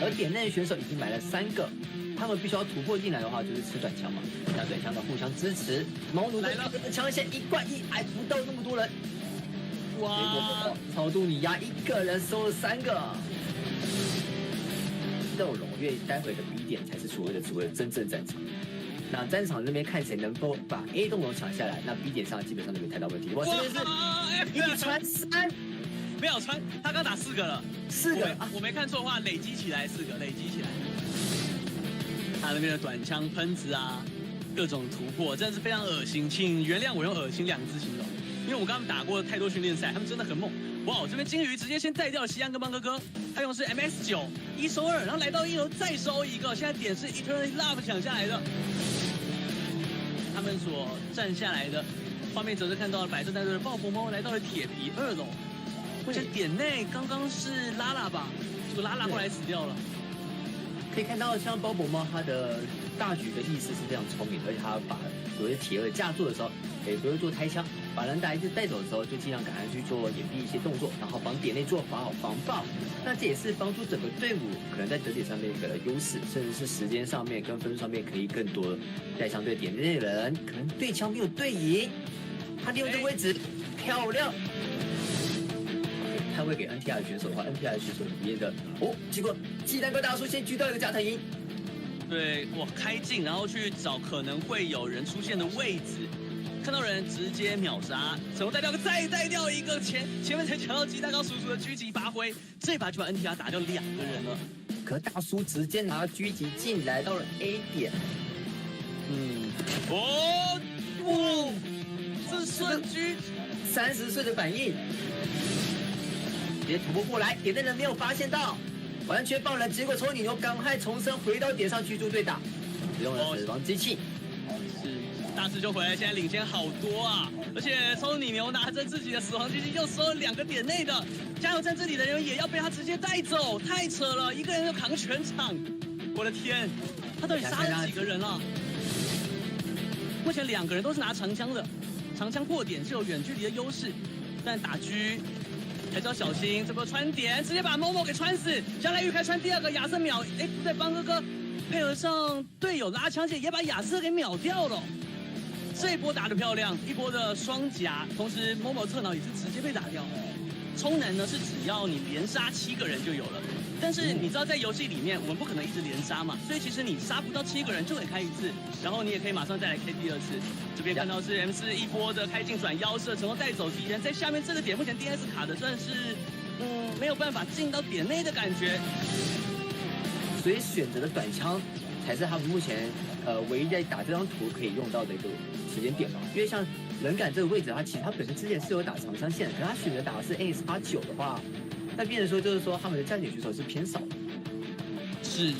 而点内的选手已经买了3个，他们必须要突破进来的话，就是吃短枪嘛。那短枪的互相支持，毛奴来了，枪线1灌1，还不到那么多人。哇！结果超度你压1个人收了3个。肉龙，因为待会的 B 点才是所谓的真正战场。那战场那边看谁能够把 A 洞龙抢下来，那 B 点上基本上都没太大问题。哇，这边是1传3，没有传，他刚打4个了，4个，我没看错的话，累积起来4个，累积起来。他那边的短枪喷子啊，各种突破，真的是非常恶心，请原谅我用恶心2个字形容，因为我跟他们打过太多训练赛，他们真的很猛。哇，这边金鱼直接先带掉了西安跟邦哥哥，他用的是 MS9，一收2，然后来到1楼再收1个，现在点是 International.Ultimate 抢下来的。他们所站下来的画面则是看到了白色带队的爆破猫来到了铁皮2楼，而且点内刚刚是拉拉吧，结果拉拉后来死掉了。可以看到像鲍勃猫，他的大局的意识是非常聪明的，而且他把所谓的铁2架做的时候，也不会做开枪，把人带走的时候，就尽量赶快去做掩蔽一些动作，然后帮点内做好防爆。那这也是帮助整个队伍可能在整体上面一个优势，甚至是时间上面跟分数上面可以更多带相对点内的人，可能对枪没有对赢，他利用这个位置漂亮。他会给 NTR 选手的话 ，NTR 选手里面的结果鸡蛋糕大叔先狙到一个加藤鹰。对，我开镜，然后去找可能会有人出现的位置，看到人直接秒杀，成功带掉个，再带掉一个，前面才抢到鸡蛋糕叔叔的狙击发挥，这把就把 NTR 打掉2个人了。可大叔直接拿狙击进来到了 A 点，这瞬狙30岁的反应。直接突破过来，点的人没有发现到，完全放人，结果抽你牛赶快重生回到点上驱逐对打，使用了死亡机器。是大师就回来，现在领先好多啊！而且抽你牛拿着自己的死亡机器又收了2个点内的，加油站这里的人也要被他直接带走，太扯了，一个人就扛全场，我的天，他到底杀了几个人了？目前2个人都是拿长枪的，长枪破点是有远距离的优势，但打狙还是要小心，这波穿点直接把某某给穿死，将来玉开穿第2个亚瑟秒，不对，邦哥哥配合上队友拉枪线也把亚瑟给秒掉了。这一波打得漂亮，一波的双夹，同时某某侧脑也是直接被打掉。充能呢是只要你连杀7个人就有了，但是你知道在游戏里面我们不可能一直连杀嘛，所以其实你杀不到7个人就得开1次，然后你也可以马上再来开第2次。这边看到是 M4一波的开镜转腰射，成功带走敌人，在下面这个点目前 DS 卡的算是没有办法进到点内的感觉，所以选择的短枪才是他们目前唯一在打这张图可以用到的一个时间点吧。因为像人感这个位置的话，其实他本身之前是有打长枪线的，可是他选择打的是 AS89的话，那变成说就是说他们的站点选手是偏少的。是，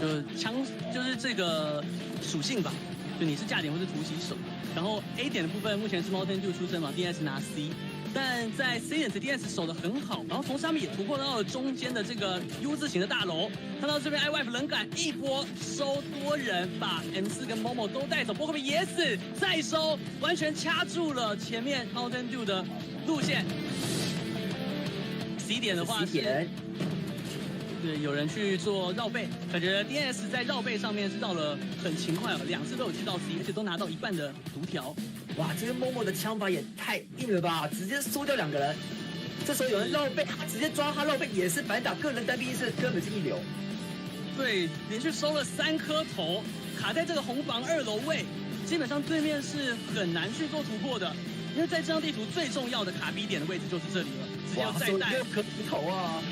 就枪就是这个属性吧，就你是架点或是突袭手。然后 A 点的部分目前是M42出身嘛 ，DS 拿 C， 但在 C 点 DS 守得很好，然后同时他们也突破到了中间的这个 U 字形的大楼，看到这边 iWife 人感一波收多人，把 M4跟 Momo 都带走，波克比也死，再收，完全掐住了前面 M42的路线。C 点的话是。对，有人去做绕背，感觉 DS 在绕背上面是绕了很勤快，2次都有击到 C， 而且都拿到1半的毒条。哇，这个 Momo 的枪法也太硬了吧，直接收掉2个人。这时候有人绕背，他直接抓他绕背，也是反打个人单兵是根本是一流。对，连续收了3颗头，卡在这个红房2楼位，基本上对面是很难去做突破的，因为在这张地图最重要的卡 B 点的位置就是这里了，只要再带6颗头啊。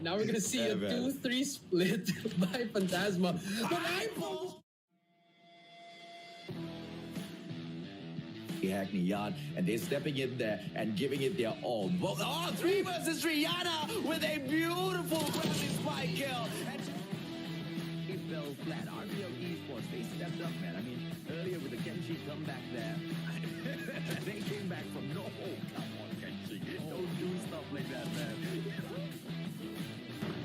Now we're gonna see a 2-3 split by Phantasma. But iPhone. Hackney Yard, and they're stepping in there and giving it their all. Well, 3 versus 3. Yana with a beautiful grabbing spike kill. And it fell flat. RBO Esports, they stepped up, man. I mean, earlier with the Kenshi comeback there, they came back from no. Oh, come on, Kenshi. Don't do stuff like that, man.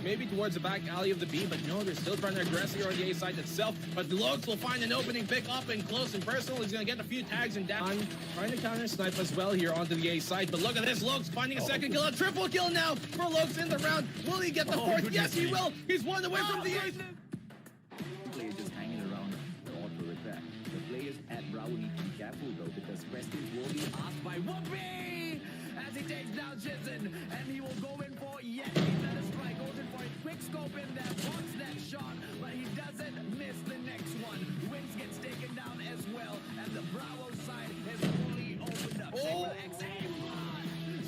Maybe towards the back alley of the B, but no, they're still trying to aggress here on the A side itself. But Lux will find an opening, pick up and close and personal. He's going to get a few tags and down. Trying to counter snipe as well here onto the A side. But look at this, Lux finding a second kill, a triple kill now for Lux in the round. Will he get the fourth? Yes, he will. He's 1 away from the A. Players just hanging around the auto repair. The players at Bravo need to be careful though, because questions will be asked by Whoopi as he takes down Shizen, and he will go in for yet another strike. Goes in for a quick scope in there, blocks that shot, but he doesn't miss the next one. Wings gets taken down as well, and the Bravo side has fully opened up. Oh.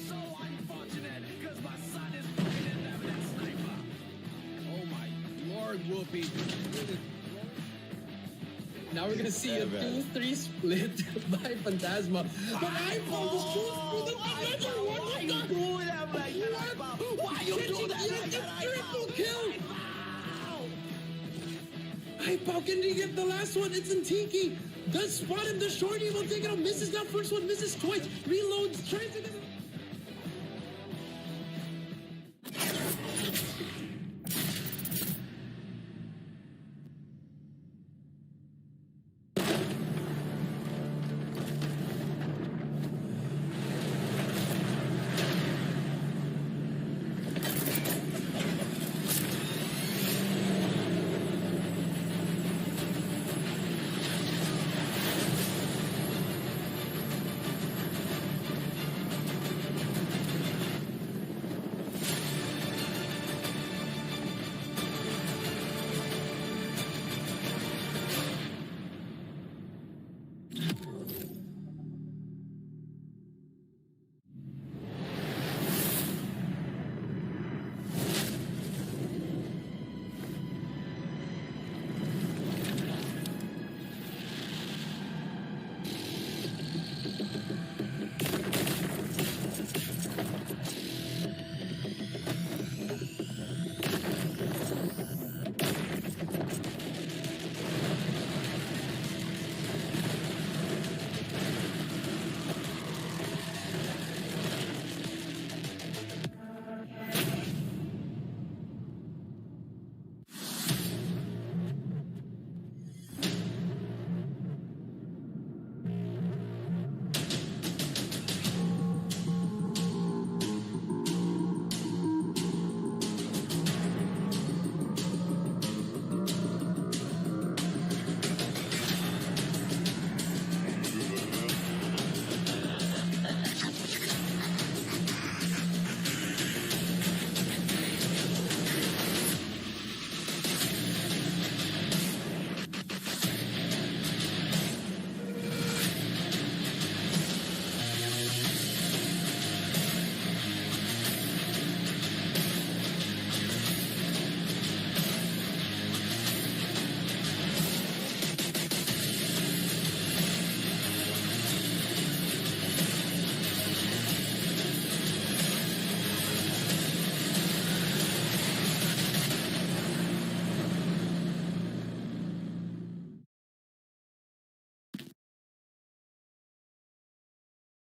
So unfortunate, because my son is looking in there with that sniper. Oh my Lord, Whoopi. Now we're gonna see a 2-3 split by Phantasma. But iPhone just goes through the defender. Why you do that like that? Why you do that like that? Triple kill. iPhone, can he get the last one? It's in Tiki. Does spot him. The shorty will take it out. Misses that first one. Misses twice. Reloads. Tries to get it.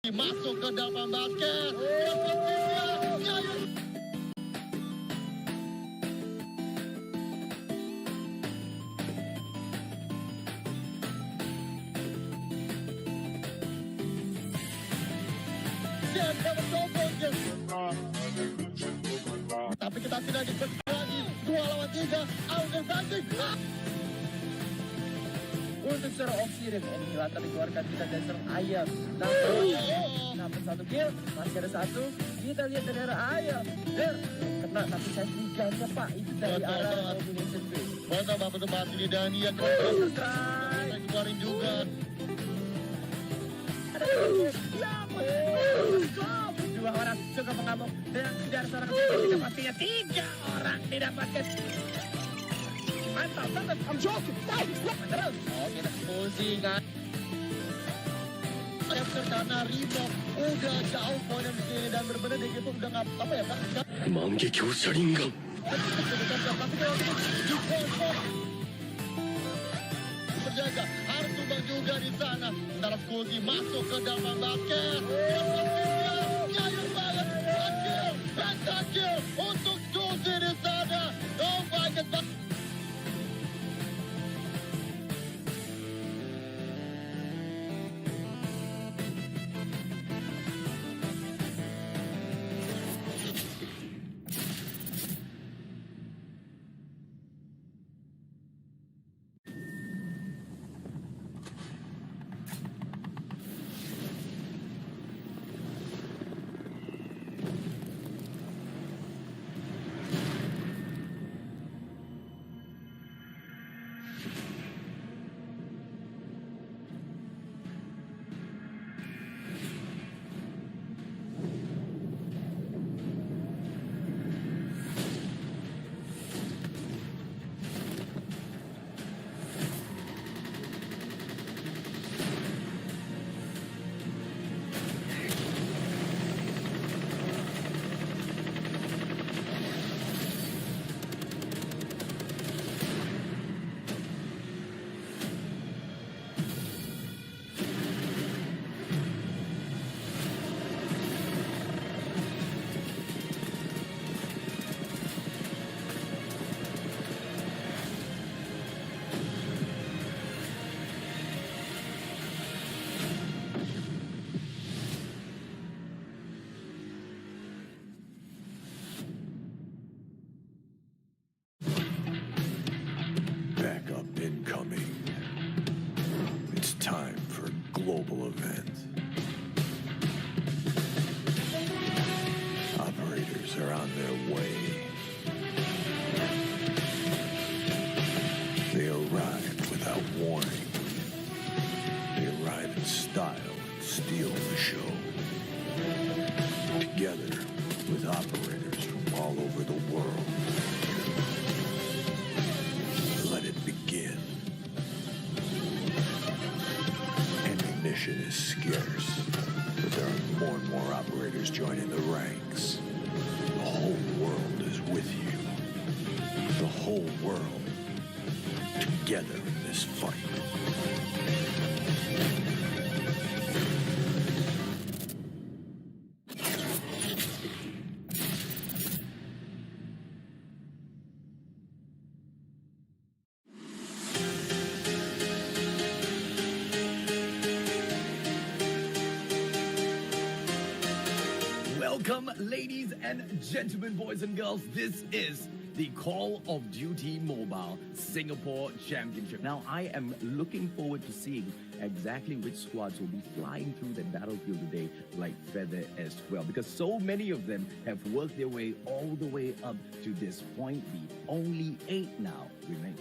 Masuk ke dalam basket. Tapi kita tidak dipercaya lagi. 2 lawan 3. Outstanding. Untuk secara off-series, Hilata dikeluarkan kita dari serang ayam. Dapat 1 kill, masih ada 1. Kita lihat dari arah ayam. Kena, tapi saya tiganya Pak. Itu dari arah Domination. Mana bapak tempat ini Dani yang keluarin juga. Ada 2 orang suka mengamuk dan kejar seorang kita pastinya 3 orang didapatkan. Mantap banget, I'm joking, nice, terus. Oke, eksekusi kan. Karena Rimo udah jauh poin di sini dan benar-benar DG pun udah nggak apa ya kan? Mangekyo Sharingan. Berjaga harus tumbang juga di sana. Sementara Skuzi masuk ke dalam basket. Jayur banget. Pentakill untuk Skuzi di sana. Oh my God. Backup incoming. It's time for global event. Operators are on their way. They arrive without warning. They arrive in style and steal the show. Together with operators from all over the world. Let it begin. Ammunition is scarce, but there are more and more operators joining the ranks. The whole world is with you. The whole world together in this fight. Welcome, ladies and gentlemen, boys and girls. This is the Call of Duty Mobile Singapore Championship. Now, I am looking forward to seeing exactly which squads will be flying through the battlefield today like feather as well, because so many of them have worked their way all the way up to this point. Only 8 now remain.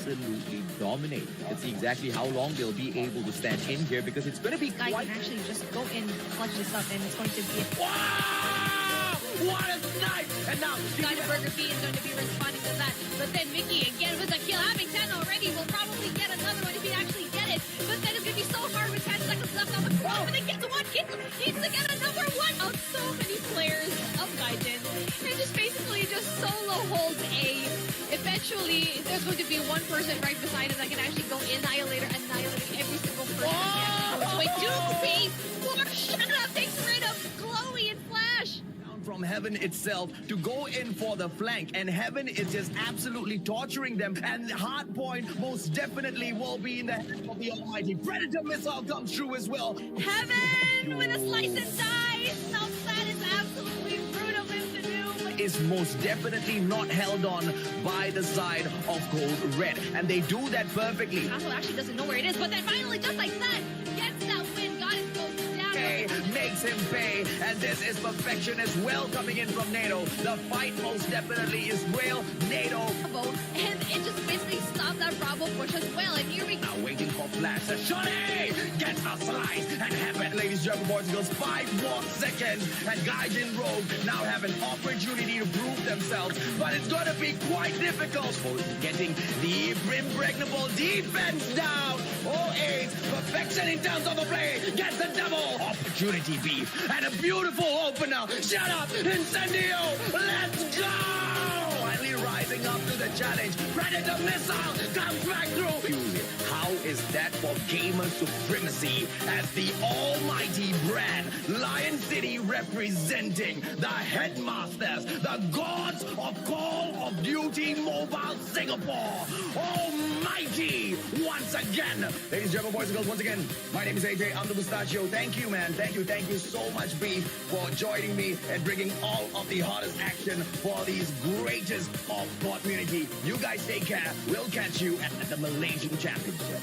Absolutely dominate. Let's see exactly how long they'll be able to stand in here, because it's going to be Guy quite... can actually just go in, clutch this up, and it's going to be Wow! What a snipe! And now, Scotty Burger B is going to be responding to that. But then Mickey again with a kill, having 10 already, will probably get another one if he actually get it. But then it's going to be so hard with 10 seconds left on the clock. But then gets one, needs to get a number one. Out so many players of Gaijin. They just basically just solo hold A. Eventually, there's going to be one person right beside him that can actually go annihilating every single person. Oh! Wait, Doomsday! Shut up! Takes rid of Chloe and Flash! from Heaven itself to go in for the flank, and Heaven is just absolutely torturing them, and Hardpoint most definitely will be in the hands of the almighty. Predator missile comes through as well. Heaven with a slice and dice! Now that is absolutely rude of him to do, but Is most definitely not held on by the side of Gold Red, and they do that perfectly. Castle actually doesn't know where it is, but then finally, just like that, gets that win, got his goals down. Makes him pay. And this is perfection as well coming in from NATO. The fight most definitely is real. NATO Bravo, and it just basically stopped that Bravo push as well. And here we go. now waiting for flash. Sony gets a slice and have it, ladies and gentlemen, boys and girls. 5 more seconds. And guys in Rogue now have an opportunity to prove themselves. But it's going to be quite difficult for getting the impregnable defense down. 08, perfection in terms of the play. Gets the double opportunity beef. And a beautiful opener. Shut up, Incendio. Let's go. Finally rising up to the challenge. Predator missile comes back through. How is that for gamer supremacy as the almighty brand Lion City representing the headmasters, the gods of Call of Duty Mobile Singapore. Almighty once again. Ladies and gentlemen, boys and girls, once again, my name is AJ. I'm the Mustachio. Thank you, man. Thank you so much, B, for joining me and bringing all of the hottest action for these greatest of God community. You guys take care. We'll catch you at the Malaysian Championship.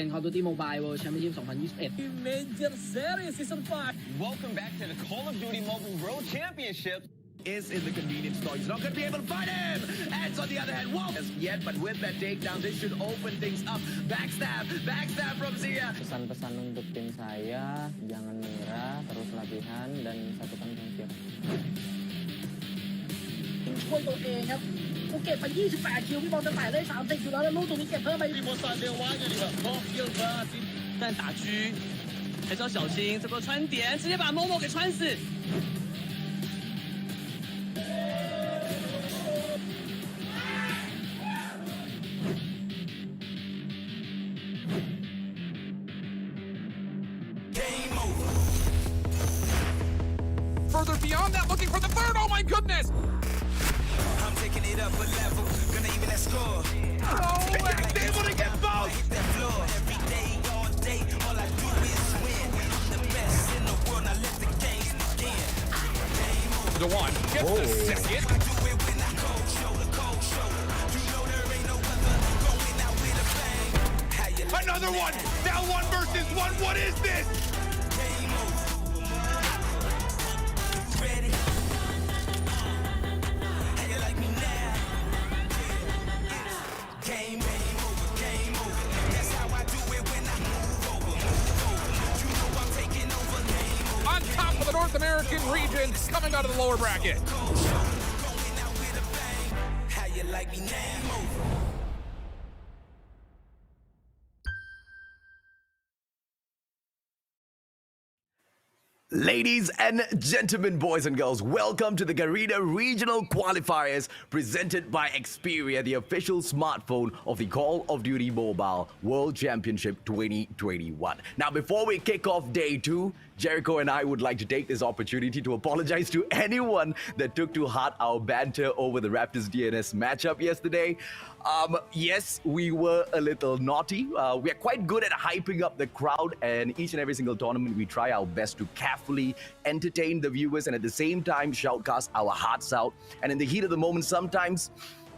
Call of Duty Mobile World Championship 2021 Major Series Season 5. Welcome back to the Call of Duty Mobile World Championship. Is in the convenience store. He's not going to be able to fight him. Eds on the other hand, whoa. As yet, but with that takedown, this should open things up. Backstab from Zia. Pesan-pesan untuk tim saya, jangan menyerah, terus latihan dan satukan prinsip. ช่วยตัวเองครับกูเก็บไป28คิวพี่บอลจะแตะได้30อยู่แล้วแล้วลูกตรงนี้เก็บเพิ่มไป 但打狙还是要小心，这个穿点直接把 Momo 给穿死。Further beyond that, looking for the third. Oh my goodness! I'm taking it up a level, gonna even that score. Oh, and he's able to get both. Hit that floor every day, all day. All I do is win. I'm the best in the world. Now let the games begin. The one gets the second. I do it when I cold shoulder. You know there ain't no other going out with a bang. How you like Another one. Now 1 versus 1. What is this? game over? Ready? How you like me now? Game over. That's how I do it when I move over. You know I'm taking over. Game over. On top of the North American region, coming out of the lower bracket. Going out with a bang. How you like me now? Ladies and gentlemen, boys and girls, welcome to the Garena Regional Qualifiers presented by Xperia, the official smartphone of the Call of Duty Mobile World Championship 2021. Now, before we kick off day 2, Jericho and I would like to take this opportunity to apologize to anyone that took to heart our banter over the Raptors DNS matchup yesterday. Yes, we were a little naughty. We are quite good at hyping up the crowd, and each and every single tournament we try our best to carefully entertain the viewers and at the same time shoutcast our hearts out. And in the heat of the moment, sometimes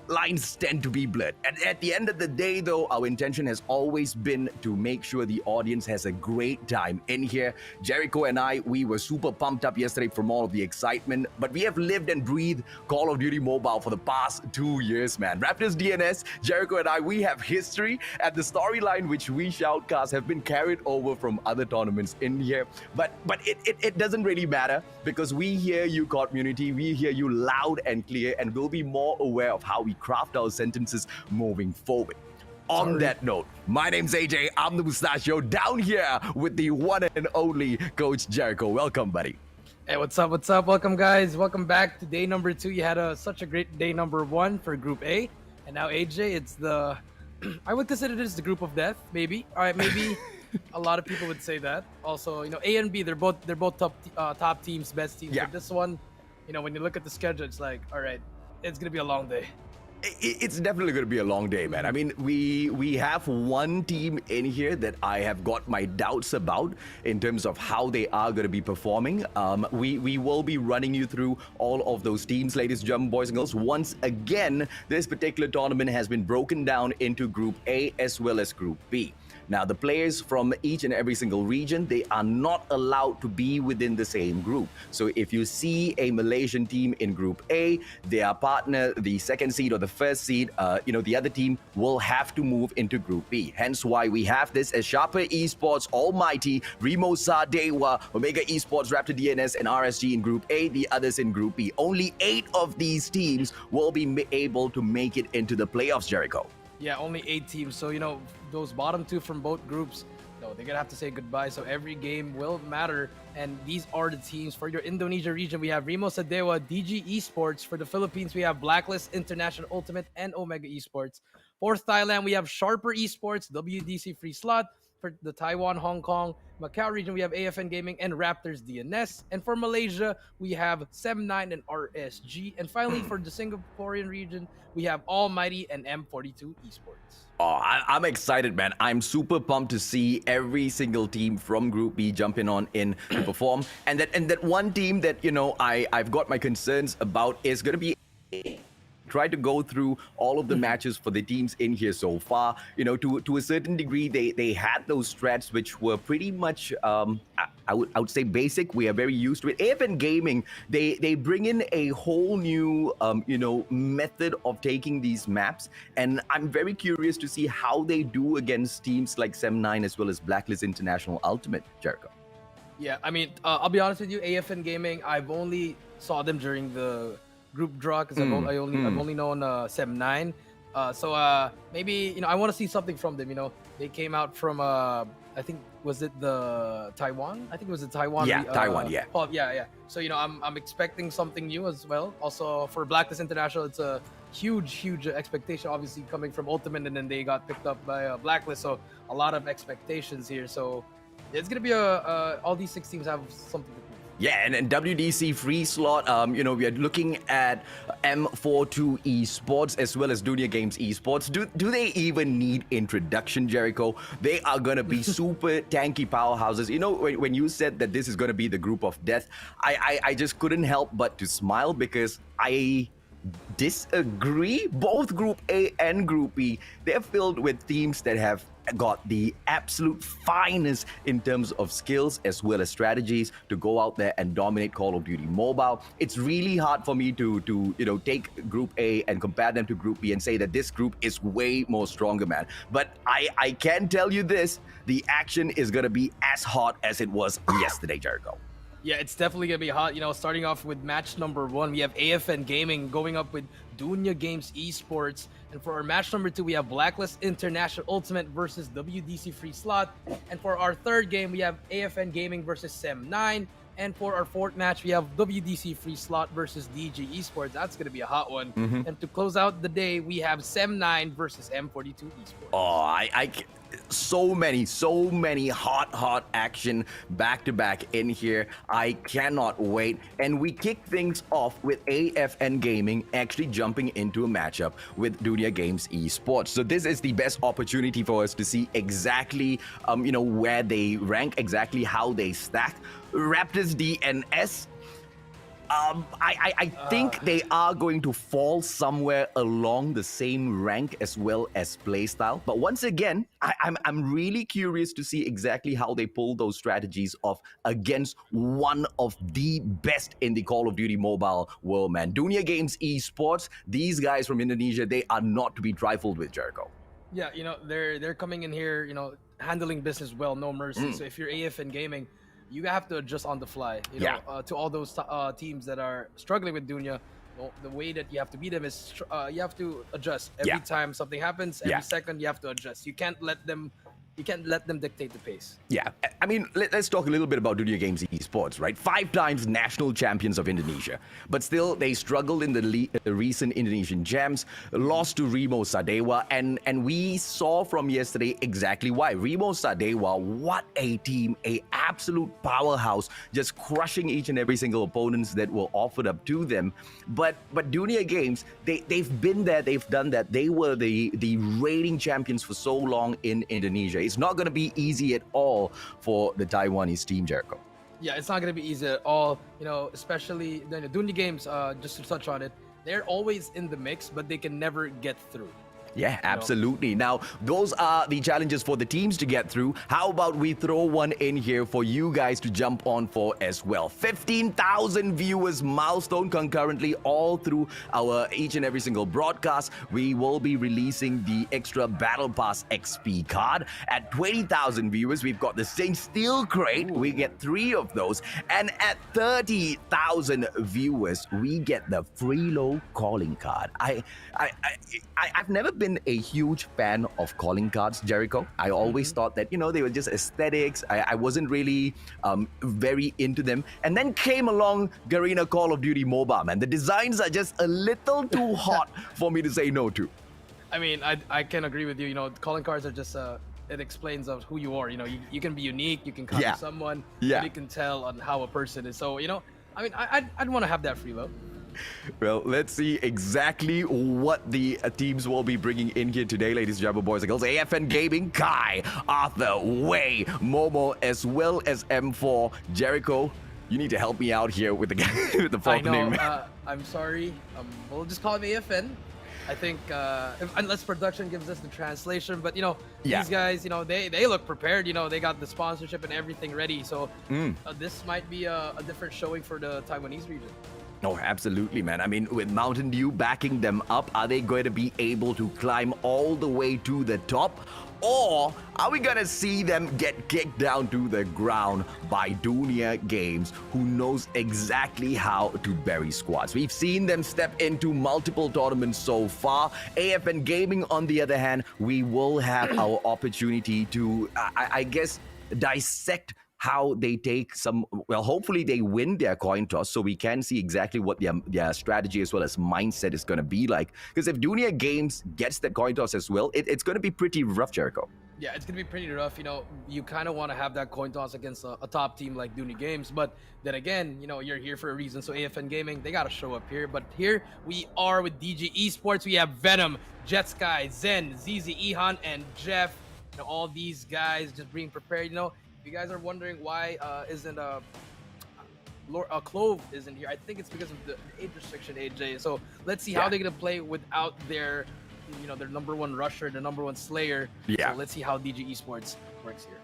lines tend to be blurred. And at the end of the day, though, our intention has always been to make sure the audience has a great time in here. Jericho and I, we were super pumped up yesterday from all of the excitement, but we have lived and breathed Call of Duty Mobile for the past 2 years, man. Raptors DNS, Jericho and I, we have history, and the storyline which we shoutcast have been carried over from other tournaments in here. But it doesn't really matter, because we hear you, community, we hear you loud and clear, and we'll be more aware of how we craft our sentences moving forward. On that note, my name's AJ, I'm the Mustachio, down here with the one and only Coach Jericho. Welcome, buddy. Hey, what's up? What's up? Welcome, guys. Welcome back to day number 2. You had such a great day number 1 for Group A, and now AJ, it's the I would consider this the group of death, maybe. All right, maybe a lot of people would say that. Also, you know, A and B, they're both top teams, best teams. Yeah. But this one, you know, when you look at the schedule, it's like, all right, it's gonna be a long day. It's definitely going to be a long day, man. I mean, we have one team in here that I have got my doubts about in terms of how they are going to be performing. We will be running you through all of those teams, ladies and gentlemen, boys and girls. Once again, this particular tournament has been broken down into Group A as well as Group B. Now, the players from each and every single region, they are not allowed to be within the same group. So if you see a Malaysian team in Group A, their partner, the second seed or the first seed, the other team will have to move into Group B. Hence why we have this as Sharper Esports, Almighty, Remo Dewa, Omega Esports, Raptor DNS, and RSG in Group A, the others in Group B. Only 8 of these teams will be able to make it into the playoffs, Jericho. Yeah, only 8 teams. So, you know, those bottom 2 from both groups, no, they're going to have to say goodbye. So every game will matter. And these are the teams. For your Indonesia region, we have Remo Dewa, DG Esports. For the Philippines, we have Blacklist, International.Ultimate, and Omega Esports. For Thailand, we have Sharper Esports, WDC.Freeslot. For the Taiwan, Hong Kong, Macau region, we have AFN Gaming and Raptors DNS. And for Malaysia, we have Sem9 and RSG. And finally, for the Singaporean region, we have Almighty and M42 Esports. Oh, I'm excited, man. I'm super pumped to see every single team from Group B jumping on in to perform. And that one team that, you know, I've got my concerns about is going to be... Try to go through all of the matches for the teams in here so far. You know, to a certain degree, they had those strats which were pretty much, I would say, basic. We are very used to it. AFN Gaming, they bring in a whole new, method of taking these maps, and I'm very curious to see how they do against teams like Sem9 as well as Blacklist International.Ultimate, Jericho. Yeah, I mean, I'll be honest with you, AFN Gaming, I've only saw them during the group draw because I've only known Sem9. So maybe, you know, I want to see something from them. You know, they came out from I think, was it the Taiwan? I think it was the Taiwan. Yeah, Taiwan. Yeah. Yeah. So, you know, I'm expecting something new as well. Also for Blacklist International, it's a huge expectation, obviously coming from Ultimate, and then they got picked up by Blacklist. So a lot of expectations here. So it's gonna be all these 6 teams have something to prove. Yeah, and DG we are looking at M42 Esports as well as Dunia Games Esports. Do they even need introduction, Jericho? They are going to be super tanky powerhouses. You know, when you said that this is going to be the group of death, I just couldn't help but to smile, because I disagree. Both Group A and Group B, they're filled with teams that have got the absolute finest in terms of skills as well as strategies to go out there and dominate Call of Duty Mobile. It's really hard for me to take Group A and compare them to Group B and say that this group is way more stronger, man. But I can tell you this, the action is going to be as hot as it was yesterday, Jericho. Yeah, it's definitely going to be hot. You know, starting off with match number 1, we have AFN Gaming going up with Dunia Games Esports. And for our match number 2, we have Blacklist International.Ultimate versus WDC.Freeslot. And for our third game, we have AFN Gaming versus Sem9. And for our fourth match, we have WDC.Freeslot versus DG Esports. That's going to be a hot one. Mm-hmm. And to close out the day, we have Sem9 versus M42 Esports. Oh, so many hot action back-to-back in here. I cannot wait. And we kick things off with AFN Gaming actually jumping into a matchup with Dunia Games Esports. So this is the best opportunity for us to see exactly, where they rank, exactly how they stack. Raptors DNS, I think they are going to fall somewhere along the same rank as well as playstyle. But once again, I'm really curious to see exactly how they pull those strategies off against one of the best in the Call of Duty mobile world, man. Dunia Games Esports, these guys from Indonesia, they are not to be trifled with, Jericho. Yeah, they're coming in here, handling business well, no mercy. So if you're AFN Gaming, you have to adjust on the fly. To all those teams that are struggling with Dunya, the way that you have to beat them is you have to adjust every time something happens. Every second you have to adjust. You can't let them dictate the pace. Yeah, I mean, let's talk a little bit about Dunia Games Esports, right? 5 times national champions of Indonesia, but still they struggled in the recent Indonesian Jams, lost to Remo Sadewa, and we saw from yesterday exactly why. Remo Sadewa, what a team, a absolute powerhouse, just crushing each and every single opponents that were offered up to them. But Dunia Games, they've been there, they've done that. They were the reigning champions for so long in Indonesia. It's not going to be easy at all for the Taiwanese team, Jericho. Yeah, it's not going to be easy at all. Especially the Dunia Games, just to touch on it, they're always in the mix, but they can never get through. Yeah, absolutely. Now, those are the challenges for the teams to get through. How about we throw one in here for you guys to jump on for as well? 15,000 viewers milestone concurrently all through our each and every single broadcast. We will be releasing the extra Battle Pass XP card. At 20,000 viewers, we've got the Saint Steel Crate. We get 3 of those. And at 30,000 viewers, we get the Freelo calling card. I've never been a huge fan of calling cards, Jericho. I always thought that, they were just aesthetics. I wasn't really very into them. And then came along Garena Call of Duty Mobile, man. The designs are just a little too hot for me to say no to. I mean, I can agree with you. Calling cards are just it explains of who you are. You can be unique. You can copy someone. Yeah. You can tell on how a person is. So, I mean, I'd want to have that freelo. Well, let's see exactly what the teams will be bringing in here today, ladies and gentlemen, boys and girls. AFN Gaming, Kai, Arthur, Wei, Momo, as well as M4. Jericho, you need to help me out here with the fourth name. I'm sorry. We'll just call him AFN. I think unless production gives us the translation, but these guys, they look prepared. They got the sponsorship and everything ready. So this might be a different showing for the Taiwanese region. Oh, absolutely, man. I mean, with Mountain Dew backing them up, are they going to be able to climb all the way to the top? Or are we going to see them get kicked down to the ground by Dunia Games, who knows exactly how to bury squads? We've seen them step into multiple tournaments so far. AFN Gaming, on the other hand, we will have our opportunity to, I guess, dissect how they take hopefully they win their coin toss so we can see exactly what their strategy as well as mindset is going to be like. Because if Dunia Games gets that coin toss as well, it's going to be pretty rough, Jericho. Yeah, it's going to be pretty rough. You kind of want to have that coin toss against a top team like Dunia Games. But then again, you're here for a reason. So AFN Gaming, they got to show up here. But here we are with DG Esports. We have Venom, Jetsky, Zen, ZZ, Ihan, and Jeff. All these guys just being prepared, If you guys are wondering why isn't Clove isn't here, I think it's because of the age restriction, AJ. So let's see how they're gonna play without their, their number 1 rusher, the number 1 slayer. Yeah. So let's see how DG Esports works here.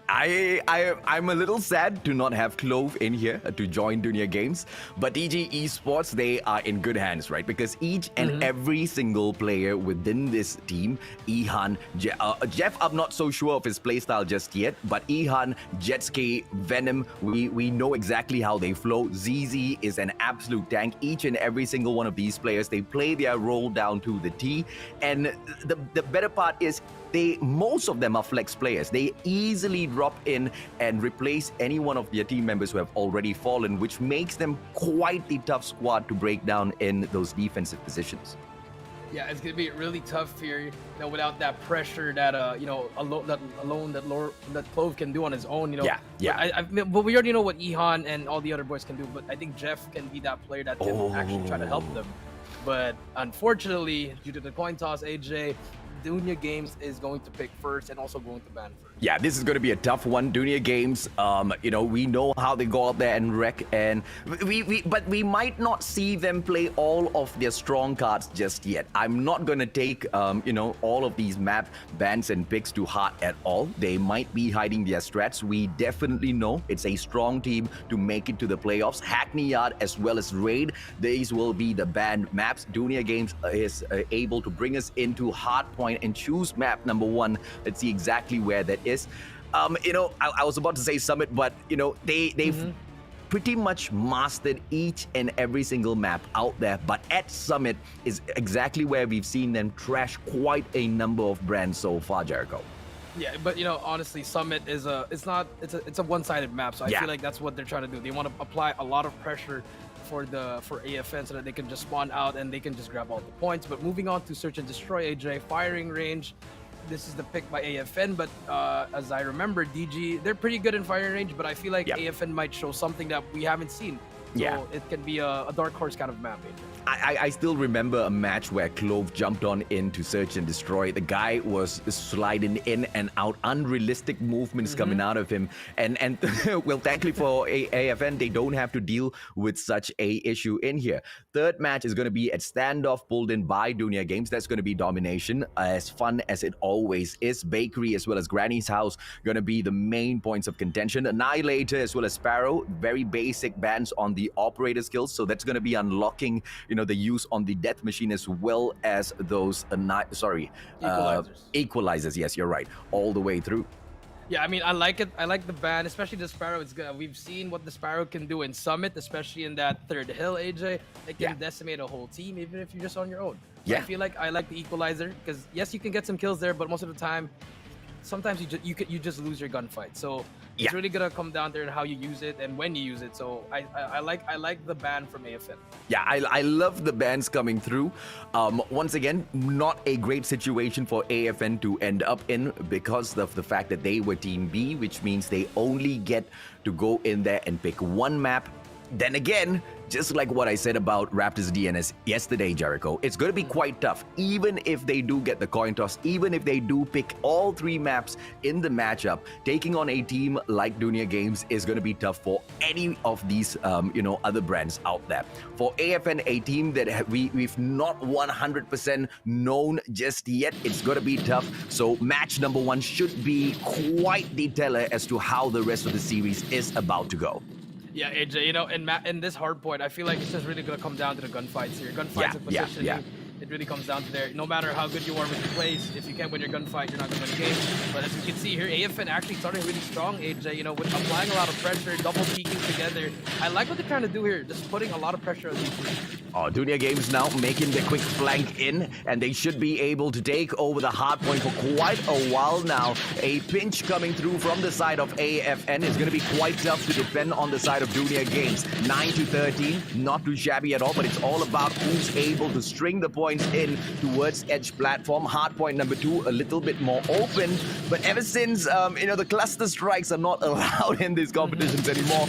I'm a little sad to not have Clove in here to join Dunia Games, but DG Esports, they are in good hands, right? Because each and every single player within this team, Ihan, Jeff, I'm not so sure of his playstyle just yet, but Ihan, Jetsky, Venom, we know exactly how they flow. ZZ is an absolute tank. Each and every single one of these players, they play their role down to the T, and the better part is most of them are flex players. They easily drop in and replace any one of their team members who have already fallen, which makes them quite the tough squad to break down in those defensive positions. Yeah, it's gonna be really tough here, without that pressure that that Clove can do on his own. But we already know what Ihan and all the other boys can do. But I think Jeff can be that player that can actually try to help them. But unfortunately, due to the coin toss, AJ, Dunya Games is going to pick first and also going to ban first. Yeah, this is going to be a tough one. Dunya Games, we know how they go out there and wreck, and but we might not see them play all of their strong cards just yet. I'm not going to take, all of these map bans and picks to heart at all. They might be hiding their strats. We definitely know it's a strong team to make it to the playoffs. Hackney Yard as well as Raid, these will be the banned maps. Dunya Games is able to bring us into Hardpoint and choose map number 1. Let's see exactly where that is. I was about to say Summit, but they've pretty much mastered each and every single map out there. But at Summit is exactly where we've seen them trash quite a number of brands so far, Jericho. Yeah, but honestly, Summit is it's a one-sided map, so I feel like that's what they're trying to do. They want to apply a lot of pressure for AFN so that they can just spawn out and they can just grab all the points. But moving on to Search and Destroy, AJ, firing range. This is the pick by AFN, but as I remember, DG, they're pretty good in firing range, but I feel like AFN might show something that we haven't seen. So it can be a dark horse kind of map. I still remember a match where Clove jumped on into Search and Destroy. The guy was sliding in and out, unrealistic movements coming out of him. And well, thankfully for AFN, they don't have to deal with such a issue in here. Third match is going to be at Standoff, pulled in by Dunya Games. That's going to be Domination, as fun as it always is. Bakery as well as Granny's House going to be the main points of contention. Annihilator as well as Sparrow, very basic bans on the operator skills. So that's going to be unlocking, the use on the death machine as well as those equalizers. Yes, you're right, all the way through. Yeah, I mean, I like it. I like the ban, especially the Sparrow. It's good. We've seen what the Sparrow can do in Summit, especially in that third hill, AJ. It can decimate a whole team, even if you're just on your own. So I feel like I like the equalizer because yes, you can get some kills there, but most of the time, sometimes you just lose your gunfight. So it's really gonna come down to how you use it and when you use it. So I like the ban from AFN. Yeah, I love the bans coming through. Once again, not a great situation for AFN to end up in because of the fact that they were Team B, which means they only get to go in there and pick one map. Then again, just like what I said about Raptors DNS yesterday, Jericho, it's going to be quite tough. Even if they do get the coin toss, even if they do pick all 3 maps in the matchup, taking on a team like Dunya Games is going to be tough for any of these, other brands out there. For AFN, a team that we've not 100% known just yet, it's going to be tough. So match number 1 should be quite the teller as to how the rest of the series is about to go. Yeah, AJ, in this Hardpoint, I feel like it's just really going to come down to the gunfights here. Gunfights and positioning. It really comes down to there. No matter how good you are with the plays, if you can't win your gunfight, you're not going to win the game. But as you can see here, AFN actually starting really strong, AJ, with applying a lot of pressure, double peeking together. I like what they're trying to do here, just putting a lot of pressure on these teams. Oh, Dunya Games now making the quick flank in, and they should be able to take over the hard point for quite a while now. A pinch coming through from the side of AFN is going to be quite tough to defend on the side of Dunya Games. 9-13, not too shabby at all, but it's all about who's able to string the points in towards edge platform. Hard point number 2 a little bit more open, but ever since the cluster strikes are not allowed in these competitions anymore,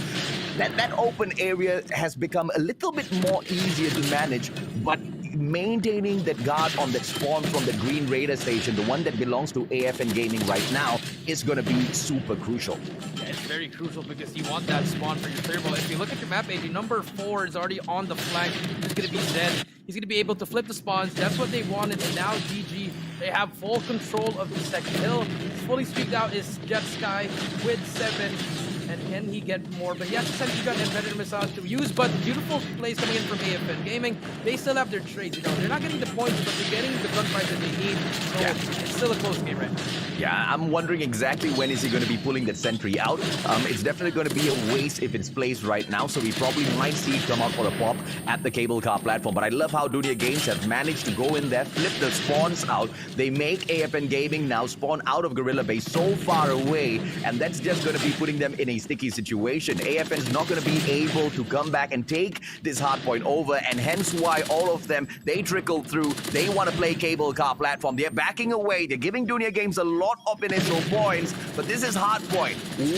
that open area has become a little bit more easier to manage. But maintaining that guard on that spawn from the green radar station, the one that belongs to AFN Gaming right now, is going to be super crucial. Yeah, it's very crucial because you want that spawn for your turbo. If you look at your map, AJ, number 4 is already on the flank. It's going to be Zed. He's going to be able to flip the spawns. That's what they wanted. And now DG, they have full control of the second hill. Fully streaked out is Jet Sky with 7. And can he get more? But yes, essentially got embedded massage to use, but beautiful plays coming in from AFN Gaming. They still have their trades, they're not getting the points, but they're getting the gunfight that they need. So it's still a close game right now. Yeah, I'm wondering exactly when is he going to be pulling that sentry out. It's definitely going to be a waste if it's placed right now, so we probably might see it come out for a pop at the cable car platform. But I love how Dunya Games have managed to go in there, flip the spawns out. They make AFN Gaming now spawn out of Gorilla Base so far away, and that's just going to be putting them in a sticky situation. AFN's not going to be able to come back and take this hardpoint over, and hence why all of them, they trickle through. They want to play cable car platform. They're backing away. They're giving Dunia Games a lot of initial points, but this is hardpoint.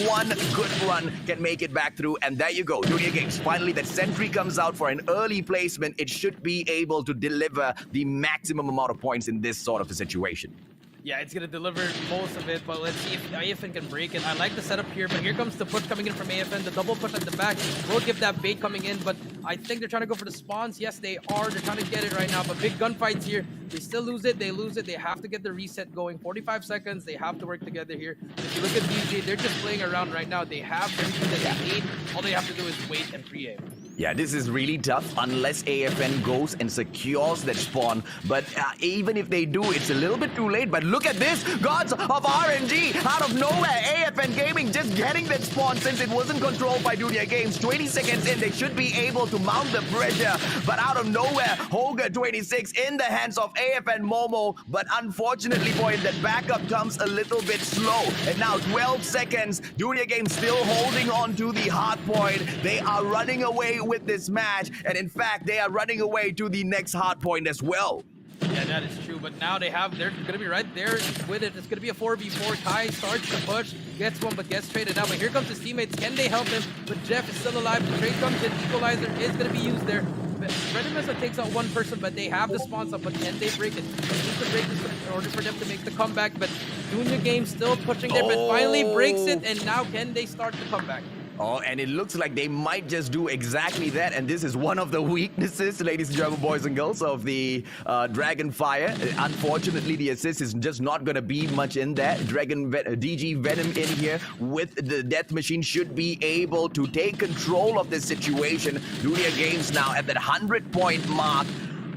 One good run can make it back through, and there you go. Dunia Games, finally that sentry comes out for an early placement. It should be able to deliver the maximum amount of points in this sort of a situation. Yeah, it's going to deliver most of it, but let's see if AFN can break it. I like the setup here, but here comes the push coming in from AFN. The double push at the back will give that bait coming in, but I think they're trying to go for the spawns. Yes, they are. They're trying to get it right now, but big gunfights here. They still lose it. They lose it. They have to get the reset going. 45 seconds. They have to work together here. If you look at DG, they're just playing around right now. They have everything that they need. All they have to do is wait and pre-aim. Yeah, this is really tough unless AFN goes and secures that spawn. But even if they do, it's a little bit too late. But look at this. Gods of RNG out of nowhere. AFN Gaming just getting that spawn since it wasn't controlled by Dunia Games. 20 seconds in, they should be able to mount the pressure. But out of nowhere, Hoga 26 in the hands of AFN Momo. But unfortunately for him, that backup comes a little bit slow. And now 12 seconds. Dunia Games still holding on to the hard point. They are running away with this match, and in fact they are running away to the next hard point as well. Yeah, that is true, but now they're gonna be right there with it. It's gonna be a 4v4. Kai starts to push, gets one, but gets traded out. But here comes his teammates. Can they help him? But Jeff is still alive. The trade comes in. Equalizer is gonna be used there. Redimessa takes out one person, but they have the spawns up. But can they break it? They need to break this in order for them to make the comeback. But Dunia Games still pushing there, but finally breaks it. And now can they start the comeback? Oh, and it looks like they might just do exactly that. And this is one of the weaknesses, ladies and gentlemen, boys and girls, of the Dragonfire. Unfortunately, the assist is just not going to be much in there. DG Venom in here with the Death Machine should be able to take control of this situation. Dunia Games now at that 100-point mark.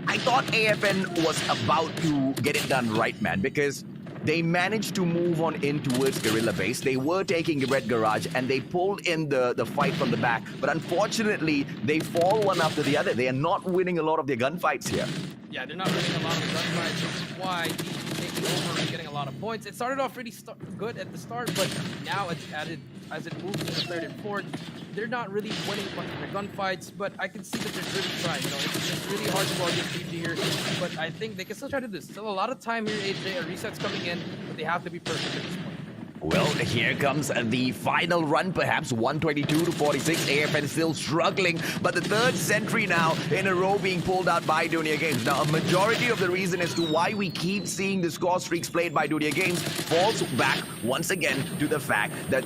I thought AFN was about to get it done right, man, because they managed to move on in towards Guerrilla Base. They were taking Red Garage and they pulled in the fight from the back. But unfortunately, they fall one after the other. They are not winning a lot of their gunfights here. Yeah, they're not winning a lot of gunfights. That's why he's taking over and getting a lot of points. It started off really good at the start, but now as it moves to the third and fourth, they're not really winning much of their gunfights, but I can see that they're really trying. You know, it's really hard to go against DG here, but I think they can still try to do this. Still a lot of time here, AJ. A reset's coming in, but they have to be perfect at this point. Well, here comes the final run, perhaps 122 to 46. AFN still struggling, but the third sentry now in a row being pulled out by Dunia Games. Now, a majority of the reason as to why we keep seeing the score streaks played by Dunia Games falls back once again to the fact that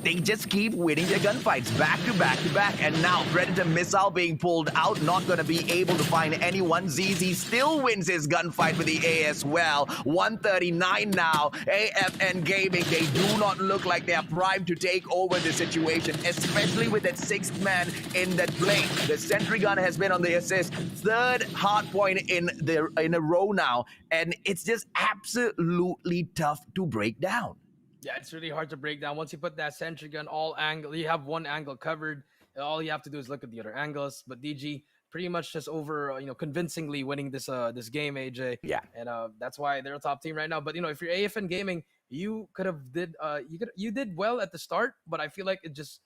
they just keep winning their gunfights back to back to back. And now Predator Missile being pulled out, not going to be able to find anyone. ZZ still wins his gunfight with the A as well. 139 now. AFN Gaming, they do not look like they are primed to take over the situation, especially with that sixth man in that plane. The sentry gun has been on the assist. Third hard point in a row now, and it's just absolutely tough to break down. Yeah, it's really hard to break down. Once you put that sentry gun all angle, you have one angle covered. All you have to do is look at the other angles. But DG pretty much just over, convincingly winning this game, AJ. Yeah. And that's why they're a top team right now. But if you're AFN Gaming, you could have you did well at the start, but I feel like it just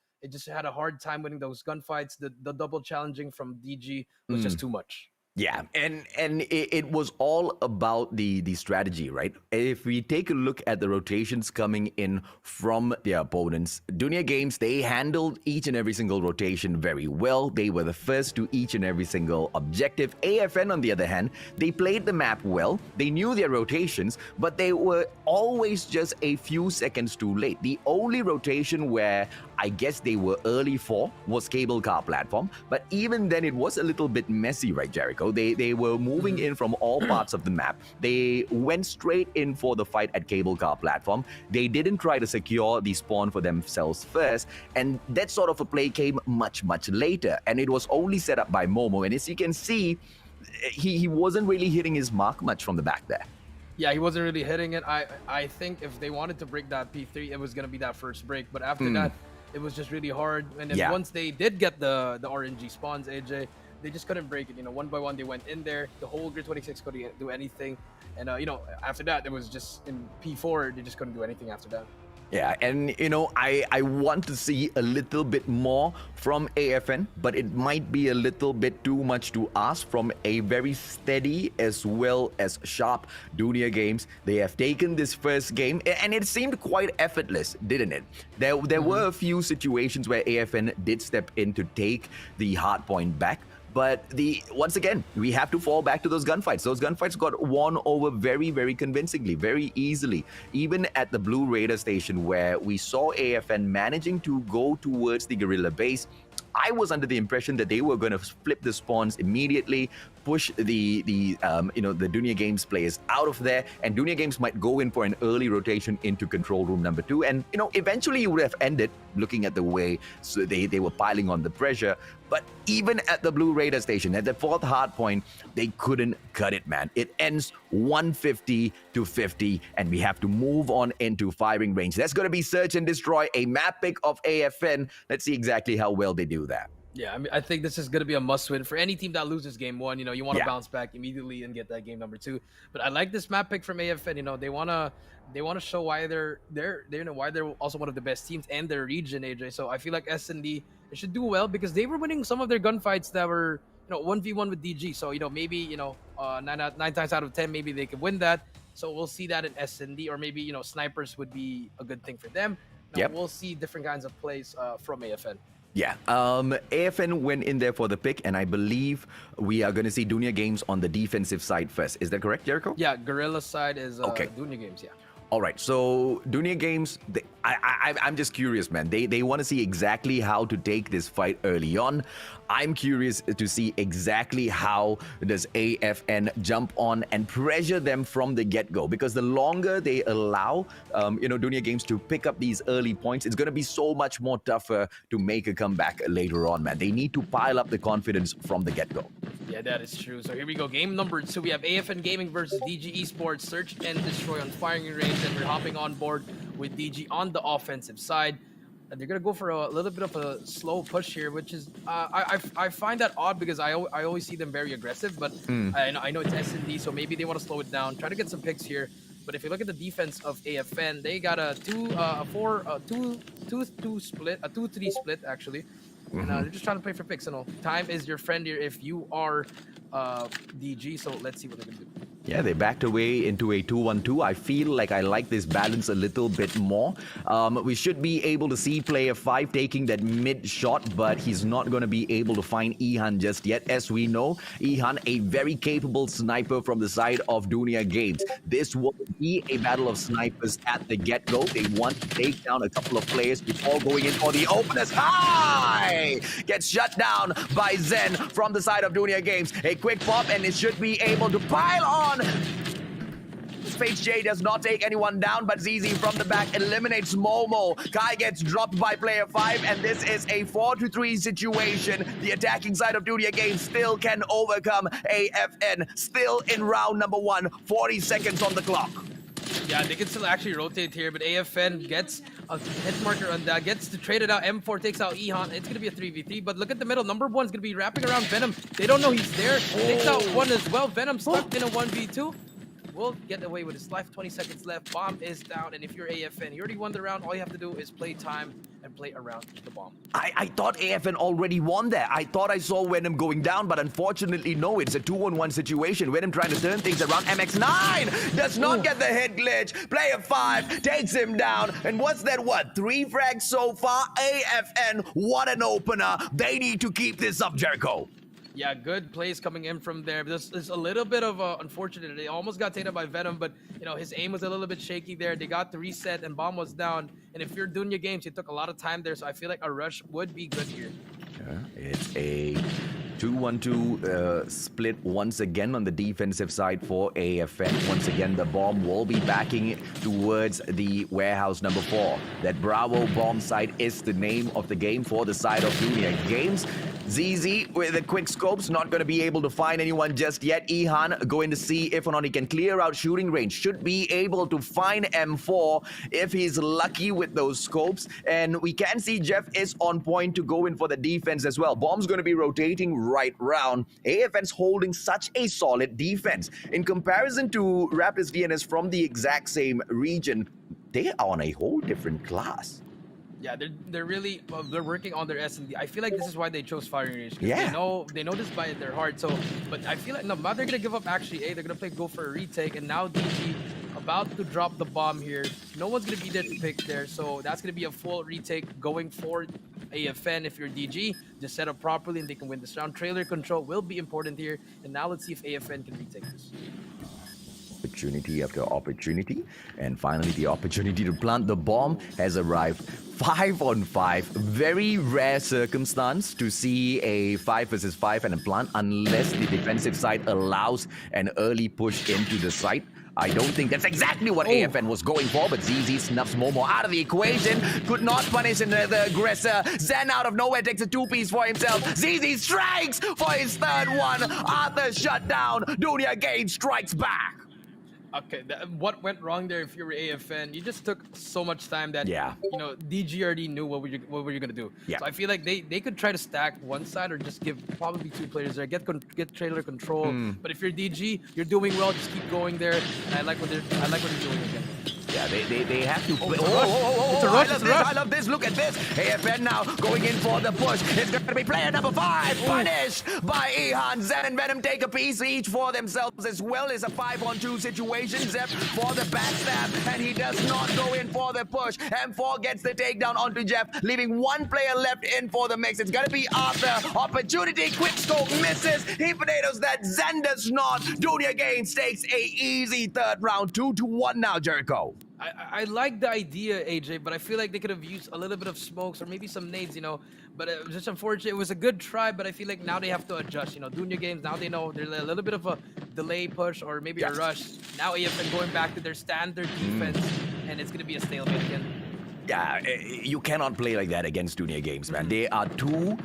had a hard time winning those gunfights. The double challenging from DG was just too much. Yeah, and it was all about the strategy, right? If we take a look at the rotations coming in from their opponents, Dunia Games, they handled each and every single rotation very well. They were the first to each and every single objective. AFN, on the other hand, they played the map well. They knew their rotations, but they were always just a few seconds too late. The only rotation where I guess they were early for was cable car platform, but even then it was a little bit messy, right, Jericho? They were moving in from all parts of the map. They went straight in for the fight at cable car platform. They didn't try to secure the spawn for themselves first, and that sort of a play came much, much later, and it was only set up by Momo, and as you can see, he wasn't really hitting his mark much from the back there. Yeah, he wasn't really hitting it. I think if they wanted to break that P3, it was going to be that first break, but after that, it was just really hard. And then once they did get the RNG spawns, AJ, they just couldn't break it. One by one, they went in there. The whole Grid 26 couldn't do anything. And, after that, it was just in P4, they just couldn't do anything after that. Yeah, and I want to see a little bit more from AFN, but it might be a little bit too much to ask from a very steady as well as sharp Dunia Games. They have taken this first game, and it seemed quite effortless, didn't it? There were a few situations where AFN did step in to take the hardpoint back. But once again, we have to fall back to those gunfights. Those gunfights got won over very, very convincingly, very easily. Even at the Blue Raider station where we saw AFN managing to go towards the guerrilla base, I was under the impression that they were going to flip the spawns immediately, push the Dunia Games players out of there, and Dunia Games might go in for an early rotation into control room number 2. And eventually it would have ended, looking at the way they were piling on the pressure. But even at the Blue Raider station, at the 4th hard point, they couldn't cut it, man. It ends 150 to 50, and we have to move on into firing range. That's going to be Search and Destroy, a map pick of AFN. Let's see exactly how well they do that. Yeah, I mean, I think this is going to be a must-win for any team that loses game 1. You want to bounce back immediately and get that game number 2. But I like this map pick from AFN. They want to show why they're why they're also one of the best teams and their region, AJ. So I feel like S&D should do well because they were winning some of their gunfights that were 1v1 with DG. So maybe 9 times out of 10 maybe they could win that. So we'll see that in S&D, or maybe snipers would be a good thing for them. We'll see different kinds of plays from AFN. Yeah, AFN went in there for the pick, and I believe we are going to see Dunia Games on the defensive side first. Is that correct, Jericho? Yeah, Guerrilla side is Dunia Games, yeah. All right, so Dunia Games, I'm just curious, man. They want to see exactly how to take this fight early on. I'm curious to see exactly how does AFN jump on and pressure them from the get-go, because the longer they allow Dunia Games to pick up these early points, it's going to be so much more tougher to make a comeback later on, man. They need to pile up the confidence from the get-go. Yeah, that is true. So here we go. Game number 2. We have AFN Gaming versus DG Esports. Search and Destroy on firing range, and we're hopping on board with DG on the offensive side. And they're going to go for a little bit of a slow push here, which is I find that odd because I always see them very aggressive, but I know it's S&D, so maybe they want to slow it down, try to get some picks here. But if you look at the defense of AFN, they got a 2-3 split actually. And they're just trying to play for picks. Time is your friend here if you are DG, so let's see what they can do. Yeah, they backed away into a 2-1-2. I feel like I like this balance a little bit more. We should be able to see player 5 taking that mid shot, but he's not going to be able to find Ihan just yet. As we know, Ihan, a very capable sniper from the side of Dunia Games. This will be a battle of snipers at the get-go. They want to take down a couple of players before going in for the openers. High! Gets shut down by Zen from the side of Dunia Games. A quick pop, and it should be able to pile on. Face J does not take anyone down, but ZZ from the back eliminates Momo. Kai gets dropped by player 5, and this is a 4-3 situation. The attacking side of Dunia Games still can overcome AFN. Still in round number 1, 40 seconds on the clock. Yeah, they can still actually rotate here, but AFN gets a hit marker on that, gets to trade it out. M4 takes out Ihan. It's going to be a 3v3, but look at the middle. Number 1 is going to be wrapping around Venom. They don't know he's there. Takes out 1 as well. Venom stuck in a 1v2. Will get away with his life. 20 seconds left. Bomb is down, and if you're AFN, you already won the round. All you have to do is play time and play around the bomb. I thought AFN already won there. I thought I saw Venom going down, but unfortunately, no. It's a 2-on-1 situation. Venom trying to turn things around. MX9 does not get the hit glitch. Player 5 takes him down. And what's that, 3 frags so far? AFN, what an opener. They need to keep this up, Jericho. Yeah, good plays coming in from there. This is a little bit of unfortunate. They almost got taken by Venom, but his aim was a little bit shaky there. They got the reset, and bomb was down. And if you're Dunia Games, it took a lot of time there, so I feel like a rush would be good here. It's a 2-1-2 split once again on the defensive side for AFN. Once again, the bomb will be backing towards the warehouse number 4. That Bravo bomb site is the name of the game for the side of Dunia Games. ZZ with the quick scopes, not going to be able to find anyone just yet. Ihan going to see if or not he can clear out shooting range. Should be able to find M4 if he's lucky with those scopes. And we can see Jeff is on point to go in for the defense as well. Bomb's going to be rotating right round. AFN's holding such a solid defense. In comparison to Raptors DNS from the exact same region, they are on a whole different class. Yeah, they're really they're working on their S&D. I feel like this is why they chose Firing Range. Yeah. They know this by their heart. So, but I feel like no, now they're gonna give up actually A. They're gonna go for a retake, and now DG about to drop the bomb here. No one's gonna be there to pick there, so that's gonna be a full retake going for AFN. If you're DG, just set up properly and they can win this round. Trailer control will be important here, and now let's see if AFN can retake this. Opportunity after opportunity, and finally the opportunity to plant the bomb has arrived. 5 on 5, very rare circumstance to see a 5 versus 5 and a plant unless the defensive side allows an early push into the site. I don't think that's exactly what AFN was going for, but ZZ snuffs Momo out of the equation. Could not punish another aggressor. Zen out of nowhere takes a 2-piece for himself. ZZ strikes for his third one. Arthur shut down. Dunya Gage strikes back. Okay, what went wrong there if you were AFN? You just took so much time that, Yeah. you know, DG already knew what were you going to do. Yeah. So I feel like they could try to stack one side or just give probably 2 players there, get trailer control. But if you're DG, you're doing well, just keep going there. And I like what they're doing again. Yeah, they have to play. It's a rush. I love this. Look at this. AFN now going in for the push. It's going to be player number 5. Punished by Ihan. Zen and Venom take a piece each for themselves as well. It's a 5-on-2 situation. Zep for the backstab, and he does not go in for the push. M4 gets the takedown onto Jeff, leaving 1 player left in for the mix. It's going to be Arthur. Opportunity. Quick scope misses. He potatoes that. Zen does not. Dunya Gaines takes a easy third round. 2-1 now, Jericho. I like the idea, AJ, but I feel like they could have used a little bit of smokes or maybe some nades, you know. But it was just unfortunate. It was a good try, but I feel like now they have to adjust. You know, Dunya Games, now they know there's a little bit of a delay push or maybe a rush. Now AFN going back to their standard defense, and it's going to be a stalemate again. Yeah, you cannot play like that against Dunya Games, man. They are too,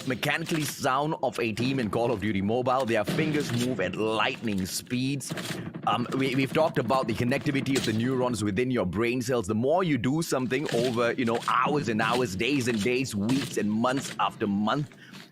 mechanically sound of a team in Call of Duty Mobile. Their fingers move at lightning speeds. We've talked about the connectivity of the neurons within your brain cells. The more you do something over, hours and hours, days and days, weeks and months after month,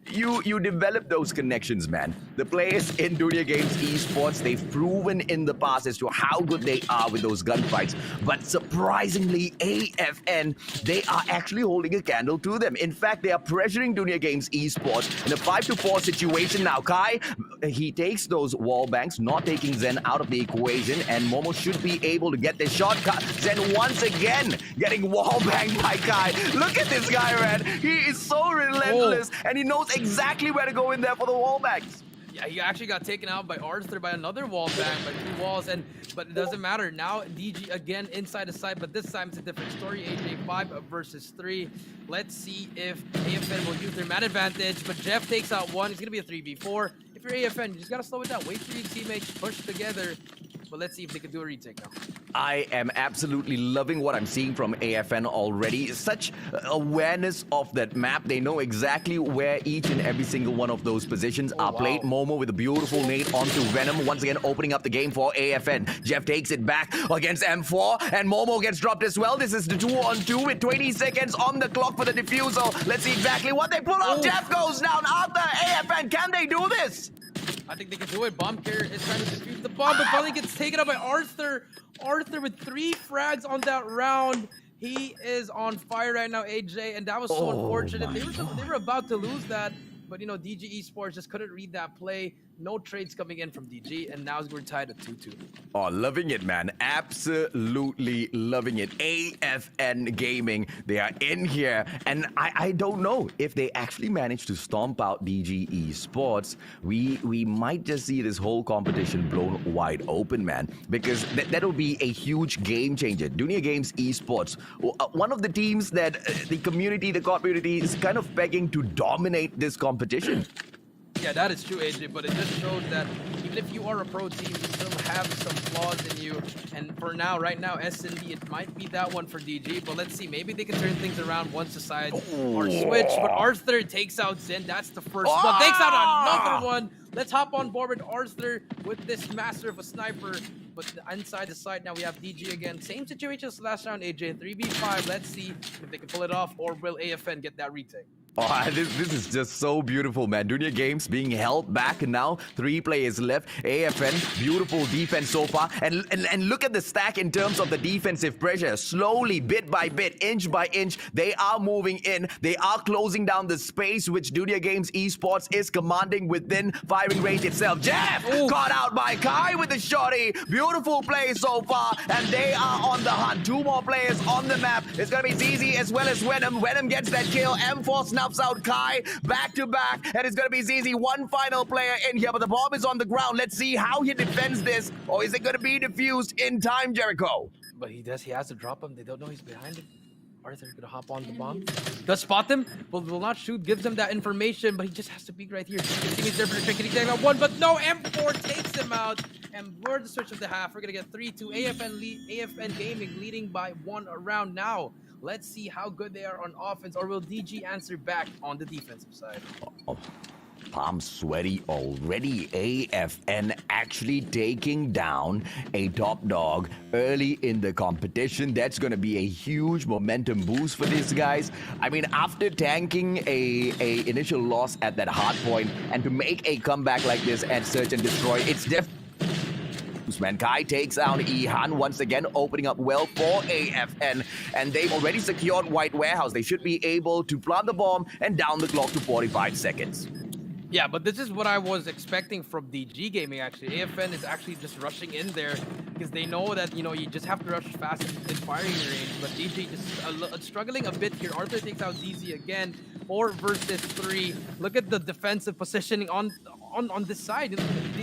you develop those connections, man. The players in Dunya Games Esports, they've proven in the past as to how good they are with those gunfights. But surprisingly, AFN, they are actually holding a candle to them. In fact, they are pressuring Dunya Games Esports in a 5-4 situation now. Kai, he takes those wall banks, not taking Zen out of the equation, and Momo should be able to get the shot. Zen once again getting wall banged by Kai. Look at this guy, man. He is so relentless, and he knows exactly where to go in there for the wall bangs. Yeah, he actually got taken out by Arthur by another wall bang, by 2 walls, but it doesn't matter. Now DG again inside the side, but this time it's a different story. AJ 5 versus 3. Let's see if AFN will use their man advantage, but Jeff takes out 1. It's gonna be a 3v4. If you're AFN, you just gotta slow it down. Wait for your teammates, push together. But let's see if they can do a retake now. I am absolutely loving what I'm seeing from AFN already. Such awareness of that map. They know exactly where each and every single one of those positions are played. Momo with a beautiful nade onto Venom. Once again, opening up the game for AFN. Jeff takes it back against M4, and Momo gets dropped as well. This is the 2-on-2 with 20 seconds on the clock for the defusal. Let's see exactly what they pull off. Jeff goes down. Arthur, AFN, can they do this? I think they can do it. Bomb carrier is trying to defuse the bomb, but finally gets taken out by Arthur. Arthur with 3 frags on that round. He is on fire right now, AJ, and that was so unfortunate. They were about to lose that, but DG Esports just couldn't read that play. No trades coming in from DG, and now we're tied at 2-2. Oh, loving it, man. Absolutely loving it. AFN Gaming, they are in here, and I don't know if they actually manage to stomp out DG Esports. We might just see this whole competition blown wide open, man, because that'll be a huge game changer. Dunya Games Esports, one of the teams that the COD community is kind of begging to dominate this competition. Yeah, that is true, AJ, but it just shows that even if you are a pro team, you still have some flaws in you. And for now, right now, S&D, it might be that one for DG, but let's see. Maybe they can turn things around once the sides are switched. But Arthur takes out Zen. That's the first one. Takes out another one. Let's hop on board with Arthur with this master of a sniper. But inside the side, now we have DG again. Same situation as last round, AJ. 3v5. Let's see if they can pull it off, or will AFN get that retake? Oh, this is just so beautiful, man. Dunya Games being held back now. 3 players left. AFN, beautiful defense so far. And look at the stack in terms of the defensive pressure. Slowly, bit by bit, inch by inch, they are moving in. They are closing down the space which Dunya Games Esports is commanding within firing range itself. Jeff caught out by Kai with the shotty. Beautiful play so far. And they are on the hunt. 2 more players on the map. It's going to be ZZ as well as Venom. Venom gets that kill. M4 snuffs out Kai back to back, and it's gonna be ZZ. One final player in here, but the bomb is on the ground. Let's see how he defends this, or is it gonna be defused in time, Jericho? But he has to drop him. They don't know he's behind him. Arthur's gonna hop on the bomb. Does spot them, but will not shoot. Gives them that information, but he just has to peek right here. He's there for the trick. He takes out 1, but no, M4 takes him out. And we're the switch of the half. We're gonna get 3-2. AFN Gaming leading by 1 around now. Let's see how good they are on offense, or will DG answer back on the defensive side? Palm sweaty already. AFN actually taking down a top dog early in the competition. That's going to be a huge momentum boost for these guys. I mean, after tanking a initial loss at that hard point and to make a comeback like this at Search and Destroy, it's definitely... Man, Kai takes out Ihan once again, opening up well for AFN, and they've already secured White Warehouse. They should be able to plant the bomb and down the clock to 45 seconds. Yeah, but this is what I was expecting from DG Gaming, actually. AFN is actually just rushing in there because they know that, you know, you just have to rush fast in firing range. But DG just struggling a bit here. Arthur takes out ZZ again. 4 versus 3. Look at the defensive positioning on this side.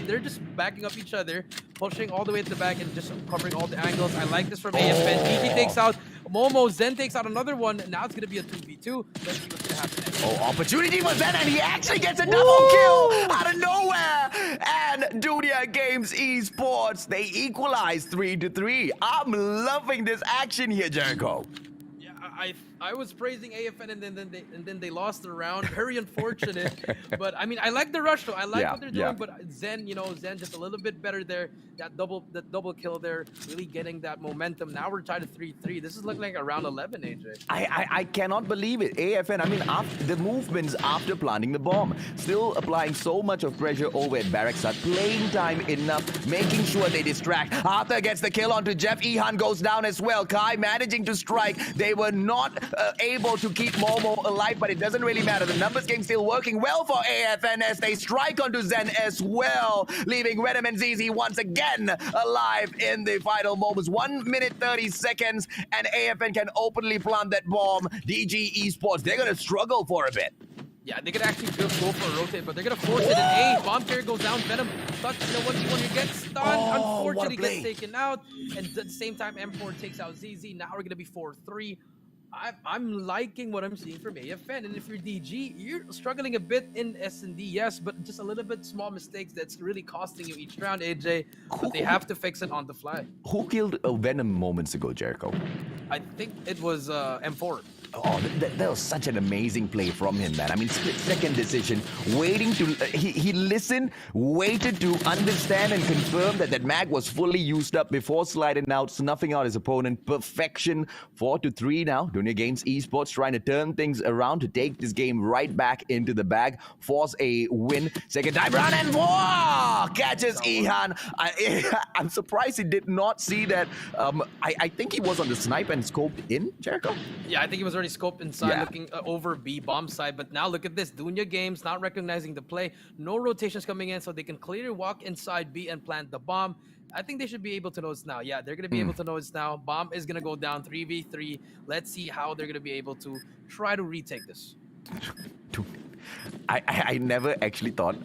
They're just backing up each other, pushing all the way at the back and just covering all the angles. I like this from AFN. DG takes out Momo. Zen takes out another one. Now it's going to be a 2v2. Let's see what's going to happen next. Oh, opportunity for Zen, and he actually gets a double kill out of nowhere. And Dunya Games Esports, they equalize 3-3. I'm loving this action here, Jericho. Yeah, I was praising AFN and then they lost the round. Very unfortunate. But I mean, I like the rush though. I like what they're doing. But Zen, you know, Zen just a little bit better there. That double kill there, really getting that momentum. Now we're tied to 3-3. This is looking like around 11, AJ. I cannot believe it. AFN, I mean, after the movements after planting the bomb, still applying so much of pressure over at Barracks, playing time enough, making sure they distract. Arthur gets the kill onto Jeff. Ihan goes down as well. Kai managing to strike. They were not able to keep Momo alive, but it doesn't really matter. The numbers game still working well for AFN as they strike onto Zen as well, leaving Redem and ZZ once again alive in the final moments. 1 minute 30 seconds, and AFN can openly plant that bomb. DG Esports, they're gonna struggle for a bit. Yeah, they could actually just go for a rotate, but they're gonna force it. And bomb carrier goes down. Venom touch, you know, 1v1, you get stunned. Unfortunately, gets taken out. And at the same time, M4 takes out ZZ. Now we're gonna be 4-3. I'm liking what I'm seeing from AFN, and if you're DG, you're struggling a bit in S&D, yes, but just a little bit small mistakes that's really costing you each round, AJ. But they have to fix it on the fly. Who killed Venom moments ago, Jericho? I think it was M4. Oh, that was such an amazing play from him, man. I mean, split-second decision, waiting to... he listened, waited to understand and confirm that mag was fully used up before sliding out, snuffing out his opponent. Perfection. 4-3 now. Dunya Games Esports trying to turn things around to take this game right back into the bag. Force a win. Second time round, and catches Ihan. I'm surprised he did not see that. I think he was on the snipe and scoped in, Jericho? Yeah, I think he was already scoped inside, looking over B bomb side. But now look at this. Dunya Games not recognizing the play. No rotations coming in, so they can clearly walk inside B and plant the bomb. I think they should be able to know it's now. Yeah, they're going to be able to know it's now. Bomb is going to go down 3v3. Let's see how they're going to be able to try to retake this. Dude, I never actually thought,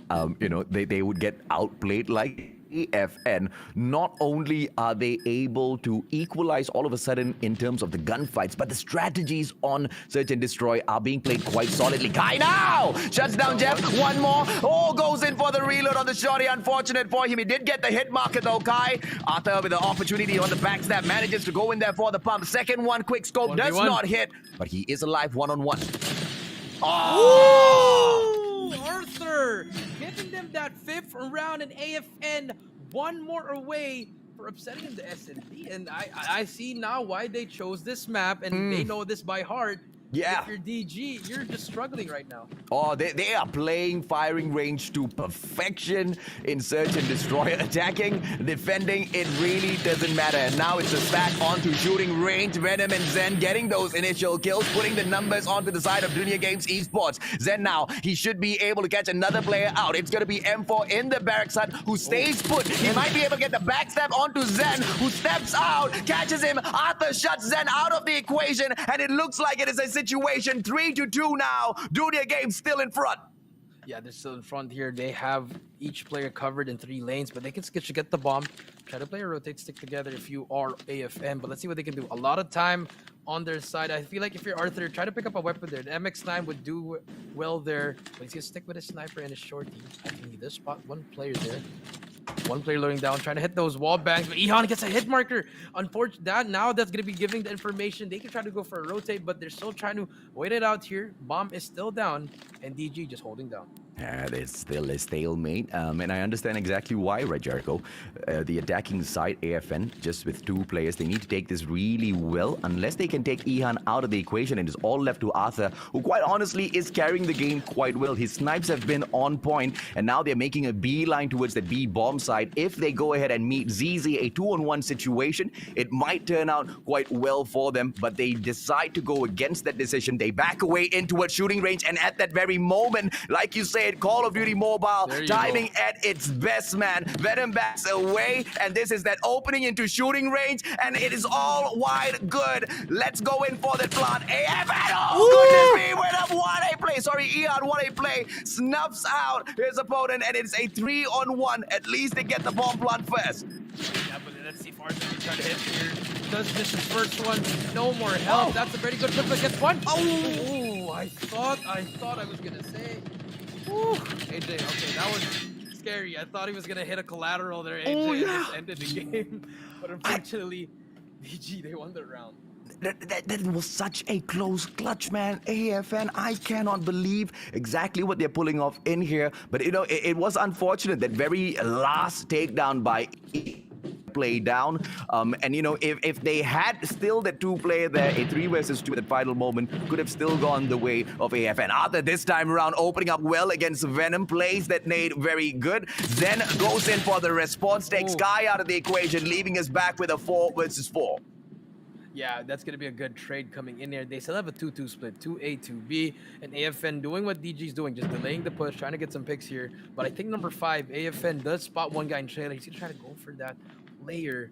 you know, they would get outplayed like AFN. Not only are they able to equalize all of a sudden in terms of the gunfights, but the strategies on Search and Destroy are being played quite solidly. Kai now shuts down Jeff. One more. Oh, goes in for the reload on the shotty. Unfortunate for him. He did get the hit marker though, Kai. Arthur with the opportunity on the backstab manages to go in there for the pump. Second one, quick scope, does not hit, but he is alive one-on-one. Oh! Arthur giving them that 5th round, and AFN one more away for upsetting in the S&D. And I see now why they chose this map, and they know this by heart. Yeah. If you're DG, you're just struggling right now. Oh, they are playing firing range to perfection in search and destroy, attacking, defending, it really doesn't matter. And now it's a stack onto shooting range. Venom and Zen getting those initial kills, putting the numbers onto the side of Dunia Games Esports. Zen now, he should be able to catch another player out. It's going to be M4 in the barracks hut who stays put. He might be able to get the backstab onto Zen, who steps out, catches him. Arthur shuts Zen out of the equation, and it looks like it is a situation 3-2 now. Dunia Games still in front. Yeah, they're still in front here. They have each player covered in 3 lanes, but they can get the bomb. Try to play a rotate, stick together if you are AFN, but let's see what they can do. A lot of time on their side. I feel like if you're Arthur, try to pick up a weapon there. The MX-9 would do well there, but he's going to stick with his sniper and his shorty. I think he does spot one player there. One player loading down, trying to hit those wall bangs, but Ihan gets a hit marker. Unfortunately, now that's going to be giving the information. They can try to go for a rotate, but they're still trying to wait it out here. Bomb is still down, and DG just holding down. There's still a stalemate, and I understand exactly why, right, Jericho? The attacking side, AFN, just with 2 players, they need to take this really well. Unless they can take Ihan out of the equation, and it's all left to Arthur, who quite honestly is carrying the game quite well. His snipes have been on point, and now they're making a beeline towards the B bomb side. If they go ahead and meet ZZ, a 2-on-1 situation, it might turn out quite well for them, but they decide to go against that decision. They back away into a shooting range, and at that very moment, like you said, Call of Duty Mobile, timing at its best, man. Venom backs away, and this is that opening into shooting range, and it is all wide good. Let's go in for that plant. AFN, oh goodness me, Venom, what a play. Sorry, Eon, what a play. Snuffs out his opponent, and it's a 3-on-1. At least they get the bomb plant first. Yeah, but let's see if Arthur can try to hit here. Does miss his first one. No more health. That's a very good flip against one. Oh, I thought I was gonna say. Ooh, AJ, okay, that was scary. I thought he was gonna hit a collateral there, AJ, and just ended the game. But unfortunately, DG, they won the round. That was such a close clutch, man. AFN, I cannot believe exactly what they're pulling off in here. But, you know, it was unfortunate that very last takedown by play down. And, you know, if they had still the 2-player there, a 3 versus 2 at the final moment could have still gone the way of AFN. Arthur this time around opening up well against Venom, plays that nade very good. Zen goes in for the response, takes Sky out of the equation, leaving us back with a 4 versus 4. Yeah, that's going to be a good trade coming in there. They still have a 2-2 split, 2A, 2B, and AFN doing what DG's doing, just delaying the push, trying to get some picks here. But I think number 5, AFN does spot one guy in trailer. He's going to try to go for that player.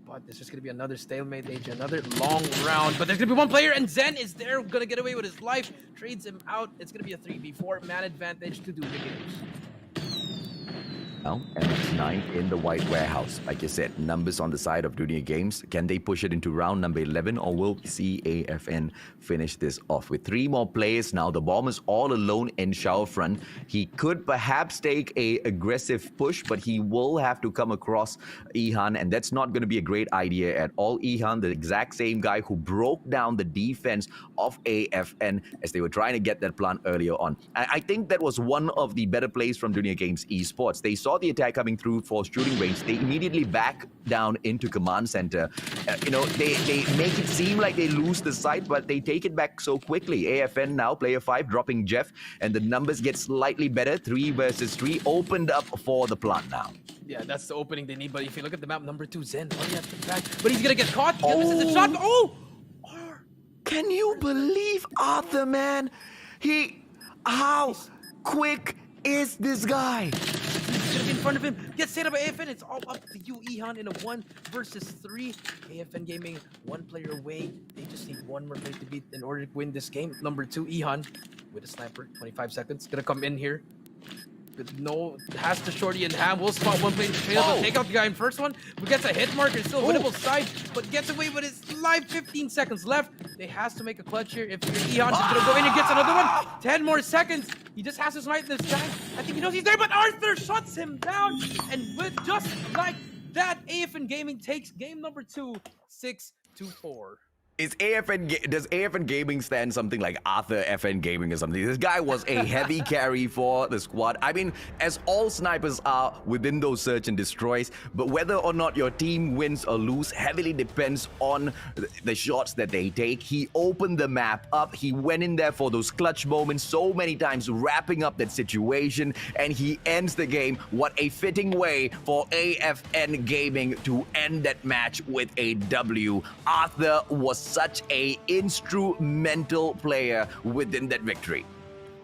But this is going to be another stalemate, AJ, another long round. But there's going to be one player, and Zen is there, going to get away with his life. Trades him out. It's going to be a 3v4 man advantage to do the games. Now, MX-9 in the white warehouse. Like you said, numbers on the side of Dunia Games. Can they push it into round number 11, or will we see AFN finish this off? With 3 more players now, the bomb is all alone in shower front. He could perhaps take a aggressive push, but he will have to come across Ihan, and that's not going to be a great idea at all. Ihan, the exact same guy who broke down the defense of AFN as they were trying to get that plant earlier on. I think that was one of the better plays from Dunia Games Esports. They saw the attack coming through for shooting range. They immediately back down into command center. You know, they make it seem like they lose the site, but they take it back so quickly. AFN now, player 5, dropping Jeff, and the numbers get slightly better. 3 versus 3 opened up for the plant now. Yeah, that's the opening they need, but if you look at the map, number 2, Zen, already has the back, but he's gonna get caught. This is a shot. Oh! Can you believe Arthur, man? How quick is this guy? In front of him, gets set up by AFN. It's all up to you, Ihan, in a 1 versus 3. AFN Gaming, 1 player away. They just need 1 more player to beat in order to win this game. Number 2, Ihan, with a sniper, 25 seconds. Gonna come in here. But no, has the shorty in hand. Will spot 1 player in the trailer. Take out the guy in first one. But gets a hit marker. Still winnable side, but gets away with his life. 15 seconds left. They has to make a clutch here. If you're Ihan, he's gonna go in and gets another one. 10 more seconds. He just has to snipe this guy. I think he knows he's there, but Arthur shuts him down. And with just like that, AFN Gaming takes game number 2, 6-4. Does AFN Gaming stand something like Arthur FN Gaming or something? This guy was a heavy carry for the squad. I mean, as all snipers are within those search and destroys, but whether or not your team wins or lose heavily depends on the shots that they take. He opened the map up. He went in there for those clutch moments so many times, wrapping up that situation, and he ends the game. What a fitting way for AFN Gaming to end that match with a W. Arthur was such a instrumental player within that victory.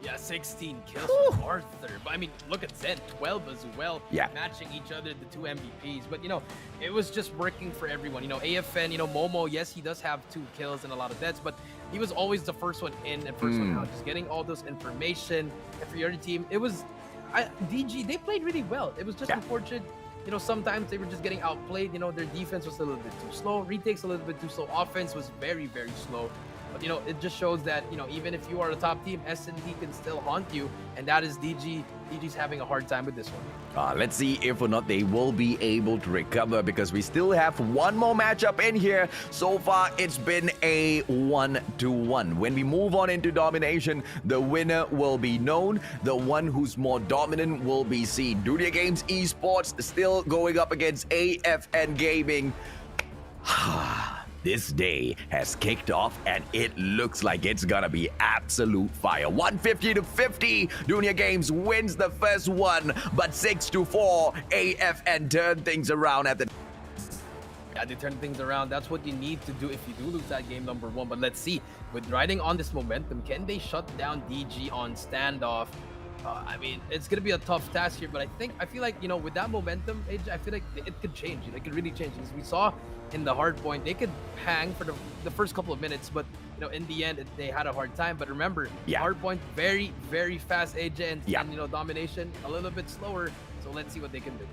Yeah, 16 kills from Arthur. But I mean, look at Zen, 12 as well. Yeah. Matching each other, the two MVPs. But, you know, it was just working for everyone. You know, AFN, you know, Momo, yes, he does have 2 kills and a lot of deaths, but he was always the first one in and first one out. Just getting all those information. And for your other team, it was... DG, they played really well. It was just unfortunate. You know, sometimes they were just getting outplayed. You know, their defense was a little bit too slow. Retakes a little bit too slow. Offense was very, very slow. But, you know, it just shows that, you know, even if you are a top team, S&D can still haunt you. And that is DG. DG's having a hard time with this one. Let's see if or not they will be able to recover, because we still have one more matchup in here. So far, it's been a 1-1. When we move on into domination, the winner will be known. The one who's more dominant will be seen. DG Esports still going up against AFN Gaming. This day has kicked off, and it looks like it's gonna be absolute fire. 150-50, Dunia Games wins the first one, but 6-4, AFN turn things around at the... Yeah, they turn things around. That's what you need to do if you do lose that game number 1. But let's see, with riding on this momentum, can they shut down DG on standoff? I mean, it's gonna be a tough task here, but I feel like, you know, with that momentum, I feel like it could change. It could really change. As we saw in the Hardpoint, they could hang for the first couple of minutes, but, you know, in the end, they had a hard time. But remember, Hardpoint very, very fast, AJ, and you know, Domination a little bit slower. So let's see what they can do.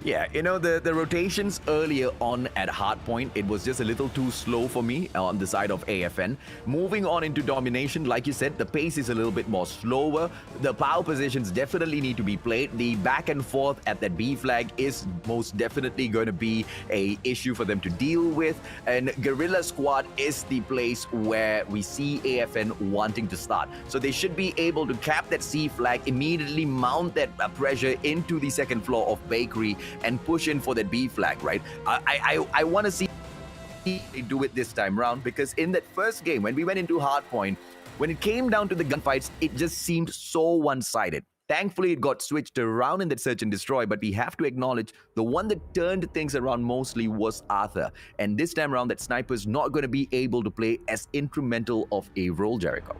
Yeah, you know, the rotations earlier on at Hardpoint, it was just a little too slow for me on the side of AFN. Moving on into domination, like you said, the pace is a little bit more slower. The power positions definitely need to be played. The back and forth at that B flag is most definitely going to be a issue for them to deal with. And Guerrilla Squad is the place where we see AFN wanting to start. So they should be able to cap that C flag, immediately mount that pressure into the second floor of Bakery, and push in for that B flag, right? I want to see they do it this time round, because in that first game, when we went into Hardpoint, when it came down to the gunfights, it just seemed so one-sided. Thankfully, it got switched around in that search and destroy, but we have to acknowledge the one that turned things around mostly was Arthur. And this time around, that sniper's not going to be able to play as instrumental of a role, Jericho.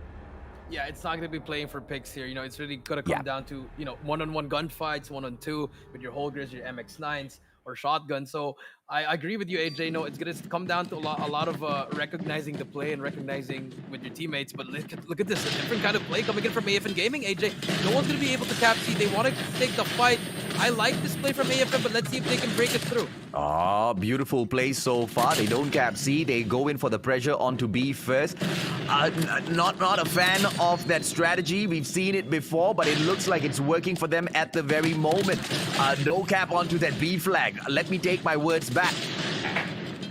Yeah, it's not going to be playing for picks here. You know, it's really going to come down to, you know, one-on-one gunfights, 1-on-2 with your Holgers, your MX-9s, or shotgun. So I agree with you, AJ. No, it's going to come down to a lot of recognizing the play and recognizing with your teammates. But look at this, a different kind of play coming in from AFN Gaming, AJ. No one's going to be able to cap C. They want to take the fight. I like this play from AFN, but let's see if they can break it through. Beautiful play so far. They don't cap C. They go in for the pressure onto B first. Not a fan of that strategy. We've seen it before, but it looks like it's working for them at the very moment. No cap onto that B flag. Let me take my words back.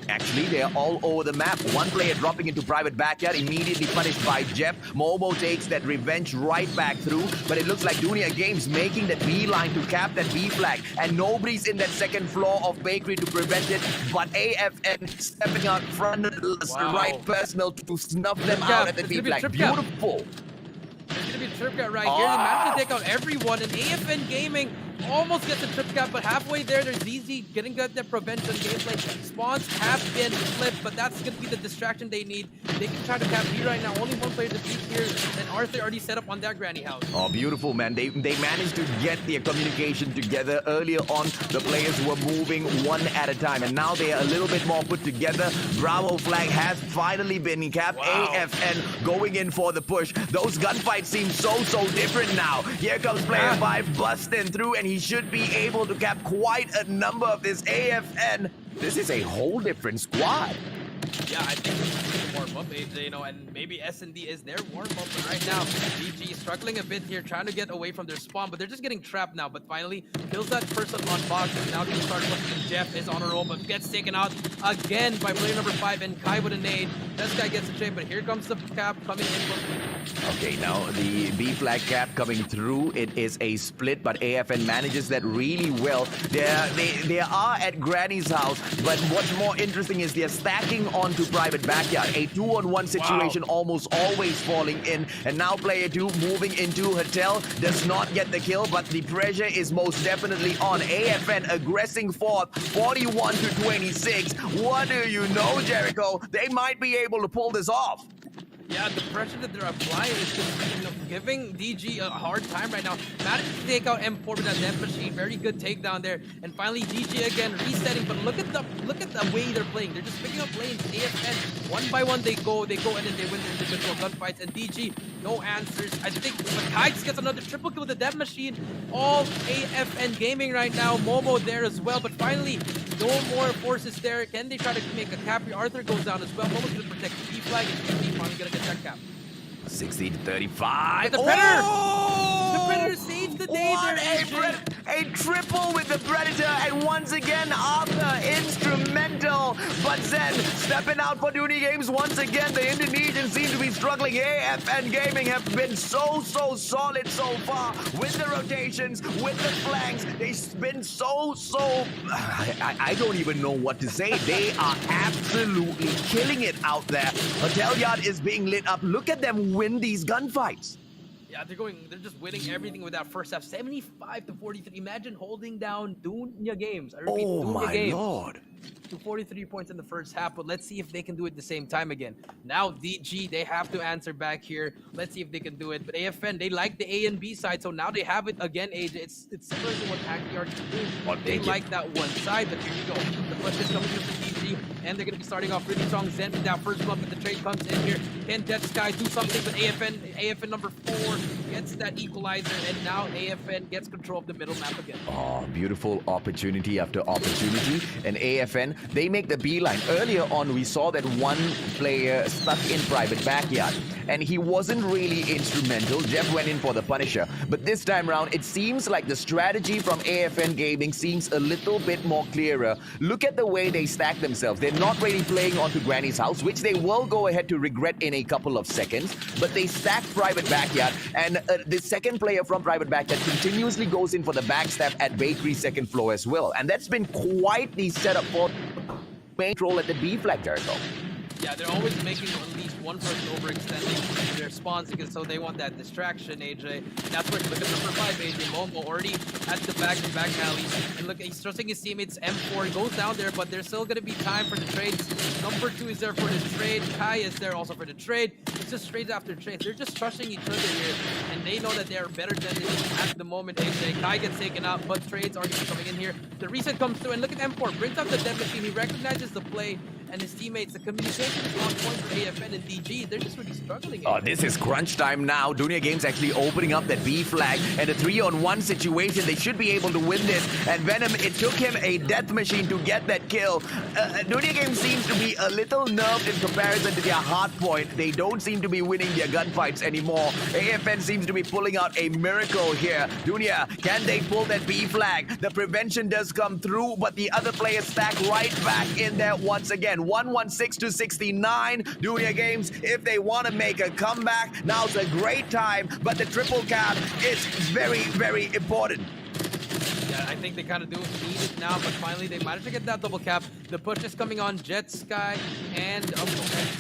Actually, they are all over the map. One player dropping into private backyard, immediately punished by Jeff. Momo takes that revenge right back through, but it looks like Dunia Games making that B line to cap that B flag, and nobody's in that second floor of Bakery to prevent it, but AFN stepping out front, right personnel to snuff them out at the B flag. Beautiful. It's going to be a trip cap right here. They managed to take out everyone, and AFN Gaming almost gets a trip cap, but halfway there, there's ZZ getting good at their prevention gameplay. Spawns have been flipped, but that's going to be the distraction they need. They can try to cap B right now. Only one player to beat here, and Arthur already set up on that granny house. Beautiful, man. They managed to get their communication together. Earlier on, the players were moving one at a time, and now they are a little bit more put together. Bravo flag has finally been capped. AFN going in for the push. Those gunfights seem so different now. Here comes player 5 busting through, and he should be able to cap quite a number of this AFN. This is a whole different squad. Yeah, I think this is a warm-up, AJ, you know, and maybe S&D is their warm-up, but right now, DG struggling a bit here, trying to get away from their spawn, but they're just getting trapped now, but finally, kills that person on box, and now they start looking. Jeff is on a roll, but gets taken out again by player number 5, and Kai with a nade. This guy gets a trade, but here comes the cap coming in from... Okay, now the B flag cap coming through. It is a split, but AFN manages that really well. They are at Granny's house, but what's more interesting is they're stacking onto private backyard. A 2-on-1 situation, almost always falling in, and now player 2 moving into hotel, does not get the kill, but the pressure is most definitely on. AFN aggressing forth, 41 to 26. What do you know, Jericho? They might be able to pull this off. Yeah, the pressure that they're applying is just, you know, giving DG a hard time right now. Managed to take out M4 with that death machine. Very good takedown there. And finally, DG again resetting. But look at the way they're playing. They're just picking up lanes. AFN, one by one they go, and then they win their individual gunfights. And DG, no answers. I think Kites gets another triple kill with the death machine. All AFN Gaming right now. Momo there as well. But finally, no more forces there. Can they try to make a cap? Arthur goes down as well. Momo's going to protect the B flag, and DG finally going to get that cap. 60 to 35. The Predator! The Predator saves the day there, a triple with the Predator, and once again, Arthur instrumental. But Zen stepping out for Dooney Games once again. The Indonesians seem to be struggling. AFN Gaming have been so solid so far with the rotations, with the flanks. They've been so I don't even know what to say. They are absolutely killing it out there. Hotel Yard is being lit up. Look at them win these gunfights. Yeah, they're just winning everything with that first half. 75 to 43. Imagine holding down Dunya Games. I repeat, Oh Dunya my Games lord. to 43 points in the first half, but let's see if they can do it the same time again. Now DG, they have to answer back here. Let's see if they can do it. But AFN, they like the A and B side, so now they have it again, AJ. It's similar to what Hackeyard can do. They like that one side, but here you go. The push is coming in from DG, and they're going to be starting off really strong. Zen with that first block, but the trade comes in here. Can Death Sky do something? But AFN number 4 gets that equalizer, and now AFN gets control of the middle map again. Oh, beautiful opportunity after opportunity. And AFN, they make the beeline. Earlier on, we saw that one player stuck in private backyard, and he wasn't really instrumental. Jeff went in for the Punisher. But this time around, it seems like the strategy from AFN Gaming seems a little bit more clearer. Look at the way they stack themselves. They're not really playing onto Granny's house, which they will go ahead to regret in a couple of seconds. But they stack private backyard, and the second player from private backyard continuously goes in for the backstab at Bakery second floor as well. And that's been quite the setup for main role at the B flag, Jericho. Yeah, they're always making at least one person overextending their spawns because so they want that distraction, AJ. That's where, look at number 5, AJ. Momo already at the back alleys. And look, he's trusting his teammates. M4 goes down there, but there's still going to be time for the trades. Number 2 is there for the trade. Kai is there also for the trade. It's just trades after trades. They're just trusting each other here, and they know that they are better than this at the moment, AJ. Kai gets taken out, but trades are going to be coming in here. The reset comes through, and look at M4. Brings up the death machine. He recognizes the play, and his teammates, the communication is on point for AFN and DG. They're just really struggling. Oh, this is crunch time now. Dunya Games actually opening up that B flag, and a 3-on-1 situation. They should be able to win this. And Venom, it took him a death machine to get that kill. Dunya Games seems to be a little nerfed in comparison to their Hardpoint. They don't seem to be winning their gunfights anymore. AFN seems to be pulling out a miracle here. Dunya, can they pull that B flag? The prevention does come through, but the other players stack right back in there once again. 116 to 69. Dunya Games, if they want to make a comeback, now's a great time, but the triple cap is very important. Yeah, I think they kind of do need it now, but finally they managed to get that double cap. The push is coming on Jet Sky, and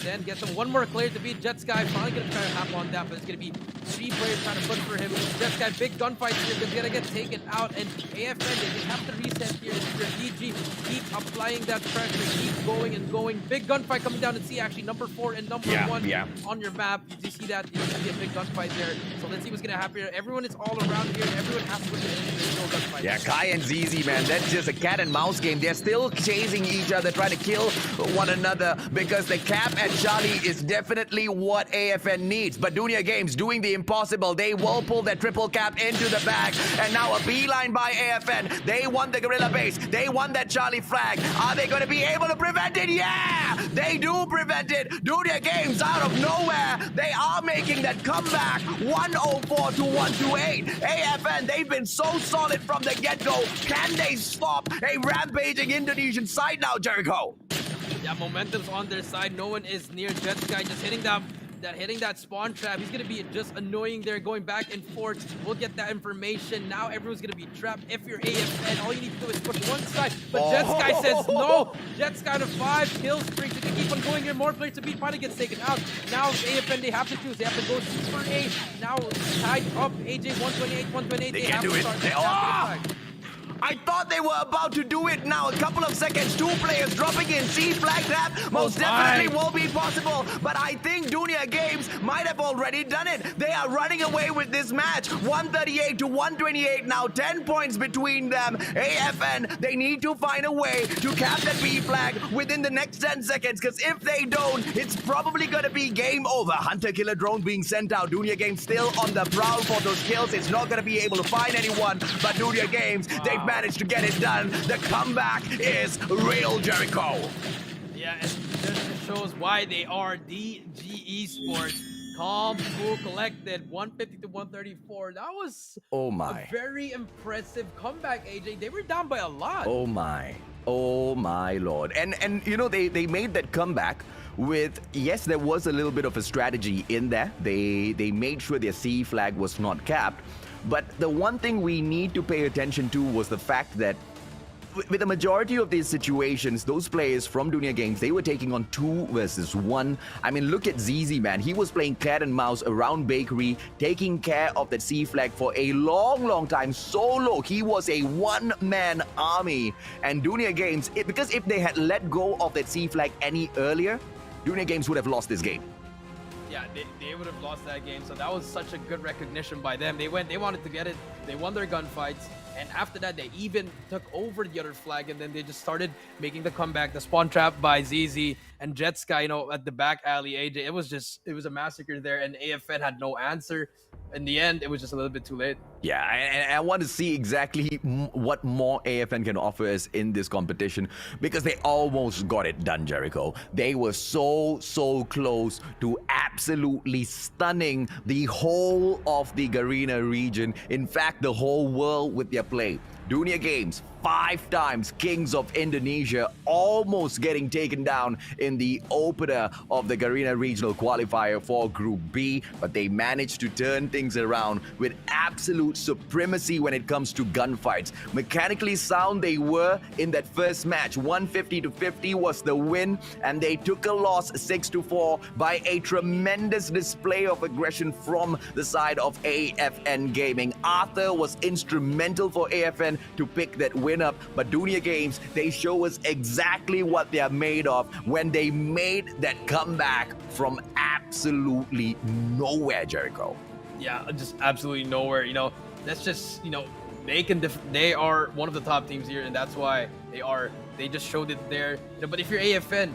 then gets him one more clear to beat Jet Sky. Finally going to try to hop on that, but it's going to be 3 players trying to push for him. Jet Sky, big gunfight here, but going to get taken out, and AFN, they have to reset here. DG, keep applying that pressure, keep going and going. Big gunfight coming down, and see actually number 4 and number 1 on your map. You see that? There's going to be a big gunfight there. So let's see what's going to happen here. Everyone is all around here. Everyone has to win the individual gunfight. Yeah, Kai and ZZ, man, that's just a cat and mouse game. They're still chasing each other, trying to kill one another, because the cap at Charlie is definitely what AFN needs. But Dunya Games doing the impossible. They will pull that triple cap into the bag, and now a beeline by AFN. They want the gorilla base. They want that Charlie flag. flag. Are they going to be able to prevent it? Yeah, they do prevent it. Dunia Games out of nowhere. They are making that comeback. 104 to 128. AFN, they've been so solid from the get-go. Can they stop a rampaging Indonesian side now, Jericho? Yeah, momentum's on their side. No one is near Jetsky, just hitting that spawn trap. He's gonna be just annoying there, going back and forth. We'll get that information. Now everyone's gonna be trapped. If you're AFN, all you need to do is push one side. But Jetsky says no. Jetsky to 5 kill streak. They can keep on going here. More players to beat. Finally gets taken out. Now AFN, they have to choose. They have to go 6 for 8. Now tied up. AJ 128, 128. They can do it. I thought they were about to do it now. A couple of seconds, 2 players dropping in. C flag trap most definitely will be possible. But I think Dunia Games might have already done it. They are running away with this match. 138 to 128 now. 10 points between them. AFN, they need to find a way to cap that B flag within the next 10 seconds. Because if they don't, it's probably going to be game over. Hunter killer drone being sent out. Dunia Games still on the prowl for those kills. It's not going to be able to find anyone. But Dunia Games, they've managed to get it done. The comeback is real, Jericho. Yeah, and this just shows why they are DG Esports. Calm, cool, collected. 150 to 134. That was a very impressive comeback, AJ. They were down by a lot. Oh my lord. And you know, they made that comeback with, yes, there was a little bit of a strategy in there. They made sure their C flag was not capped. But the one thing we need to pay attention to was the fact that with the majority of these situations, those players from Dunia Games, they were taking on 2 versus 1. I mean, look at ZZ, man. He was playing cat and mouse around Bakery, taking care of that C flag for a long time, solo. He was a one-man army. And Dunia Games, because if they had let go of that C flag any earlier, Dunia Games would have lost this game. Yeah, they would have lost that game. So that was such a good recognition by them. They wanted to get it. They won their gunfights. And after that, they even took over the other flag. And then they just started making the comeback. The spawn trap by ZZ and Jetsky, you know, at the back alley, AJ. It was a massacre there. And AFN had no answer. In the end, it was just a little bit too late. Yeah, and I want to see exactly what more AFN can offer us in this competition, because they almost got it done, Jericho. They were so close to absolutely stunning the whole of the Garena region. In fact, the whole world with their play. Dunia Games, 5 times Kings of Indonesia, almost getting taken down in the opener of the Garena Regional Qualifier for Group B, but they managed to turn things around with absolute supremacy when it comes to gunfights. Mechanically sound they were in that first match. 150 to 50 was the win, and they took a loss 6-4 by a tremendous display of aggression from the side of AFN Gaming. Arthur was instrumental for AFN to pick that win up, but Dunia Games, they show us exactly what they are made of when they made that comeback from absolutely nowhere, Jericho. Yeah, just absolutely nowhere. You know, that's just, you know, they are one of the top teams here, and that's why they just showed it there. You know, but if you're AFN,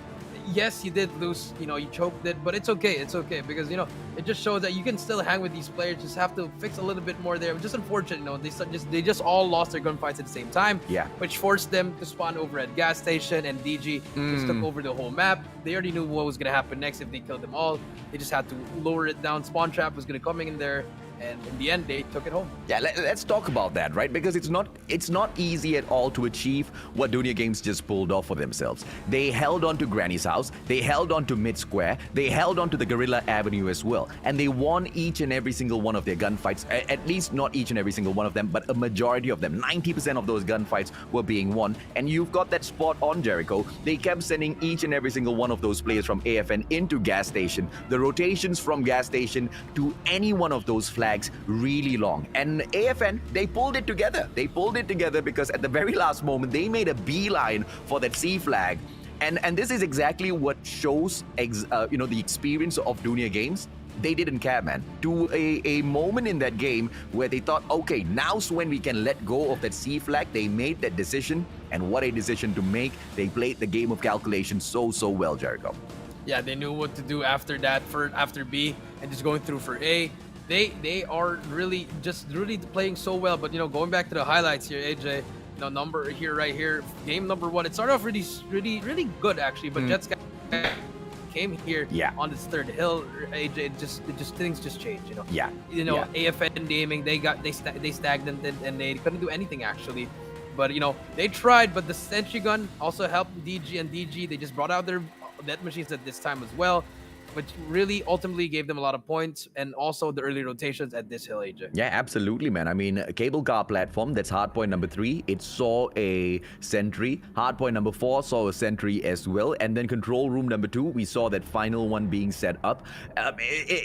yes, you did lose, you know, you choked it, but it's okay because, you know, it just shows that you can still hang with these players. Just have to fix a little bit more there. Just unfortunate, you know, they just all lost their gunfights at the same time, which forced them to spawn over at gas station, and DG just took over the whole map. They already knew what was gonna happen next if they killed them all. They just had to lower it down. Spawn trap was gonna come in there, and in the end, they took it home. Yeah, let's talk about that, right? Because it's not easy at all to achieve what Dunia Games just pulled off for themselves. They held on to Granny's house, they held on to Mid Square, they held on to the Guerrilla Avenue as well, and they won each and every single one of their gunfights. At least not each and every single one of them, but a majority of them. 90% of those gunfights were being won, and you've got that spot on, Jericho. They kept sending each and every single one of those players from AFN into gas station. The rotations from gas station to any one of those flags really long, and AFN, they pulled it together. They pulled it together because at the very last moment they made a beeline for that C flag, and this is exactly what shows you know, the experience of Dunia Games. They didn't care, man. To a moment in that game where they thought, okay, now's when we can let go of that C flag. They made that decision, and what a decision to make. They played the game of calculation so well, Jericho. Yeah, they knew what to do after that, after B, and just going through for A. They are really playing so well. But, you know, going back to the highlights here, AJ, number here, right here. Game number 1. It started off really good actually, but Jets came here on this third hill. It just things just changed, you know. AFN Gaming, they stagnated and they couldn't do anything actually. But you know, they tried, but the sentry gun also helped DG, and DG they just brought out their death machines at this time as well, which really ultimately gave them a lot of points, and also the early rotations at this hill, AJ. Yeah, absolutely, man. I mean, cable car platform, that's hardpoint number 3. It saw a sentry. Hardpoint number 4 saw a sentry as well. And then control room number 2, we saw that final one being set up.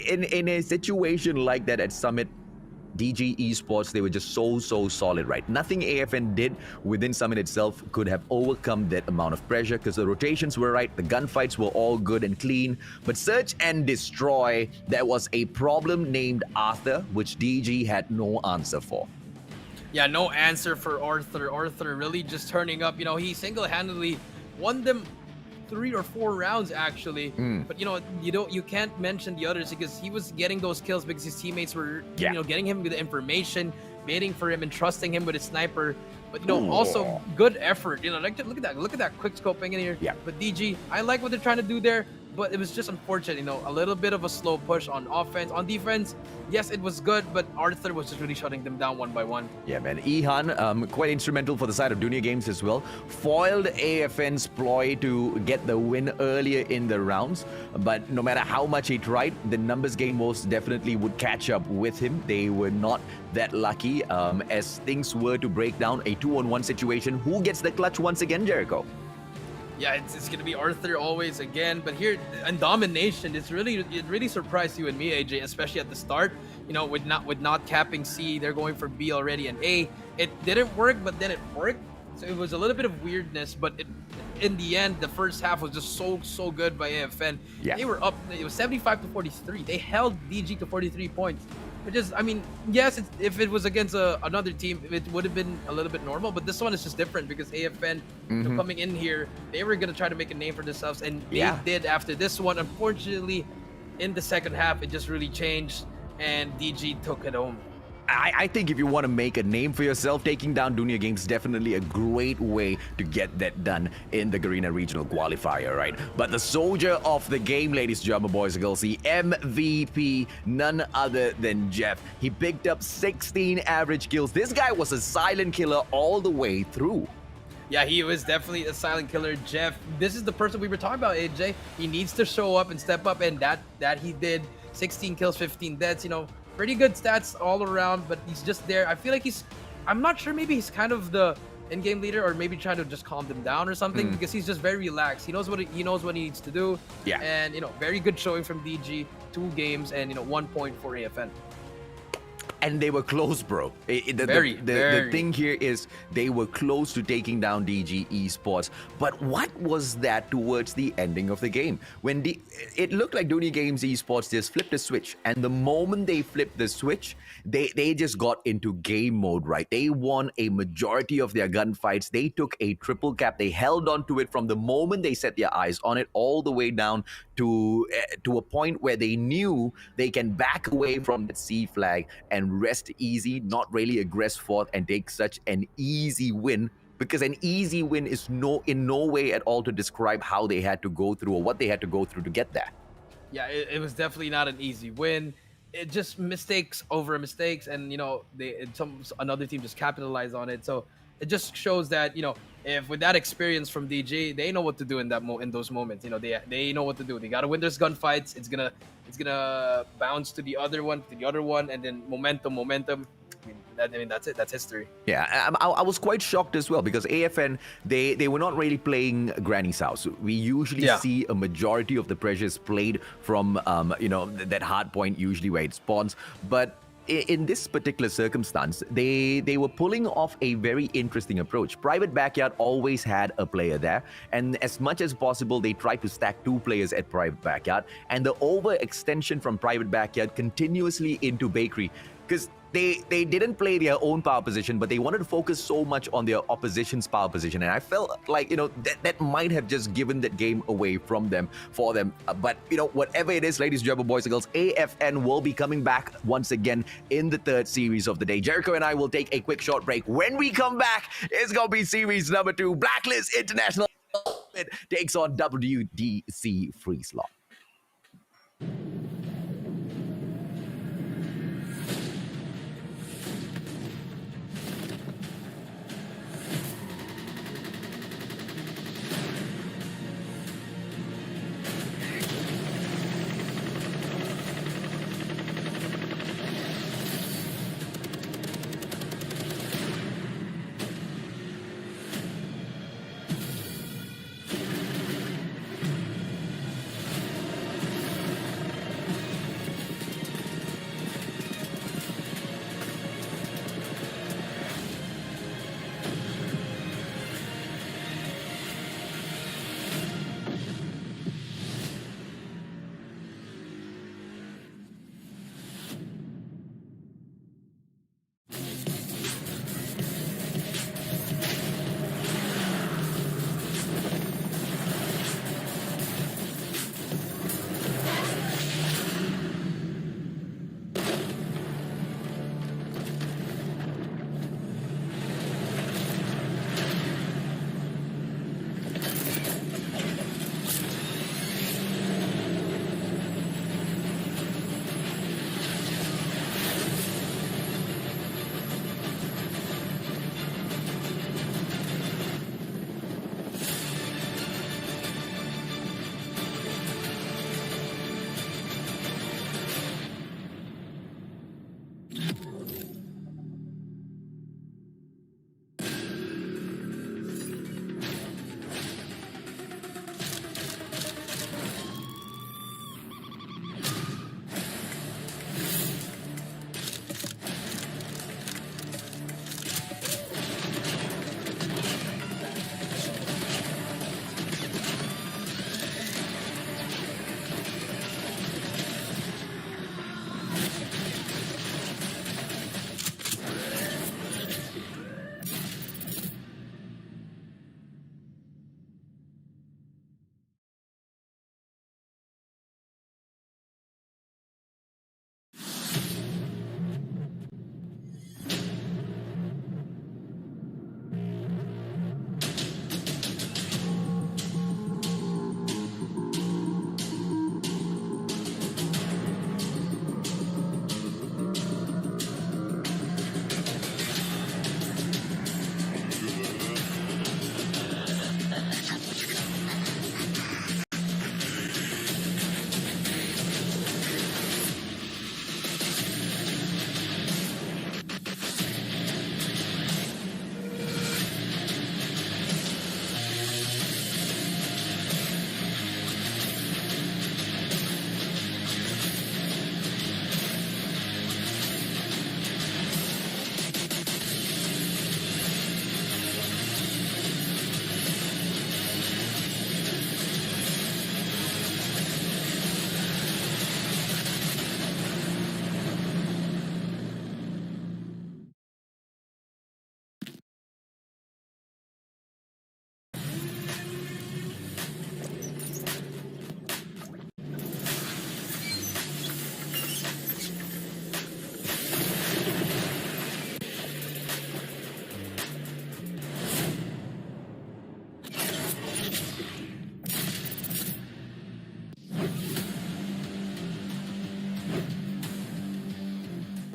In a situation like that at Summit, DG Esports, they were just so solid, right? Nothing AFN did within Summit itself could have overcome that amount of pressure, because the rotations were right, the gunfights were all good and clean. But search and destroy, there was a problem named Arthur, which DG had no answer for. Yeah, no answer for Arthur. Arthur really just turning up. You know, he single-handedly won them 3 or 4 rounds actually. But you know, you can't mention the others, because he was getting those kills because his teammates were you know, getting him with the information, waiting for him and trusting him with his sniper. But you know, also good effort. You know, like look at that quick scoping in here. But DG, I like what they're trying to do there, but it was just unfortunate, you know, a little bit of a slow push on offense. On defense, yes, it was good, but Arthur was just really shutting them down one by one. Yeah, man. Ihan, quite instrumental for the side of Dunia Games as well. Foiled AFN's ploy to get the win earlier in the rounds. But no matter how much he tried, the numbers game most definitely would catch up with him. They were not that lucky. As things were to break down, a 2-on-1 situation. Who gets the clutch once again, Jericho? Yeah, it's gonna be Arthur always again. But here in Domination, it really surprised you and me, AJ, especially at the start. You know, with not capping C, they're going for B already and A. It didn't work, but then it worked. So it was a little bit of weirdness, but in the end, the first half was just so good by AFN. They were up. It was 75-43. They held DG to 43 points. Which is, I mean, yes, if it was against another team, it would have been a little bit normal. But this one is just different because AFN, you know, coming in here, they were going to try to make a name for themselves. And they did after this one. Unfortunately, in the second half, it just really changed. And DG took it home. I think if you want to make a name for yourself, taking down Dunia Games is definitely a great way to get that done in the Garena Regional Qualifier, right? But the soldier of the game, ladies and gentlemen, boys and girls, the MVP, none other than Jeff. He picked up 16 average kills. This guy was a silent killer all the way through. Yeah, he was definitely a silent killer, Jeff. This is the person we were talking about, AJ. He needs to show up and step up, and that he did. 16 kills, 15 deaths, you know. Pretty good stats all around, but he's just there. I feel like I'm not sure, maybe he's kind of the in-game leader, or maybe trying to just calm them down or something, because he's just very relaxed. He knows what he needs to do. And you know, very good showing from DG, 2 games and, you know, 1 point for AFN. And they were close, bro. The thing here is they were close to taking down DG Esports. But what was that towards the ending of the game? When it looked like Dunia Games Esports just flipped the switch. And the moment they flipped the switch, they just got into game mode, right? They won a majority of their gunfights. They took a triple cap. They held on to it from the moment they set their eyes on it all the way down to a point where they knew they can back away from that C flag and rest easy, not really aggress forth and take such an easy win, because an easy win is in no way at all to describe how they had to go through or what they had to go through to get there. Yeah, it was definitely not an easy win. It just mistakes over mistakes, and you know, another team just capitalized on it. So it just shows that, you know, if with that experience from DG, they know what to do in those moments. You know, they know what to do. They gotta win those gunfights. It's gonna bounce to the other one, and then momentum. I mean, that's it. That's history. Yeah, I was quite shocked as well, because AFN, they were not really playing Granny's house. We usually see a majority of the pressures played from you know, that hard point, usually where it spawns. But in this particular circumstance, they were pulling off a very interesting approach. Private Backyard always had a player there, and as much as possible, they tried to stack 2 players at Private Backyard, and the overextension from Private Backyard continuously into Bakery because they didn't play their own power position, but they wanted to focus so much on their opposition's power position, and I felt like that might have just given that game away from them for them. But whatever it is, ladies and gentlemen, boys and girls, AFN will be coming back once again in the third series of the day. Jericho and I will take a quick short break. When we come back, it's gonna be series number 2. Blacklist International.Ultimate takes on WDC.Freeslot.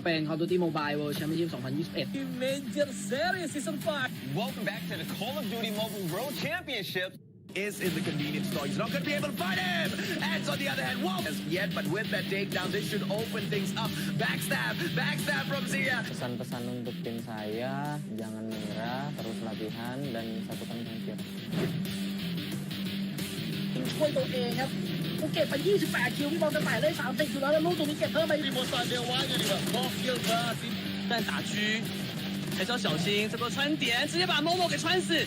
เป็น Call of Duty Mobile World Championship 2021 Major Series Season 5 Welcome back to the Call of Duty Mobile World Championship. Is in the convenience store. He's not going to be able to fight him. Eds on the other hand won't as yet, but with that takedown, this should open things up. Backstab from Zia. Pesan-pesan untuk tim saya, jangan menyerah, terus latihan dan satukan pemikiran. ช่วยตัวเองครับกูเก็บไป28คิวพี่บอลจะแตะได้30อยู่แล้วแล้วลูกตรงนี้เก็บเพิ่มไป 但打狙还是要小心，这个穿点直接把 Momo 给穿死。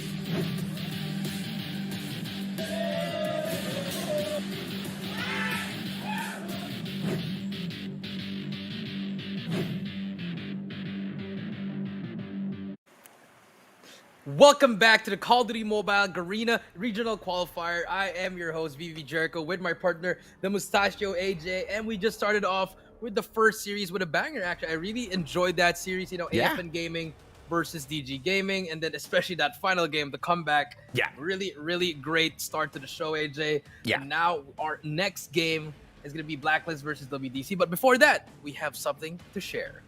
Welcome back to the Call of Duty Mobile Garena Regional Qualifier. I am your host, VV Jericho, with my partner, the Mustachio AJ, and we just started off with the first series with a banger. Actually, I really enjoyed that series. You know, AFN Gaming versus DG Gaming, and then especially that final game, the comeback. Yeah. Really, really great start to the show, AJ. Yeah. And now our next game is going to be Blacklist versus WDC. But before that, we have something to share.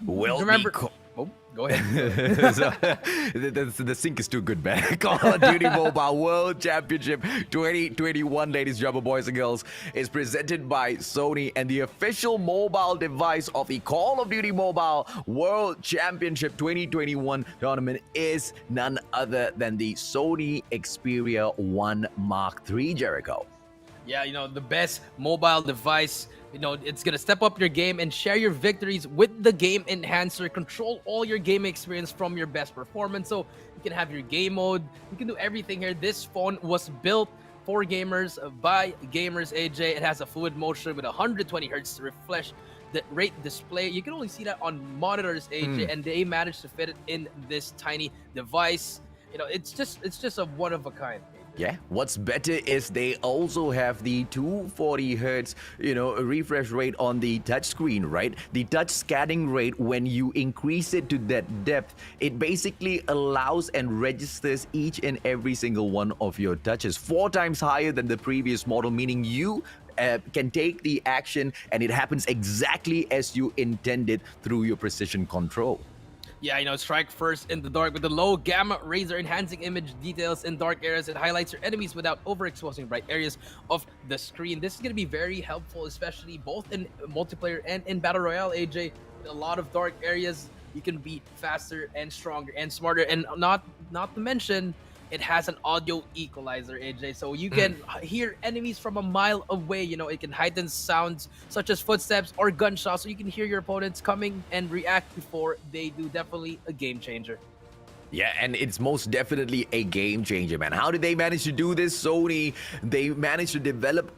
Well, remember... Oh, go ahead. So, the sync is too good, man. Call of Duty Mobile World Championship 2021, ladies and gentlemen, boys and girls, is presented by Sony, and the official mobile device of the Call of Duty Mobile World Championship 2021 tournament is none other than the Sony Xperia 1 Mark III, Jericho. Yeah, you know, the best mobile device. You know, it's going to step up your game and share your victories with the game enhancer. Control all your game experience from your best performance. So you can have your game mode. You can do everything here. This phone was built for gamers by gamers, AJ. It has a fluid motion with 120 hertz refresh rate display. You can only see that on monitors, AJ, and they managed to fit it in this tiny device. You know, it's just a one of a kind. Yeah, what's better is they also have the 240 hertz, refresh rate on the touchscreen, right? The touch scanning rate, when you increase it to that depth, it basically allows and registers each and every single one of your touches 4 times higher than the previous model, meaning you can take the action and it happens exactly as you intended through your precision control. Yeah, you know, strike first in the dark with the low gamma razor, enhancing image details in dark areas. It highlights your enemies without overexposing bright areas of the screen. This is going to be very helpful, especially both in multiplayer and in Battle Royale, AJ. A lot of dark areas, you can be faster and stronger and smarter. And not to mention, it has an audio equalizer, AJ, so you can hear enemies from a mile away. You know, it can heighten sounds such as footsteps or gunshots, so you can hear your opponents coming and react before they do. Definitely a game changer. Yeah, and it's most definitely a game changer, man. How did they manage to do this? Sony, they managed to develop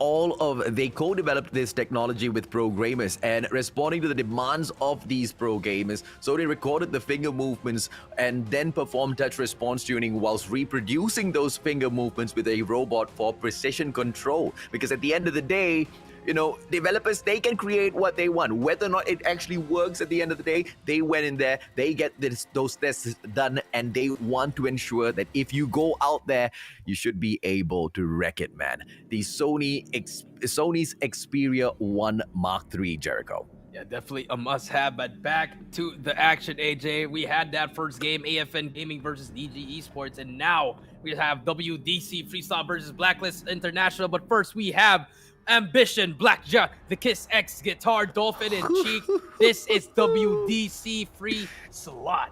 they co-developed this technology with pro gamers, and responding to the demands of these pro gamers, Sony recorded the finger movements and then performed touch response tuning whilst reproducing those finger movements with a robot for precision control. Because at the end of the day, you know, developers, they can create what they want. Whether or not it actually works at the end of the day, they went in there, they get those tests done, and they want to ensure that if you go out there, you should be able to wreck it, man. The Sony's Xperia 1 Mark III, Jericho. Yeah, definitely a must-have. But back to the action, AJ. We had that first game, AFN Gaming versus DG Esports, and now we have WDC.Freeslot versus Blacklist International. But first, we have Ambition, Blackjack, the Kiss X Guitar, Dolphin, and Cheek. This is WDC.Freeslot.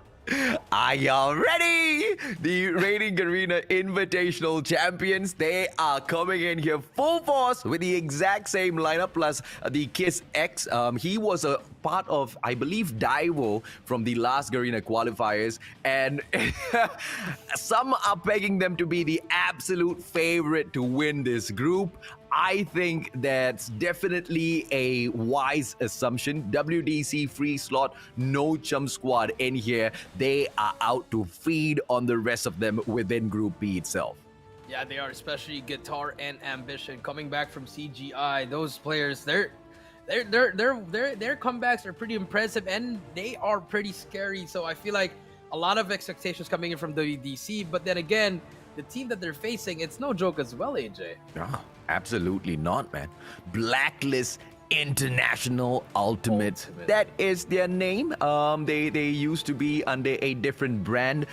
Are y'all ready? The reigning Garena Invitational Champions, they are coming in here full force with the exact same lineup, plus the Kiss X. He was a part of, I believe, Daiwo from the last Garena qualifiers, and some are pegging them to be the absolute favorite to win this group. I think that's definitely a wise assumption. WDC.Freeslot, no chum squad in here. They are out to feed on the rest of them within Group B itself. Yeah, they are, especially Guitar and Ambition coming back from CGI. Those players, their comebacks are pretty impressive and they are pretty scary. So I feel like a lot of expectations coming in from WDC, but then again, the team that they're facing, it's no joke as well, AJ. No, absolutely not, man. Blacklist International.Ultimate. That is their name. They used to be under a different brand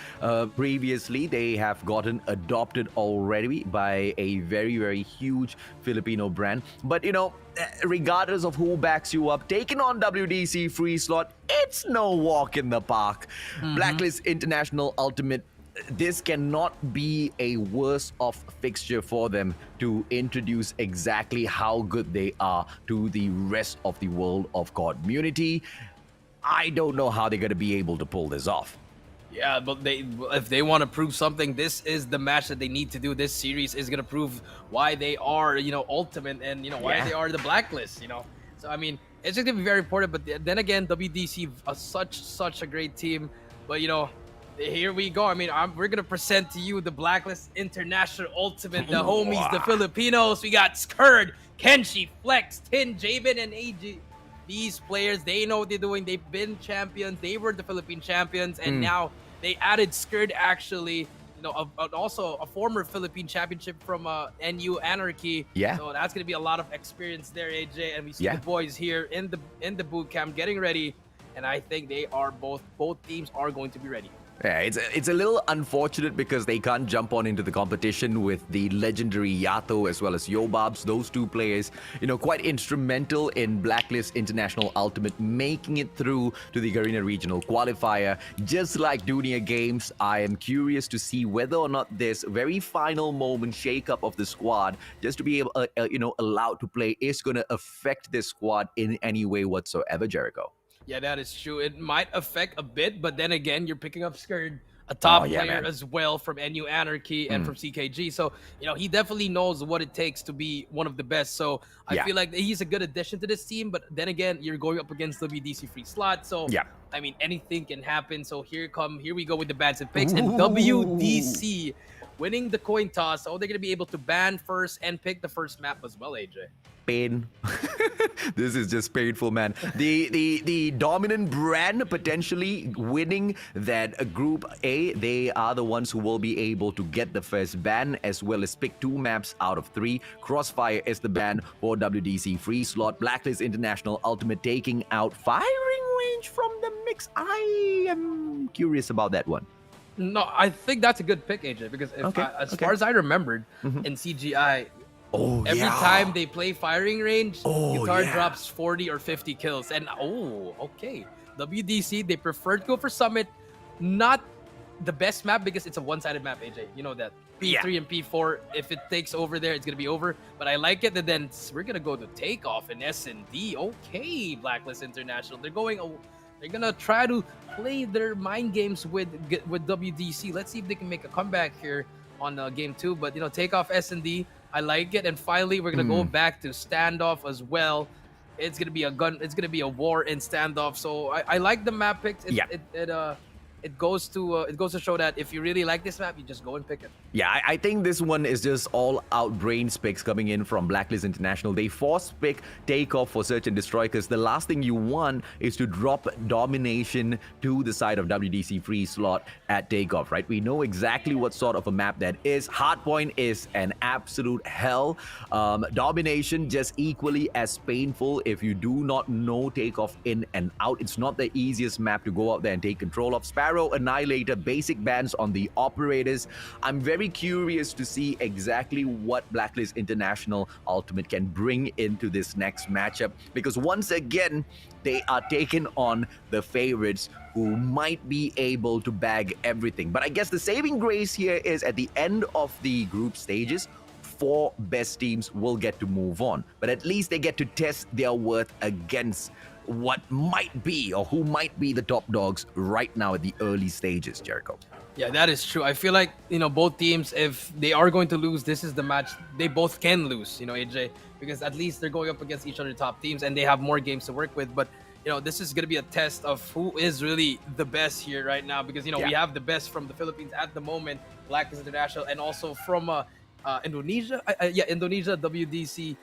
previously. They have gotten adopted already by a very, very huge Filipino brand. But, you know, regardless of who backs you up, taking on WDC.Freeslot, it's no walk in the park. Blacklist International.Ultimate, this cannot be a worse off fixture for them to introduce exactly how good they are to the rest of the world of COD community. I don't know how they're going to be able to pull this off. Yeah, but if they want to prove something, this is the match that they need to do. This series is going to prove why they are, ultimate, and, why they are the Blacklist, So, I mean, it's just going to be very important. But then again, WDC, such a great team. But you know, here we go. I mean, we're gonna present to you the Blacklist International.Ultimate, the homies, the Filipinos. We got Skurd, Kenshi, Flex, Tin, Javen, and AG. These players, they know what they're doing. They've been champions. They were the Philippine champions, and now they added Skurd, actually. You know, also a former Philippine championship from NU Anarchy. Yeah. So that's gonna be a lot of experience there, AJ. And we see the boys here in the boot camp getting ready, and I think they are both teams are going to be ready. Yeah, it's a little unfortunate because they can't jump on into the competition with the legendary Yato as well as Yobabs. Those two players, you know, quite instrumental in Blacklist International.Ultimate, making it through to the Garena Regional Qualifier. Just like Dunia Games, I am curious to see whether or not this very final moment shake-up of the squad, just to be able, allowed to play, is going to affect this squad in any way whatsoever, Jericho. Yeah, that is true. It might affect a bit, but then again, you're picking up Skurd, a top player as well from NU Anarchy and from CKG. So, you know, he definitely knows what it takes to be one of the best. So I feel like he's a good addition to this team. But then again, you're going up against WDC.Freeslot. So, I mean, anything can happen. So here we go with the bans and picks. And WDC winning the coin toss. So they're going to be able to ban first and pick the first map as well, AJ. Pain. This is just painful, man. The dominant brand potentially winning that group A, they are the ones who will be able to get the first ban as well as pick 2 maps out of 3. Crossfire is the ban for WDC.Freeslot. Blacklist International.Ultimate taking out firing range from the mix. I am curious about that one. No, I think that's a good pick, AJ, because as far as I remembered in CGI, every time they play firing range, Guitar drops 40 or 50 kills. And WDC, they prefer to go for Summit. Not the best map because it's a one-sided map, AJ. You know that. P3 and P4, if it takes over there, it's going to be over. But I like it. And then we're going to go to Takeoff in S&D. Okay, Blacklist International. They're going to try to play their mind games with WDC. Let's see if they can make a comeback here on game 2. But, you know, Takeoff S&D. I like it. And finally, we're going to go back to Standoff as well. It's going to be a gun. It's going to be a war in Standoff. So I like the map picks. It goes to show that if you really like this map, you just go and pick it. Yeah, I think this one is just all-out brains picks coming in from Blacklist International. They force pick Takeoff for Search and Destroy because the last thing you want is to drop Domination to the side of WDC.Freeslot at Takeoff, right? We know exactly what sort of a map that is. Hardpoint is an absolute hell. Domination just equally as painful if you do not know Takeoff in and out. It's not the easiest map to go out there and take control of. Sparrow, Annihilator, basic bans on the operators. I'm very curious to see exactly what Blacklist International.Ultimate can bring into this next matchup, because once again, they are taking on the favorites who might be able to bag everything. But I guess the saving grace here is at the end of the group stages, 4 best teams will get to move on. But at least they get to test their worth against what might be or who might be the top dogs right now at the early stages, Jericho. Yeah, that is true. I feel like, you know, both teams, if they are going to lose, this is the match they both can lose, you know, AJ, because at least they're going up against each other top teams and they have more games to work with. But, you know, this is going to be a test of who is really the best here right now, because, you know, we have the best from the Philippines at the moment, Blacklist International, and also from Indonesia. Indonesia, WDC.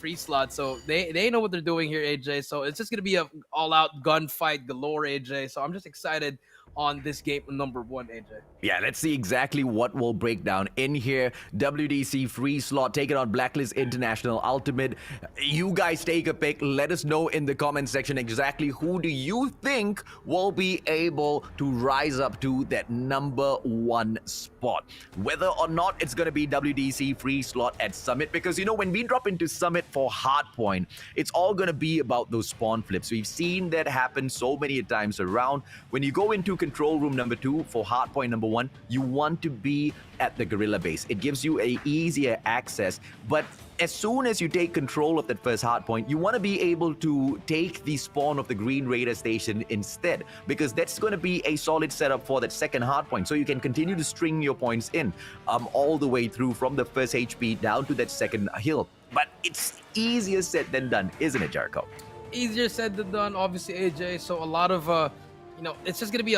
Freeslot. So they know what they're doing here, AJ. So it's just gonna be a all-out gunfight galore, AJ. So I'm just excited on this game number 1, AJ. Yeah, let's see exactly what will break down in here. WDC.Freeslot taking on Blacklist International.Ultimate. You guys take a pick. Let us know in the comment section exactly who do you think will be able to rise up to that number 1 spot. Whether or not it's going to be WDC.Freeslot at Summit, because, you know, when we drop into Summit for Hardpoint, it's all going to be about those spawn flips. We've seen that happen so many times around. When you go into Control Room number 2 for Hardpoint number 1, you want to be at the Guerrilla base. It gives you a easier access, but as soon as you take control of that first Hardpoint, you want to be able to take the spawn of the Green Raider station instead, because that's going to be a solid setup for that second Hardpoint, so you can continue to string your points in all the way through from the first HP down to that second hill. But it's easier said than done, isn't it, Jericho? Easier said than done, obviously, AJ. So a lot of you know, it's just gonna be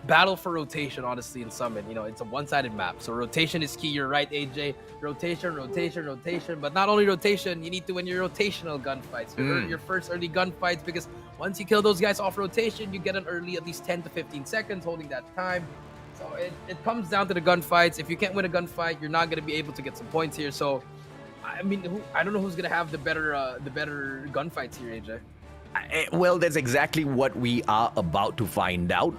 battle for rotation, honestly, in Summit. You know, it's a one-sided map, so rotation is key. You're right, AJ. Rotation. But not only rotation, you need to win your rotational gunfights, your first early gunfights, because once you kill those guys off rotation, you get an early at least 10 to 15 seconds holding that time. So it comes down to the gunfights. If you can't win a gunfight, you're not going to be able to get some points here. So, I mean, I don't know who's going to have the better gunfights here, AJ. Well, that's exactly what we are about to find out.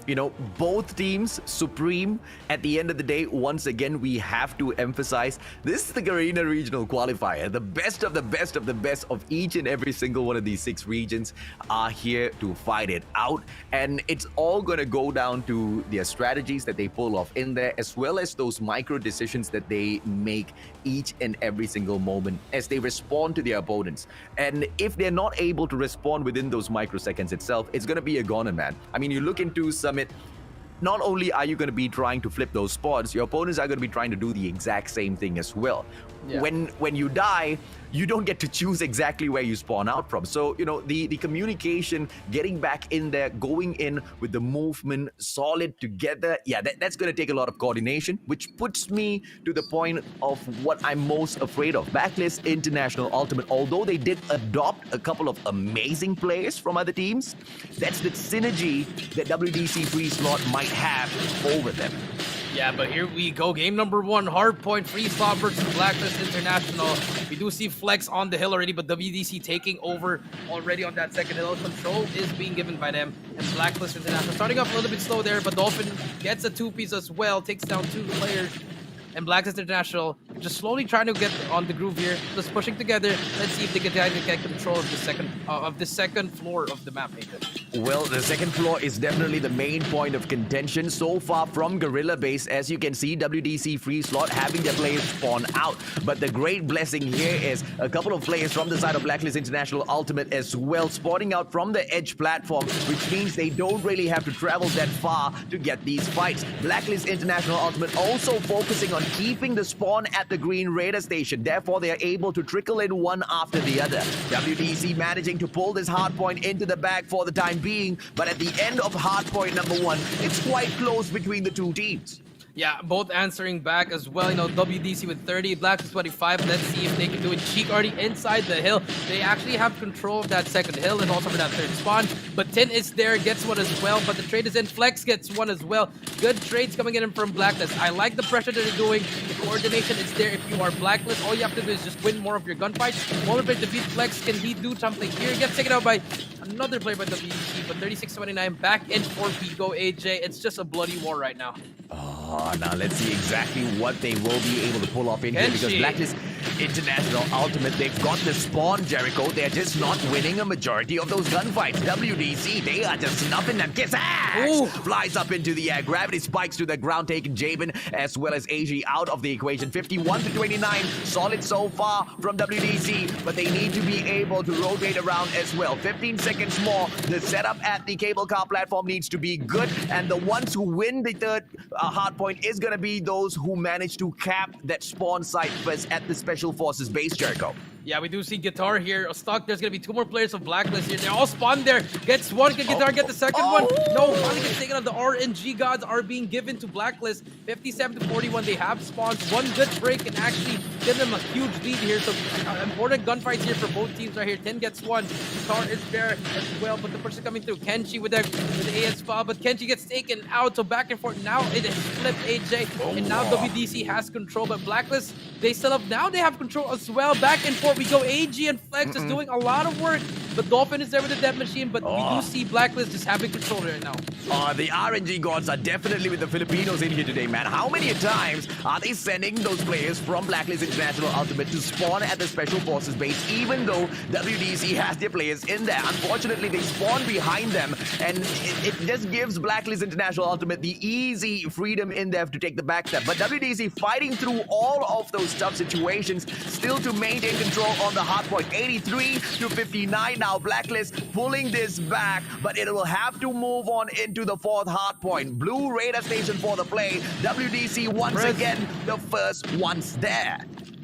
You know, both teams supreme. At the end of the day, once again, we have to emphasize this is the Garena regional qualifier. The best of the best of the best of each and every single one of these 6 regions are here to fight it out. And it's all going to go down to their strategies that they pull off in there, as well as those micro decisions that they make each and every single moment as they respond to their opponents. And if they're not able to respond within those microseconds itself, it's going to be a goner, man. I mean, you look into Summit, not only are you going to be trying to flip those spots, your opponents are going to be trying to do the exact same thing as well. Yeah. When you die, you don't get to choose exactly where you spawn out from. So, you know, the communication, getting back in there, going in with the movement solid together, yeah, that's going to take a lot of coordination, which puts me to the point of what I'm most afraid of. Blacklist International.Ultimate, although they did adopt a couple of amazing players from other teams, that's the synergy that WDC.Freeslot might have over them. Yeah, but here we go. Game number 1, Hardpoint, Freeslot versus Blacklist International. We do see Flex on the hill already, but WDC taking over already on that second hill. Control is being given by them, and Blacklist International starting off a little bit slow there, but Dolphin gets a 2-piece as well, takes down 2 players. And Blacklist International just slowly trying to get on the groove here, just pushing together. Let's see if they can get control of the second floor of the map, Nathan. Well, the second floor is definitely the main point of contention so far from Guerrilla Base. As you can see, WDC.Freeslot having their players spawn out. But the great blessing here is a couple of players from the side of Blacklist International.Ultimate as well, spawning out from the edge platform, which means they don't really have to travel that far to get these fights. Blacklist International.Ultimate also focusing on keeping the spawn at the green radar station. Therefore, they are able to trickle in one after the other. WDC managing to pull this hardpoint into the bag for the time being, but at the end of hardpoint number 1, it's quite close between the 2 teams. Yeah, both answering back as well. You know, WDC with 30, Blacklist 25. Let's see if they can do it. Cheek already inside the hill. They actually have control of that second hill and also for that third spawn. But Tin is there, gets one as well. But the trade is in. Flex gets one as well. Good trades coming in from Blacklist. I like the pressure that they're doing. The coordination is there. If you are Blacklist, all you have to do is just win more of your gunfights. Motivate defeat Flex. Can he do something here? Gets taken out by another player by WDC. But 36-29, back and forth we go, AJ. It's just a bloody war right now. Oh, now let's see exactly what they will be able to pull off in here, because Blacklist International.Ultimate, they've got the spawn, Jericho. They're just not winning a majority of those gunfights. WDC, they are just snuffing them. Kiss ass! Flies up into the air. Gravity spikes to the ground, taking Jabin as well as AG out of the equation. 51-29, solid so far from WDC, but they need to be able to rotate around as well. 15 seconds more. The setup at the cable car platform needs to be good, and the ones who win the third hardpoint is going to be those who manage to cap that spawn site first at the Special Forces base, Jericho. Yeah, we do see Guitar here stuck. There's going to be 2 more players of Blacklist here. They're all spawned there. Gets one. Can Guitar get the second one? No, finally gets taken out. The RNG gods are being given to Blacklist. 57-41. They have spawns. One good break can actually give them a huge lead here. So important gunfights here for both teams right here. 10 gets one. Guitar is there as well, but the person coming through. Kenshi with the AS file, but Kenshi gets taken out. So back and forth. Now it is flipped, AJ. And now WDC has control, but Blacklist, they still have, now they have control as well. Back and forth we go. AG and Flex is doing a lot of work. The Dolphin is there with the death machine, but we do see Blacklist just having control right now. The RNG gods are definitely with the Filipinos in here today, man. How many times are they sending those players from Blacklist International.Ultimate to spawn at the Special Forces base, even though WDC has their players in there? Unfortunately, they spawn behind them, and it just gives Blacklist International.Ultimate the easy freedom in there to take the backstep. But WDC fighting through all of those tough situations, still to maintain control on the hardpoint. 83-59 now. Blacklist pulling this back, but it will have to move on into the 4th hardpoint. Blue radar station for the play. WDC once again the first ones there.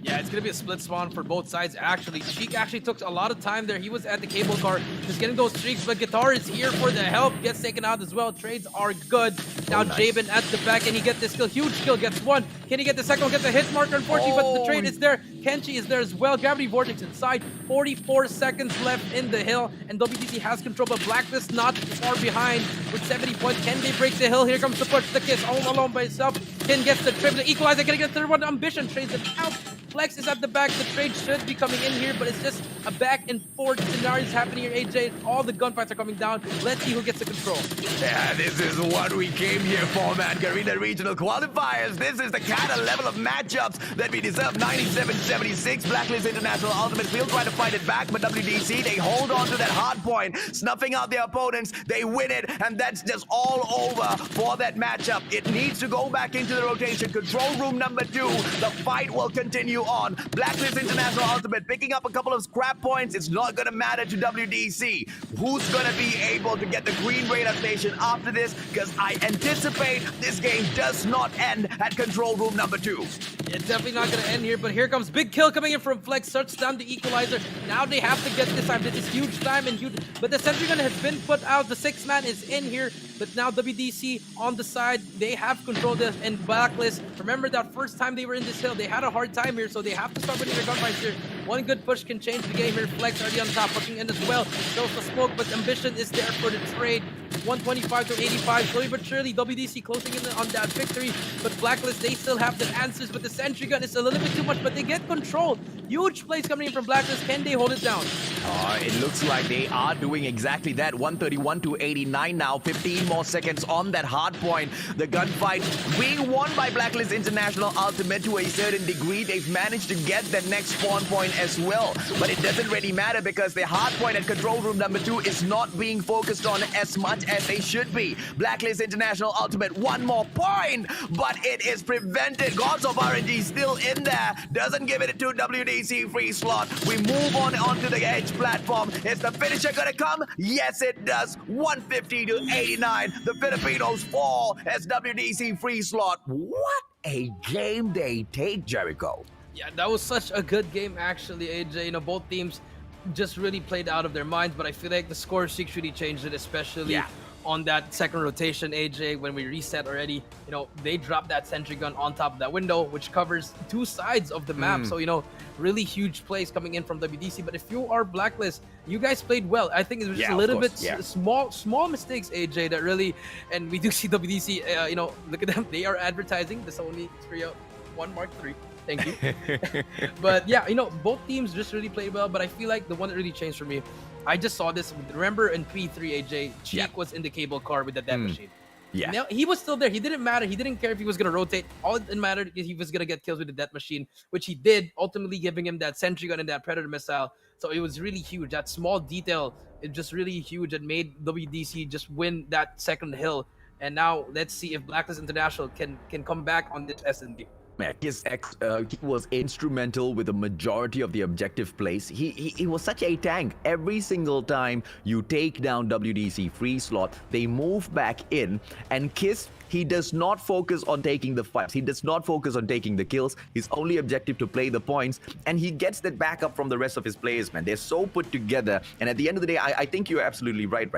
Yeah, it's going to be a split spawn for both sides, actually. Cheek actually took a lot of time there. He was at the cable car, just getting those streaks, but Guitar is here for the help. Gets taken out as well. Trades are good. Now nice. Jabin at the back, and he gets this kill. Huge kill, gets one. Can he get the second one? Gets a hit marker, unfortunately, but the trade is there. Kenchi is there as well. Gravity Vortex inside. 44 seconds left in the hill, and WDC has control, but Blacklist not far behind with 70 points. Can they break the hill? Here comes the push, the kiss, all alone by himself. Ken gets the trip, the equalizer, gonna get the third one. Ambition trades it out. Flex is at the back. The trade should be coming in here, but it's just a back and forth scenario is happening here, AJ. All the gunfights are coming down. Let's see who gets the control. Yeah, this is what we came here for, man. Garena Regional Qualifiers. This is the kind of level of matchups that we deserve. 97-76. Blacklist International.Ultimate. We'll try to fight it back, but WDC, they hold on to that hard point, snuffing out their opponents. They win it, and that's just all over for that matchup. It needs to go back into the rotation. Control room number 2. The fight will continue on. Blacklist International.Ultimate picking up a couple of scrap points. It's not going to matter to WDC. Who's going to be able to get the green radar station after this? Because I anticipate this game does not end at control room number 2. It's definitely not going to end here, but here comes big kill coming in from Flex. Shuts down the equalizer. Now they have to get this time. This is huge time and huge. But the sentry gun has been put out. The 6-man is in here. But now WDC on the side, they have control this. And Blacklist, remember that first time they were in this hill, they had a hard time here, so they have to start winning their gunfights here. One good push can change the game here. Flex already on top, pushing in as well. Shows the smoke, but Ambition is there for the trade. 125 to 85. Slowly but surely, WDC closing in on that victory. But Blacklist, they still have the answers. But the sentry gun is a little bit too much, but they get control. Huge plays coming in from Blacklist. Can they hold it down? It looks like they are doing exactly that. 131 to 89 now. 15 more seconds on that hard point. The gunfight being won by Blacklist International.Ultimate to a certain degree. They've managed to get the next spawn point as well. But it doesn't really matter because the hard point at control room number 2 is not being focused on as much as they should be. Blacklist International.Ultimate, one more point, but it is prevented. Gods of RNG still in there. Doesn't give it to WDC.Freeslot. We move on onto the edge platform. Is the finisher gonna come? Yes, it does. 150 to 89. The Filipinos fall as WDC.Freeslot. What a game they take, Jericho. Yeah, that was such a good game, actually, AJ. You know, both teams just really played out of their minds, but I feel like the score streak really changed it, especially on that second rotation, AJ, when we reset already. You know, they dropped that sentry gun on top of that window, which covers 2 sides of the map. So, you know, really huge plays coming in from WDC. But if you are Blacklist, you guys played well. I think it was just a little bit small mistakes, AJ, that really, and we do see WDC, you know, look at them. They are advertising the Sony Xperia 1 Mark III. Thank you. But yeah, you know, both teams just really played well, but I feel like the one that really changed for me, I just saw this. Remember in P3, AJ, Cheek was in the cable car with the death machine. Yeah. Now, he was still there. He didn't matter. He didn't care if he was going to rotate. All it mattered is he was going to get kills with the death machine, which he did, ultimately giving him that sentry gun and that predator missile. So it was really huge. That small detail is just really huge and made WDC just win that second hill. And now let's see if Blacklist International can come back on this SNB. He was instrumental with the majority of the objective plays. He was such a tank. Every single time you take down WDC.Freeslot, they move back in, and Kiss, he does not focus on taking the fights. He does not focus on taking the kills. His only objective to play the points, and he gets that backup from the rest of his players, man. They're so put together, and at the end of the day, I think you're absolutely right?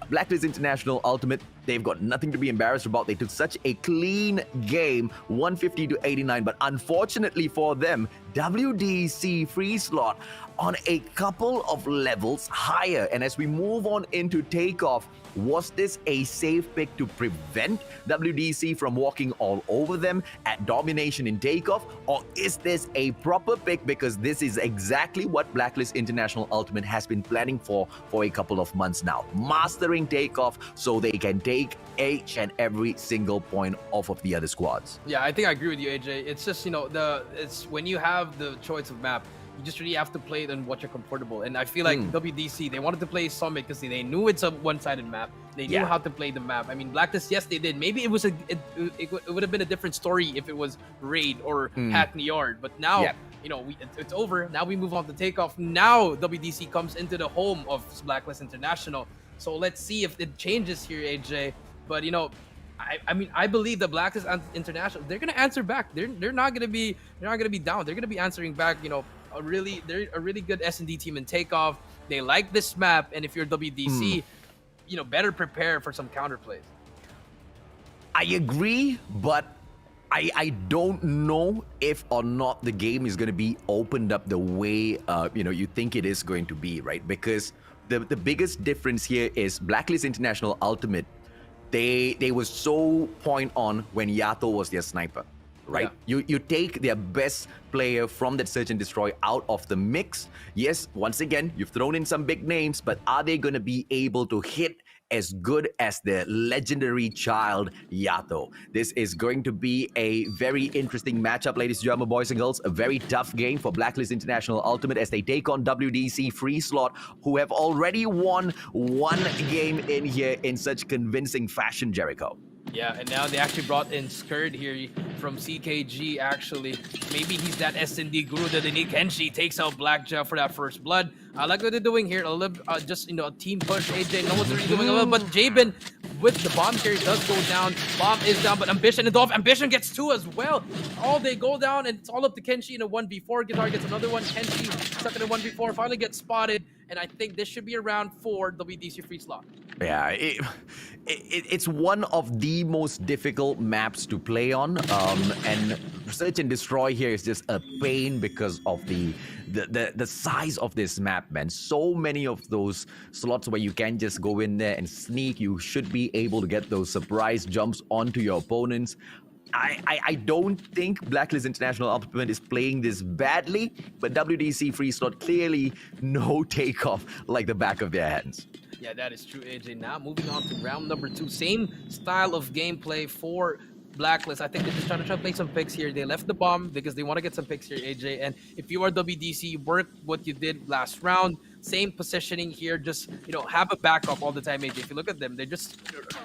Blacklist International.Ultimate, they've got nothing to be embarrassed about. They took such a clean game, 150 to 89, but unfortunately for them, WDC.Freeslot on a couple of levels higher. And as we move on into takeoff, was this a safe pick to prevent WDC from walking all over them at domination in takeoff? Or is this a proper pick because this is exactly what Blacklist International.Ultimate has been planning for a couple of months now? Mastering takeoff so they can take each and every single point off of the other squads. Yeah, I think I agree with you, AJ. It's just, you know, it's when you have the choice of map, you just really have to play it on what you're comfortable. And I feel like WDC, they wanted to play Summit because they knew it's a one-sided map. They knew how to play the map. I mean, Blacklist, yes, they did. Maybe it would have been a different story if it was Raid or Hackney Yard. But now, you know, it's over. Now we move on to takeoff. Now WDC comes into the home of Blacklist International. So let's see if it changes here, AJ. But, you know, I mean, I believe the Blacklist International, they're gonna answer back. They're not gonna be down. They're gonna be answering back. You know, they're a really good S&D team in takeoff. They like this map, and if you're WDC, you know, better prepare for some counterplays. I agree, but I don't know if or not the game is going to be opened up the way you know, you think it is going to be, right? Because the biggest difference here is Blacklist International.Ultimate. They were so point on when Yato was their sniper, right? Yeah. You take their best player from that search and destroy out of the mix. Yes, once again, you've thrown in some big names, but are they going to be able to hit as good as the legendary child Yato? This is going to be a very interesting matchup, ladies and gentlemen, boys and girls. A very tough game for Blacklist International.Ultimate as they take on WDC.Freeslot, who have already won one game in here in such convincing fashion, Jericho. Yeah, and now they actually brought in Skirt here from CKG, actually. Maybe he's that S&D guru that they need. Kenshi takes out Blackjaw for that first blood. I like what they're doing here. A little, just, you know, a team push. AJ, no one's really doing a little, but Jabin with the bomb carry does go down. Bomb is down, but Ambition and Dolph. Ambition gets 2 as well. All they go down, and it's all up to Kenshi in a 1v4. Guitar gets another one. Kenshi stuck in a 1v4, finally gets spotted. And I think this should be around for WDC.Freeslot. Yeah, it's one of the most difficult maps to play on, and Search and Destroy here is just a pain because of the size of this map, man. So many of those slots where you can just go in there and sneak. You should be able to get those surprise jumps onto your opponents. I don't think Blacklist International.Ultimate is playing this badly, but WDC.Freeslot clearly no takeoff like the back of their hands. Yeah, that is true, AJ. Now moving on to round number 2. Same style of gameplay for Blacklist. I think they're just trying to play some picks here. They left the bomb because they want to get some picks here, AJ. And if you are WDC, you work what you did last round. Same positioning here. Just, you know, have a backup all the time, AJ. If you look at them, they're just,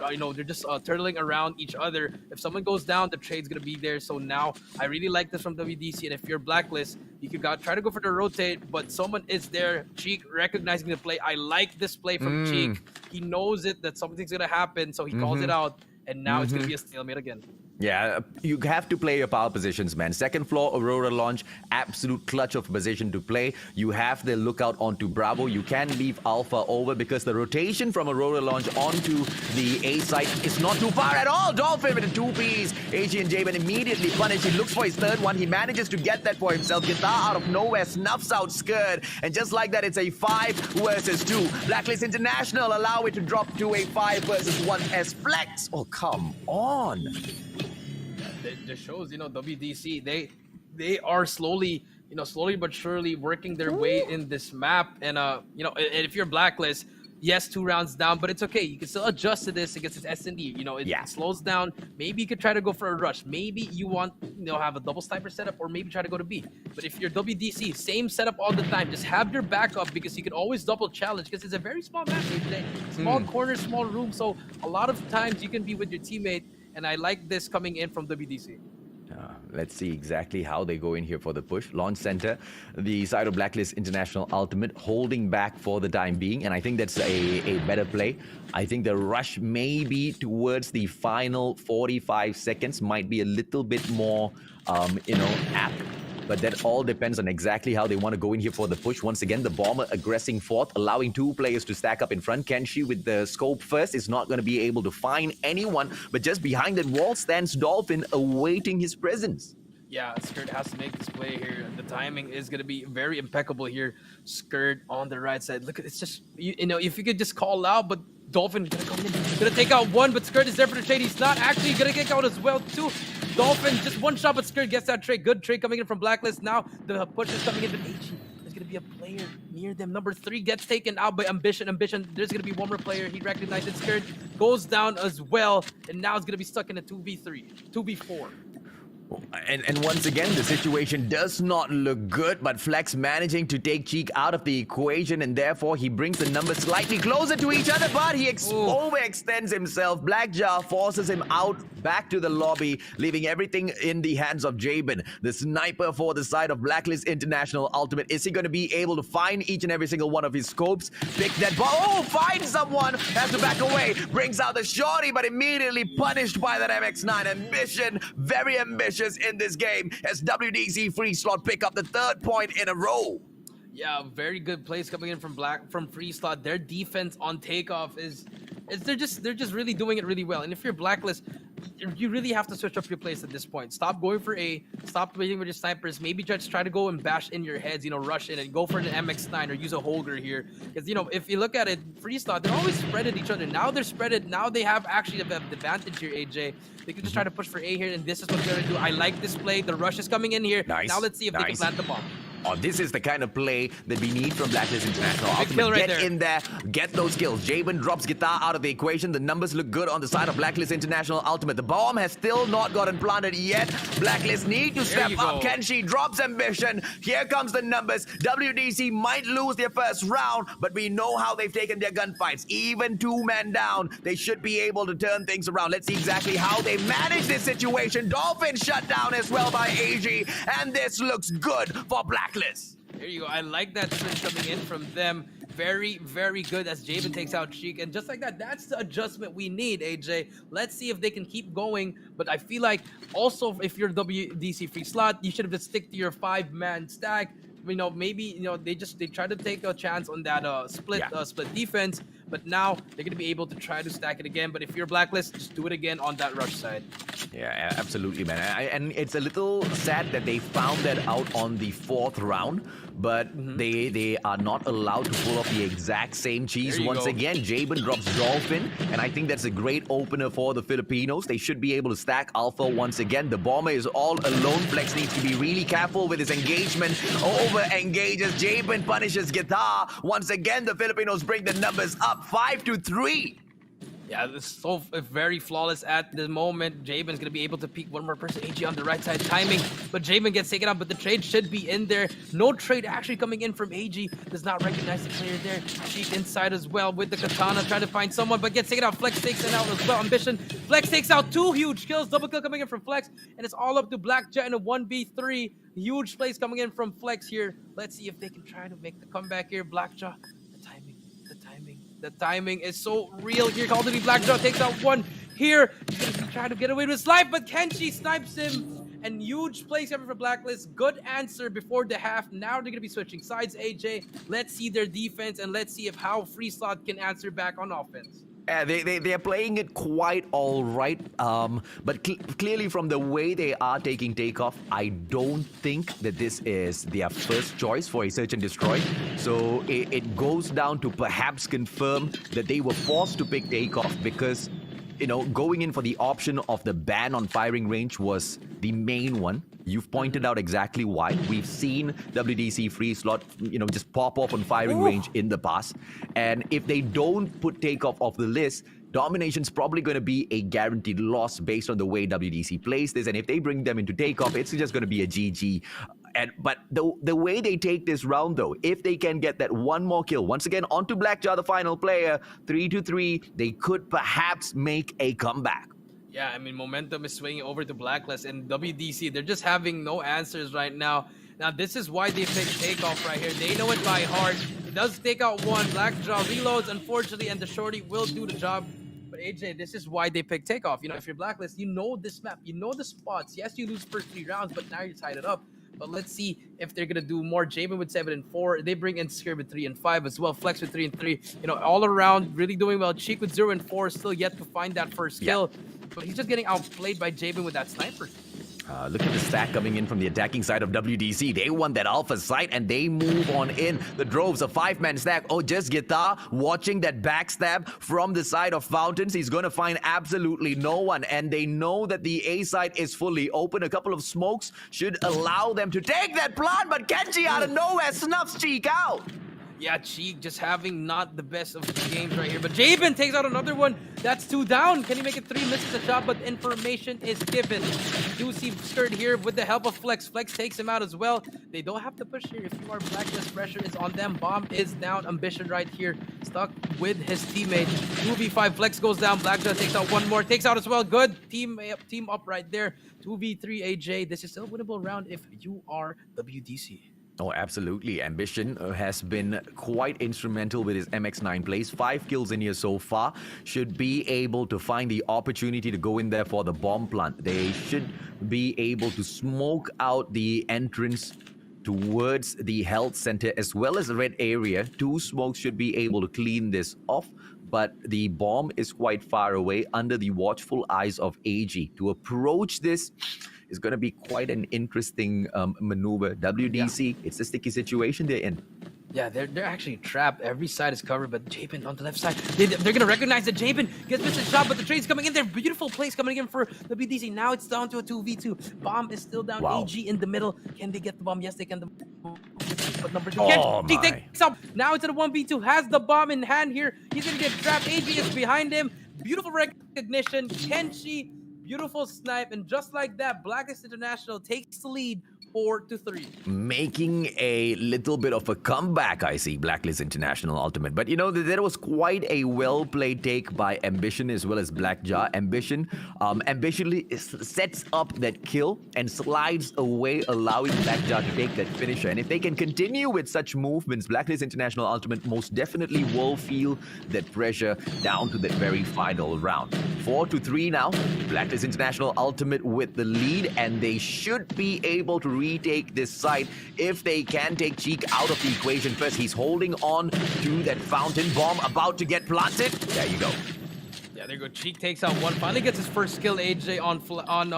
you know, they're just turtling around each other. If someone goes down, the trade's going to be there. So now I really like this from WDC. And if you're Blacklist, you could try to go for the rotate, but someone is there. Cheek recognizing the play. I like this play from Cheek. He knows it, that something's going to happen, so he calls it out. And now it's going to be a stalemate again. Yeah, you have to play your power positions, man. Second floor, Aurora launch, absolute clutch of position to play. You have the lookout onto Bravo. You can leave Alpha over because the rotation from Aurora launch onto the A site is not too far at all. Dolphin with a 2-piece. AG and Jabin immediately punished. He looks for his third one. He manages to get that for himself. Guitar out of nowhere snuffs out Skirt. And just like that, it's a 5 versus 2. Blacklist International allow it to drop to a 5 versus 1 as Flex. Oh, come on. That shows, you know, WDC, they are slowly but surely working their way in this map. And you know, and if you're Blacklist, yes, 2 rounds down, but it's okay. You can still adjust to this against its S&D. You know, it slows down. Maybe you could try to go for a rush. Maybe you want, you know, have a double sniper setup, or maybe try to go to B. But if you're WDC, same setup all the time. Just have your backup because you can always double challenge because it's a very small map today. Small corner, small room. So a lot of times you can be with your teammate. And I like this coming in from WDC. Let's see exactly how they go in here for the push. Launch center, the side of Blacklist International.Ultimate holding back for the time being. And I think that's a better play. I think the rush maybe towards the final 45 seconds might be a little bit more, you know, apt. But that all depends on exactly how they want to go in here for the push. Once again, the Bomber aggressing forth, allowing 2 players to stack up in front. Kenshi with the scope first is not going to be able to find anyone. But just behind that wall stands Dolphin awaiting his presence. Yeah, Skirt has to make this play here. The timing is going to be very impeccable here. Skirt on the right side. Look, it's just, you know, if you could just call out, but Dolphin going to come in. Going to take out 1, but Skirt is there for the trade. He's not actually going to get out as well, too. Dolphin, just 1 shot, but Skirt gets that trade. Good trade coming in from Blacklist. Now the push is coming in, but HG, there's going to be a player near them. Number 3 gets taken out by Ambition. There's going to be 1 more player. He recognizes Skirt, goes down as well, and now it's going to be stuck in a 2v3, 2v4. And once again, the situation does not look good, but Flex managing to take Cheek out of the equation, and therefore he brings the numbers slightly closer to each other, but he overextends himself. Blackjaw forces him out back to the lobby, leaving everything in the hands of Jabin. The sniper for the side of Blacklist International.Ultimate. Is he going to be able to find each and every single one of his scopes? Pick that ball. Oh, finds someone. Has to back away. Brings out the shorty, but immediately punished by that MX9. Ambition, very ambitious in this game as WDC.Freeslot pick up the 3rd point in a row. Yeah, very good plays coming in from Freeslot. Their defense on takeoff is they're just really doing it really well. And if you're Blacklist, you really have to switch up your plays at this point. Stop going for A, stop waiting with your snipers, maybe just try to go and bash in your heads, rush in and go for an MX9 or use a Holger here. Because, if you look at it, Freeslot, they're always spread at each other. Now they're spreaded, now they have actually the advantage here, AJ. They can just try to push for A here, and this is what they're going to do. I like this play. The rush is coming in here. Nice. Now let's see if they can plant the bomb. Oh, this is the kind of play that we need from Blacklist International. Kill right get there. in there, get those kills. Jabin drops guitar out of the equation. The numbers look good on the side of Blacklist International.Ultimate. The bomb has still not gotten planted yet. Blacklist need to step up. Kenshi drops ambition. Here comes the numbers. WDC might lose their first round, but we know how they've taken their gunfights. Even 2-man down, they should be able to turn things around. Let's see exactly how they manage this situation. Dolphin shut down as well by AG, and this looks good for Blacklist. There you go. I like that switch coming in from them. Very, very good as Jabin takes out Cheek. And just like that, that's the adjustment we need, AJ. Let's see if they can keep going. But I feel like also if you're WDC.Freeslot, you should have just stick to your 5-man stack. Maybe they try to take a chance on that split defense, but now they're gonna be able to try to stack it again. But if you're Blacklist, just do it again on that rush side. Yeah, absolutely, man. And it's a little sad that they found that out on the 4th round, but they are not allowed to pull off the exact same cheese once again. Jabin drops Dolphin, and I think that's a great opener for the Filipinos. They should be able to stack Alpha once again. The bomber is all alone. Flex needs to be really careful with his engagement. Over-engages. Jabin punishes guitar. Once again, the Filipinos bring the numbers up 5-3. Yeah, this is so very flawless at the moment. Jabin's gonna be able to peek one more person. AG on the right side, timing, but Jabin gets taken out. But the trade should be in there. No trade actually coming in from AG. Does not recognize the player there. Sheik inside as well with the katana, trying to find someone, but gets taken out. Flex takes it out as well. Ambition. Flex takes out 2 huge kills. Double kill coming in from Flex, and it's all up to Blackjack in a 1v3. Huge plays coming in from Flex here. Let's see if they can try to make the comeback here. Blackjaw. The timing is so real here. Call of Duty Blackjaw takes out 1 here. He's going to be trying to get away with his life, but Kenshi snipes him. And huge plays coming from Blacklist. Good answer before the half. Now they're going to be switching sides, AJ. Let's see their defense, and let's see how Freeslot can answer back on offense. Yeah, they're playing it quite all right, but clearly from the way they are taking takeoff, I don't think that this is their first choice for a search and destroy. So it goes down to perhaps confirm that they were forced to pick takeoff because, going in for the option of the ban on firing range was the main one. You've pointed out exactly why. We've seen WDC.Freeslot, just pop off on firing range in the past. And if they don't put takeoff off the list, Domination's probably going to be a guaranteed loss based on the way WDC plays this. And if they bring them into takeoff, it's just going to be a GG. But the way they take this round, though, if they can get that one more kill, once again, onto Blackjaw, the final player, 3-3, they could perhaps make a comeback. Yeah, I mean, momentum is swinging over to Blacklist, and WDC, they're just having no answers right now. Now, this is why they picked takeoff right here. They know it by heart. It does take out 1. Blackjaw reloads, unfortunately, and the shorty will do the job. But AJ, this is why they picked takeoff. If you're Blacklist, you know this map. You know the spots. Yes, you lose first 3 rounds, but now you're tied it up. But let's see if they're going to do more. Jabin with 7 and 4. They bring in Skir with 3 and 5 as well. Flex with 3 and 3. All around, really doing well. Cheek with 0 and 4. Still yet to find that first kill. But he's just getting outplayed by Jabin with that sniper. Look at the stack coming in from the attacking side of WDC. They won that alpha site and they move on in. The Droves, a 5-man stack. Oh, just Guitar watching that backstab from the side of Fountains. He's going to find absolutely no one. And they know that the A side is fully open. A couple of smokes should allow them to take that plant. But Kenji out of nowhere snuffs Cheek out. Yeah, Cheek just having not the best of the games right here. But Jabin takes out another one. That's 2 down. Can he make it 3? Misses the shot, but information is given. We do see Skirt here with the help of Flex. Flex takes him out as well. They don't have to push here. If you are Blacklist, pressure is on them. Bomb is down. Ambition right here. Stuck with his teammate. 2v5. Flex goes down. Blackjaw takes out one more. Takes out as well. Good team up right there. 2v3 AJ. This is still a winnable round if you are WDC. Oh, absolutely. Ambition has been quite instrumental with his MX9 plays. 5 kills in here so far. Should be able to find the opportunity to go in there for the bomb plant. They should be able to smoke out the entrance towards the health center as well as the red area. 2 smokes should be able to clean this off. But the bomb is quite far away under the watchful eyes of AG. To approach this is going to be quite an interesting maneuver. WDC, it's a sticky situation they're in. Yeah, they're actually trapped. Every side is covered, but Jabin on the left side. They're going to recognize that Jabin gets missed a shot, but the trade's coming in there. Beautiful plays coming in for WDC. Now it's down to a 2v2. Bomb is still down. Wow. AG in the middle. Can they get the bomb? Yes, they can. But number 2. Oh, He my. takes up. Now it's at a 1v2. Has the bomb in hand here. He's going to get trapped. AG is behind him. Beautiful recognition. Kenshi. Beautiful snipe, and just like that, Blacklist International takes the lead 4-3. Making a little bit of a comeback, I see, Blacklist International.Ultimate. But you know, there was quite a well-played take by Ambition as well as Blackjaw. Ambition sets up that kill and slides away, allowing Blackjaw to take that finisher. And if they can continue with such movements, Blacklist International.Ultimate most definitely will feel that pressure down to that very final round. 4-3 now. Blacklist International.Ultimate with the lead, and they should be able to retake this side if they can take Cheek out of the equation first. He's holding on to that fountain bomb, about to get planted. There you go. Yeah, there you go. Cheek takes out one. Finally gets his first kill. AJ on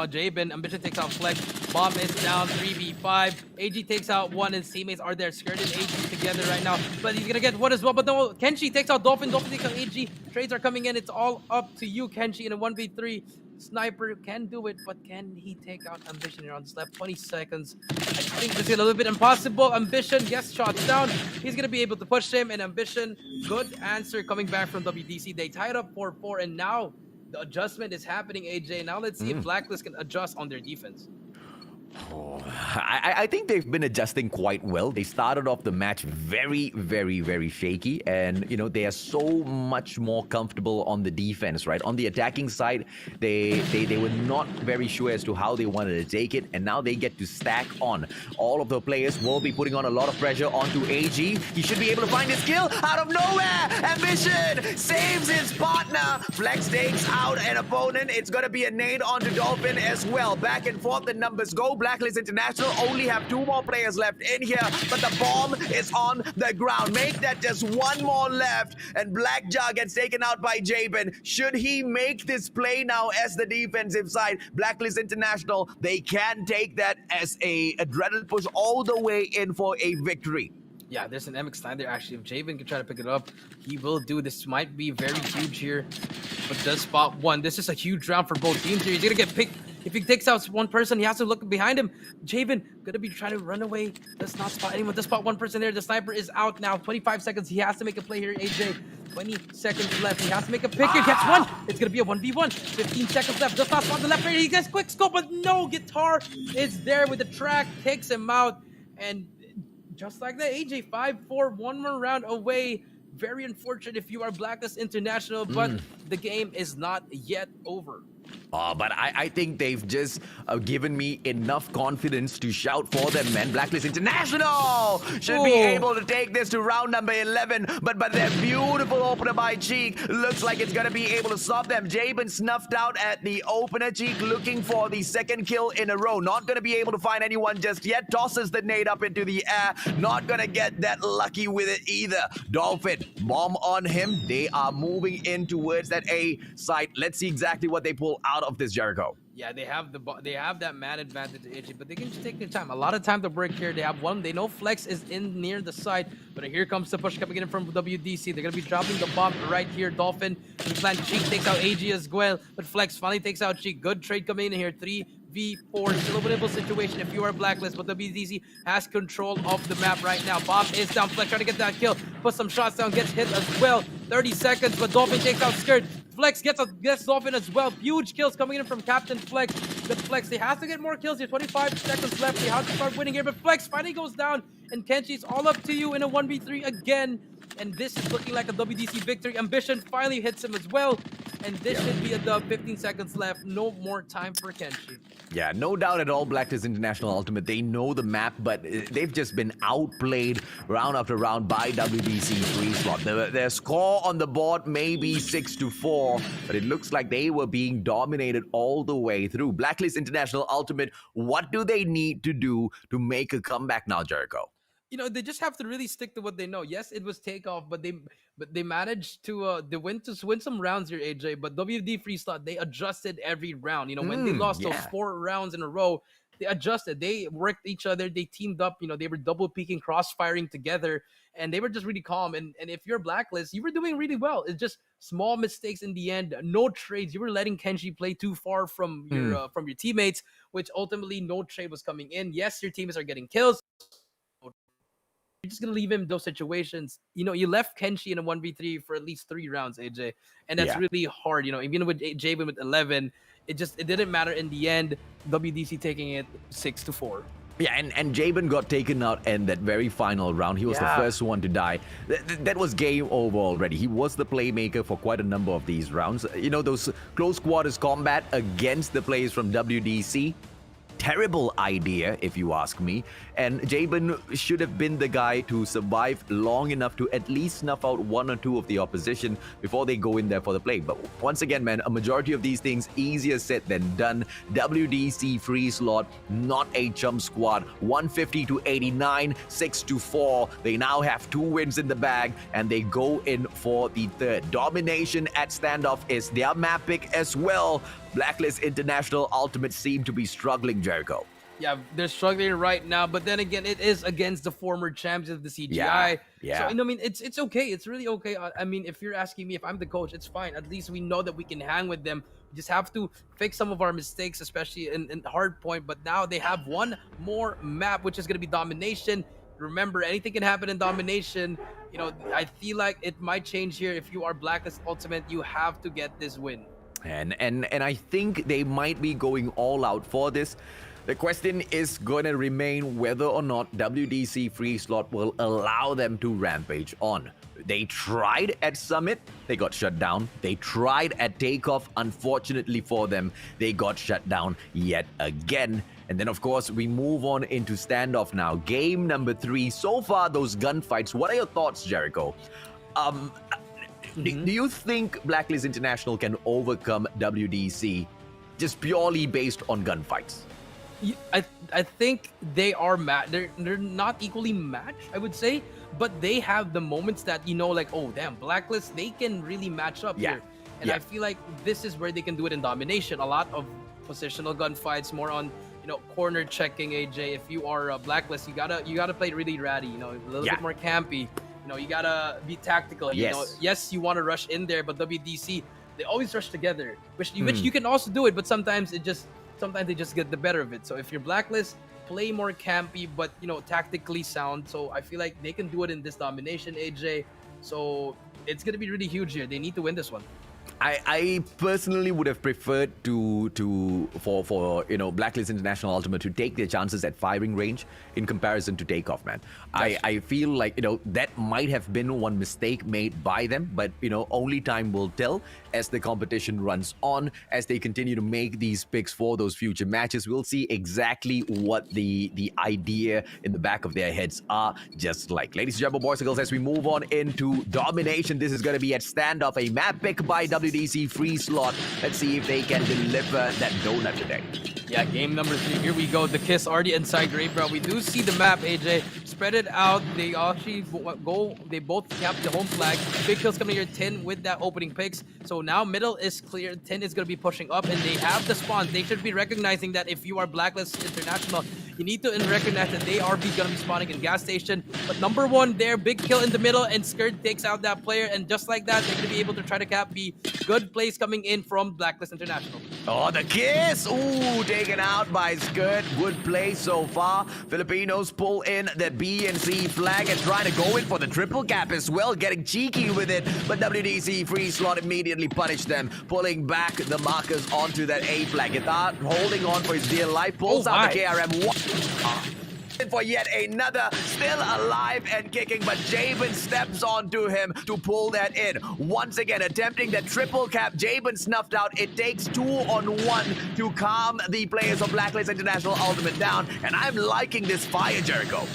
Jabin. Ambition takes out Flex. Bomb is down. 3v5. AG takes out one. His teammates are there skirting AG together right now. But he's gonna get one as well. But no, Kenshi takes out Dolphin. Dolphin takes out AG. Trades are coming in. It's all up to you, Kenshi, in a 1v3. Sniper can do it, but can he take out Ambition here on this left? 20 seconds. I think this is a little bit impossible. Ambition, yes, shots down. He's going to be able to push him, and Ambition, good answer coming back from WDC. They tied up 4-4, and now the adjustment is happening, AJ. Now let's see if Blacklist can adjust on their defense. Oh, I think they've been adjusting quite well. They started off the match very, very, very shaky, and you know, they are so much more comfortable on the defense, right? On the attacking side, they were not very sure as to how they wanted to take it, and now they get to stack on. All of the players will be putting on a lot of pressure onto AG. He should be able to find his kill out of nowhere. Ambition saves his partner. Flex takes out an opponent. It's going to be a nade onto Dolphin as well. Back and forth, the numbers go. Blacklist International only have 2 more players left in here, but the bomb is on the ground. Make that just 1 more left, and Blackjaw gets taken out by Jabin. Should he make this play now as the defensive side? Blacklist International, they can take that as a adrenaline push all the way in for a victory. Yeah, there's an MX9 there actually. If Jabin can try to pick it up, he will do. This might be very huge here, but does spot one. This is a huge round for both teams here. He's gonna get picked. If he takes out one person, he has to look behind him. Jabin gonna be trying to run away. Does not spot anyone. Does spot one person there. The sniper is out now. 25 seconds. He has to make a play here, AJ. 20 seconds left. He has to make a pick here. Gets one. It's gonna be a 1v1. 15 seconds left. Does not spot the left player. He gets quick scope, but no. Guitar is there with the track. Takes him out. And just like that, AJ 5-4. 1 more round away. Very unfortunate if you are Blacklist International, but the game is not yet over. But I think they've just given me enough confidence to shout for them, man. Blacklist International should be able to take this to round number 11. But their beautiful opener by Cheek looks like it's going to be able to stop them. Jabin snuffed out at the opener. Cheek looking for the 2nd kill in a row. Not going to be able to find anyone just yet. Tosses the nade up into the air. Not going to get that lucky with it either. Dolphin, bomb on him. They are moving in towards that A site. Let's see exactly what they pull out of this Jericho. Yeah, they have that man advantage, AJ, but they can just take their time. A lot of time to break here. They have one. They know Flex is in near the side, but here comes the push coming in from WDC. They're gonna be dropping the bomb right here. Dolphin and Cheek takes out AG as well, but Flex finally takes out Cheek. Good trade coming in here. 3 1v4. Still a winnable situation if you are Blacklist, but WDC has control of the map right now. Bomb is down. Flex trying to get that kill. Put some shots down. Gets hit as well. 30 seconds, but Dolphin takes out Skirt. Flex gets Dolphin as well. Huge kills coming in from Captain Flex. But Flex, they have to get more kills here. 25 seconds left. They have to start winning here. But Flex finally goes down. And Kenshi, it's all up to you in a 1v3 again. And this is looking like a WDC victory. Ambition finally hits him as well. And this should be a dub. 15 seconds left. No more time for Kenshi. Yeah, no doubt at all, Blacklist International.Ultimate. They know the map, but they've just been outplayed round after round by WDC.Freeslot. Their score on the board may be 6-4, but it looks like they were being dominated all the way through. Blacklist International.Ultimate, what do they need to do to make a comeback now, Jericho? You know, they just have to really stick to what they know. Yes, it was takeoff, but they managed to win some rounds here, AJ. But WD.Freeslot, they adjusted every round. You know, when they lost those 4 rounds in a row, they adjusted. They worked each other. They teamed up. You know, they were double peeking, cross-firing together, and they were just really calm. And if you're Blacklist, you were doing really well. It's just small mistakes in the end. No trades. You were letting Kenshi play too far from your teammates, which ultimately no trade was coming in. Yes, your teammates are getting kills. You're just going to leave him in those situations. You know, you left Kenshi in a 1v3 for at least 3 rounds, AJ. And that's really hard. You know, even with Javen with 11, it didn't matter in the end. WDC taking it 6-4. Yeah, and Jabin got taken out in that very final round. He was the first one to die. That was game over already. He was the playmaker for quite a number of these rounds. You know, those close quarters combat against the players from WDC. Terrible idea, if you ask me. And Jabin should have been the guy to survive long enough to at least snuff out 1 or 2 of the opposition before they go in there for the play. But once again, man, a majority of these things easier said than done. WDC.Freeslot, not a chump squad. 150-89, 6-4. They now have 2 wins in the bag, and they go in for the 3rd. Domination at standoff is their map pick as well. Blacklist International.Ultimate seem to be struggling, Jericho. Yeah, they're struggling right now, but then again, it is against the former champions of the CGI. Yeah. So, you know, I mean, it's okay. It's really okay. I mean, if you're asking me if I'm the coach, it's fine. At least we know that we can hang with them. We just have to fix some of our mistakes, especially in Hardpoint. But now they have 1 more map, which is going to be Domination. Remember, anything can happen in Domination. You know, I feel like it might change here. If you are Blacklist Ultimate, you have to get this win. And I think they might be going all out for this. The question is going to remain whether or not WDC.Freeslot will allow them to rampage on. They tried at Summit, they got shut down. They tried at Takeoff, unfortunately for them, they got shut down yet again. And then, of course, we move on into standoff now. Game number 3. So far, those gunfights. What are your thoughts, Jericho? Do you think Blacklist International can overcome WDC just purely based on gunfights? I think they are they're not equally matched, I would say, but they have the moments that, you know, like, oh damn, Blacklist, they can really match up here. And I feel like this is where they can do it in Domination. A lot of positional gunfights, more on, you know, corner checking. AJ, if you are a Blacklist, you gotta play really ratty, you know, a little bit more campy. You know, you gotta be tactical. You know, yes, you want to rush in there, but WDC, they always rush together, which you can also do it, but sometimes they just get the better of it. So if you're Blacklist, play more campy, but, you know, tactically sound. So I feel like they can do it in this Domination, AJ. So it's gonna be really huge here. They need to win this one. I personally would have preferred for you know, Blacklist International.Ultimate to take their chances at firing range in comparison to Takeoff, man. I feel like, you know, that might have been one mistake made by them, but, you know, only time will tell as the competition runs on, as they continue to make these picks for those future matches. We'll see exactly what the idea in the back of their heads are just like. Ladies and gentlemen, boys and girls, as we move on into Domination, this is going to be at standoff, a map pick by WDC.Freeslot. Let's see if they can deliver that donut today. Yeah, game number 3. Here we go. The Kiss already inside Graveyard. We do see the map, AJ. Spread it out. They actually go. They both cap the home flag. Big kills coming here. 10 with that opening picks. So now middle is clear. 10 is going to be pushing up, and they have the spawns. They should be recognizing that if you are Blacklist International, you need to recognize that they are going to be spawning in gas station. But number 1 there, big kill in the middle, and Skirt takes out that player. And just like that, they're going to be able to try to cap B. good plays coming in from Blacklist International. Oh, the kiss! Ooh, taken out by Skirt. Good play so far. Filipinos pull in the B and C flag and trying to go in for the triple cap as well, getting cheeky with it. But WDC.Freeslot immediately punished them, pulling back the markers onto that A flag. Guitar holding on for his dear life, pulls out the KRM. For yet another, still alive and kicking, but Jabin steps onto him to pull that in. Once again, attempting the triple cap, Jabin snuffed out. It takes 2-on-1 to calm the players of Blacklist International.Ultimate down, and I'm liking this fire, Jericho.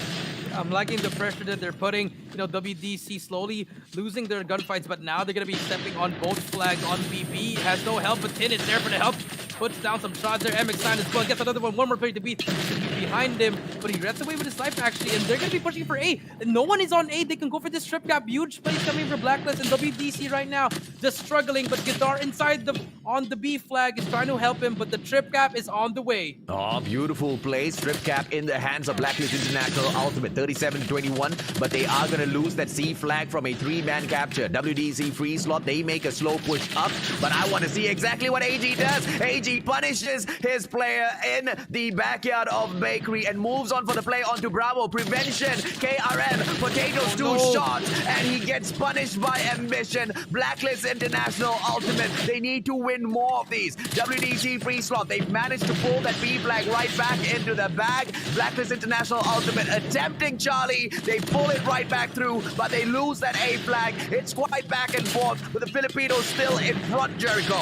I'm liking the pressure that they're putting. You know, WDC slowly losing their gunfights, but now they're going to be stepping on both flags on BB. Has no help, but Tin is there for the help. Puts down some shots there. MX9 as well. Gets another one. One more player to beat. Behind him, but he gets away with his life actually, and they're going to be pushing for A. And no one is on A. They can go for this trip gap. Huge plays coming for Blacklist, and WDC right now just struggling, but Guitar inside on the B flag is trying to help him, but the trip gap is on the way. Oh, beautiful play. Strip cap in the hands of Blacklist International.Ultimate, 37-21, but they are going to lose that C flag from a 3-man capture. WDC.Freeslot, they make a slow push up, but I want to see exactly what AG does. AG punishes his player in the backyard of Bakery and moves on for the play onto Bravo. Prevention, KRM, Potatoes, 2 shots, and he gets punished by Ambition. Blacklist International.Ultimate, they need to win more of these. WDC.Freeslot, they've managed to pull that B flag right back into the bag. Blacklist International.Ultimate attempting Charlie. They pull it right back through, but they lose that A flag. It's quite back and forth, with the Filipinos still in front, Jericho.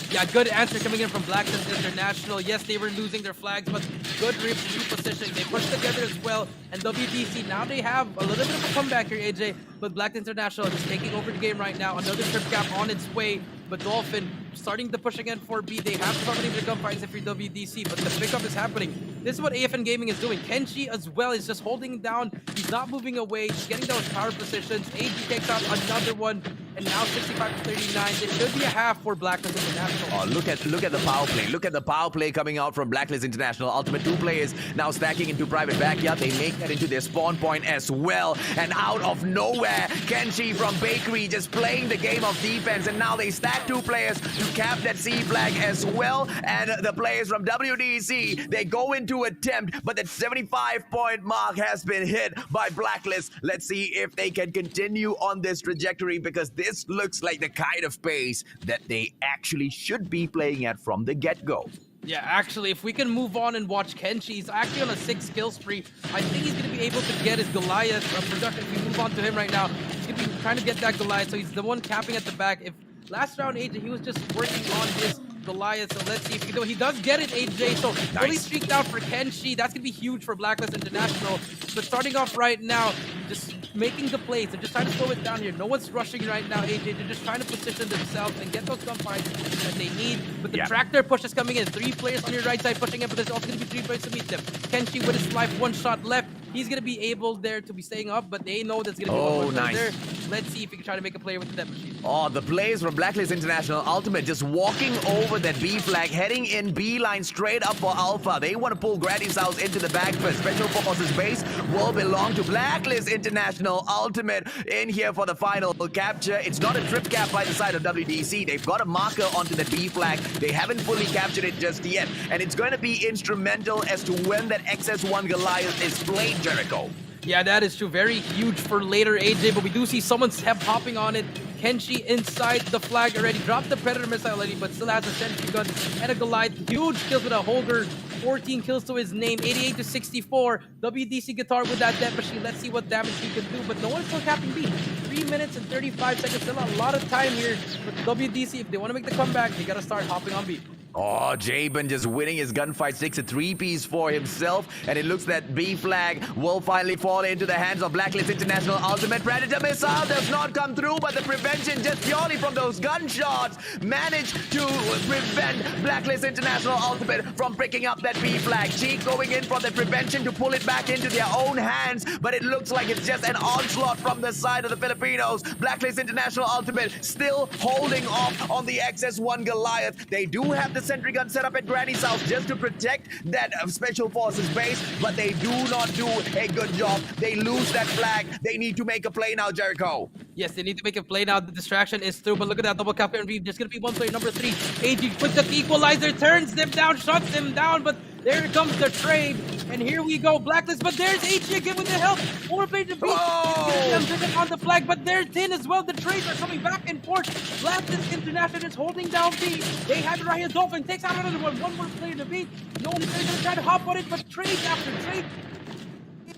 Yeah, good answer coming in from Blacklist International. Yes, they were losing their flags, but good repositioning. They pushed together as well. And WDC, now they have a little bit of a comeback here, AJ. But Blacklist International is taking over the game right now. Another trip gap on its way. But Dolphin starting to push again for B. They have somebody with the gunfights for WDC, but the pickup is happening. This is what AFN Gaming is doing. Kenshi as well is just holding down. He's not moving away. He's getting those power positions. AG takes out another one. And now 65-39. It should be a half for Blacklist International. Oh, look at the power play. Look at the power play coming out from Blacklist International.Ultimate. 2 players now stacking into private backyard. They make that into their spawn point as well. And out of nowhere, Kenshi from Bakery just playing the game of defense. And now they stack 2 players to cap that C flag as well. And the players from WDC, they go into attempt, but that 75-point mark has been hit by Blacklist. Let's see if they can continue on this trajectory, because this looks like the kind of pace that they actually should be playing at from the get-go. Yeah, actually, if we can move on and watch Kenshi, he's actually on a 6 kill spree. I think he's going to be able to get his Goliath production. If we move on to him right now, he's going to be trying to get that Goliath, so he's the one capping at the back. If last round, AJ, he was just working on his Goliath, so let's see if he can do it. He does get it, AJ, so really streaked out for Kenshi. That's going to be huge for Blacklist International. But starting off right now, just making the plays. They're just trying to slow it down here. No one's rushing right now, AJ. They're just trying to position themselves and get those gunfights that they need. But the tractor push is coming in. 3 players on your right side pushing in, but there's also going to be 3 players to meet them. Kenshi with his life, 1 shot left. He's going to be able there to be staying up, but they know that's going to be one there. Let's see if he can try to make a play with the death machine. Oh, the plays from Blacklist International.Ultimate just walking over that B flag, heading in B line straight up for Alpha. They want to pull Granny's house into the back first. Special Forces base will belong to Blacklist International.Ultimate in here for the final capture. It's not a trip cap by the side of WDC. They've got a marker onto the B flag. They haven't fully captured it just yet. And it's going to be instrumental as to when that XS1 Goliath is played, Jericho. Yeah, that is true. Very huge for later, AJ, but we do see someone's step hopping on it. Kenshi inside the flag already. Dropped the Predator missile already, but still has a sentry gun and a Goliath. Huge kills with a Holger. 14 kills to his name. 88-64. WDC Guitar with that death machine. Let's see what damage he can do, but no one's still capping B. 3 minutes and 35 seconds. Still a lot of time here. But WDC, if they want to make the comeback, they got to start hopping on B. Oh, Jabin just winning his gunfight, 6 a 3-piece for himself, and it looks that B flag will finally fall into the hands of Blacklist International.Ultimate. Predator missile does not come through, but the prevention just purely from those gunshots managed to prevent Blacklist International.Ultimate from picking up that B flag. Cheek going in for the prevention to pull it back into their own hands, but it looks like it's just an onslaught from the side of the Filipinos. Blacklist International.Ultimate still holding off on the XS1 Goliath. They do have the sentry gun set up at Granny's house just to protect that Special Forces base, but they do not do a good job. They lose that flag. They need to make a play now, Jericho. Yes, they need to make a play now. The distraction is through, but look at that double cap and read. There's gonna be one player, number 3. AG with the equalizer, turns them down, shuts them down, but there comes the trade. And here we go, Blacklist, but there's AG again with the help. More player to beat. Them on the flag, but there's Tin as well. The trades are coming back and forth. Blacklist International is holding down B. They have it right here. Dolphin takes out another one. One more player to beat. No one is gonna try to hop on it, but trades after trade.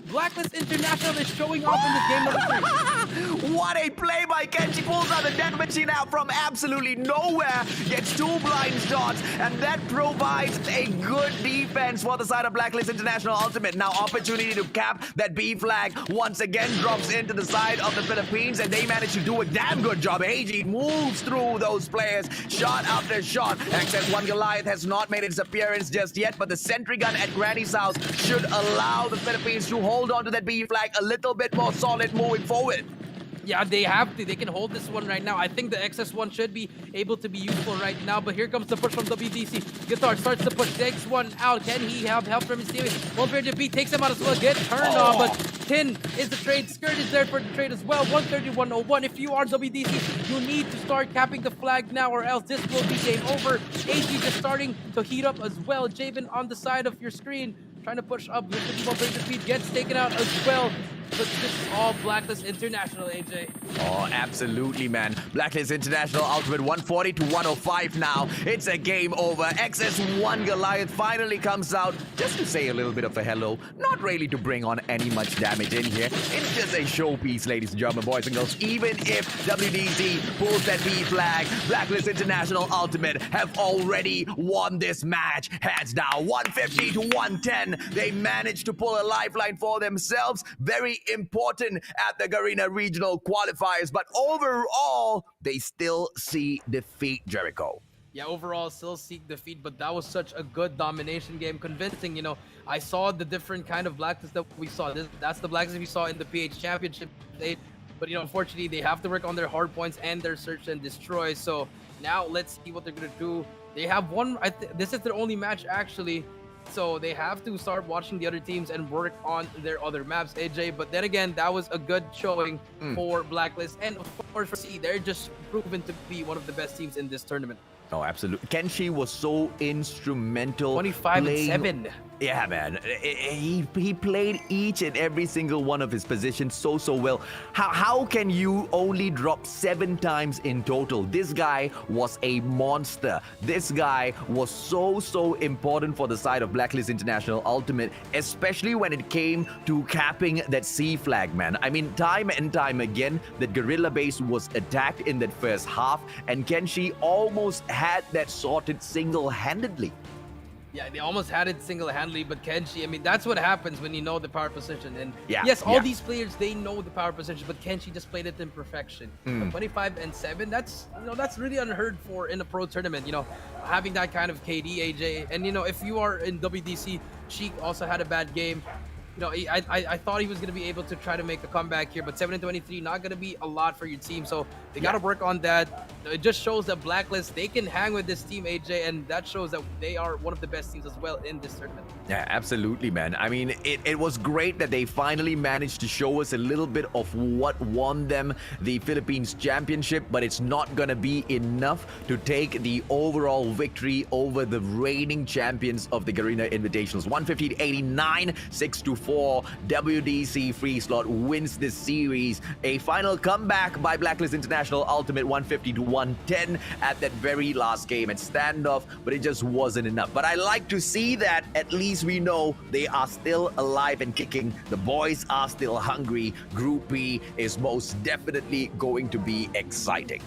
Blacklist International is showing off in this game number 3. What a play by Kenshi. Pulls out the death machine out from absolutely nowhere. Gets 2 blind shots, and that provides a good defense for the side of Blacklist International.Ultimate. Now opportunity to cap that B flag once again drops into the side of the Philippines, and they manage to do a damn good job. AG moves through those players, shot after shot. XS1 Goliath has not made its appearance just yet, but the sentry gun at Granny's house should allow the Philippines to hold on to that B flag a little bit more solid moving forward. Yeah, they have to. They can hold this one right now. I think the XS1 should be able to be useful right now, but here comes the push from WDC. Guitar starts to push, takes one out. Can he have help from his teammate? One player to beat, takes him out as well, get turned on, but Tin is the trade. Skirt is there for the trade as well. 131.01. If you are WDC, you need to start capping the flag now, or else this will be game over. AG just starting to heat up as well. Javen on the side of your screen, trying to push up. One player to beat, gets taken out as well. But this is all Blacklist International, AJ. Oh, absolutely, man. Blacklist International.Ultimate 140 to 105 now. It's a game over. XS1 Goliath finally comes out just to say a little bit of a hello. Not really to bring on any much damage in here. It's just a showpiece, ladies and gentlemen, boys and girls. Even if WDC pulls that B flag, Blacklist International.Ultimate have already won this match. Hands down, 150 to 110. They managed to pull a lifeline for themselves. Very important at the Garena regional qualifiers, but overall, they still see defeat, Jericho. Yeah, overall, still seek defeat, but that was such a good domination game. Convincing, you know, I saw the different kind of Blacklist that we saw. That's the Blacklist we saw in the PH Championship stage. But, you know, unfortunately, they have to work on their hard points and their search and destroy. So now let's see what they're going to do. They have one, this is their only match, actually. So they have to start watching the other teams and work on their other maps, AJ. But then again, that was a good showing for Blacklist. And of course, they're just proven to be one of the best teams in this tournament. Oh, absolutely. Kenshi was so instrumental. 25-7. Yeah, man. He played each and every single one of his positions so well. How can you only drop 7 times in total? This guy was a monster. This guy was so important for the side of Blacklist International.Ultimate, especially when it came to capping that C flag, man. I mean, time and time again, that guerrilla base was attacked in that first half, and Kenshi almost had that sorted single-handedly. Yeah, they almost had it single-handedly, but Kenshi, I mean, that's what happens when you know the power position. And yeah, yes, all these players, they know the power position, but Kenshi just played it in perfection. 25-7, that's, you know, that's really unheard for in a pro tournament, you know, having that kind of KD, AJ. And, you know, if you are in WDC, Sheik also had a bad game. You know, I thought he was going to be able to try to make a comeback here, but 7-23, not going to be a lot for your team. So they got to work on that. It just shows that Blacklist, they can hang with this team, AJ, and that shows that they are one of the best teams as well in this tournament. Yeah, absolutely, man. I mean, it was great that they finally managed to show us a little bit of what won them the Philippines Championship, but it's not going to be enough to take the overall victory over the reigning champions of the Garena Invitationals. 150-89, 6-4. WDC.Freeslot wins this series. A final comeback by Blacklist International.Ultimate 150-110 at that very last game at standoff, but it just wasn't enough. But I like to see that at least we know they are still alive and kicking. The boys are still hungry. Group B is most definitely going to be exciting.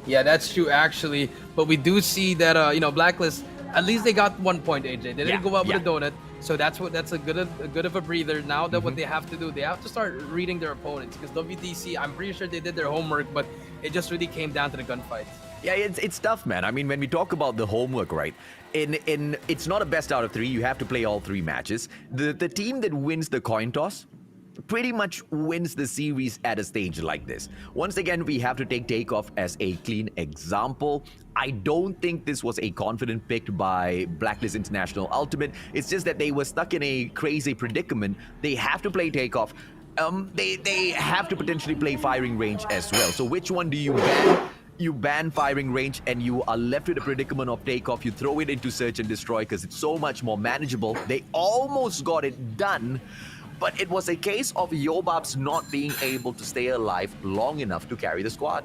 Yeah, that's true, actually. But we do see that, you know, Blacklist, at least they got 1 point, AJ. They didn't go out with a donut. So that's a good of a breather. Now that what they have to do, they have to start reading their opponents, because WDC, I'm pretty sure they did their homework, but it just really came down to the gunfights. Yeah, it's tough, man. I mean, when we talk about the homework, right? It's not a best out of 3. You have to play all 3 matches. The team that wins the coin toss pretty much wins the series at a stage like this. Once again, we have to take Takeoff as a clean example. I don't think this was a confident pick by Blacklist International.Ultimate. It's just that they were stuck in a crazy predicament. They have to play Takeoff. they have to potentially play firing range as well. So which one do you ban? You ban firing range and you are left with a predicament of takeoff. You throw it into search and destroy because it's so much more manageable. They almost got it done, but it was a case of Yobabs not being able to stay alive long enough to carry the squad.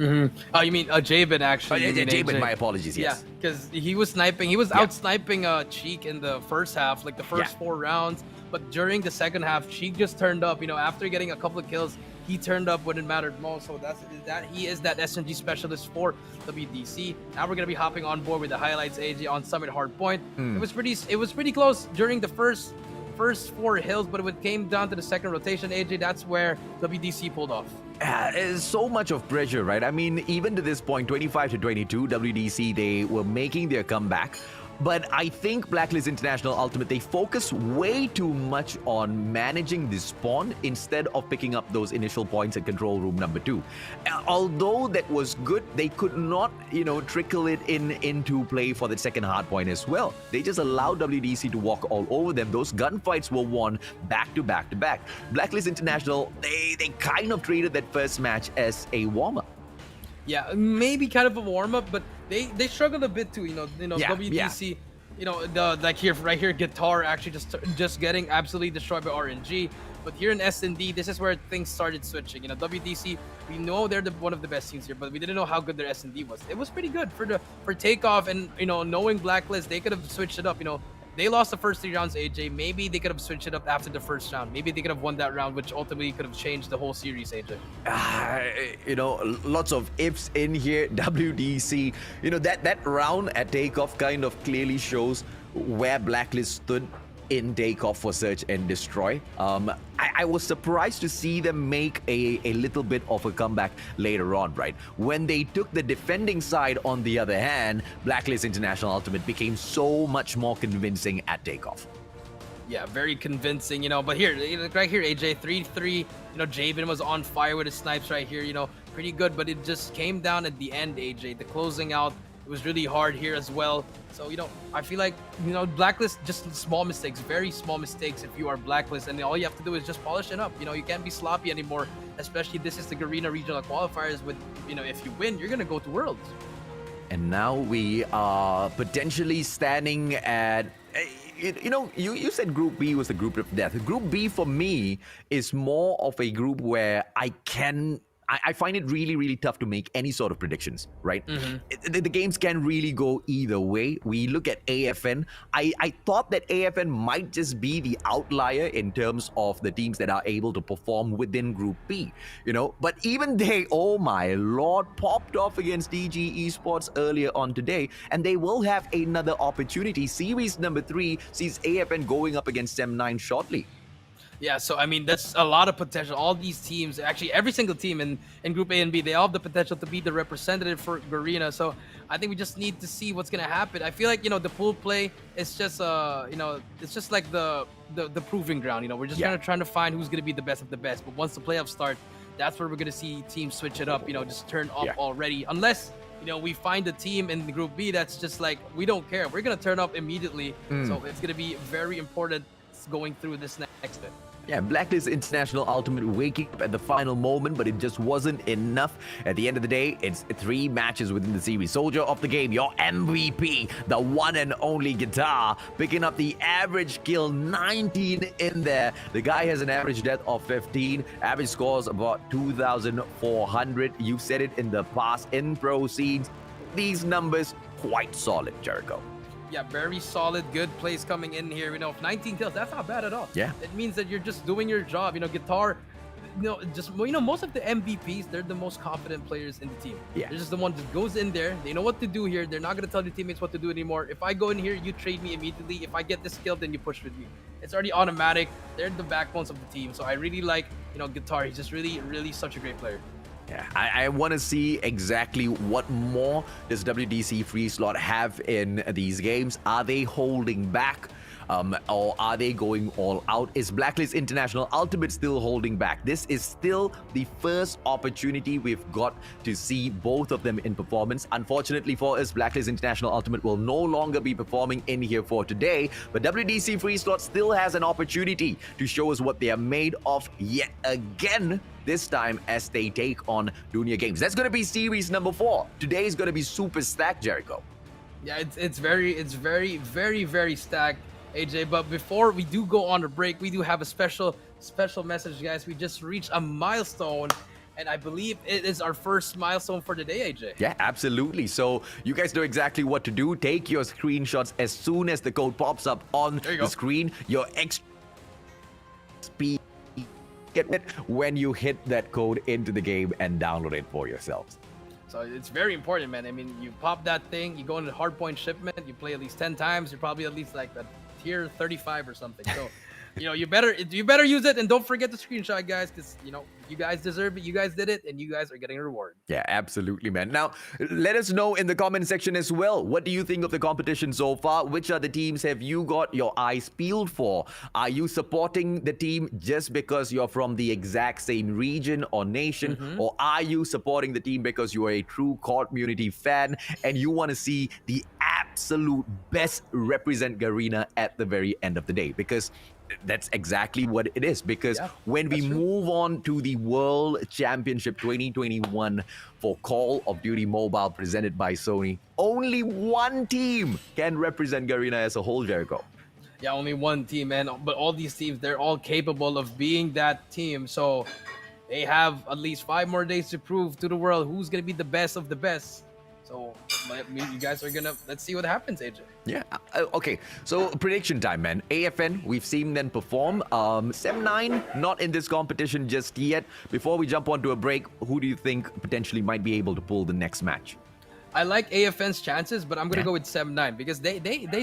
Oh, you mean Jabin actually? Jabin, my apologies, yes. Yeah, because he was sniping. He was out sniping Cheek in the first half, like the first 4 rounds. But during the second half, Cheek just turned up. You know, after getting a couple of kills, he turned up when it mattered most. So he is that SMG specialist for WDC. Now we're gonna be hopping on board with the highlights, AJ, on Summit Hardpoint. It was pretty close during the first 4 hills, but when it came down to the second rotation, AJ, that's where WDC pulled off. There's so much of pressure, right? I mean, even to this point, 25-22, WDC, they were making their comeback. But I think Blacklist International.Ultimate, they focus way too much on managing the spawn instead of picking up those initial points at control room number 2. Although that was good, they could not, trickle it into play for the second hard point as well. They just allowed WDC to walk all over them. Those gunfights were won back to back to back. Blacklist International, they kind of treated that first match as a warm-up. Yeah, maybe kind of a warm-up, but they struggled a bit too, WDC, right here, Guitar actually just getting absolutely destroyed by RNG. But here in S&D, this is where things started switching. WDC, we know they're one of the best teams here, but we didn't know how good their S&D was. It was pretty good for takeoff, and knowing Blacklist, they could have switched it up. They lost the first 3 rounds, AJ. Maybe they could have switched it up after the first round. Maybe they could have won that round, which ultimately could have changed the whole series, AJ. Lots of ifs in here. WDC, that round at takeoff kind of clearly shows where Blacklist stood in takeoff for search and destroy. I was surprised to see them make a little bit of a comeback later on, right? When they took the defending side, on the other hand, Blacklist International.Ultimate became so much more convincing at takeoff. Yeah, very convincing, but here, right here, AJ, 3-3, Jabin was on fire with his snipes right here, pretty good, but it just came down at the end, AJ, the closing out. It was really hard here as well. So, I feel like, Blacklist, just small mistakes, very small mistakes if you are Blacklist. And all you have to do is just polish it up. You can't be sloppy anymore, especially this is the Garena regional qualifiers with, if you win, you're going to go to Worlds. And now we are potentially standing at... You said Group B was the group of death. Group B for me is more of a group where I find it really, really tough to make any sort of predictions, right? The games can really go either way. We look at AFN. I thought that AFN might just be the outlier in terms of the teams that are able to perform within Group B, But even they, oh my lord, popped off against DG Esports earlier on today, and they will have another opportunity. Series number 3 sees AFN going up against M9 shortly. Yeah, so I mean, that's a lot of potential. All these teams, actually every single team in Group A and B, they all have the potential to be the representative for Garena. So I think we just need to see what's gonna happen. I feel like the pool play is just it's just like the proving ground. We're just trying to find who's gonna be the best of the best. But once the playoffs start, that's where we're gonna see teams switch it up. Just turn up already. Unless we find a team in Group B that's just like, we don't care. We're gonna turn up immediately. So it's gonna be very important going through this next bit. Yeah, Blacklist International.Ultimate waking up at the final moment, but it just wasn't enough. At the end of the day, it's 3 matches within the series. Soldier of the game, your MVP, the one and only Guitar, picking up the average kill, 19 in there. The guy has an average death of 15, average scores about 2,400. You've said it in the past, in proceeds. These numbers, quite solid, Jericho. Yeah, very solid, good plays coming in here. 19 kills, that's not bad at all. Yeah. It means that you're just doing your job. Guitar, most of the MVPs, they're the most confident players in the team. Yeah. They're just the one that goes in there. They know what to do here. They're not going to tell their teammates what to do anymore. If I go in here, you trade me immediately. If I get this kill, then you push with me. It's already automatic. They're the backbones of the team. So I really like, Guitar. He's just really, really such a great player. Yeah, I want to see exactly what more does WDC.Freeslot have in these games. Are they holding back? Or are they going all out? Is Blacklist International.Ultimate still holding back? This is still the first opportunity we've got to see both of them in performance. Unfortunately for us, Blacklist International.Ultimate will no longer be performing in here for today, but WDC.Freeslot still has an opportunity to show us what they are made of yet again, this time as they take on Dunia Games. That's going to be series number 4. Today is going to be super stacked, Jericho. Yeah, it's very stacked, AJ. But before we do go on a break, we do have a special message, guys. We just reached a milestone, and I believe it is our first milestone for today, AJ. Yeah, absolutely. So you guys know exactly what to do. Take your screenshots as soon as the code pops up on the screen. Your extra speed get it when you hit that code into the game and download it for yourselves. So it's very important, man. I mean, you pop that thing, you go into Hardpoint shipment, you play at least 10 times, you're probably at least like a tier 35 or something. So, you better use it, and don't forget the screenshot, guys, because you guys deserve it. You guys did it, and you guys are getting a reward. Yeah, absolutely, man. Now, let us know in the comment section as well. What do you think of the competition so far? Which other teams have you got your eyes peeled for? Are you supporting the team just because you're from the exact same region or nation? Or are you supporting the team because you are a true COD community fan and you want to see the absolute best represent Garena at the very end of the day? Because that's exactly what it is. Because when we move on to the World Championship 2021 for Call of Duty Mobile presented by Sony, only one team can represent Garena as a whole, Jericho. Yeah, only one team, man. But all these teams, they're all capable of being that team. So they have at least 5 more days to prove to the world who's going to be the best of the best. So you guys are gonna, let's see what happens, AJ. Yeah. Okay. So prediction time, man. AFN, we've seen them perform. Sem9, not in this competition just yet. Before we jump onto a break, who do you think potentially might be able to pull the next match? I like AFN's chances, but I'm gonna go with Sem9 because they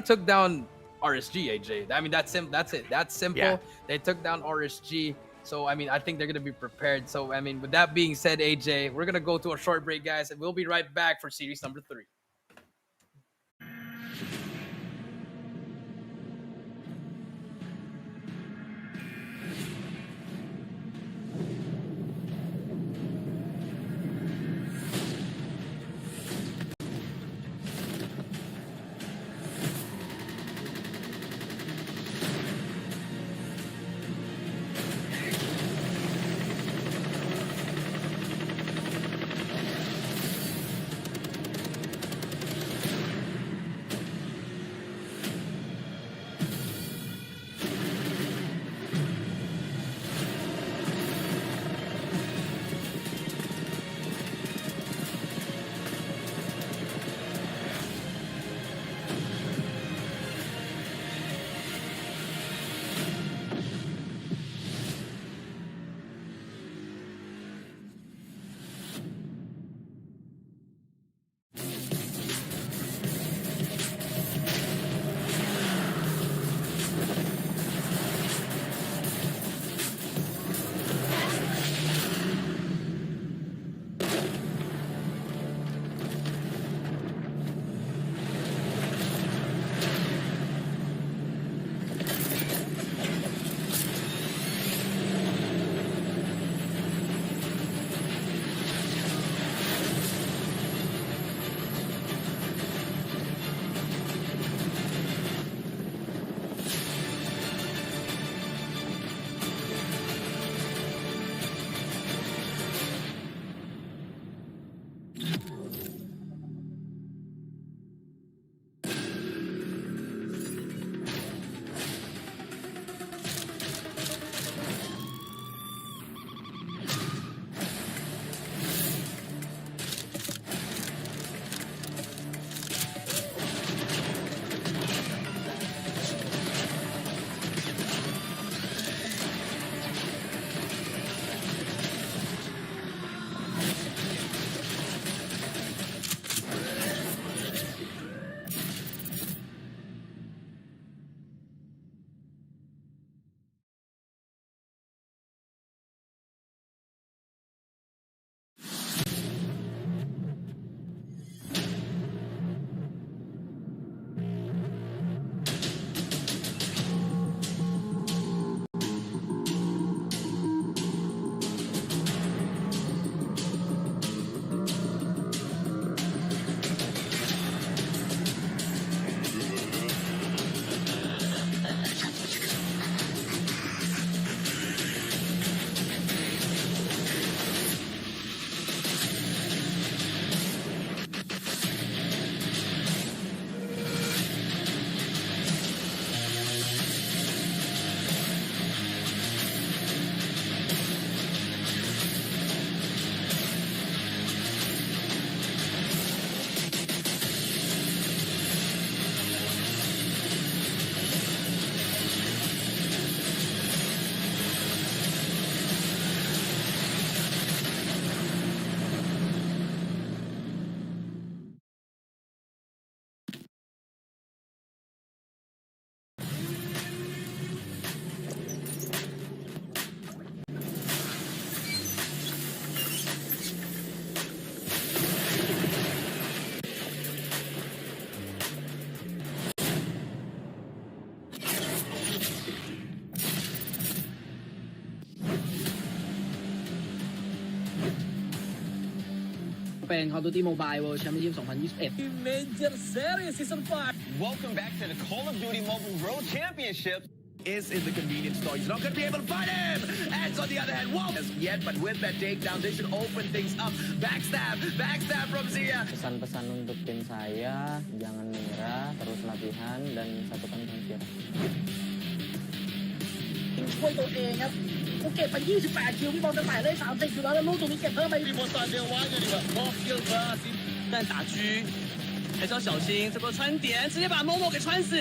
took down RSG, AJ. I mean, that's it. That's simple. Yeah. They took down RSG. So, I mean, I think they're going to be prepared. So, I mean, with that being said, AJ, we're going to go to a short break, guys, and we'll be right back for series number 3. เป็น Call of Duty Mobile World Championship 2021 Major Series Season 5 Welcome back to the Call of Duty Mobile World Championship. Is in the convenience store. He's not going to be able to fight him. And on the other hand, whoa! Yet, but with that takedown, they should open things up. Backstab from Zia. Pesan-pesan untuk tim saya, jangan menyerah, terus latihan dan satukan pemikiran. ช่วยตัวเองครับกูเก็บไป28คิวพี่บอลจะแตะได้30อยู่แล้วแล้วลูกตรงนี้เก็บเพิ่มไป 你莫三连玩的你们。 但打狙还是要小心，这波穿点直接把 Momo 给穿死。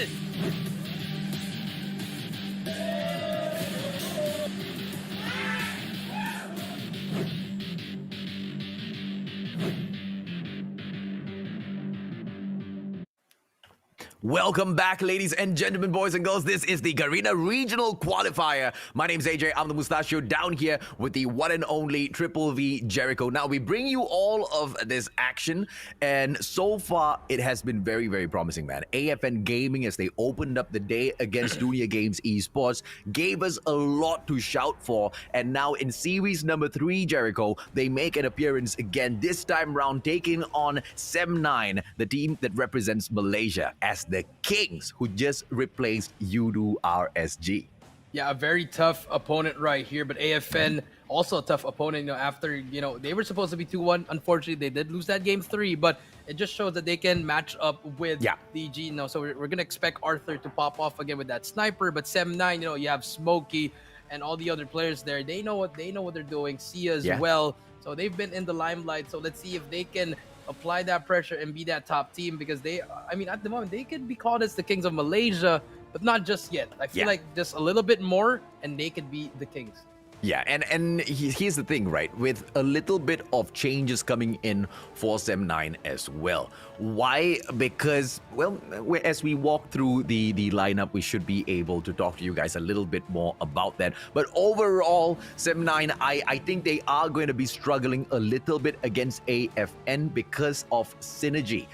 Welcome back, ladies and gentlemen, boys and girls. This is the Garena Regional Qualifier. My name's AJ. I'm the Mustachio down here with the one and only Triple V Jericho. Now, we bring you all of this action, and so far, it has been very, very promising, man. AFN Gaming, as they opened up the day against DG Esports, gave us a lot to shout for. And now in series number 3, Jericho, they make an appearance again, this time round taking on Sem9, the team that represents Malaysia, as the Kings, who just replaced Udu RSG. Yeah, a very tough opponent right here, but AFN also a tough opponent, after, they were supposed to be 2-1. Unfortunately, they did lose that game 3, but it just shows that they can match up with DG. So we're going to expect Arthur to pop off again with that sniper, but Sem9, you have Smokey and all the other players there. They know what they're doing. Sia as well. So they've been in the limelight. So let's see if they can apply that pressure and be that top team, because at the moment, they could be called as the Kings of Malaysia, but not just yet. I feel like just a little bit more and they could be the Kings. Yeah, and here's the thing, right? With a little bit of changes coming in for Sem9 as well. Why? Because, well, as we walk through the lineup, we should be able to talk to you guys a little bit more about that. But overall, Sem9, I think they are going to be struggling a little bit against AFN because of synergy.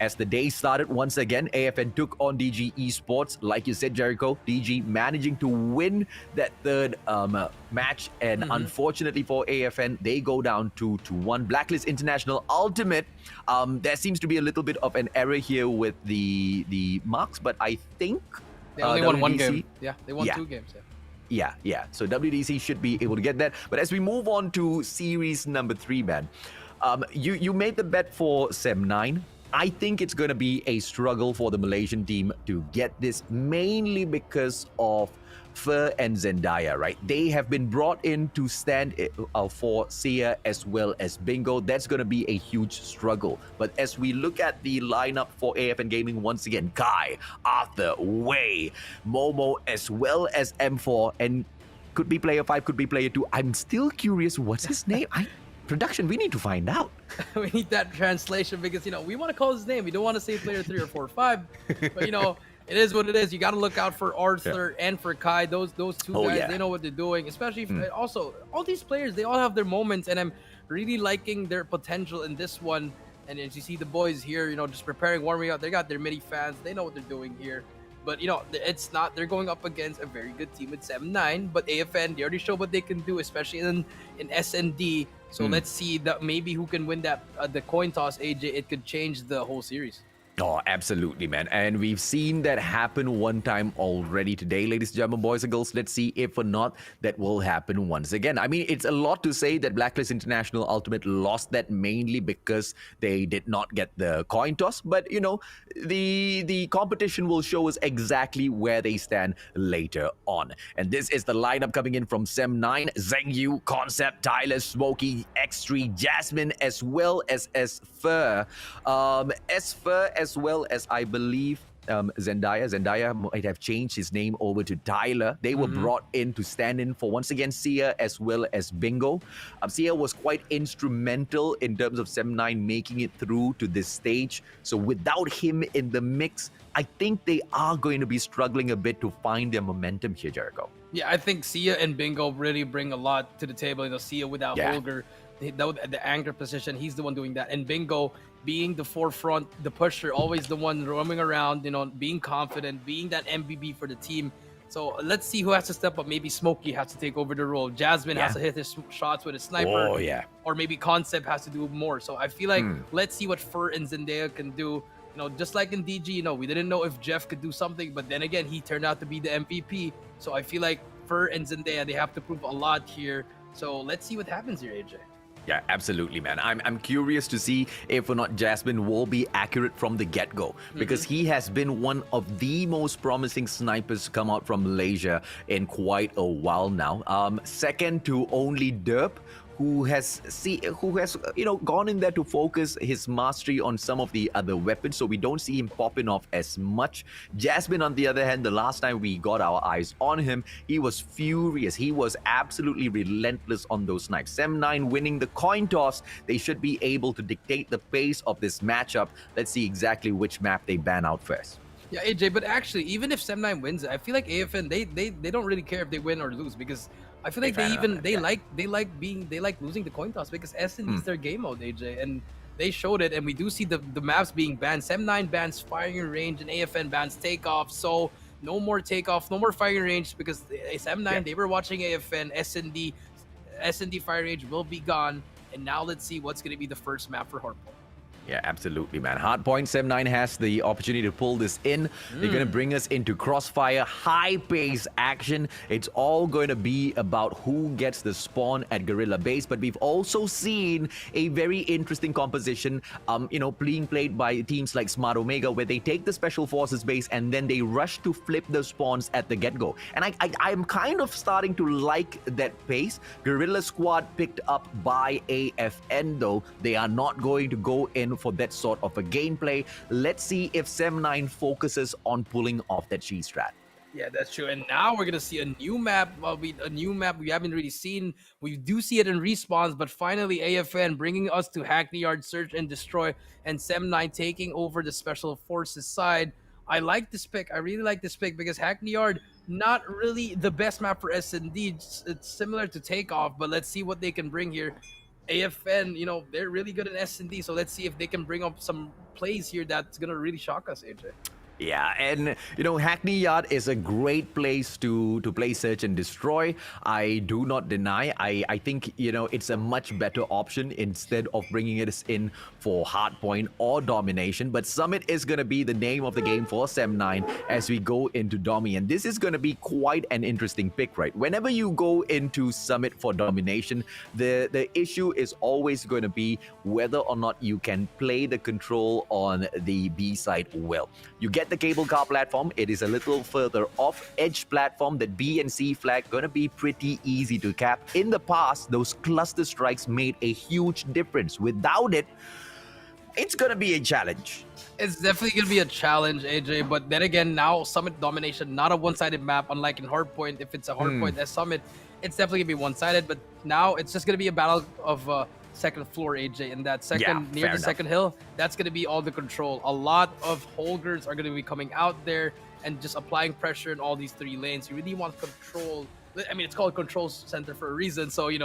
As the day started, once again, AFN took on DG Esports. Like you said, Jericho, DG managing to win that third match, and unfortunately for AFN, they go down 2-1. Blacklist International.Ultimate, there seems to be a little bit of an error here with the marks, but I think they only won WDC, 1 game. Yeah, they won 2 games. Yeah. So WDC should be able to get that. But as we move on to series number 3, man, you made the bet for Sem9. I think it's going to be a struggle for the Malaysian team to get this, mainly because of Fer and Zendaya, right? They have been brought in to stand for Sia as well as Bingo. That's going to be a huge struggle. But as we look at the lineup for AFN Gaming, once again, Kai, Arthur, Wei, Momo, as well as M4, and could be player 5, could be player 2. I'm still curious, what's his name? Production, we need to find out. We need that translation, because, we want to call his name. We don't want to say player 3 or 4 or 5. But, it is what it is. You got to look out for Arthur and for Kai. Those two guys, they know what they're doing. Especially if, also, all these players, they all have their moments, and I'm really liking their potential in this one. And as you see the boys here, just preparing, warming up, they got their MIDI fans. They know what they're doing here. But, it's not, they're going up against a very good team with Sem9. But AFN, they already showed what they can do, especially in SND. So let's see that maybe who can win that the coin toss, AJ. It could change the whole series. Oh, absolutely, man. And we've seen that happen one time already today, ladies and gentlemen, boys and girls. Let's see if or not that will happen once again. I mean, it's a lot to say that Blacklist International.Ultimate lost that mainly because they did not get the coin toss. But, the competition will show us exactly where they stand later on. And this is the lineup coming in from Sem9, Zhengyu, Concept, Tyler, Smokey, X3, Jasmine, as well as Fer. Fer, as well as, I believe, Zendaya. Zendaya might have changed his name over to Tyler. They were brought in to stand in for, once again, Sia as well as Bingo. Sia was quite instrumental in terms of Sem9 making it through to this stage. So without him in the mix, I think they are going to be struggling a bit to find their momentum here, Jericho. Yeah, I think Sia and Bingo really bring a lot to the table. Sia without Holger, the anchor position, he's the one doing that. And Bingo being the forefront, the pusher, always the one roaming around, being confident, being that MBB for the team. So let's see who has to step up. Maybe Smokey has to take over the role. Jasmine has to hit his shots with a sniper. Oh, yeah. Or maybe Concept has to do more. So I feel like let's see what Fur and Zendaya can do. You know, just like in DG, you know, we didn't know if Jeff could do something, but then again, he turned out to be the MVP. So I feel like Fur and Zendaya, they have to prove a lot here. So let's see what happens here, AJ. Yeah, absolutely, man. I'm curious to see if or not Jasmine will be accurate from the get-go, because he has been one of the most promising snipers to come out from Malaysia in quite a while now. Second to only Derp, who has gone in there to focus his mastery on some of the other weapons, so we don't see him popping off as much. Jasmine, on the other hand, the last time we got our eyes on him, he was furious. He was absolutely relentless on those snipes. Sem9 winning the coin toss, they should be able to dictate the pace of this matchup. Let's see exactly which map they ban out first. Yeah, AJ, but actually, even if Sem9 wins, I feel like AFN, they don't really care if they win or lose, because I feel like they like losing the coin toss, because S&D is their game mode, AJ, and they showed it, and we do see the maps being banned. Sem9 bans firing range and AFN bans takeoff, so no more takeoff, no more firing range, because Sem9 they were watching AFN, S&D firing range will be gone, and now let's see what's going to be the first map for Hardpoint. Yeah, absolutely, man. Hardpoint, Sem9 has the opportunity to pull this in. They're going to bring us into crossfire, high-pace action. It's all going to be about who gets the spawn at Guerrilla Base, but we've also seen a very interesting composition, being played by teams like Smart Omega, where they take the Special Forces base and then they rush to flip the spawns at the get-go. And I'm kind of starting to like that pace. Guerrilla Squad picked up by AFN, though. They are not going to go in for that sort of a gameplay. Let's see if Sem9 focuses on pulling off that G-strat. Yeah, that's true. And now we're gonna see a new map. A new map we haven't really seen. We do see it in respawns, but finally AFN bringing us to Hackney Yard Search and Destroy, and Sem9 taking over the Special Forces side. I like this pick. I really like this pick, because Hackney Yard, not really the best map for S&D. It's similar to Takeoff, but let's see what they can bring here. AFN, they're really good at S&D, so let's see if they can bring up some plays here that's gonna really shock us, AJ. Yeah, and Hackney Yard is a great place to play Search and Destroy. I do not deny. I think it's a much better option instead of bringing it in for Hardpoint or Domination. But Summit is going to be the name of the game for Sem9 as we go into Domi, and this is going to be quite an interesting pick, right? Whenever you go into Summit for Domination, the issue is always going to be whether or not you can play the control on the B side well. You get the cable car platform, it is a little further off. Edge platform, that B and C flag, gonna be pretty easy to cap. In the past, those cluster strikes made a huge difference. Without it, it's gonna be a challenge. It's definitely gonna be a challenge, AJ, but then again, now Summit Domination, not a one-sided map, unlike in Hardpoint. If it's a Hardpoint as Summit, it's definitely gonna be one-sided, but now it's just gonna be a battle of second floor, AJ, and that near the second hill, that's going to be all the control. A lot of Holgers are going to be coming out there and just applying pressure in all these three lanes. You really want control. I mean, it's called control center for a reason, so you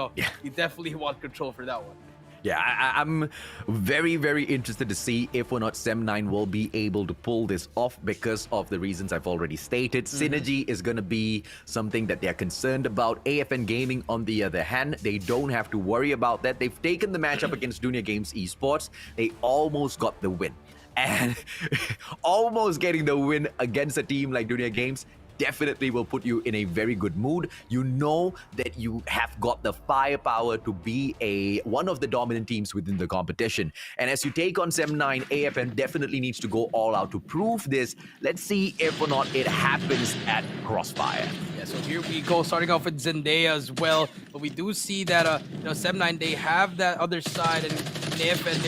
definitely want control for that one. Yeah, I'm very, very interested to see if or not Sem9 will be able to pull this off because of the reasons I've already stated. Synergy is going to be something that they're concerned about. AFN Gaming, on the other hand, they don't have to worry about that. They've taken the matchup against Dunia Esports. They almost got the win. And almost getting the win against a team like Dunia Games definitely will put you in a very good mood. You know that you have got the firepower to be one of the dominant teams within the competition. And as you take on Sem9, AFN definitely needs to go all out to prove this. Let's see if or not it happens at Crossfire. Yeah, so here we go, starting off with Zendaya as well. But we do see that Sem9, they have that other side, and AFN,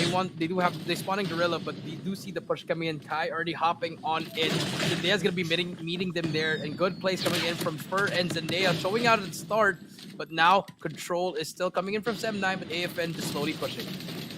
they spawn in Guerrilla, but we do see the push coming in. Kai already hopping on in. Zendaya's gonna be meeting them there. And good plays coming in from Fur and Zendaya, showing out at the start, but now control is still coming in from Sem9, but AFN just slowly pushing.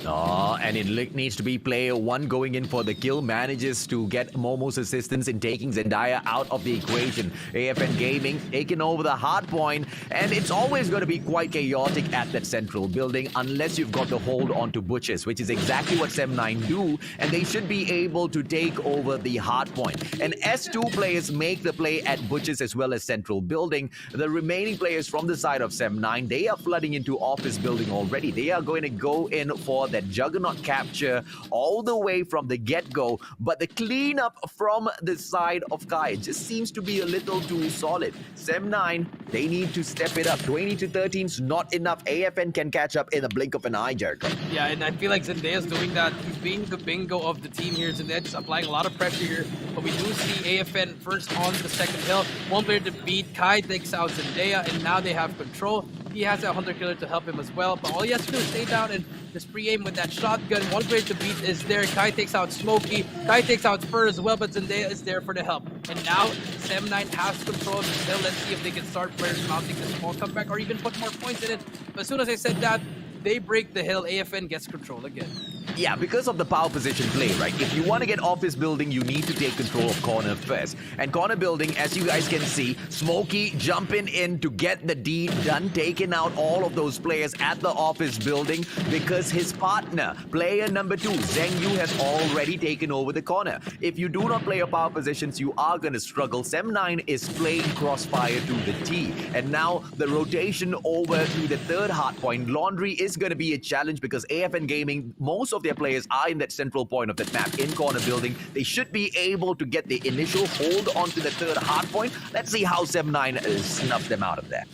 And it needs to be player 1 going in for the kill. Manages to get Momo's assistance in taking Zendaya out of the equation. AFN Gaming taking over the hard point. And it's always going to be quite chaotic at that central building unless you've got the hold onto Butchers, which is exactly what Sem9 do. And they should be able to take over the hard point. And S2 players make the play at Butchers as well as central building. The remaining players from the side of Sem9, they are flooding into office building already. They are going to go in for that juggernaut capture all the way from the get-go, but the cleanup from the side of Kai just seems to be a little too solid. Sem9, they need to step it up. 20-13 is not enough. AFN can catch up in a blink of an eye, Jericho. Yeah, and I feel like Zendaya's doing that. He's being the bingo of the team here. Zendaya just applying a lot of pressure here, but we do see AFN first on the second hill. One player to beat. Kai takes out Zendaya, and now they have control. He has a hunter killer to help him as well, but all he has to do is stay down and just pre-aim with that shotgun. One player to beat is there. Kai takes out Smokey. Kai takes out Spur as well, but Zendaya is there for the help. And now Sem9 has control of this hill. Let's see if they can start players mounting a small comeback or even put more points in it. But as soon as I said that, they break the hill. AFN gets control again. Yeah, because of the power position play, right? If you want to get office building, you need to take control of corner first. And corner building, as you guys can see, Smokey jumping in to get the deed done, taking out all of those players at the office building because his partner, player number 2, Zheng Yu, has already taken over the corner. If you do not play your power positions, you are going to struggle. Sem9 is playing crossfire to the T. And now the rotation over to the third hard point, Laundry, is going to be a challenge because AFN Gaming, most of their players are in that central point of the map in corner building. They should be able to get the initial hold onto the third hard point. Let's see how Sem9 snuffs them out of there.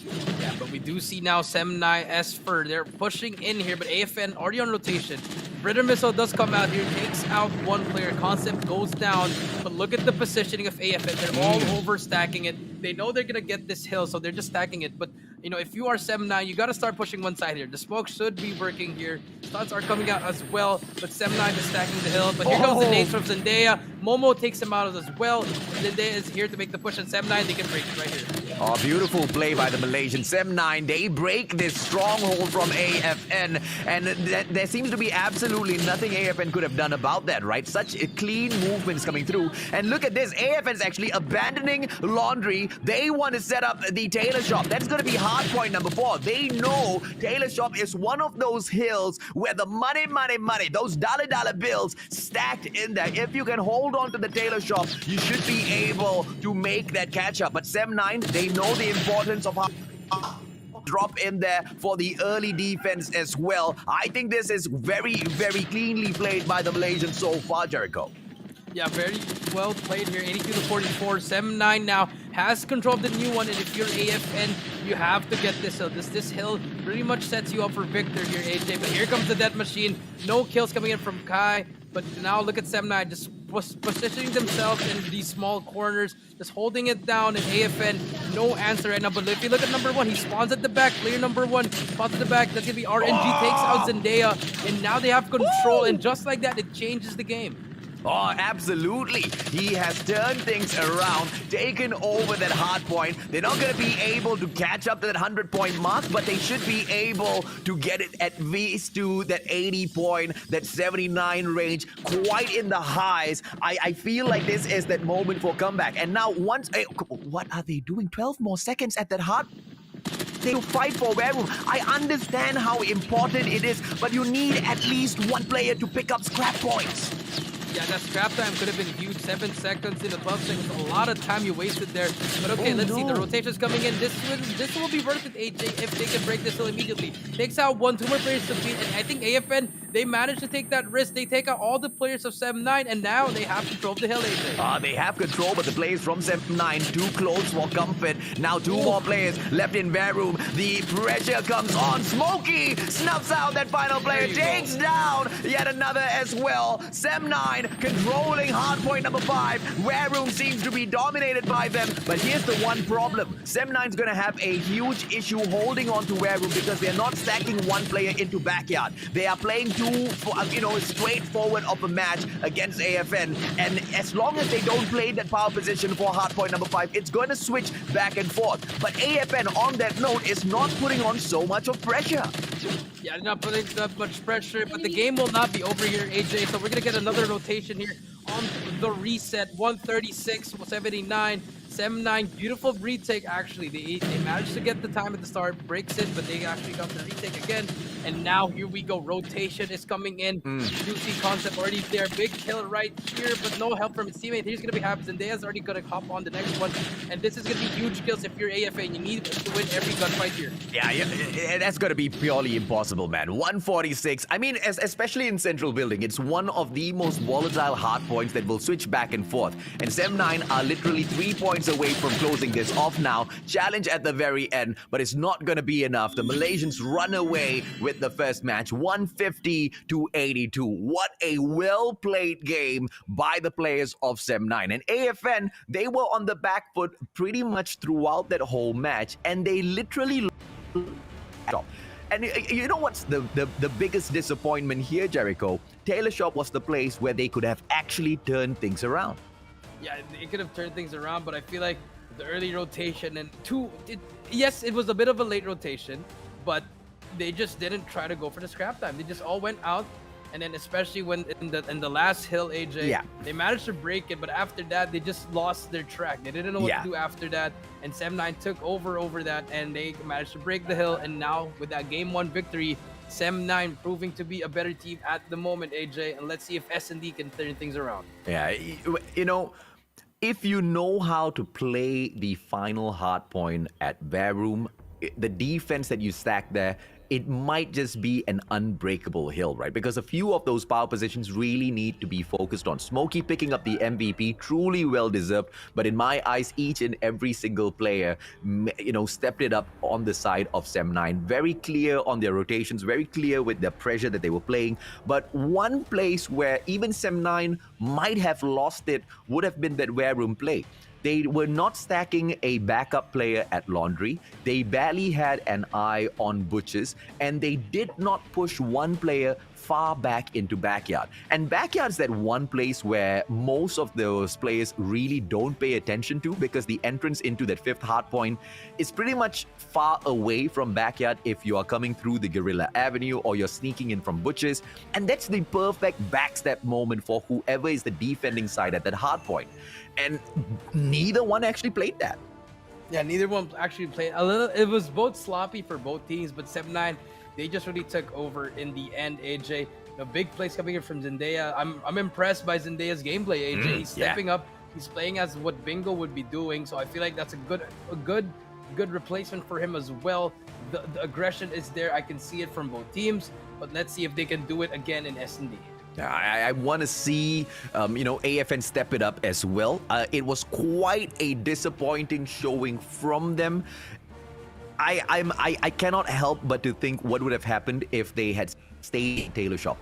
Yeah, but we do see now Sem9 Esper. They're pushing in here, but AFN already on rotation. Britter Missile does come out here, takes out one player. Concept goes down, but look at the positioning of AFN. They're all over stacking it. They know they're going to get this hill, so they're just stacking it. But, you know, if you are Sem9, you got to start pushing one side here. The smoke should be working here. Stunts are coming out as well, but Sem9 is stacking the hill. But here comes the nades from Zendaya. Momo takes him out as well. Zendaya is here to make the push, and Sem9, they can break it right here. Oh, beautiful play by the Malaysian. Sem9, they break this stronghold from AFN, and there seems to be absolutely nothing AFN could have done about that, right? Such a clean movements coming through. And look at this, AFN's actually abandoning Laundry. They want to set up the Tailor Shop. That's going to be hard point number 4. They know Tailor Shop is one of those hills where the money, those dollar bills stacked in there. If you can hold on to the Tailor Shop, you should be able to make that catch up. But Sem9, they know the importance of how drop in there for the early defense as well. I think this is very, very cleanly played by the Malaysians so far, Jericho. Yeah, very well played here. 82-44. Sem9 now has control of the new one, and if you're AFN, you have to get this hill. This hill pretty much sets you up for victor here, AJ. But here comes the death machine. No kills coming in from Kai. But now look at Sem9 just positioning themselves in these small corners, just holding it down. And AFN, no answer right now. But if you look at number 1, he spawns at the back. Player number 1 spawns at the back. That's gonna be RNG, takes out Zendaya, and now they have control. And just like that, it changes the game. Oh, absolutely. He has turned things around, taken over that hard point. They're not going to be able to catch up to that 100-point mark, but they should be able to get it at least to that 80-point, that 79 range, quite in the highs. I feel like this is that moment for comeback. And now once... what are they doing? 12 more seconds at that hard... They fight for werewolf. I understand how important it is, but you need at least one player to pick up scrap points. Yeah, that scrap time could have been huge. 7 seconds into 12 seconds. A lot of time you wasted there. But okay, let's see. The rotation's coming in. This will be worth it, AJ, if they can break this hill immediately. Takes out 2 more players to beat. And I think AFN, they managed to take that risk. They take out all the players of Sem9, and now they have control of the hill, AJ. They have control, but the players from Sem9 too close for comfort. Now 2 more players left in Bear Room. The pressure comes on. Smokey snuffs out that final player. Takes down yet another as well. Sem9 Sem9 controlling hardpoint number 5. Wareroom seems to be dominated by them. But here's the one problem. Sem9's going to have a huge issue holding on to Wareroom because they're not stacking one player into backyard. They are playing two, straightforward of a match against AFN. And as long as they don't play that power position for hardpoint number 5, it's going to switch back and forth. But AFN, on that note, is not putting on so much of pressure. Yeah, not putting that much pressure, but the game will not be over here, AJ. So we're going to get another rotation here on the reset. 136-79. Sem9, beautiful retake actually. They managed to get the time at the start, breaks it, but they actually got the retake again. And now here we go. Rotation is coming in. Juicy concept already there. Big kill right here, but no help from his teammate. Here's gonna be happens, and Zendaya's already gonna hop on the next one. And this is gonna be huge kills if you're AFN. You need to win every gunfight here. Yeah, that's gonna be purely impossible, man. 146. I mean, especially in central building, it's one of the most volatile hard points that will switch back and forth. And Sem9 are literally 3 points away from closing this off now. Challenge at the very end, but it's not gonna be enough. The Malaysians run away with the first match, 150-82. What a well-played game by the players of Sem9. And AFN, they were on the back foot pretty much throughout that whole match, and they literally... And you know what's the biggest disappointment here, Jericho? Taylor Shop was the place where they could have actually turned things around. Yeah, it could have turned things around, but I feel like the early rotation and yes, it was a bit of a late rotation, but they just didn't try to go for the scrap time. They just all went out, and then especially when in the last hill, AJ, they managed to break it, but after that, they just lost their track. They didn't know what to do after that, and Sem9 took over that, and they managed to break the hill, and now with that game 1 victory, Sem9 proving to be a better team at the moment, AJ, and let's see if S&D can turn things around. Yeah, you know, if you know how to play the final hard point at Wareroom, the defense that you stack there, it might just be an unbreakable hill, right? Because a few of those power positions really need to be focused on. Smokey picking up the MVP, truly well-deserved, but in my eyes, each and every single player, stepped it up on the side of Sem9. Very clear on their rotations, very clear with the pressure that they were playing. But one place where even Sem9 might have lost it would have been that Wareroom play. They were not stacking a backup player at Laundry. They barely had an eye on Butchers, and they did not push one player far back into backyard. And backyard's that one place where most of those players really don't pay attention to, because the entrance into that 5th hard point is pretty much far away from backyard if you are coming through the Guerrilla Avenue or you're sneaking in from Butchers. And that's the perfect backstep moment for whoever is the defending side at that hard point. And neither one actually played that. Yeah, neither one actually played. It was both sloppy for both teams, but Sem9, they just really took over in the end, AJ. A big plays coming in from Zendaya. I'm impressed by Zendaya's gameplay, AJ. He's stepping up. He's playing as what Bingo would be doing. So I feel like that's a good replacement for him as well. The aggression is there. I can see it from both teams. But let's see if they can do it again in S&D. I want to see, AFN step it up as well. It was quite a disappointing showing from them. I cannot help but to think what would have happened if they had stayed in Taylor Shop.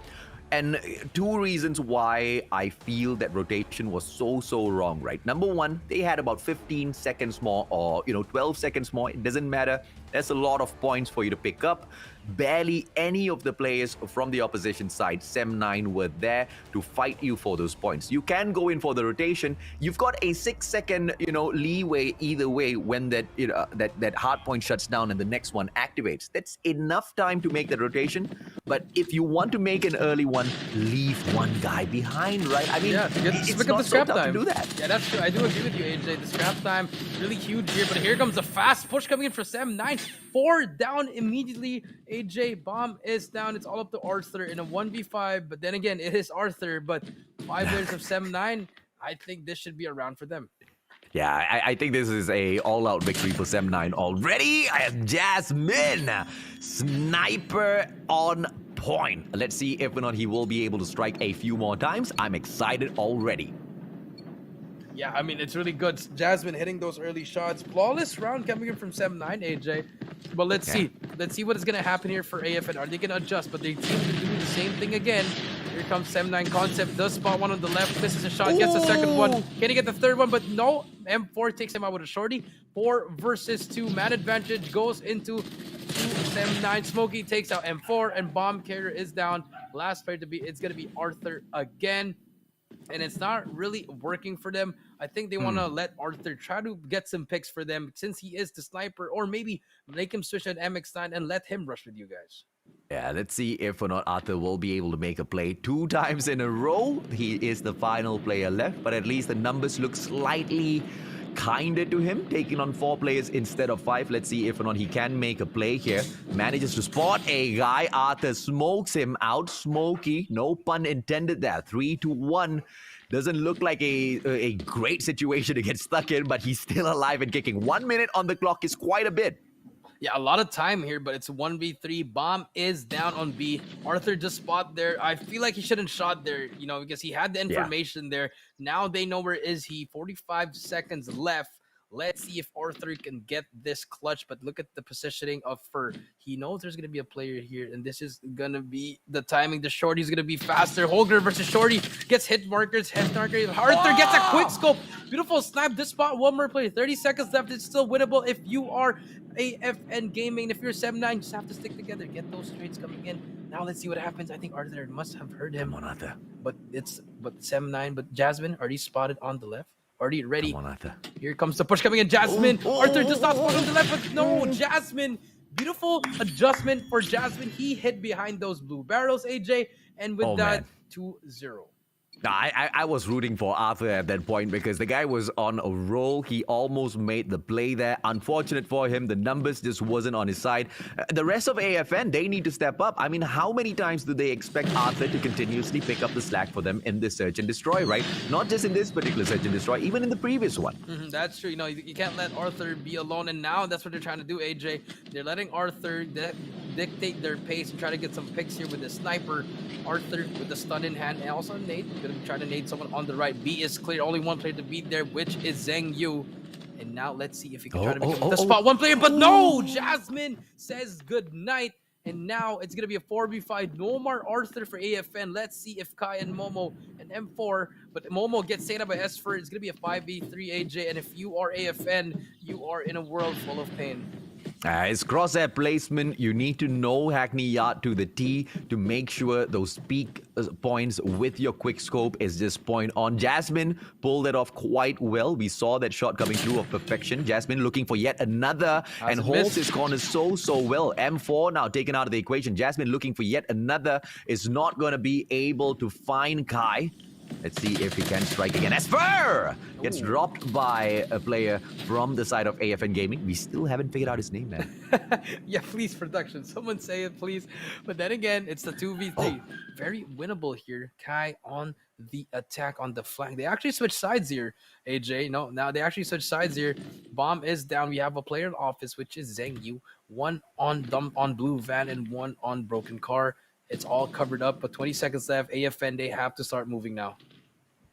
And 2 reasons why I feel that rotation was so wrong, right? Number 1, they had about 15 seconds more or, 12 seconds more. It doesn't matter. That's a lot of points for you to pick up. Barely any of the players from the opposition side, Sem9, were there to fight you for those points. You can go in for the rotation. You've got a 6-second, leeway either way when that hard point shuts down and the next one activates. That's enough time to make the rotation. But if you want to make an early one, leave one guy behind, right? I mean, it's not so tough to do that. Yeah, that's true. I do agree with you, AJ. The scrap time, really huge here. But here comes a fast push coming in for Sem9. 4 down immediately. AJ, bomb is down. It's all up to Arthur in a 1v5. But then again, it is Arthur. But 5 players of Sem9, I think this should be a round for them. Yeah, I think this is a all-out victory for Sem9 already. I have Jasmine, sniper on point. Let's see if or not he will be able to strike a few more times. I'm excited already. Yeah, I mean, it's really good. Jasmine hitting those early shots. Flawless round coming in from Sem9, AJ. But let's see. Let's see what is going to happen here for AFN. Are they going to adjust? But they seem to do the same thing again. Here comes 7-9 Concept, does spot one on the left, misses a shot, gets the second one. Can he get the third one? But no, M4 takes him out with a shorty. 4 versus 2, man advantage goes into 7-9. Smokey takes out M4, and bomb carrier is down. Last player to be, it's going to be Arthur again. And it's not really working for them. I think they want to let Arthur try to get some picks for them since he is the sniper, or maybe make him switch an MX9 and let him rush with you guys. Yeah, let's see if or not Arthur will be able to make a play 2 times in a row. He is the final player left, but at least the numbers look slightly kinder to him, taking on 4 players instead of 5. Let's see if or not he can make a play here. Manages to spot a guy. Arthur smokes him out. Smokey, no pun intended there. 3-1. Doesn't look like a great situation to get stuck in, but he's still alive and kicking. 1 minute on the clock is quite a bit. Yeah, a lot of time here, but it's 1v3. Bomb is down on B. Arthur just spot there. I feel like he shouldn't shot there, you know, because he had the information there. Now they know where is he. 45 seconds left. Let's see if Arthur can get this clutch, but look at the positioning of Fur. He knows there's going to be a player here, and this is going to be the timing. The Shorty's going to be faster. Holger versus Shorty gets hit markers, head marker. Arthur gets a quick scope. Beautiful snipe. This spot, one more player. 30 seconds left. It's still winnable if you are AFN Gaming. If you're 7-9, just have to stick together. Get those trades coming in. Now let's see what happens. I think Arthur must have heard him. Come on, Arthur. But 7-9. But Jasmine already spotted on the left. Already ready. Come on, Arthur. Here comes the push coming in. Jasmine. Arthur does not spot on the left, but no, Jasmine. Beautiful adjustment for Jasmine. He hid behind those blue barrels, AJ. And with that, 2-0. Now, I was rooting for Arthur at that point because the guy was on a roll. He almost made the play there. Unfortunate for him, the numbers just wasn't on his side. The rest of AFN, they need to step up. I mean, how many times do they expect Arthur to continuously pick up the slack for them in this search and destroy, right? Not just in this particular search and destroy, even in the previous one. That's true. You know, you can't let Arthur be alone. And now that's what they're trying to do, AJ. They're letting Arthur dictate their pace and try to get some picks here with the sniper. Arthur with the stun in hand, and also Nate gonna be trying to nade someone on the right. B is clear, only one player to beat there, which is Zheng Yu. And now let's see if he can try to make the spot. One player, but no! Jasmine says good night. And now it's gonna be a 4v5. No more Arthur for AFN. Let's see if Kai and Momo and M4, but Momo gets saved up by Esfer. It's gonna be a 5v3, AJ. And if you are AFN, you are in a world full of pain. It's crosshair placement. You need to know Hackney Yard to the T to make sure those peak points with your quick scope is just point on. Jasmine pulled it off quite well. We saw that shot coming through of perfection. Jasmine looking for yet another and holds his corner so well. M4 now taken out of the equation. Jasmine looking for yet another, is not going to be able to find Kai. Let's see if he can strike again. Esper gets dropped by a player from the side of AFN Gaming. We still haven't figured out his name, man. Yeah, please, production. Someone say it, please. But then again, it's the 2v3. Very winnable here. Kai on the attack on the flank. They actually switch sides here, AJ. No, now they actually switch sides here. Bomb is down. We have a player in office, which is Zheng Yu. One on blue van and one on broken car. It's all covered up, but 20 seconds left. AFN, they have to start moving now.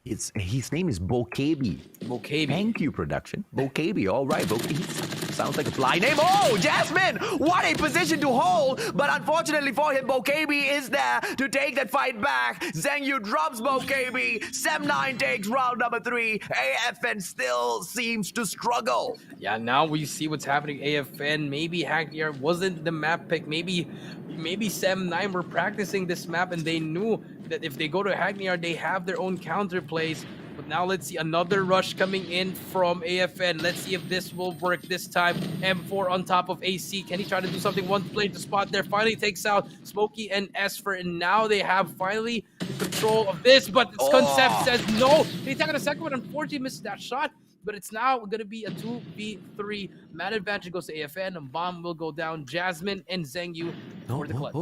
His name is Bokabi. Bokabi. Thank you, production. Bokabi. All right, Bokabi. Sounds like a fly name. Oh, Jasmine! What a position to hold! But unfortunately for him, Bokabi is there to take that fight back. Zheng Yu drops Bokabi. 7-9 takes round number 3. AFN still seems to struggle. Yeah, now we see what's happening. AFN, maybe Hackney wasn't the map pick. Maybe 7-9 were practicing this map and they knew that if they go to Hackney, they have their own counter plays. But now let's see another rush coming in from AFN. Let's see if this will work this time. M4 on top of AC. Can he try to do something? One play to spot there. Finally takes out Smokey and Esfer. And now they have finally control of this. But Concept says no. They attack on the second one. Unfortunately, misses that shot. But it's now going to be a 2v3. Man advantage goes to AFN. And Bomb will go down. Jasmine and Zheng Yu for the clutch.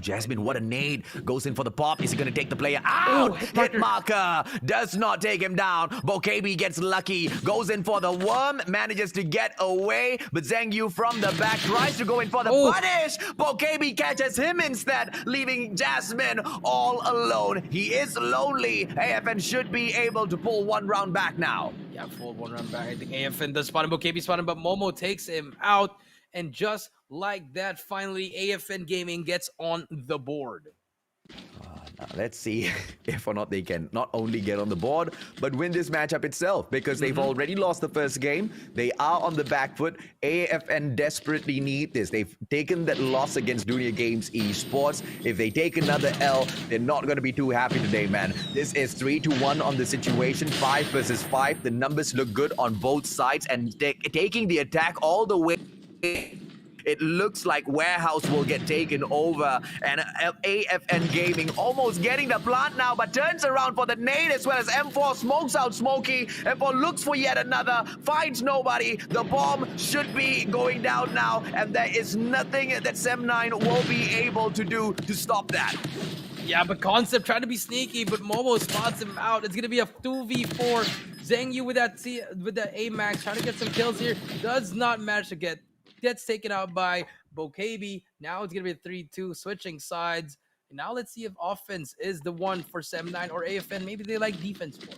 Jasmine, what a nade. Goes in for the pop. Is he going to take the player out? Hit marker does not take him down. Bokabi gets lucky. Goes in for the worm. Manages to get away. But Zheng Yu from the back tries to go in for the punish. Bokabi catches him instead, leaving Jasmine all alone. He is lonely. AFN should be able to pull one round back now. Yeah, full one round back. I think AFN does spot him. Bokabi spot him, but Momo takes him out. And just like that, finally, AFN Gaming gets on the board. Let's see if or not they can not only get on the board, but win this matchup itself, because they've already lost the first game. They are on the back foot. AFN desperately need this. They've taken that loss against Dunia Games Esports. If they take another L, they're not going to be too happy today, man. This is 3-1 on the situation, 5 versus 5. The numbers look good on both sides, and taking the attack all the way. It looks like Warehouse will get taken over, and AFN Gaming almost getting the plant now, but turns around for the nade as well as M4 smokes out Smokey. M4 looks for yet another, finds nobody. The bomb should be going down now, and there is nothing that Sem9 will be able to do to stop that. Yeah, but Concept trying to be sneaky, but Momo spots him out. It's going to be a 2v4. Zheng Yu with that AMAX trying to get some kills here. Does not manage to gets taken out by Bokabi. Now it's going to be a 3-2, switching sides. And now let's see if offense is the one for Sem9 or AFN. Maybe they like defense more.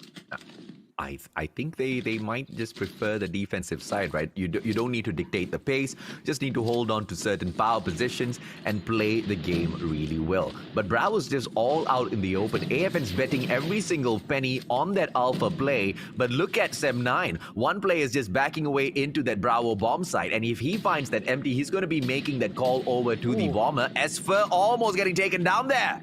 I think they might just prefer the defensive side, right? You don't need to dictate the pace, just need to hold on to certain power positions and play the game really well. But Bravo's just all out in the open. AFN's betting every single penny on that alpha play, but look at Sem9. One player is just backing away into that Bravo bomb site, and if he finds that empty, he's going to be making that call over to the bomber. Esfer almost getting taken down there.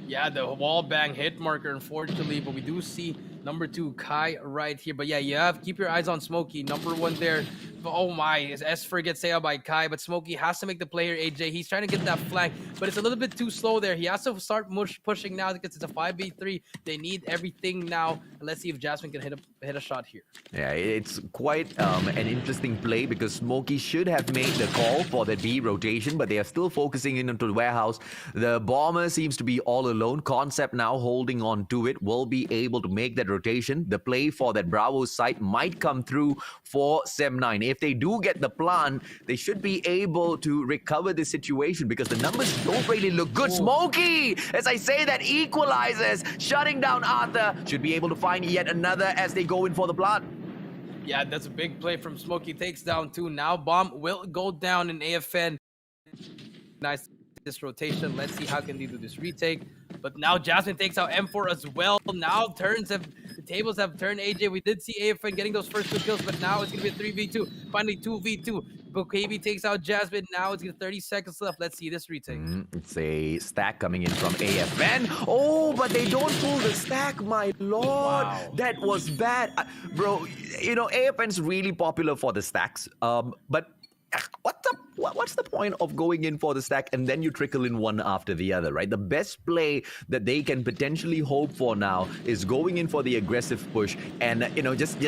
Yeah, the wall bang hit marker, unfortunately, but we do see number 2, Kai, right here. But yeah, you have keep your eyes on Smokey. Number 1 there. Oh my, Esfer gets saved by Kai, but Smokey has to make the player, AJ. He's trying to get that flank, but it's a little bit too slow there. He has to start pushing now because it's a 5v3. They need everything now. And let's see if Jasmine can hit a shot here. Yeah, it's quite an interesting play, because Smokey should have made the call for the B rotation, but they are still focusing in into the Warehouse. The bomber seems to be all alone. Concept now holding on to it, will be able to make that rotation. The play for that Bravo site might come through for Sem9. If they do get the plan, they should be able to recover the situation, because the numbers don't really look good. Smokey, as I say, that equalizes, shutting down Arthur. Should be able to find yet another as they go in for the plan. Yeah, that's a big play from Smokey. Takes down 2. Now bomb will go down in AFN. Nice this rotation. Let's see how can they do this retake. But now Jasmine takes out M4 as well. Now the tables have turned, AJ. We did see AFN getting those first 2 kills, but now it's going to be a 3v2. Finally 2v2. Bokabi takes out Jasmine. Now it's going to 30 seconds left. Let's see this retake. It's a stack coming in from AFN. Oh, but they don't pull the stack, my lord. Wow. That was bad. Bro, you know, AFN's really popular for the stacks. But what's the point of going in for the stack and then you trickle in one after the other, right? The best play that they can potentially hope for now is going in for the aggressive push and, you know, just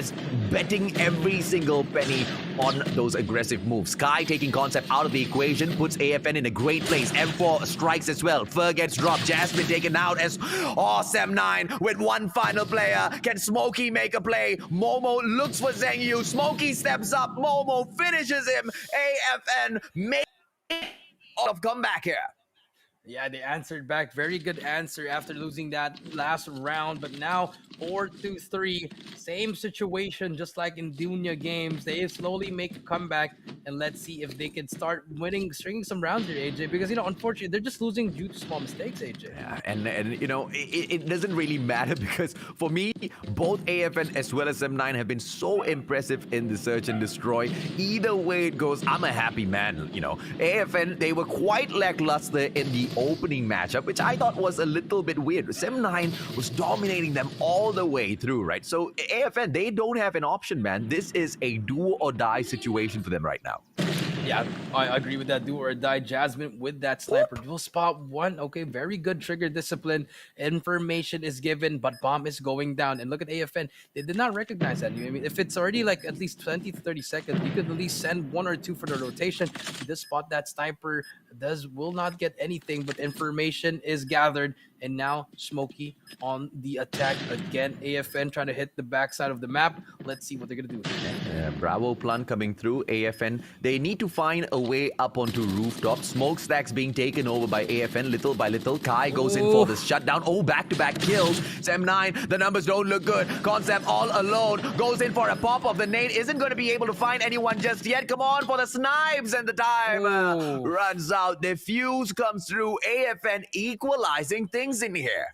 betting every single penny on those aggressive moves. Sky taking Concept out of the equation, puts AFN in a great place. M4 strikes as well. Fur gets dropped. Jasmine taken out as Sem9 with one final player. Can Smokey make a play? Momo looks for Zheng Yu. Smokey steps up. Momo finishes him. AFN made of comeback here. Yeah, they answered back. Very good answer after losing that last round. But now 4-3, same situation, just like in Dunia Games. They slowly make a comeback, and let's see if they can start winning, stringing some rounds here, AJ. Because, you know, unfortunately, they're just losing due to small mistakes, AJ. Yeah, and you know, it doesn't really matter, because for me, both AFN as well as M9 have been so impressive in the search and destroy. Either way it goes, I'm a happy man. You know, AFN, they were quite lackluster in the opening matchup, which I thought was a little bit weird. Sem9 was dominating them all the way through, right? So AFN, they don't have an option, man. This is a do or die situation for them right now. Yeah, I agree with that. Do or die. Jasmine with that sniper. Dual spot 1. Okay, very good trigger discipline. Information is given, but bomb is going down. And look at AFN. They did not recognize that. I mean, if it's already like at least 20 to 30 seconds, you could at least send 1 or 2 for the rotation. This spot, that sniper will not get anything, but information is gathered. And now Smokey on the attack again. AFN trying to hit the backside of the map. Let's see what they're going to do. Bravo plant coming through. AFN, they need to find a way up onto rooftop. Smokestacks being taken over by AFN little by little. Kai goes in for the shutdown. Oh, back-to-back kills. Sem9, the numbers don't look good. Concept all alone. Goes in for a pop-off. The nade isn't going to be able to find anyone just yet. Come on for the snipes, and the time runs out. The fuse comes through. AFN equalizing things in here.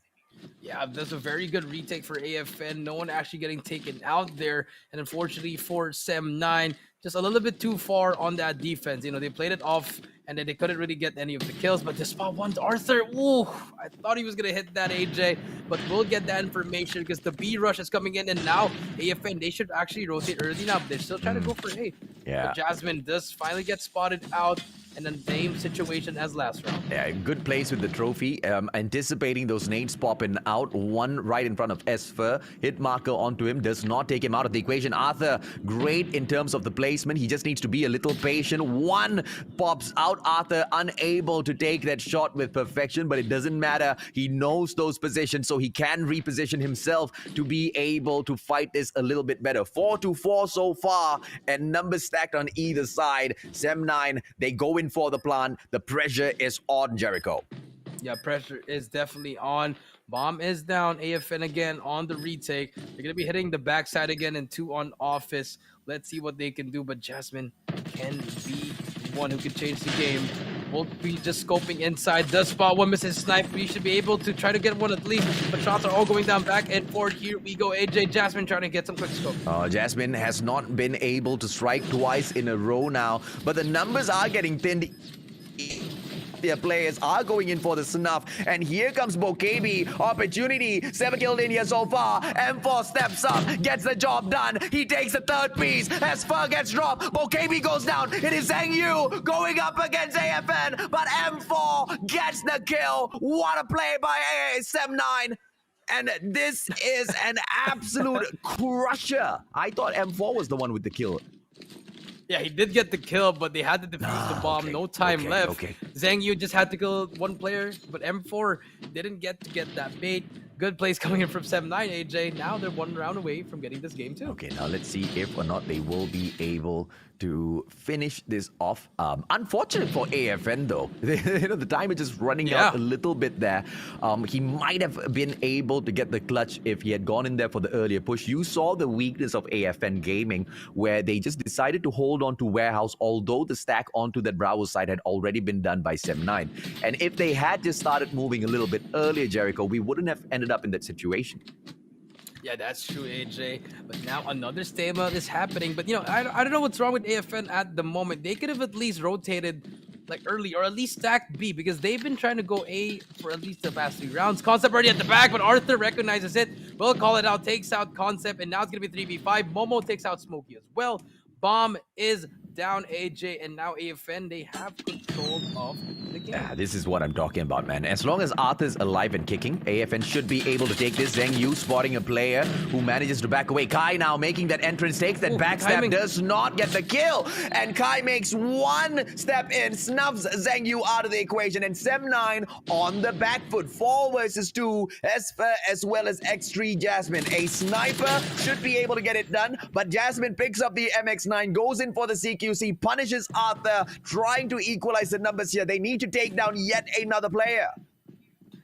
Yeah, that's a very good retake for AFN. No one actually getting taken out there. And unfortunately for Sem9, just a little bit too far on that defense. You know, they played it off and then they couldn't really get any of the kills. But this spot one, Arthur, ooh, I thought he was going to hit that, AJ. But we'll get that information because the B rush is coming in. And now AFN, they should actually rotate early now. But they're still trying to go for A. Yeah. But Jasmine does finally get spotted out. And then same situation as last round. Yeah, good place with the trophy. Anticipating those nades popping out. One right in front of Esfer. Hit marker onto him. Does not take him out of the equation. Arthur, great in terms of the placement. He just needs to be a little patient. One pops out. Arthur unable to take that shot with perfection. But it doesn't matter. He knows those positions. So he can reposition himself to be able to fight this a little bit better. 4-4 so far. And numbers stacked on either side. Sem9, they go in for the plant. The pressure is on, Jericho. Yeah, pressure is definitely on. Bomb is down. AFN again on the retake. They're going to be hitting the backside again and 2 on office. Let's see what they can do. But Jasmine can be one who can change the game. We'll be just scoping inside. Does spot one, misses snipe. We should be able to try to get one at least. But shots are all going down back and forth. Here we go. AJ, Jasmine trying to get some quick scope. Jasmine has not been able to strike twice in a row now. But the numbers are getting thinned. Their players are going in for the snuff. And here comes Bokebi. Opportunity. 7 killed in here so far. M4 steps up. Gets the job done. He takes the third piece. As Fur gets dropped. Bokebi goes down. It is Zheng Yu going up against AFN. But M4 gets the kill. What a play by Sem9. And this is an absolute crusher. I thought M4 was the one with the kill. Yeah, he did get the kill, but they had to defuse the bomb. Okay, no time left. Okay. Zheng Yu just had to kill one player, but M4 didn't get that bait. Good plays coming in from Sem9, AJ. Now they're 1 round away from getting this game too. Okay, now let's see if or not they will be able to finish this off. Unfortunate for AFN though. The time is just running out a little bit there. He might have been able to get the clutch if he had gone in there for the earlier push. You saw the weakness of AFN Gaming where they just decided to hold on to Warehouse, although the stack onto that Bravo side had already been done by Sem9. And if they had just started moving a little bit earlier, Jericho, we wouldn't have ended up in that situation. Yeah, that's true, AJ. But now another stalemate is happening. But, you know, I don't know what's wrong with AFN at the moment. They could have at least rotated like early or at least stacked B because they've been trying to go A for at least the past 3 rounds. Concept already at the back, but Arthur recognizes it. Will call it out, takes out Concept, and now it's going to be 3v5. Momo takes out Smokey as well. Bomb is down, AJ, and now AFN, they have control of the game. Yeah, this is what I'm talking about, man. As long as Arthur's alive and kicking, AFN should be able to take this. Zheng Yu spotting a player who manages to back away. Kai now making that entrance, takes that backstab, does not get the kill. And Kai makes 1 step in, snuffs Zheng Yu out of the equation, and Sem9 on the back foot. 4 versus 2, Esper as well as X3 Jasmine. A sniper should be able to get it done, but Jasmine picks up the MX9, goes in for the CQC, punishes Arthur, trying to equalize the numbers here. They need to take down yet another player.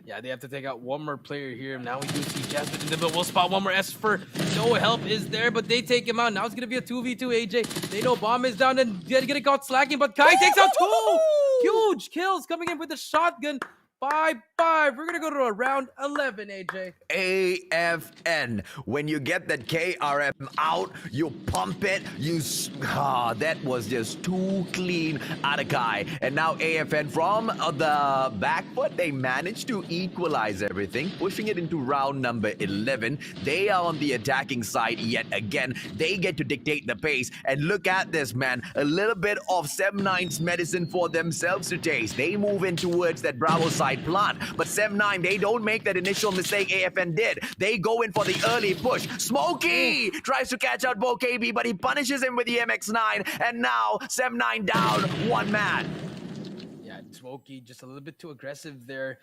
Yeah, they have to take out one more player here. Now we do see Jasmine in the middle. We'll spot one more Esper. No help is there, but they take him out. Now it's going to be a 2v2, AJ. They know Bomb is down and they're getting caught slacking, but Kai takes out 2! Huge kills coming in with the shotgun. 5-5. We're going to go to a round 11, AJ. AFN. When you get that KRM out, you pump it. That was just too clean out of Kai. And now AFN from the back foot, they managed to equalize everything, pushing it into round number 11. They are on the attacking side yet again. They get to dictate the pace. And look at this, man. A little bit of Sem9's medicine for themselves to taste. They move in towards that Bravo side plant, but Sem9, they don't make that initial mistake AFN did. They go in for the early push. Smokey tries to catch out Bokebi, but he punishes him with the MX9, and now Sem9 down 1 man. Yeah, it's Smokey just a little bit too aggressive there.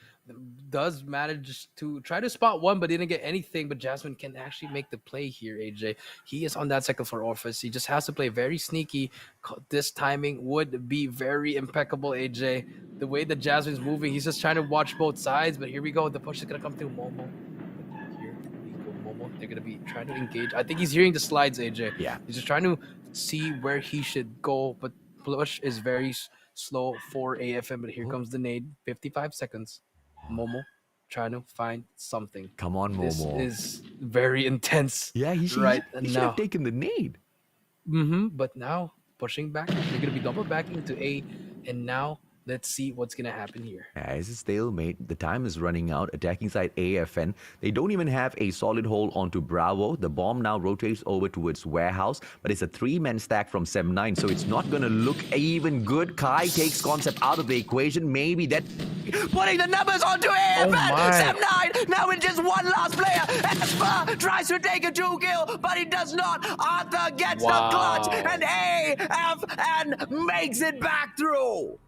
Does manage to try to spot one, but didn't get anything. But Jasmine can actually make the play here, AJ. He is on that second floor office. He just has to play very sneaky. This timing would be very impeccable, AJ. The way that Jasmine's moving, he's just trying to watch both sides. But here we go. The push is going to come through Momo. Here we go, Momo. They're going to be trying to engage. I think he's hearing the slides, AJ. Yeah. He's just trying to see where he should go. But push is very slow for AFN, but here comes the nade. 55 seconds. Momo trying to find something. Come on, Momo. This is very intense. Yeah, he should, right he should now. have taken the nade. But now pushing back. They're going to be double backing to A. And now let's see what's going to happen here. Yeah, it's a stalemate. The time is running out. Attacking side AFN. They don't even have a solid hold onto Bravo. The bomb now rotates over towards Warehouse, but it's a 3-man stack from 7-9, so it's not going to look even good. Kai takes concept out of the equation. Maybe that... Putting the numbers onto AFN! 7-9! Now with just one last player! Esper tries to take a 2-kill, but he does not. Arthur gets the clutch, and AFN makes it back through!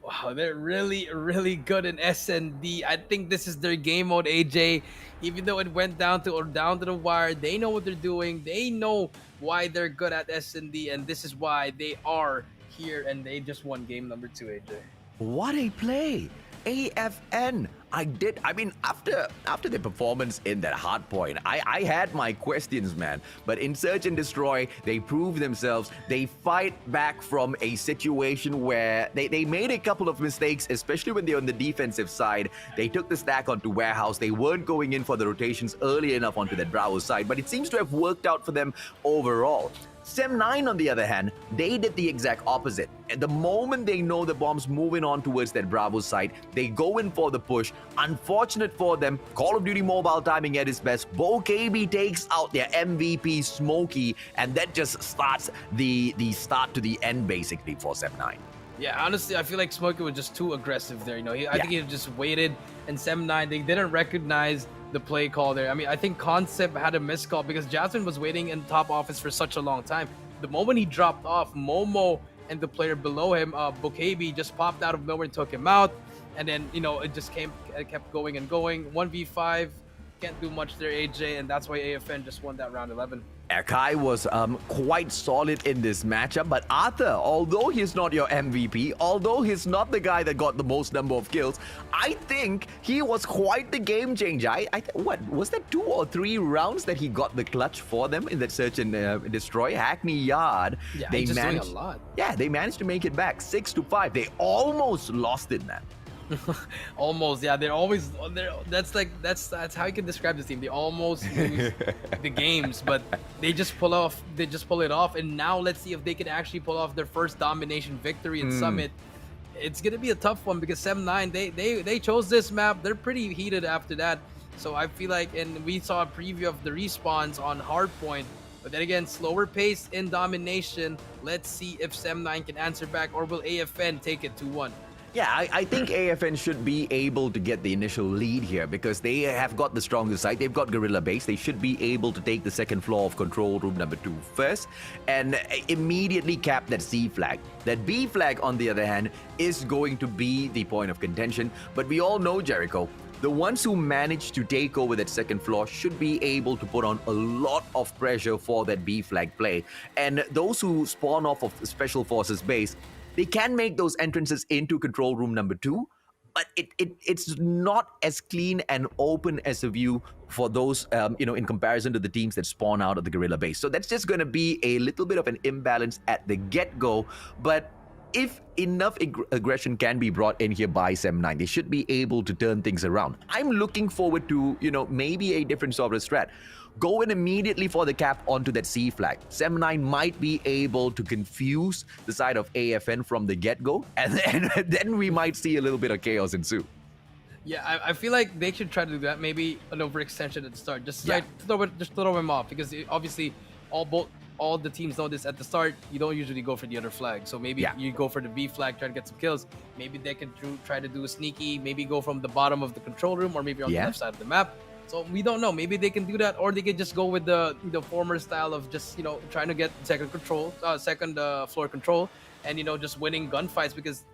Wow, they're really, really good in SND. I think this is their game mode, AJ. Even though it went down to the wire, they know what they're doing. They know why they're good at SND, and this is why they are here, and they just won game number 2, AJ. What a play! AFN. I mean, after the performance in that Hardpoint, I had my questions, man. But in Search and Destroy, they prove themselves. They fight back from a situation where they made a couple of mistakes, especially when they're on the defensive side. They took the stack onto Warehouse. They weren't going in for the rotations early enough onto that Bravo side, but it seems to have worked out for them overall. Sem9, on the other hand, they did the exact opposite. At the moment they know the bomb's moving on towards that Bravo site, they go in for the push. Unfortunate for them, Call of Duty Mobile timing at its best. BoKB takes out their MVP Smokey, and that just starts the start to the end, basically, for Sem9. Yeah, honestly, I feel like Smokey was just too aggressive there. I think he just waited, and Sem9, they didn't recognize the play call there. I mean, I think Concept had a missed call because Jasmine was waiting in top office for such a long time. The moment he dropped off, Momo and the player below him, BoKB, just popped out of nowhere and took him out. And then, it just kept going and going. 1v5, can't do much there, AJ, and that's why AFN just won that round 11. Kai was quite solid in this matchup, but Arthur, although he's not your MVP, although he's not the guy that got the most number of kills, I think he was quite the game changer. What was that, 2 or 3 rounds that he got the clutch for them in that Search and Destroy? Hackney Yard. Yeah, he's just doing a lot. Yeah, they managed to make it back 6-5. They almost lost it, man. Almost, yeah. That's how you can describe this team. They almost lose the games, but they just pull it off. And now let's see if they can actually pull off their first domination victory in Summit. It's gonna be a tough one because Sem9, they chose this map. They're pretty heated after that. So I feel like, and we saw a preview of the respawns on Hardpoint. But then again, slower pace in domination. Let's see if Sem9 can answer back, or will AFN take it 2-1? Yeah, I think AFN should be able to get the initial lead here because they have got the strongest side. They've got Gorilla Base. They should be able to take the second floor of control room number 2 first and immediately cap that C flag. That B flag, on the other hand, is going to be the point of contention. But we all know, Jericho, the ones who manage to take over that second floor should be able to put on a lot of pressure for that B flag play. And those who spawn off of Special Forces base, they can make those entrances into control room number 2, but it's not as clean and open as a view for those, in comparison to the teams that spawn out of the Gorilla Base. So that's just going to be a little bit of an imbalance at the get-go, but if enough aggression can be brought in here by Sem9, they should be able to turn things around. I'm looking forward to, maybe a different sort of strat. Go in immediately for the cap onto that C flag. Sem9 might be able to confuse the side of AFN from the get-go, and then we might see a little bit of chaos ensue. Yeah, I feel like they should try to do that. Maybe an overextension at the start. Just throw him off, because obviously all the teams know this at the start. You don't usually go for the other flag, so maybe you go for the B flag, try to get some kills. Maybe they can try to do a sneaky, maybe go from the bottom of the control room, or maybe on the left side of the map. So we don't know. Maybe they can do that, or they can just go with the former style of just trying to get second floor control, and just winning gunfights, because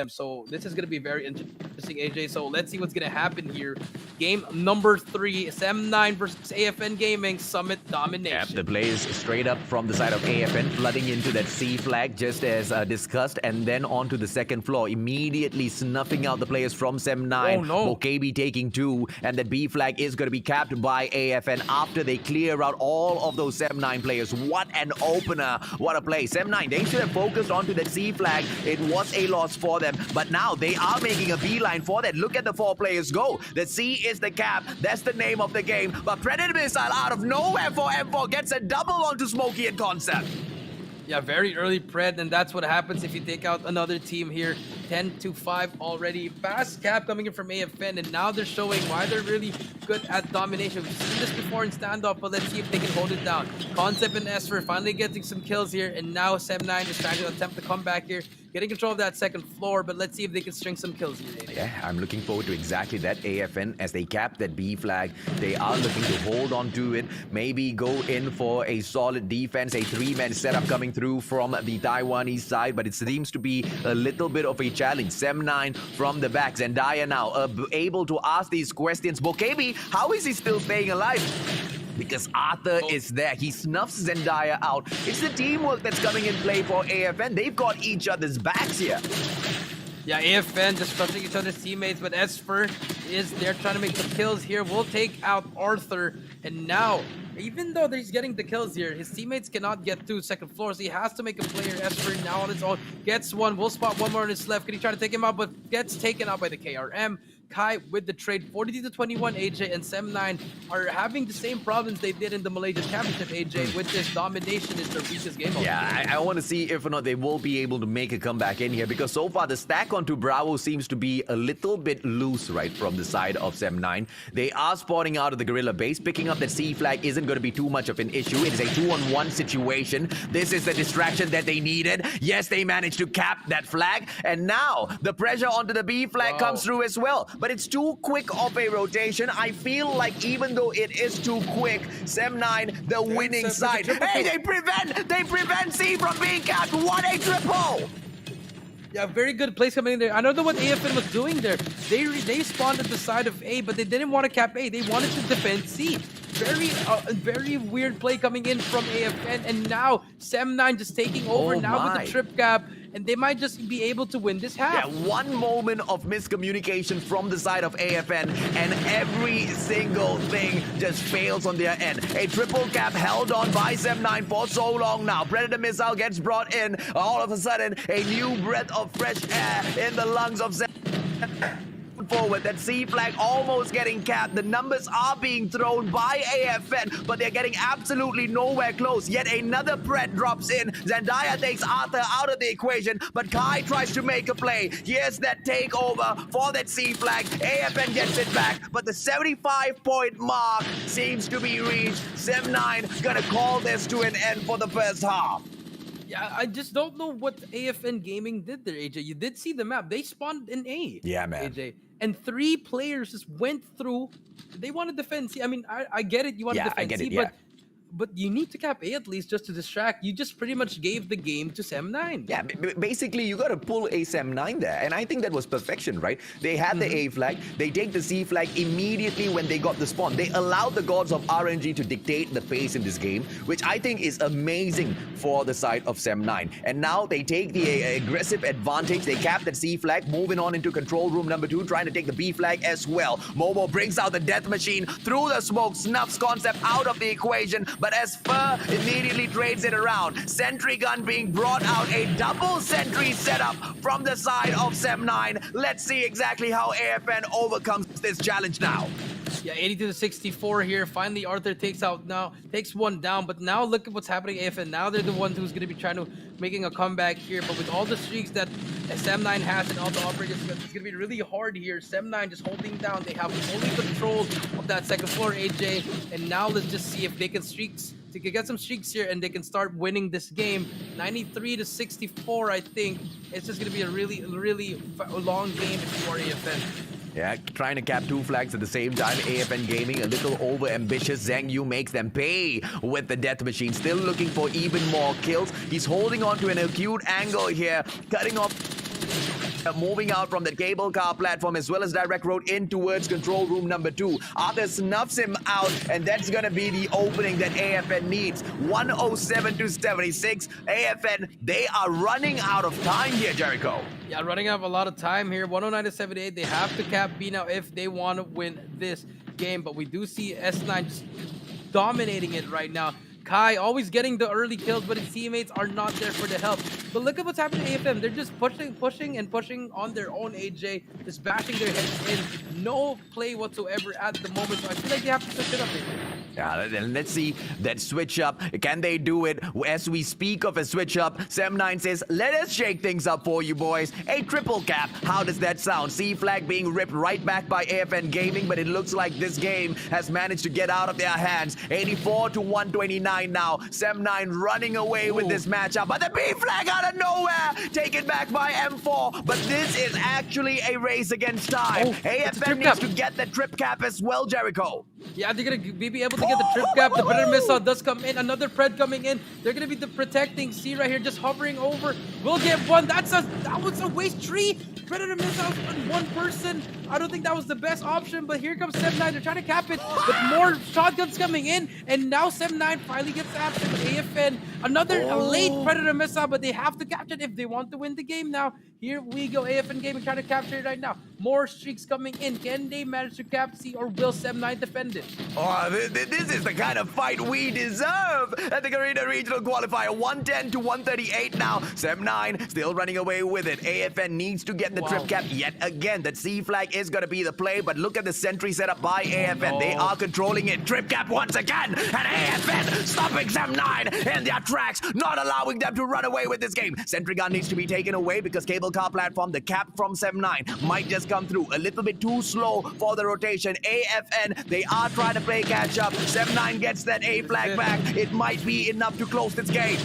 So this is going to be very interesting, AJ. So let's see what's going to happen here. Game number 3, Sem9 versus AFN Gaming Summit Domination. Yep, the plays straight up from the side of AFN, flooding into that C flag just as discussed, and then onto the second floor, immediately snuffing out the players from Sem9. Oh, no. Mokebi taking 2, and that B flag is going to be capped by AFN after they clear out all of those Sem9 players. What an opener. What a play. Sem9, they should have focused onto that C flag. It was a loss for them, but now they are making a beeline for that. Look at the 4 players go. The C is the cap. That's the name of the game. But Predator Missile out of nowhere for M4 gets a double onto Smokey and Concept. Yeah, very early Pred, and that's what happens if you take out another team here. 10-5 already. Fast cap coming in from AFN, and now they're showing why they're really good at domination. We've seen this before in standoff, but let's see if they can hold it down. Concept and Esper finally getting some kills here, and now Sem9 is trying to attempt to come back here, getting control of that second floor, but let's see if they can string some kills here. Yeah, I'm looking forward to exactly that. AFN, as they cap that B flag, they are looking to hold on to it, maybe go in for a solid defense, a 3-man setup coming through from the Taiwanese side, but it seems to be a little bit of a challenge. Sem9 from the back. Zendaya now able to ask these questions. Mokebi, how is he still staying alive? Because Arthur is there. He snuffs Zendaya out. It's the teamwork that's coming in play for AFN. They've got each other's backs here. Yeah, AFN just trusting each other's teammates, but Esper is there trying to make some kills here. We'll take out Arthur, and now, even though he's getting the kills here, his teammates cannot get through second floor, so he has to make a play here. Esper now on his own gets one. We'll spot one more on his left. Can he try to take him out, but gets taken out by the KRM. Kai with the trade, 42-21. AJ and Sem9 are having the same problems they did in the Malaysian Championship, AJ, which is domination is their weakest game. Yeah, I want to see if or not they will be able to make a comeback in here, because so far the stack onto Bravo seems to be a little bit loose right from the side of Sem9. They are spawning out of the Gorilla base. Picking up that C flag isn't going to be too much of an issue. It is a 2-on-1 situation. This is the distraction that they needed. Yes, they managed to cap that flag, and now the pressure onto the B flag comes through as well. But it's too quick of a rotation. I feel like even though it is too quick, Sem9, the winning side. Hey, they prevent C from being capped. What a triple! Yeah, very good place coming in there. I don't know what AFN was doing there. They spawned at the side of A, but they didn't want to cap A. They wanted to defend C. Very weird play coming in from AFN, and now Sem9 just taking over with the trip cap, and they might just be able to win this half. Yeah, one moment of miscommunication from the side of AFN, and every single thing just fails on their end. A triple cap held on by Sem9 for so long now. Predator Missile gets brought in. All of a sudden, a new breath of fresh air in the lungs of Sem9. Forward, that C flag almost getting capped. The numbers are being thrown by AFN, but they're getting absolutely nowhere close. Yet another Pred drops in. Zendaya takes Arthur out of the equation, but Kai tries to make a play. Here's that takeover for that C flag. AFN gets it back, but the 75-point mark seems to be reached. Sem9 gonna call this to an end for the first half. Yeah, I just don't know what AFN Gaming did there, AJ. You did see the map. They spawned in A. Yeah, man. AJ. And 3 players just went through. They want to defend C. I mean, I get it. You want to defend C, but you need to cap A at least just to distract. You just pretty much gave the game to Sem9. Yeah, basically you got to pull a Sem9 there, and I think that was perfection, right? They had the A flag, they take the C flag immediately when they got the spawn. They allowed the gods of RNG to dictate the pace in this game, which I think is amazing for the side of Sem9. And now they take the aggressive advantage. They cap that C flag, moving on into control room number 2, trying to take the B flag as well. Momo brings out the death machine through the smoke, snuffs Concept out of the equation, but as Fur immediately trades it around. Sentry gun being brought out, a double sentry setup from the side of Sem9. Let's see exactly how AFN overcomes this challenge now. Yeah, 82-64 here. Finally, Arthur takes one down, but now look at what's happening AFN. Now they're the ones who's going to be trying to making a comeback here, but with all the streaks that Sem9 has and all the operators, it's going to be really hard here. Sem9 just holding down. They have fully control of that second floor, AJ, and now let's just see if they can get some streaks here and they can start winning this game. 93-64, I think. It's just going to be a really long game if you are AFN. Yeah, trying to cap 2 flags at the same time. AFN Gaming a little over-ambitious. Zhang Yu makes them pay with the death machine. Still looking for even more kills. He's holding on to an acute angle here, cutting off moving out from the cable car platform as well as direct road in towards control room number 2. Arthur snuffs him out, and that's going to be the opening that AFN needs. 107 to 76. AFN, they are running out of time here, Jericho. Yeah, running out of a lot of time here. 109 to 78. They have to cap B now if they want to win this game. But we do see S9 just dominating it right now. Kai always getting the early kills, but his teammates are not there for the help. But look at what's happening to AFM. They're just pushing on their own, AJ. Just bashing their heads in. No play whatsoever at the moment. So I feel like they have to switch it up. Yeah, then let's see that switch up. Can they do it? As we speak of a switch up, Sem9 says, let us shake things up for you boys. A triple cap. How does that sound? C flag being ripped right back by AFN Gaming, but it looks like this game has managed to get out of their hands. 84 to 129 now. Sem9 running away with this matchup, but the B flag out of nowhere, taken back by M4. But this is actually a race against time. AFN needs to get the trip cap as well, Jericho. Yeah, they're gonna be able to get the trip cap. The Predator missile does come in. Another Pred coming in. They're gonna be the protecting C right here, just hovering over. We'll get one. That was a waste tree. Predator missiles on one person. I don't think that was the best option, but here comes Sem9. They're trying to cap it, but more shotguns coming in, and now Sem9 finally gets after AFN. Another late Predator missile, but they have to capture it if they want to win the game now. Here we go. AFN Gaming trying to capture it right now. More streaks coming in. Can they manage to cap C, or will Sem9 defend it? Oh, this is the kind of fight we deserve at the Garena Regional Qualifier. 110 to 138 now. Sem9 still running away with it. AFN needs to get the trip cap yet again. That C flag is going to be the play, but look at the sentry set up by AFN. They are controlling it. Trip cap once again, and AFN stopping Sem9 in their tracks, not allowing them to run away with this game. Sentry gun needs to be taken away because cable car platform, the cap from Sem9 might just come through. A little bit too slow for the rotation. AFN, they are trying to play catch up. Sem9 gets that A flag back. It might be enough to close this game.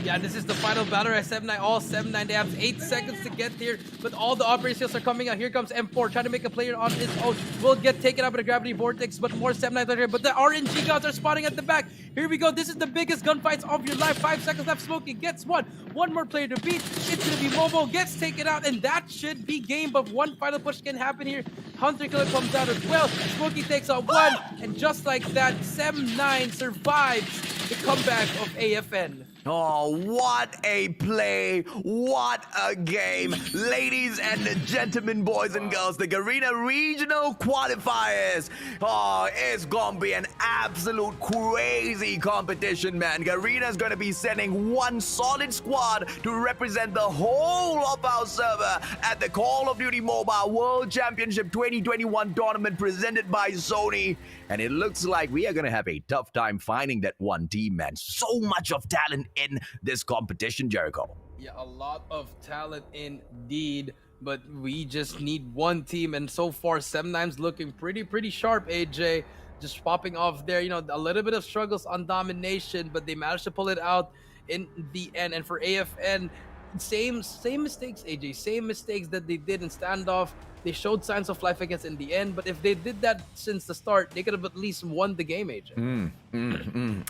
Yeah, this is the final battle at Sem9. All Sem9, they have 8 seconds to get here, but all the operator skills are coming out. Here comes M4 trying to make a player on his own. Will get taken out by the gravity vortex, but more Sem9 are here. But the RNG guns are spawning at the back. Here we go. This is the biggest gunfights of your life. 5 seconds left. Smokey gets one. One more player to beat. It's gonna be Momo, gets taken out, and that should be game. But one final push can happen here. Hunter Killer comes out as well. Smokey takes out one, and just like that, Sem9 survives the comeback of AFN. Oh, what a play. What a game. Ladies and gentlemen, boys and girls, the Garena Regional Qualifiers. Oh, it's gonna be an absolute crazy competition, man. Garena's gonna be sending one solid squad to represent the whole of our server at the Call of Duty Mobile World Championship 2021 tournament presented by Sony. And it looks like we are gonna have a tough time finding that one team, man. So much of talent in this competition, Jericho. Yeah, a lot of talent indeed, but we just need one team, and so far Sem9's looking pretty sharp, AJ. Just popping off there, you know, a little bit of struggles on Domination, but they managed to pull it out in the end. And for AFN, same mistakes, AJ, same mistakes that they did in standoff. They showed signs of life against in the end, but if they did that since the start, they could have at least won the game, AJ.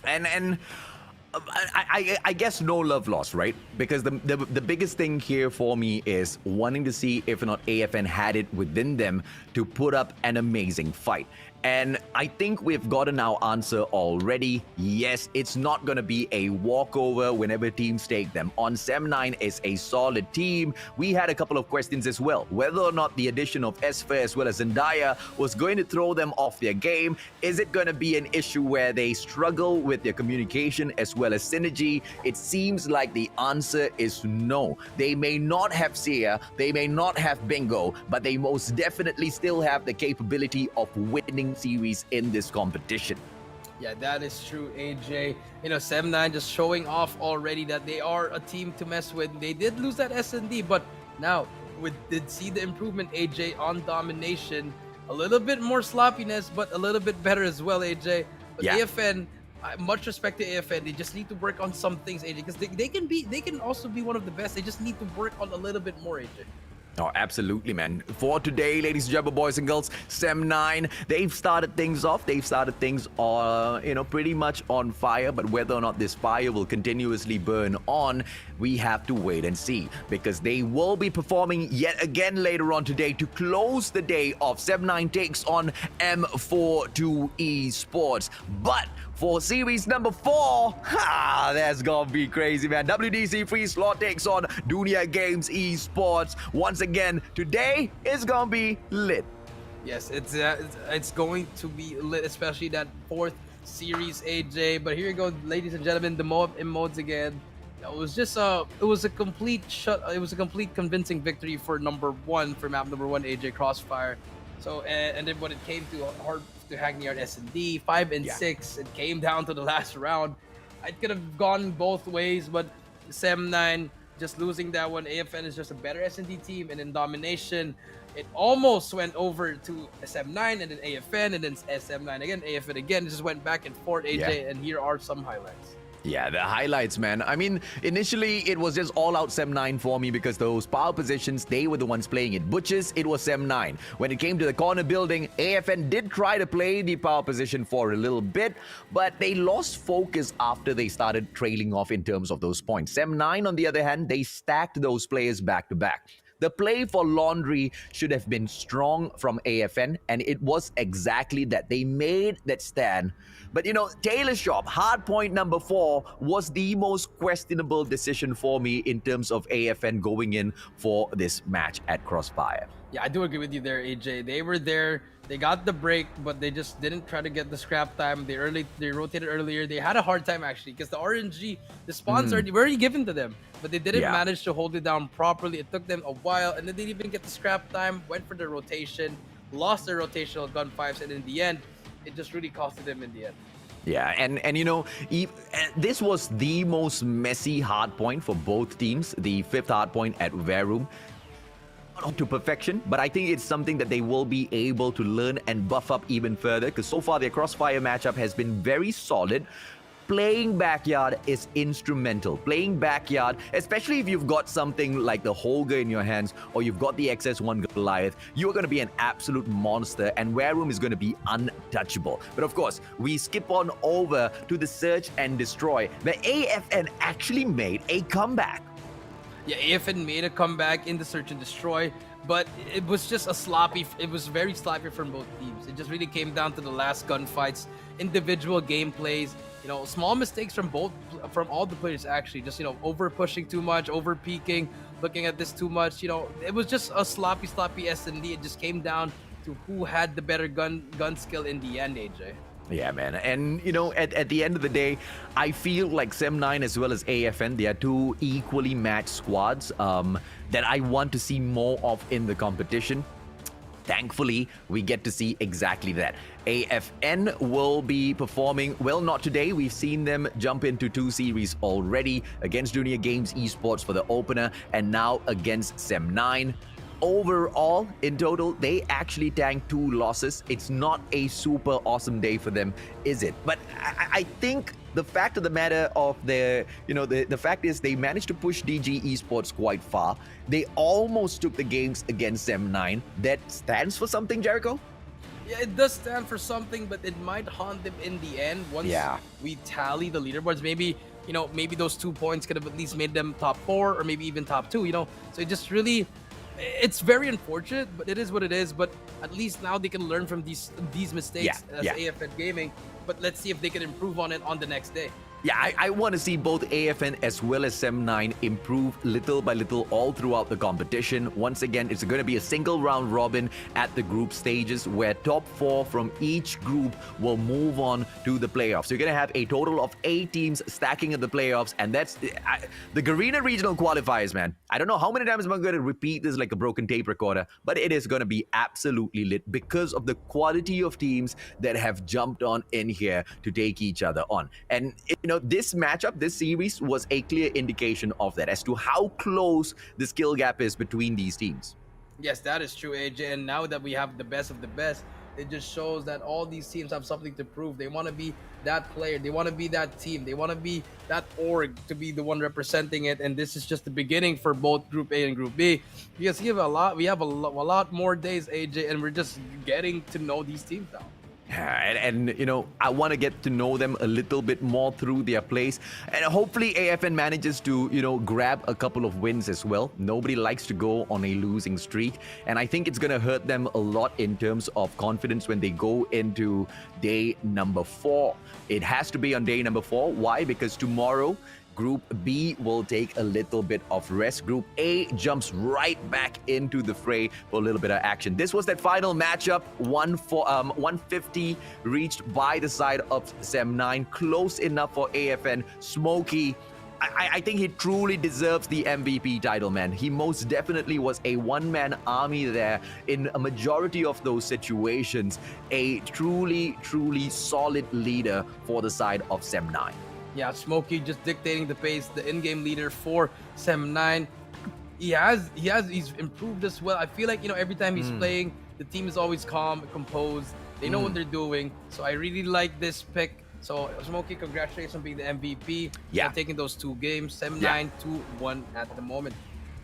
And I guess no love lost, right? Because the biggest thing here for me is wanting to see if or not AFN had it within them to put up an amazing fight. And I think we've gotten our answer already. Yes, it's not going to be a walkover whenever teams take them on. Sem9 is a solid team. We had a couple of questions as well. Whether or not the addition of Esfer as well as Zendaya was going to throw them off their game. Is it going to be an issue where they struggle with their communication as well as synergy? It seems like the answer is no. They may not have Sia, they may not have Bingo, but they most definitely still have the capability of winning series in this competition. Yeah, that is true, AJ. You know, Sem9 just showing off already that they are a team to mess with. They did lose that S&D, but now we did see the improvement, AJ, on Domination. A little bit more sloppiness, but a little bit better as well, AJ. But yeah. AFN, much respect to AFN. They just need to work on some things, AJ, because they can also be one of the best. They just need to work on a little bit more, AJ. Oh, absolutely, man. For today, ladies and gentlemen, boys and girls, Sem9, they've started things off. They've started things, pretty much on fire. But whether or not this fire will continuously burn on, we have to wait and see. Because they will be performing yet again later on today to close the day of Sem9 takes on M42 Esports. But for series number 4, that's gonna be crazy, man. WDC.Freeslot takes on Dunia Games Esports. Once again, today is gonna be lit. Yes, it's going to be lit, especially that 4th series, AJ. But here you go, ladies and gentlemen, the emotes again. It was just it was a complete convincing victory for number 1 for map number 1, AJ Crossfire. So and then when it came to hard to Hackneyard S&D 5 and 6, it came down to the last round. It could have gone both ways, but Sem9 just losing that one. AFN is just a better S&D team, and in Domination, it almost went over to SM9 and then AFN and then SM9 again, AFN again. It just went back and forth, AJ, and here are some highlights. Yeah, the highlights, man. I mean, initially, it was just all-out Sem9 for me because those power positions, they were the ones playing it. Butchers, it was Sem9. When it came to the corner building, AFN did try to play the power position for a little bit, but they lost focus after they started trailing off in terms of those points. Sem9, on the other hand, they stacked those players back-to-back. The play for Laundry should have been strong from AFN, and it was exactly that. They made that stand. But, you know, Taylor Shop, Hardpoint number 4, was the most questionable decision for me in terms of AFN going in for this match at Crossfire. Yeah, I do agree with you there, AJ. They were there, they got the break, but they just didn't try to get the scrap time. They rotated earlier. They had a hard time, actually, because the RNG, the spawns were already given to them, but they didn't manage to hold it down properly. It took them a while, and then they didn't even get the scrap time, went for the rotation, lost their rotational gun 5s, and in the end, it just really costed them in the end. Yeah, and you know, this was the most messy hard point for both teams, the 5th hard point at Verum. Not to perfection, but I think it's something that they will be able to learn and buff up even further, because so far their Crossfire matchup has been very solid. Playing backyard is instrumental. Playing backyard, especially if you've got something like the Holger in your hands or you've got the XS1 Goliath, you're going to be an absolute monster, and Wareroom is going to be untouchable. But of course, we skip on over to the Search and Destroy, where AFN actually made a comeback. Yeah, AFN made a comeback in the Search and Destroy, but it was just it was very sloppy from both teams. It just really came down to the last gunfights, individual gameplays, you know, small mistakes from all the players, actually. Just, you know, over pushing too much, over peeking, looking at this too much. You know, it was just a sloppy S&D. It just came down to who had the better gun skill in the end, AJ. Yeah, man. And, you know, at the end of the day, I feel like Sem9 as well as AFN, they are two equally matched squads that I want to see more of in the competition. Thankfully, we get to see exactly that. AFN will be performing, well, not today. We've seen them jump into 2 series already against Dunia Games Esports for the opener and now against Sem9. Overall, in total, they actually tanked 2 losses. It's not a super awesome day for them, is it? But I think the fact of the matter of the fact is they managed to push DG Esports quite far. They almost took the games against Sem9. That stands for something, Jericho? Yeah, it does stand for something, but it might haunt them in the end once we tally the leaderboards. Maybe, you know, maybe those 2 points could have at least made them top 4 or maybe even top 2, you know? So it just really... It's very unfortunate, but it is what it is. But at least now they can learn from these mistakes as AFN Gaming. But let's see if they can improve on it on the next day. Yeah, I want to see both AFN as well as Sem9 improve little by little all throughout the competition. Once again, it's going to be a single round robin at the group stages where top 4 from each group will move on to the playoffs. So you're going to have a total of 8 teams stacking in the playoffs, and that's the Garena regional qualifiers, man. I don't know how many times I'm going to repeat this like a broken tape recorder, but it is going to be absolutely lit because of the quality of teams that have jumped on in here to take each other on. And you know, this matchup, this series was a clear indication of that as to how close the skill gap is between these teams. Yes, that is true, AJ. And now that we have the best of the best, it just shows that all these teams have something to prove. They want to be that player. They want to be that team. They want to be that org to be the one representing it. And this is just the beginning for both Group A and Group B. Because we have a lot more days, AJ, and we're just getting to know these teams now. And you know, I want to get to know them a little bit more through their plays, and hopefully AFN manages to, you know, grab a couple of wins as well. Nobody likes to go on a losing streak, and I think it's going to hurt them a lot in terms of confidence when they go into day number 4. It has to be on day number 4. Why? Because tomorrow Group B will take a little bit of rest. Group A jumps right back into the fray for a little bit of action. This was that final matchup, 150 reached by the side of Sem9. Close enough for AFN. Smokey, I think he truly deserves the MVP title, man. He most definitely was a one-man army there in a majority of those situations. A truly, truly solid leader for the side of Sem9. Yeah, Smokey just dictating the pace, the in-game leader for Sem9. He's improved as well. I feel like, you know, every time he's playing, the team is always calm, composed. They know what they're doing. So I really like this pick. So Smokey, congratulations on being the MVP. Yeah, taking those 2 games. Sem9 2-1 at the moment.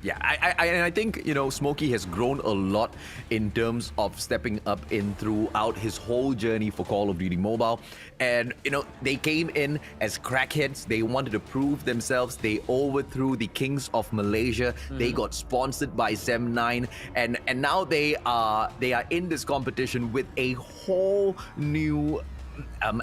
Yeah, I think, you know, Smokey has grown a lot in terms of stepping up in throughout his whole journey for Call of Duty Mobile. And, you know, they came in as crackheads. They wanted to prove themselves. They overthrew the Kings of Malaysia. They got sponsored by Sem9. And now they are in this competition with a whole new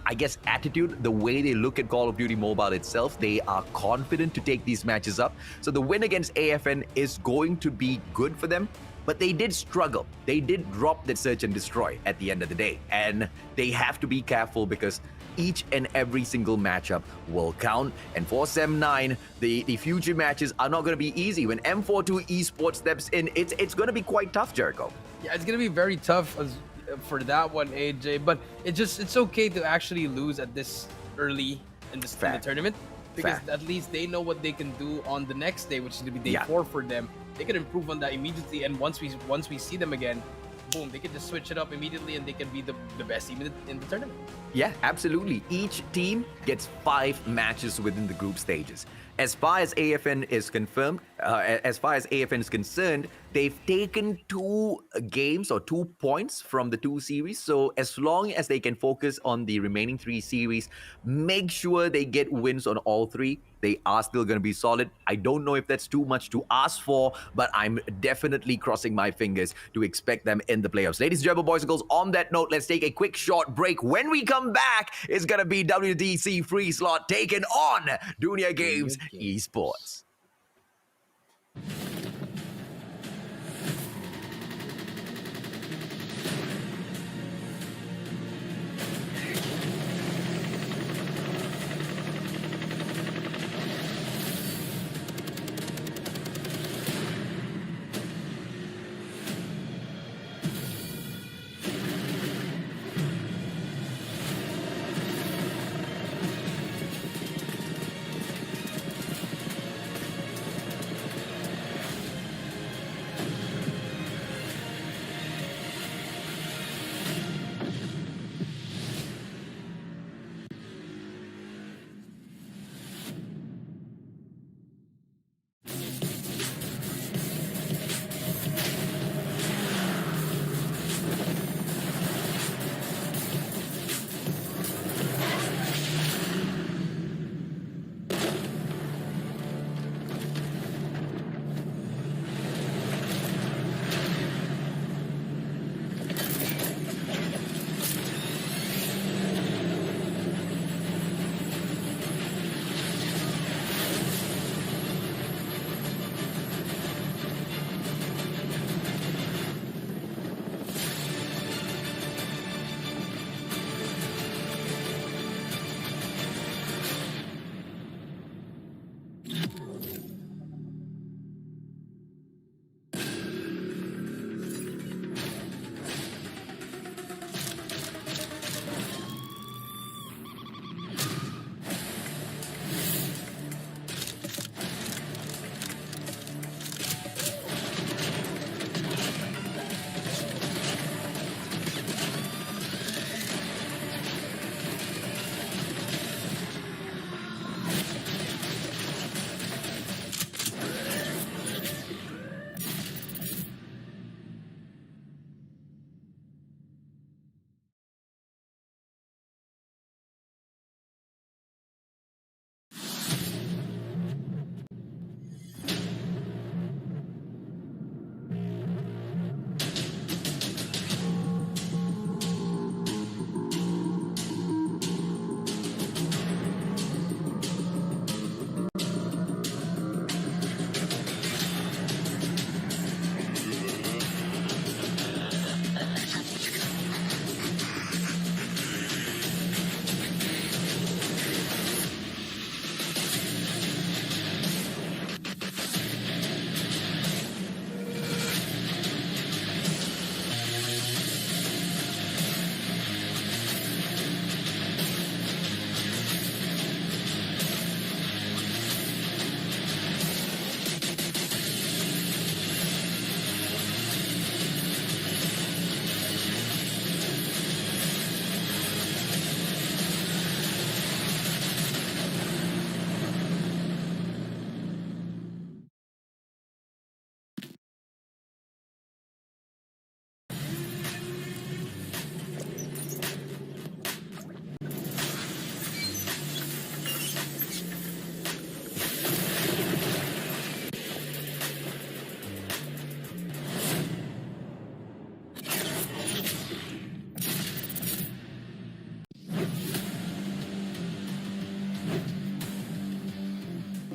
I guess attitude, the way they look at Call of Duty Mobile itself. They are confident to take these matches up. So the win against AFN is going to be good for them, but they did struggle. They did drop that search and destroy at the end of the day, and they have to be careful because each and every single matchup will count. And for Sem9, the future matches are not going to be easy. When M42 Esports steps in, it's going to be quite tough, Jericho. Yeah, it's going to be very tough for that one, AJ, but it's okay to actually lose at this early in the tournament, because at least they know what they can do on the next day, which is going to be day 4 for them. They can improve on that immediately, and once we see them again, boom, they can just switch it up immediately and they can be the best team in the tournament. Yeah, absolutely. Each team gets 5 matches within the group stages. As far as AFN is concerned, they've taken 2 games or 2 points from the 2 series. So as long as they can focus on the remaining 3 series, make sure they get wins on all 3. They are still going to be solid. I don't know if that's too much to ask for, but I'm definitely crossing my fingers to expect them in the playoffs. Ladies and gentlemen, boys and girls, on that note, let's take a quick short break. When we come back, it's going to be WDC.Freeslot taking on Dunia Games Esports.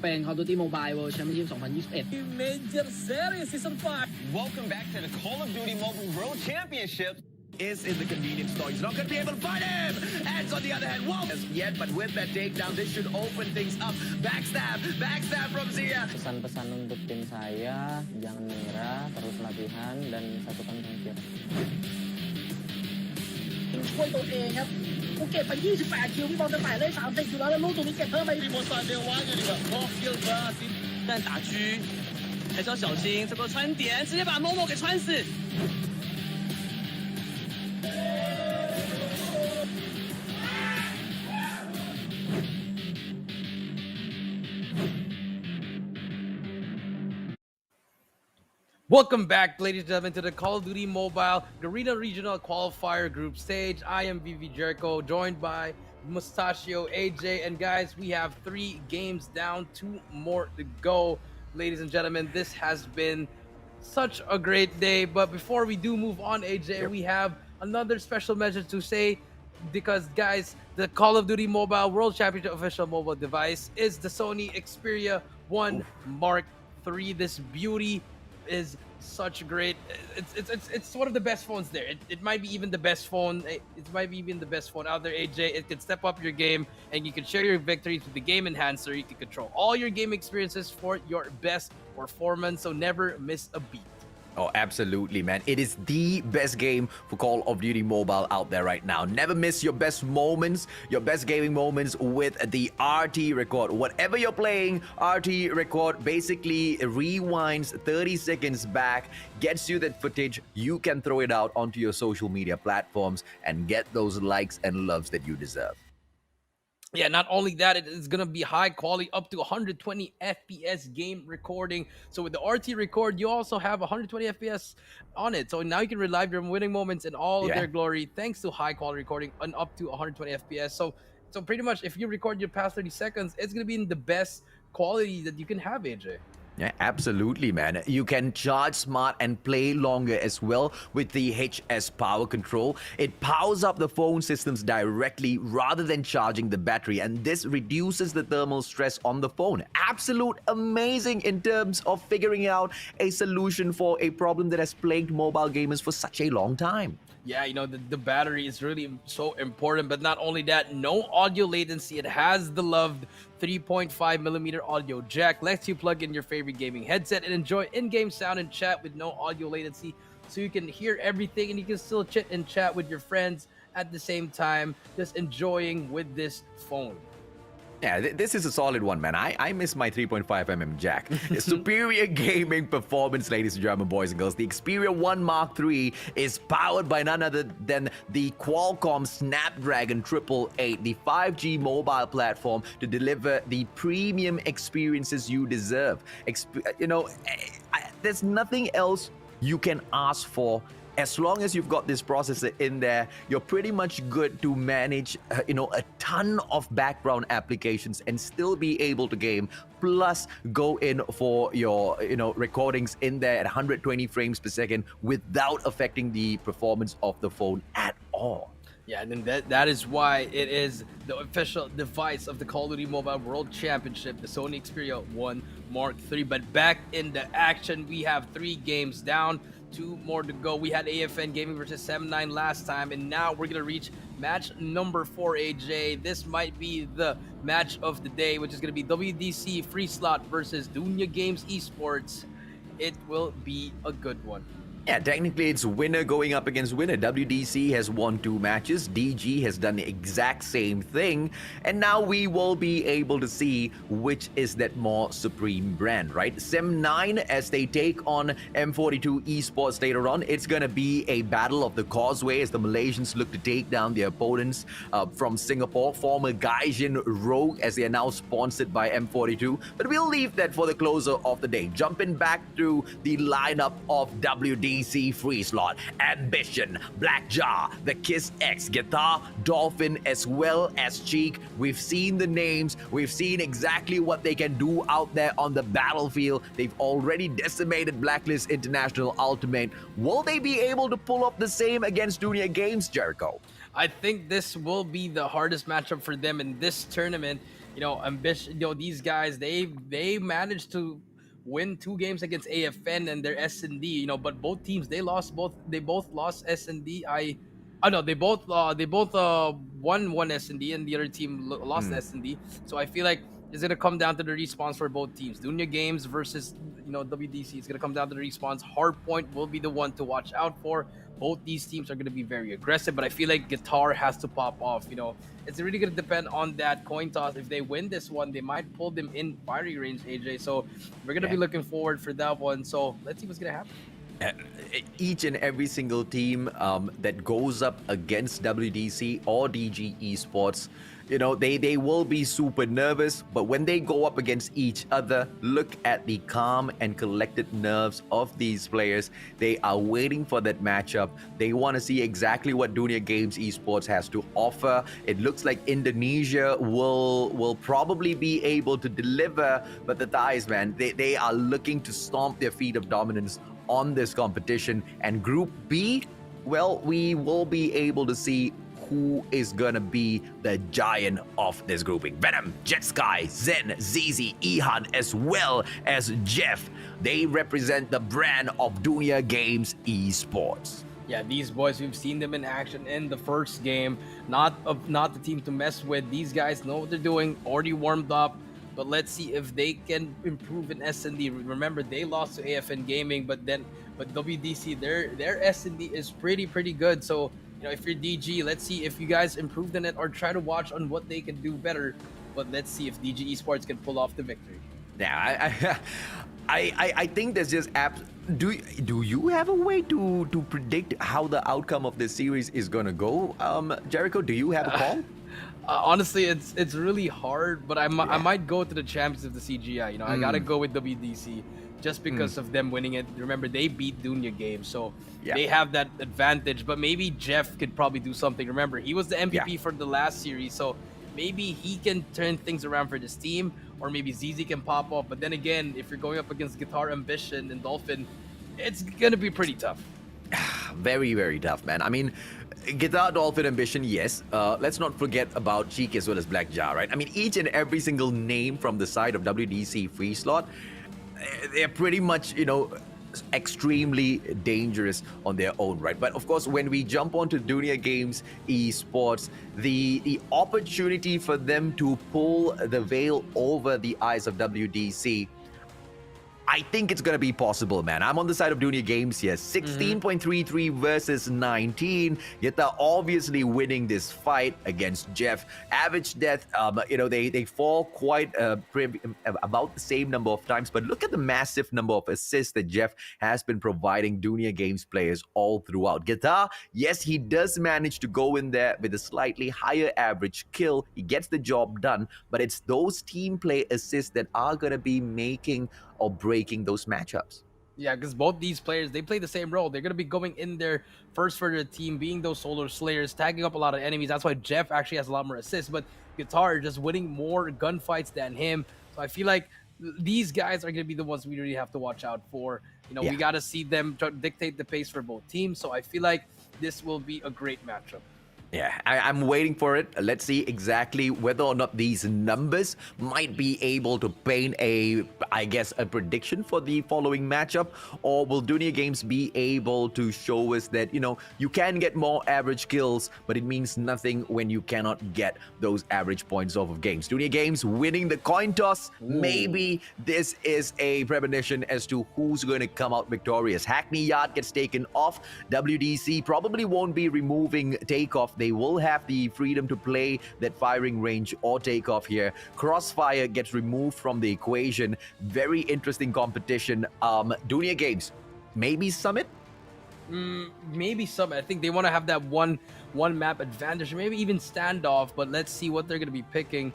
เป็น Call of Duty Mobile World Championship 2021 Major Series Season 5 Welcome back to the Call of Duty Mobile World Championship. Is in the convenience store. He's not going to be able to fight him. And on the other hand, whoa. Yet, but with that takedown, this should open things up. Backstab from Zia. Pesan-pesan untuk tim saya, jangan menyerah, terus latihan dan satukan pemikiran. ช่วยตัวเองครับกูเก็บไป28คิวพี่บอลจะแตะได้30อยู่แล้วแล้วลูกตรงนี้เก็บเพิ่มไป 但打狙还是要小心，这个穿点直接把 Momo 给穿死。Welcome back, ladies and gentlemen, to the Call of Duty Mobile Garena Regional Qualifier Group Stage. I am VV Jericho, joined by Mustachio, AJ, and guys, we have 3 games down, 2 more to go. Ladies and gentlemen, this has been such a great day, but before we do move on, AJ, we have another special message to say, because guys, the Call of Duty Mobile World Championship official mobile device is the Sony Xperia 1 Mark III. This beauty is such great. It's one of the best phones there. It might be even the best phone. It might be even the best phone out there, AJ. It can step up your game, and you can share your victories with the game enhancer. You can control all your game experiences for your best performance, so never miss a beat. Oh, absolutely, man. It is the best game for Call of Duty Mobile out there right now. Never miss your best moments, your best gaming moments with the RT record. Whatever you're playing, RT record basically rewinds 30 seconds back, gets you that footage. You can throw it out onto your social media platforms and get those likes and loves that you deserve. Yeah, not only that, it is going to be high quality, up to 120 FPS game recording. So with the RT record, you also have 120 FPS on it. So now you can relive your winning moments in all of their glory thanks to high quality recording and up to 120 FPS. So pretty much if you record your past 30 seconds, it's going to be in the best quality that you can have, AJ. Yeah, absolutely, man. You can charge smart and play longer as well with the HS power control. It powers up the phone systems directly rather than charging the battery, and this reduces the thermal stress on the phone. Absolute amazing in terms of figuring out a solution for a problem that has plagued mobile gamers for such a long time. Yeah, you know, the battery is really so important, but not only that, no audio latency. It has the loved 3.5mm audio jack, lets you plug in your favorite gaming headset and enjoy in-game sound and chat with no audio latency, so you can hear everything and you can still chit and chat with your friends at the same time, just enjoying with this phone. Yeah, this is a solid one, man. I miss my 3.5mm jack. Superior gaming performance, ladies and gentlemen, boys and girls. The Xperia 1 Mark III is powered by none other than the Qualcomm Snapdragon 888, the 5G mobile platform to deliver the premium experiences you deserve. There's nothing else you can ask for. As long as you've got this processor in there, you're pretty much good to manage, a ton of background applications and still be able to game. Plus, go in for your, recordings in there at 120 frames per second without affecting the performance of the phone at all. Yeah, and then that is why it is the official device of the Call of Duty Mobile World Championship, the Sony Xperia 1 Mark III. But back in the action, we have 3 games down, 2 more to go. We had AFN Gaming versus 7-9 last time, and now we're going to reach match number 4, AJ. This might be the match of the day, which is going to be WDC.Freeslot versus DG Esports. It will be a good one. Yeah, technically it's winner going up against winner. WDC has won 2 matches. DG has done the exact same thing. And now we will be able to see which is that more supreme brand, right? 7-9 as they take on M42 Esports later on. It's going to be a battle of the causeway as the Malaysians look to take down their opponents from Singapore. Former Gaijin Rogue as they are now sponsored by M42. But we'll leave that for the closer of the day. Jumping back to the lineup of WDC.Freeslot, Ambition, Blackjaw, the Kiss X, Guitar, Dolphin, as well as Cheek. We've seen the names. We've seen exactly what they can do out there on the battlefield. They've already decimated Blacklist International.Ultimate. Will they be able to pull up the same against Dunia Games, Jericho? I think this will be the hardest matchup for them in this tournament. Ambition. These guys, they managed to win 2 games against AFN and their S&D. But both teams they both lost S&D. No, they both won one S&D and the other team lost S&D. So I feel like it's gonna come down to the respawns for both teams. Dunya Games versus WDC. It's gonna come down to the respawns. Hardpoint will be the one to watch out for. Both these teams are gonna be very aggressive, but I feel like Guitar has to pop off. It's really gonna depend on that coin toss. If they win this one, they might pull them in firing range, AJ. So we're gonna be looking forward for that one. So let's see what's gonna happen. Each and every single team that goes up against WDC or DG Esports, they will be super nervous, but when they go up against each other, look at the calm and collected nerves of these players. They are waiting for that matchup. They want to see exactly what Dunia Games Esports has to offer. It looks like Indonesia will probably be able to deliver, but the Thais, man, they are looking to stomp their feet of dominance on this competition. And Group B, well, we will be able to see who is gonna be the giant of this grouping. Venom, Jetsky, Zen, ZZ, Ihan, as well as Jeff. They represent the brand of Dunia Games Esports. Yeah, these boys, we've seen them in action in the first game. Not the team to mess with. These guys know what they're doing, already warmed up. But let's see if they can improve in S&D. Remember, they lost to AFN Gaming, but WDC, their S&D is pretty good. So, if you're DG, let's see if you guys improve in it or try to watch on what they can do better. But let's see if DG Esports can pull off the victory. Yeah, I think there's just do you have a way to predict how the outcome of this series is gonna go, Jericho? Do you have a call? Honestly, it's really hard, but I might go to the champions of the CGI. I gotta go with WDC just because of them winning it. Remember, they beat Dunya Games, so they have that advantage. But maybe Jeff could probably do something. Remember, he was the MVP for the last series, so maybe he can turn things around for this team, or maybe ZZ can pop up. But then again, if you're going up against Guitar Ambition and Dolphin, it's gonna be pretty tough. Very tough, man. I mean, Guitar, Dolphin, Ambition, yes. Let's not forget about Cheek as well as Black Jar, right? I mean, each and every single name from the side of WDC.Freeslot, they're pretty much, extremely dangerous on their own, right? But of course, when we jump onto Dunia Games Esports, the opportunity for them to pull the veil over the eyes of WDC, I think it's going to be possible, man. I'm on the side of Dunia Games here. 16.33 versus 19. Yet they're obviously winning this fight against Jeff. Average death, they fall quite about the same number of times. But look at the massive number of assists that Jeff has been providing Dunia Games players all throughout. Guitar, yes, he does manage to go in there with a slightly higher average kill. He gets the job done. But it's those team play assists that are going to be making or breaking those matchups. Yeah, because both these players, they play the same role. They're going to be going in there first for their team, being those solo slayers, tagging up a lot of enemies. That's why Jeff actually has a lot more assists, but Guitar just winning more gunfights than him. So I feel like these guys are going to be the ones we really have to watch out for. We got to see them dictate the pace for both teams. So I feel like this will be a great matchup. Yeah, I'm waiting for it. Let's see exactly whether or not these numbers might be able to paint a prediction for the following matchup, or will Dunia Games be able to show us that, you can get more average kills, but it means nothing when you cannot get those average points off of games. Dunia Games winning the coin toss. Maybe this is a premonition as to who's going to come out victorious. Hackney Yard gets taken off. WDC probably won't be removing takeoff. They will have the freedom to play that firing range or takeoff here. Crossfire gets removed from the equation. Very interesting competition. Dunia Games, maybe Summit? Maybe Summit. I think they want to have that one map advantage, or maybe even standoff, but let's see what they're going to be picking.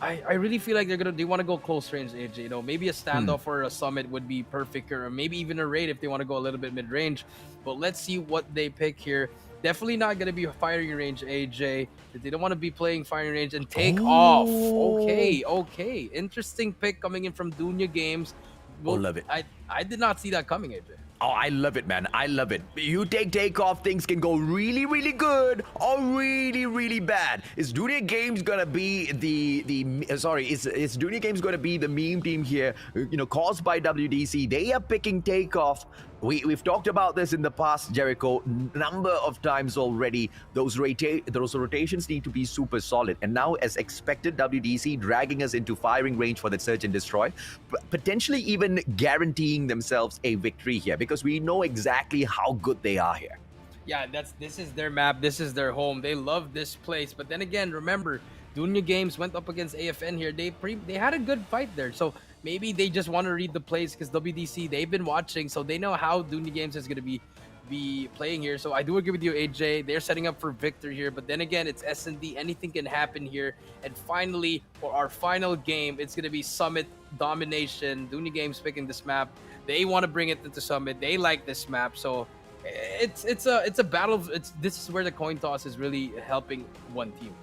I really feel like they want to go close range, AJ. Maybe a standoff or a Summit would be perfect, or maybe even a raid if they want to go a little bit mid-range. But let's see what they pick here. Definitely not going to be a firing range, AJ. They don't want to be playing firing range and take off. Okay. Interesting pick coming in from Dunia Games. Love it. I did not see that coming, AJ. Oh, I love it, man. I love it. You take takeoff, things can go really, really good or really, really bad. Is Dunia Games gonna be is Dunia Games gonna be the meme team here? You know, caused by WDC. They are picking takeoff. We've talked about this in the past, Jericho, number of times already. Those rotations need to be super solid. And now, as expected, WDC dragging us into firing range for that search and destroy, potentially even guaranteeing themselves a victory here because we know exactly how good they are here. Yeah, this is their map. This is their home. They love this place. But then again, remember, Dunia Games went up against AFN here. They had a good fight there. So maybe they just want to read the plays because WDC, they've been watching, so they know how Dunia Games is going to be playing here. So I do agree with you, AJ. They're setting up for victory here. But then again, it's S&D. Anything can happen here. And finally, for our final game, it's going to be Summit Domination. Dunia Games picking this map. They want to bring it into Summit. They like this map. So it's a battle. This is where the coin toss is really helping one team.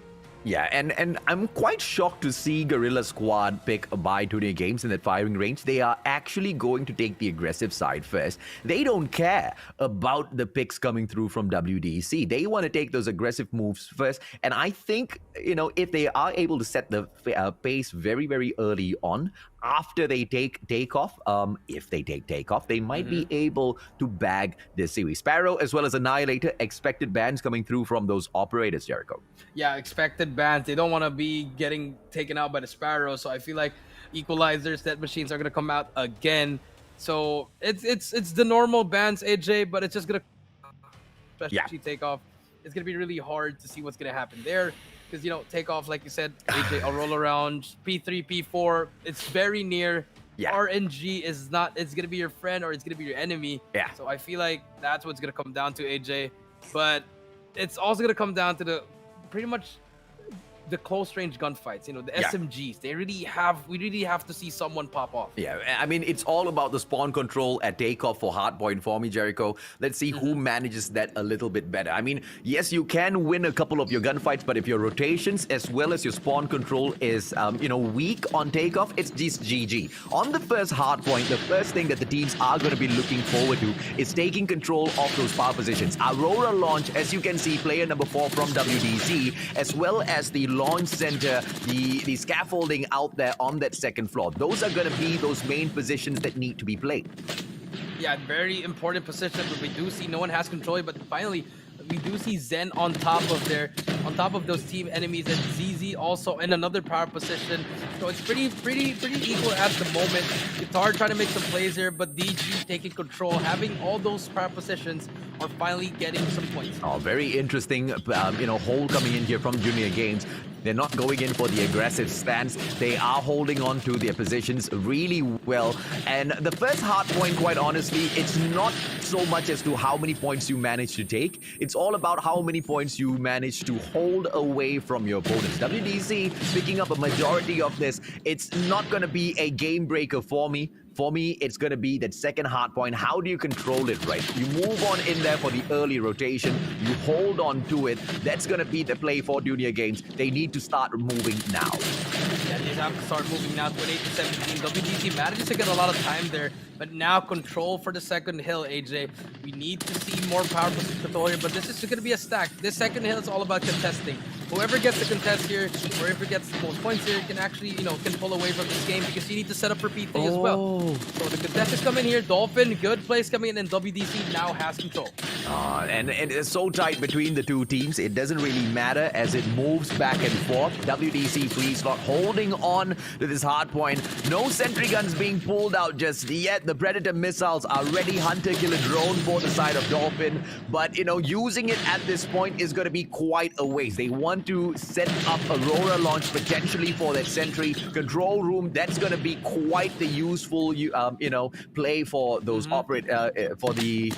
Yeah, and I'm quite shocked to see Guerrilla Squad pick by Dunia Games in that firing range. They are actually going to take the aggressive side first. They don't care about the picks coming through from WDC. They want to take those aggressive moves first. And I think, you know, if they are able to set the pace very, very early on, after they take off, if they take takeoff, they might be able to bag this series. Sparrow as well as Annihilator, expected bans coming through from those operators, Jericho. Yeah, expected bans. They don't want to be getting taken out by the Sparrow, so I feel like equalizers, dead machines are gonna come out again. So it's the normal bans, AJ, but it's just gonna especially take off. It's gonna be really hard to see what's gonna happen there. Because, you know, takeoff, like you said, AJ, a roll around, P3, P4, it's very near. Yeah. RNG is not, it's going to be your friend or it's going to be your enemy. Yeah. So I feel like that's what's going to come down to, AJ. But it's also going to come down to the pretty much the close range gunfights, you know, the SMGs. We really have to see someone pop off. Yeah, I mean, it's all about the spawn control at takeoff for Hardpoint for me, Jericho. Let's see who manages that a little bit better. I mean, yes, you can win a couple of your gunfights, but if your rotations as well as your spawn control is, you know, weak on takeoff, it's just GG. On the first Hardpoint, the first thing that the teams are going to be looking forward to is taking control of those power positions. Aurora launch, as you can see, player number 4 from WDC, as well as the launch center, the scaffolding out there on that second floor. Those are going to be those main positions that need to be played. Yeah, very important position, but we do see no one has control, but finally we do see Zen on top of those team enemies, and ZZ also in another power position. So it's pretty equal at the moment. Guitar trying to make some plays here, but DG taking control, having all those power positions are finally getting some points. Oh, very interesting, you know, hold coming in here from Dunia Games. They're not going in for the aggressive stance. They are holding on to their positions really well. And the first hard point, quite honestly, it's not so much as to how many points you manage to take. It's all about how many points you manage to hold away from your opponents. WDC picking up a majority of this. It's not going to be a game breaker for me. For me, it's going to be that second hard point. How do you control it, right? You move on in there for the early rotation. You hold on to it. That's going to be the play for Dunia Games. They need to start moving now. Yeah, they have to start moving now. 28 to 17. WDC manages to get a lot of time there, but now control for the second hill, AJ. We need to see more power control here, but this is going to be a stack. This second hill is all about contesting. Whoever gets the contest here, or whoever gets the most points here, can actually, you know, can pull away from this game because you need to set up for P3 as well. So the contest is coming here. Dolphin, good place coming in, and WDC now has control. And it's so tight between the two teams. It doesn't really matter as it moves back and forth. WDC.Freeslot holding on to this hard point. No sentry guns being pulled out just yet. The Predator missiles are ready. Hunter-killer drone for the side of Dolphin. But, you know, using it at this point is going to be quite a waste. They want to set up Aurora launch potentially for that sentry. Control room, that's going to be quite the useful, you know, play for those for the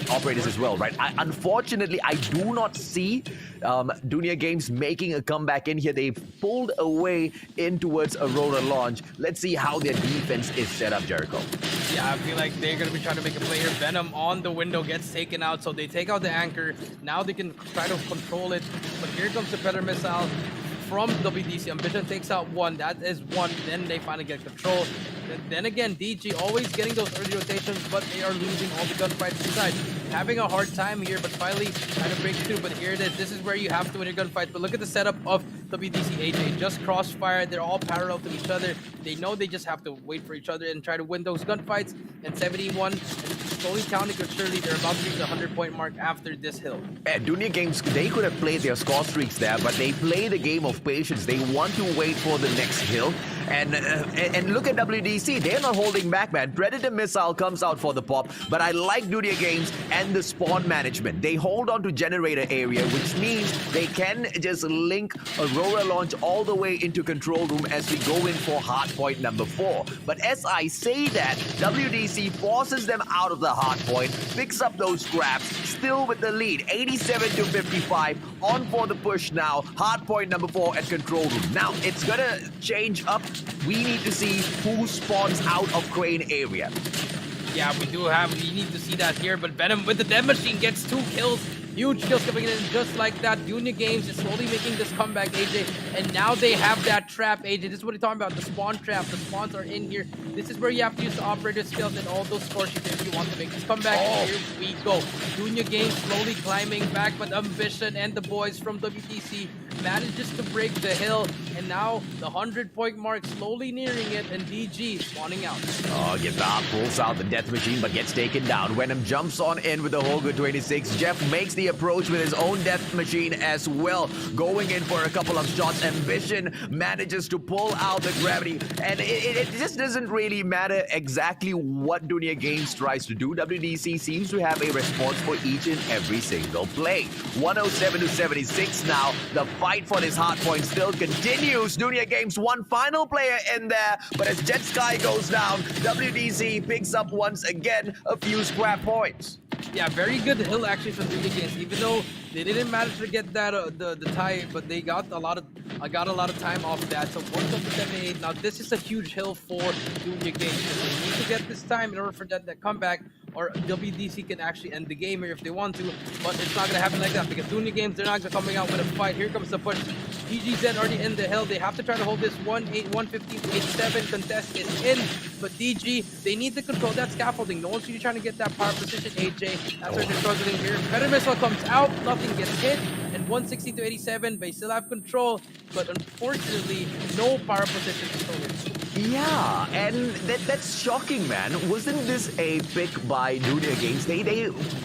operators as well, right? Unfortunately, I do not see Dunia Games making a comeback in here. They've pulled away in towards Aurora launch. Let's see how their defense is set up, Jericho. Yeah, I feel like they're going to be trying to make a play here. Venom on the window gets taken out, so they take out the anchor. Now they can try to control it, but here comes the Predator missile from WDC. Ambition takes out one. That is one. Then they finally get control. Then again, DG always getting those early rotations, but they are losing all the gunfights inside. Having a hard time here, but finally trying to break through. But here it is. This is where you have to win your gunfights. But look at the setup of WDC AJ. Just crossfire. They're all parallel to each other. They know they just have to wait for each other and try to win those gunfights. And 71, and slowly counting, but surely they're about to reach the 100-point mark after this hill. At Dunia Games, they could have played their score streaks there, but they play the game of patience. They want to wait for the next hill. And look at WDC. They're not holding back, man. Predator Missile comes out for the pop, but I like Dunia Games and the spawn management. They hold on to generator area, which means they can just link Aurora launch all the way into control room as we go in for hardpoint number 4. But as I say that, WDC forces them out of the hardpoint, picks up those scraps, still with the lead, 87 to 55, on for the push now. Hardpoint number 4 at control room. Now, it's gonna change up. We need to see who spawns out of crane area. Yeah, we need to see that here, but Venom with the death machine gets 2 kills. Huge kills coming in just like that. Dunia Games is slowly making this comeback, AJ. And now they have that trap, AJ. This is what you're talking about, the spawn trap. The spawns are in here. This is where you have to use the operator skills and all those score sheets if you want to make this comeback. Here we go. Dunia Games slowly climbing back, but Ambition and the boys from WTC manages to break the hill. And now the 100-point mark slowly nearing it, and DG spawning out. Oh, Githar pulls out the death machine but gets taken down. Venom jumps on in with the Holger 26. Jeff makes the approach with his own death machine as well, going in for a couple of shots. Ambition manages to pull out the gravity, and it just doesn't really matter exactly what Dunia Games tries to do. WDC seems to have a response for each and every single play. 107 to 76 now. The fight for this hard point still continues. Dunia Games, one final player in there, but as Jet Sky goes down, WDC picks up once again a few scrap points. Yeah, very good hill actually from Dunia Games, even though they didn't manage to get that the tie, but they got a lot of time off that. So 178. Now this is a huge hill for Dunia Games. They need to get this time in order for that comeback, or WDC can actually end the game here if they want to, but it's not gonna happen like that because Dunia Games, they're not coming out with a fight. Here comes the push. DGZ already in the hill. They have to try to hold this 115-87 contest is in, but DG, they need to control that scaffolding. No one's really trying to get that power position, AJ. That's where they're struggling here. Predator Missile comes out, nothing gets hit, and 160-87, they still have control, but unfortunately, no power position control. Yeah, and that's shocking, man. Wasn't this a pick by Dunia Games? They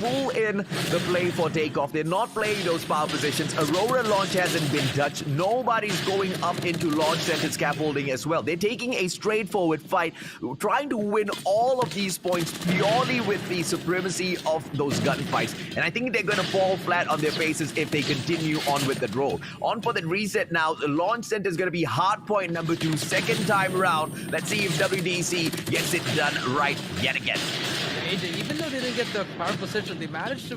pull in the play for takeoff. They're not playing those power positions. Aurora launch hasn't been touched. Nobody's going up into launch center scaffolding as well. They're taking a straightforward fight, trying to win all of these points purely with the supremacy of those gunfights. And I think they're going to fall flat on their faces if they continue on with that role. On for the reset now. The launch center is going to be hardpoint number 2, second time around. Let's see if WDC gets it done right yet again. AJ, even though they didn't get the power position, they managed to,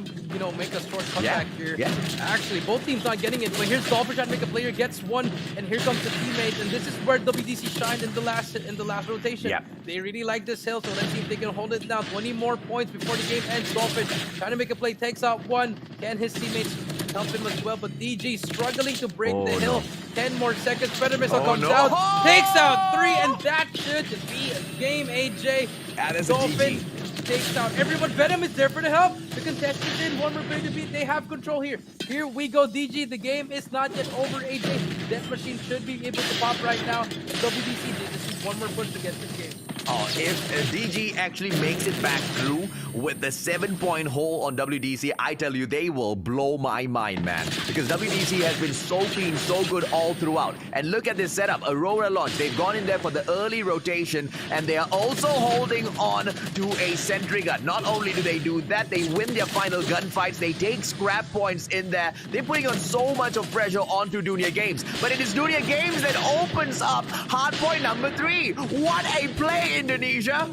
make a short comeback here. Yeah. Actually, both teams not getting it, but here's Golfer trying to make a player, gets one, and here comes the teammate, and this is where WDC shined in the last rotation. Yeah. They really like this hill, so let's see if they can hold it down. 20 more points before the game ends. Golfer trying to make a play, takes out one. Can his teammates help him as well? But DG struggling to break the hill. 10 more seconds. Predator Missile comes out, takes out 3, and that should be a game, AJ. That is Dolphin a GG. Takes out everyone. Venom is there for the help. The contestants in. One more player to beat. They have control here. Here we go, DG. The game is not yet over, AJ. Death Machine should be able to pop right now. And WDC, they just need one more push to get this game. Oh, if DG actually makes it back through with the 7-point hole on WDC, I tell you, they will blow my mind, man. Because WDC has been so clean, so good all throughout. And look at this setup. Aurora launch. They've gone in there for the early rotation, and they are also holding on to a sentry gun. Not only do they do that, they win their final gunfights. They take scrap points in there. They're putting on so much of pressure onto Dunia Games. But it is Dunia Games that opens up hardpoint number 3. What a play, Indonesia!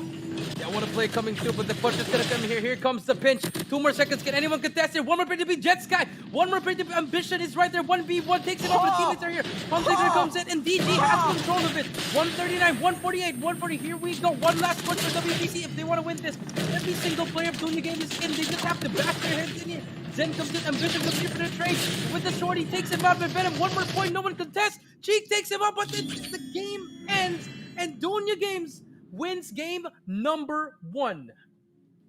Yeah, What a play coming through, but the push is gonna come here. Here comes the pinch. 2 more seconds. Can anyone contest here? 1 more pinch to be Jet Sky. 1 more pinch to be Ambition is right there. 1v1 takes it over. The teammates are here. Hunter comes in, and DG has control of it. 139, 148, 140. Here we go. One last push for WDC if they want to win this. Every single player of Dunya Game is in. They just have to back their heads in here. Zen comes in. Ambition comes here for the trade. With the shorty, takes him out. But Venom, 1 more point. No one contests. Cheek takes him up, but the game ends. And Dunya Games wins game number 1.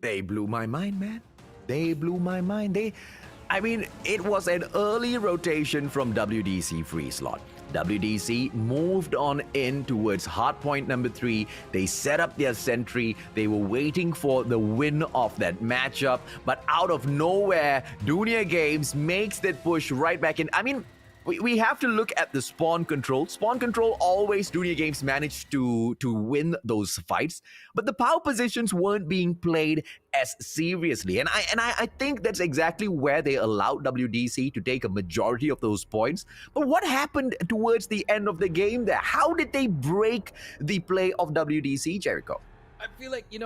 They blew my mind, man. They blew my mind. I mean, it was an early rotation from WDC.Freeslot. WDC moved on in towards hardpoint number 3. They set up their sentry. They were waiting for the win of that matchup. But out of nowhere, Dunya Games makes that push right back in. I mean, we have to look at the spawn control. Spawn control always Dunya Games managed to win those fights, but the power positions weren't being played as seriously. And I think that's exactly where they allowed WDC to take a majority of those points. But what happened towards the end of the game there? How did they break the play of WDC, Jericho? I feel like, it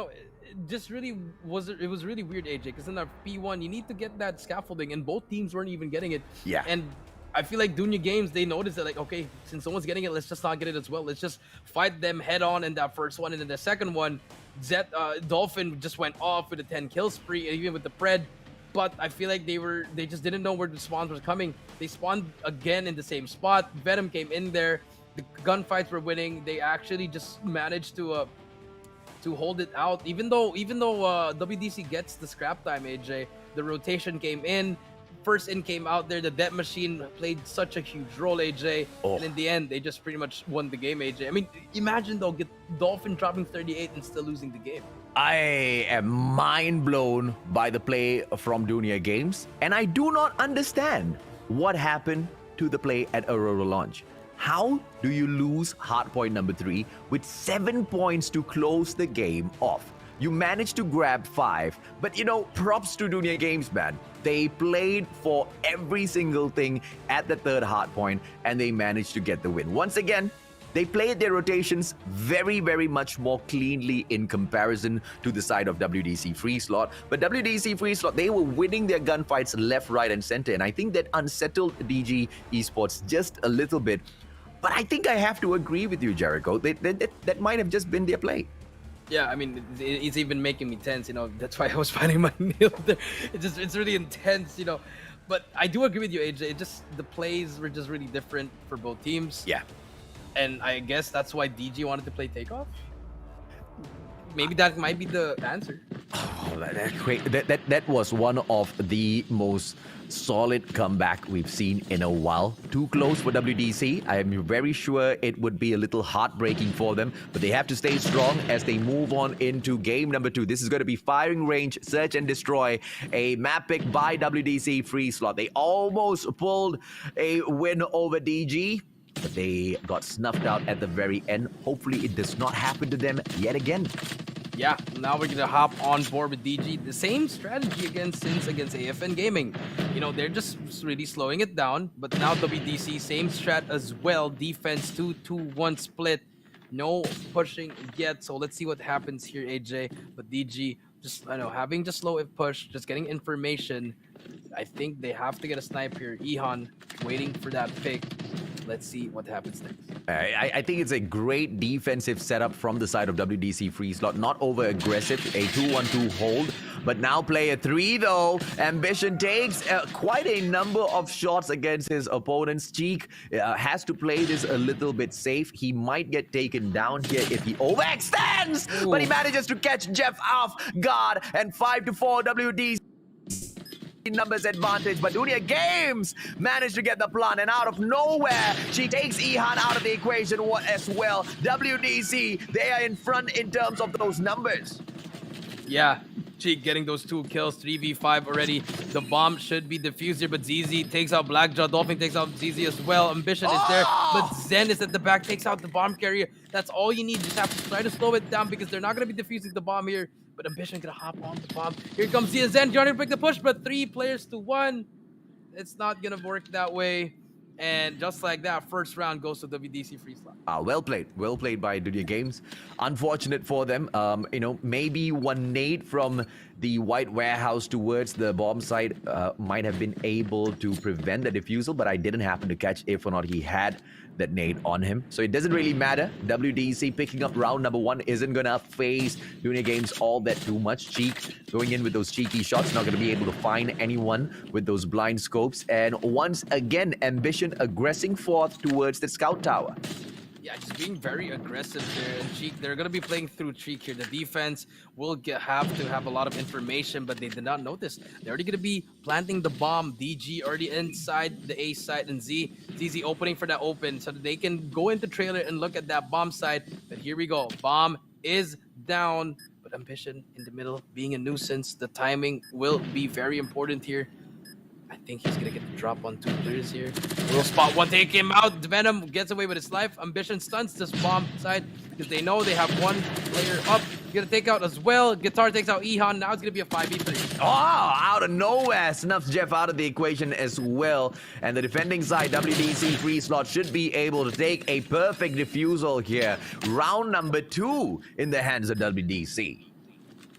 just really was really weird, AJ, because in our P1 you need to get that scaffolding, and both teams weren't even getting it. Yeah. And I feel like Dunya Games, they noticed that, like, okay, since someone's getting it, let's just not get it as well. Let's just fight them head on in that first one. And then the second one, Dolphin just went off with a 10 kill spree, even with the Pred. But I feel like they just didn't know where the spawns were coming. They spawned again in the same spot. Venom came in there. The gunfights were winning. They actually just managed to hold it out. Even though WDC gets the scrap time, AJ, the rotation came in. First in came out there. The death machine played such a huge role, AJ. Oh. And in the end, they just pretty much won the game, AJ. I mean, imagine though, get Dolphin dropping 38 and still losing the game. I am mind blown by the play from Dunya Games, and I do not understand what happened to the play at Aurora launch. How do you lose hardpoint number 3 with 7 points to close the game off? You managed to grab 5, but props to Dunya Games, man. They played for every single thing at the third hardpoint, and they managed to get the win. Once again, they played their rotations very, very much more cleanly in comparison to the side of WDC.Freeslot. But WDC.Freeslot, they were winning their gunfights left, right, and center, and I think that unsettled DG Esports just a little bit. But I think I have to agree with you, Jericho. That might have just been their play. Yeah, I mean, it's even making me tense, That's why I was finding my nail there. It's really intense, But I do agree with you, AJ. The plays were just really different for both teams. Yeah. And I guess that's why DG wanted to play takeoff. Maybe that might be the answer. Oh, that was one of the most solid comeback we've seen in a while. Too close for WDC. I am very sure it would be a little heartbreaking for them, but they have to stay strong as they move on into game number 2. This is going to be firing range, search and destroy, a map pick by WDC.Freeslot. They almost pulled a win over DG, but they got snuffed out at the very end. Hopefully it does not happen to them yet again. Yeah, now we're gonna hop on board with DG. The same strategy against AFN Gaming. They're just really slowing it down. But now WDC, same strat as well. Defense 2-2-1 split. No pushing yet. So let's see what happens here, AJ. But DG, just having to slow it push, just getting information. I think they have to get a snipe here. Ihan waiting for that pick. Let's see what happens next. I think it's a great defensive setup from the side of WDC.Freeslot. Not over-aggressive, a 2-1-2 hold. But now player 3, though. Ambition takes quite a number of shots against his opponent's cheek. Has to play this a little bit safe. He might get taken down here if he overextends. Ooh. But he manages to catch Jeff off guard. And 5-4 WDC. Numbers advantage, but Dunya Games managed to get the plant, and out of nowhere, she takes Ihan out of the equation as well. WDC, they are in front in terms of those numbers. Yeah, Cheek getting those 2 kills, 3v5 already. The bomb should be defused here, but ZZ takes out Blackjaw. Dolphin takes out ZZ as well. Ambition is there, but Zen is at the back, takes out the bomb carrier. That's all you need. Just have to try to slow it down because they're not going to be defusing the bomb here. But Ambition gonna hop on the bomb. Here comes Zen trying to pick the push, but 3 players to 1. It's not gonna work that way. And just like that, first round goes to WDC.Freeslot. Well played by Dunia Games. Unfortunate for them. Maybe one nade from the white warehouse towards the bomb site might have been able to prevent the defusal, but I didn't happen to catch if or not he had that nade on him. So it doesn't really matter. WDC picking up round number 1 isn't gonna phase Dunia Games all that too much. Cheek going in with those cheeky shots, not gonna be able to find anyone with those blind scopes. And once again, Ambition aggressing forth towards the scout tower. Yeah, just being very aggressive there. And Cheek, they're going to be playing through Cheek here. The defense will have to have a lot of information, but they did not notice. They're already going to be planting the bomb. DG already inside the A side, and ZZ opening for that open so that they can go into trailer and look at that bomb side. But here we go. Bomb is down, but Ambition in the middle being a nuisance. The timing will be very important here. I think he's gonna get the drop on 2 players here. We'll spot one, take him out. Venom gets away with his life. Ambition stunts this bomb side because they know they have one player up. Gonna take out as well. Guitar takes out Ihan. Now it's gonna be a 5v3. Oh, out of nowhere, snuffs Jeff out of the equation as well. And the defending side, WDC.Freeslot, should be able to take a perfect defusal here. Round number 2 in the hands of WDC.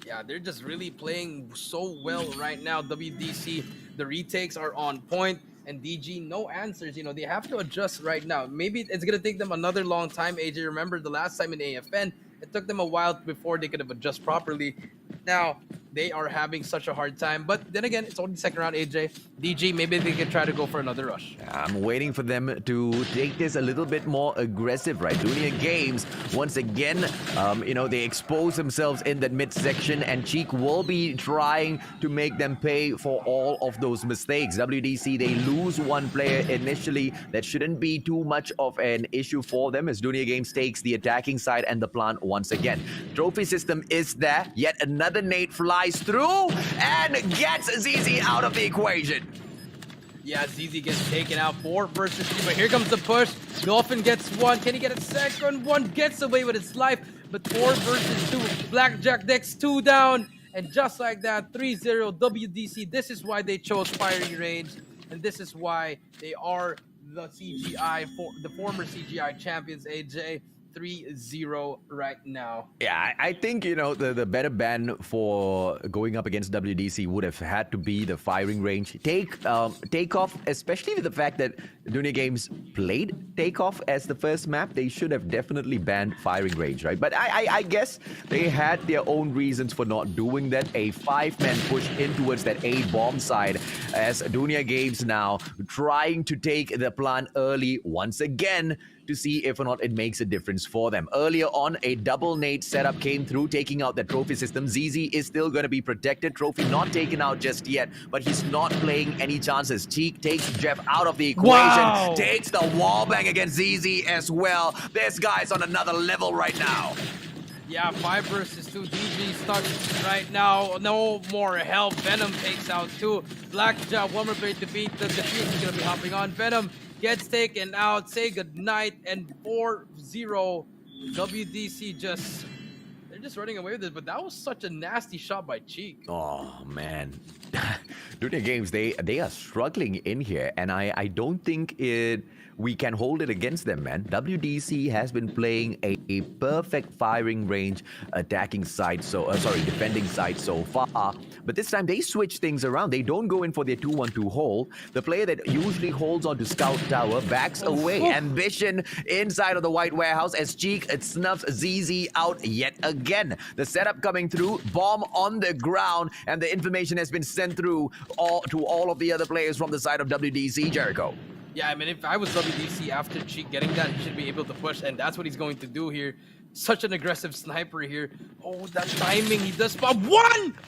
Yeah, they're just really playing so well right now. WDC, the retakes are on point, and DG, no answers. They have to adjust right now. Maybe it's going to take them another long time, AJ. Remember the last time in AFN, it took them a while before they could have adjusted properly. Now, they are having such a hard time. But then again, it's only second round, AJ. DG, maybe they can try to go for another rush. I'm waiting for them to take this a little bit more aggressive, right? Dunia Games, once again, they expose themselves in that midsection, and Cheek will be trying to make them pay for all of those mistakes. WDC, they lose one player initially. That shouldn't be too much of an issue for them as Dunia Games takes the attacking side and the plant once again. Trophy system is there. Yet another nade flies through and gets ZZ out of the equation. Yeah, ZZ gets taken out 4 versus 3, but here comes the push. Dolphin gets 1. Can he get a second one? Gets away with his life, but 4 versus 2. Blackjack decks 2 down, and just like that, 3-0 WDC. This is why they chose firing range, and this is why they are the the former CGI champions, AJ. 3-0 right now. Yeah, I think, the better ban for going up against WDC would have had to be the firing range. Takeoff, especially with the fact that Dunia Games played Takeoff as the first map, they should have definitely banned firing range, right? But I guess they had their own reasons for not doing that. A 5-man push in towards that A bomb side as Dunia Games now trying to take the plan early once again to see if or not it makes a difference for them. Earlier on, a double nade setup came through, taking out the trophy system. ZZ is still going to be protected. Trophy not taken out just yet, but he's not playing any chances. Cheek takes Jeff out of the equation, takes the wall bang against ZZ as well. This guy's on another level right now. Yeah, 5 versus 2. DG stuck right now. No more help. Venom takes out 2. Blackjack, one more player to beat. The defuse is going to be hopping on. Venom gets taken out. Say goodnight. And 4-0. WDC they're just running away with this. But that was such a nasty shot by Cheek. Oh, man. Dunia Games, they are struggling in here. And I don't think we can hold it against them, man. WDC has been playing a perfect firing range defending side so far. But this time they switch things around. They don't go in for their 2-1-2 hold. The player that usually holds on to Scout Tower backs away. Ambition inside of the white warehouse as Cheek snuffs ZZ out yet again. The setup coming through, bomb on the ground, and the information has been sent through to all of the other players from the side of WDC, Jericho. Yeah, I mean, if I was WDC after Cheek getting that, he should be able to push, and that's what he's going to do here. Such an aggressive sniper here. Oh, that timing, he does spot 1!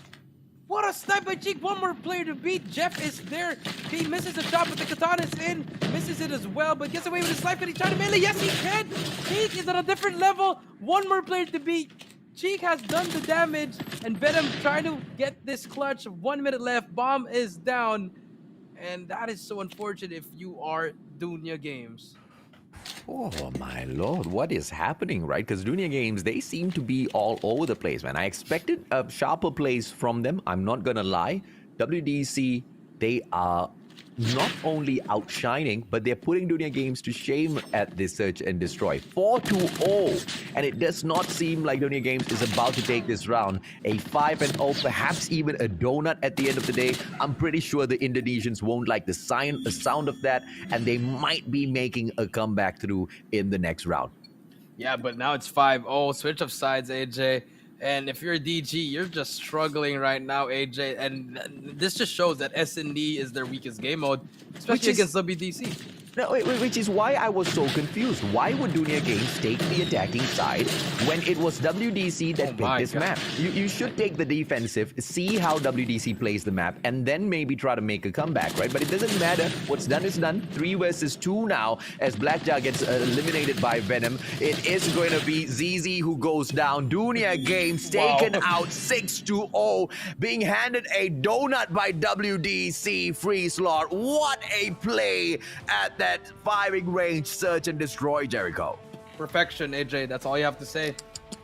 What a snipe by Cheek. One more player to beat. Jeff is there. He misses the shot, but the katana is in. Misses it as well, but gets away with his life. Can he try to melee? Yes, he can. Cheek is at a different level. One more player to beat. Cheek has done the damage, and Venom trying to get this clutch. 1 minute left. Bomb is down. And that is so unfortunate if you are Dunia Games. Oh my lord, what is happening, right? Because Dunia Games, they seem to be all over the place, man. I expected sharper plays from them, I'm not gonna lie. WDC, they are not only outshining, but they're putting Dunia Games to shame at this search and destroy. 4-0. And it does not seem like Dunia Games is about to take this round. A 5-0, perhaps even a donut at the end of the day. I'm pretty sure the Indonesians won't like the sound of that, and they might be making a comeback through in the next round. Yeah, but now it's 5-0. Switch of sides, AJ. And if you're DG, you're just struggling right now, AJ. And this just shows that S&D is their weakest game mode, especially against WDC. No, which is why I was so confused. Why would Dunia Games take the attacking side when it was WDC that picked this map? You should take the defensive, see how WDC plays the map, and then maybe try to make a comeback, right? But it doesn't matter. What's done is done. 3 versus 2 now as Blackjack gets eliminated by Venom. It is going to be ZZ who goes down. Dunia Games taken out 6-0, being handed a donut by WDC.Freeslot. What a play at that firing range, search and destroy, Jericho. Perfection, AJ. That's all you have to say.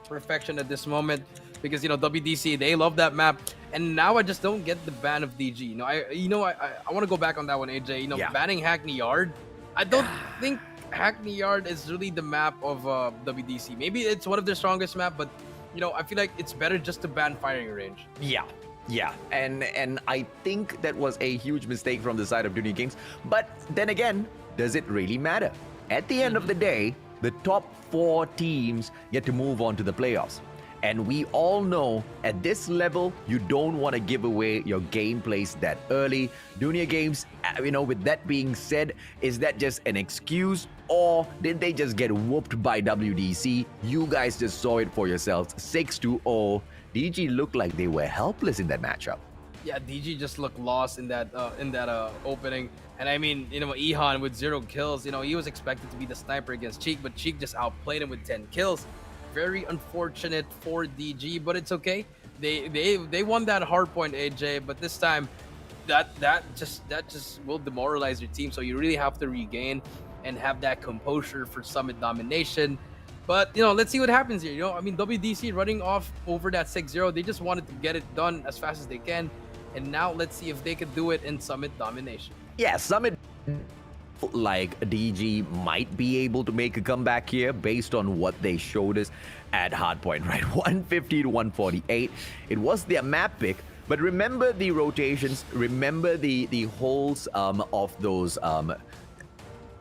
Perfection at this moment, because WDC, they love that map, and now I just don't get the ban of DG. I want to go back on that one, AJ. Banning Hackney Yard. I don't think Hackney Yard is really the map of WDC. Maybe it's one of their strongest map, but I feel like it's better just to ban firing range. Yeah, and I think that was a huge mistake from the side of Dunia Games. But then again, does it really matter? At the end of the day, the top 4 teams get to move on to the playoffs. And we all know at this level, you don't want to give away your gameplays that early. Dunia Games, with that being said, is that just an excuse? Or did they just get whooped by WDC? You guys just saw it for yourselves. 6-0. DG looked like they were helpless in that matchup. Yeah, DG just looked lost in that opening. And I mean, Ihan with 0 kills, he was expected to be the sniper against Cheek, but Cheek just outplayed him with 10 kills. Very unfortunate for DG, but it's okay. They won that hardpoint, AJ, but this time that just will demoralize your team. So you really have to regain and have that composure for Summit domination. But let's see what happens here. WDC running off over that 6-0. They just wanted to get it done as fast as they can. And now let's see if they could do it in Summit domination. Yeah, Summit, like DG, might be able to make a comeback here based on what they showed us at Hardpoint, right? 150 to 148. It was their map pick, but remember the rotations, remember the holes of those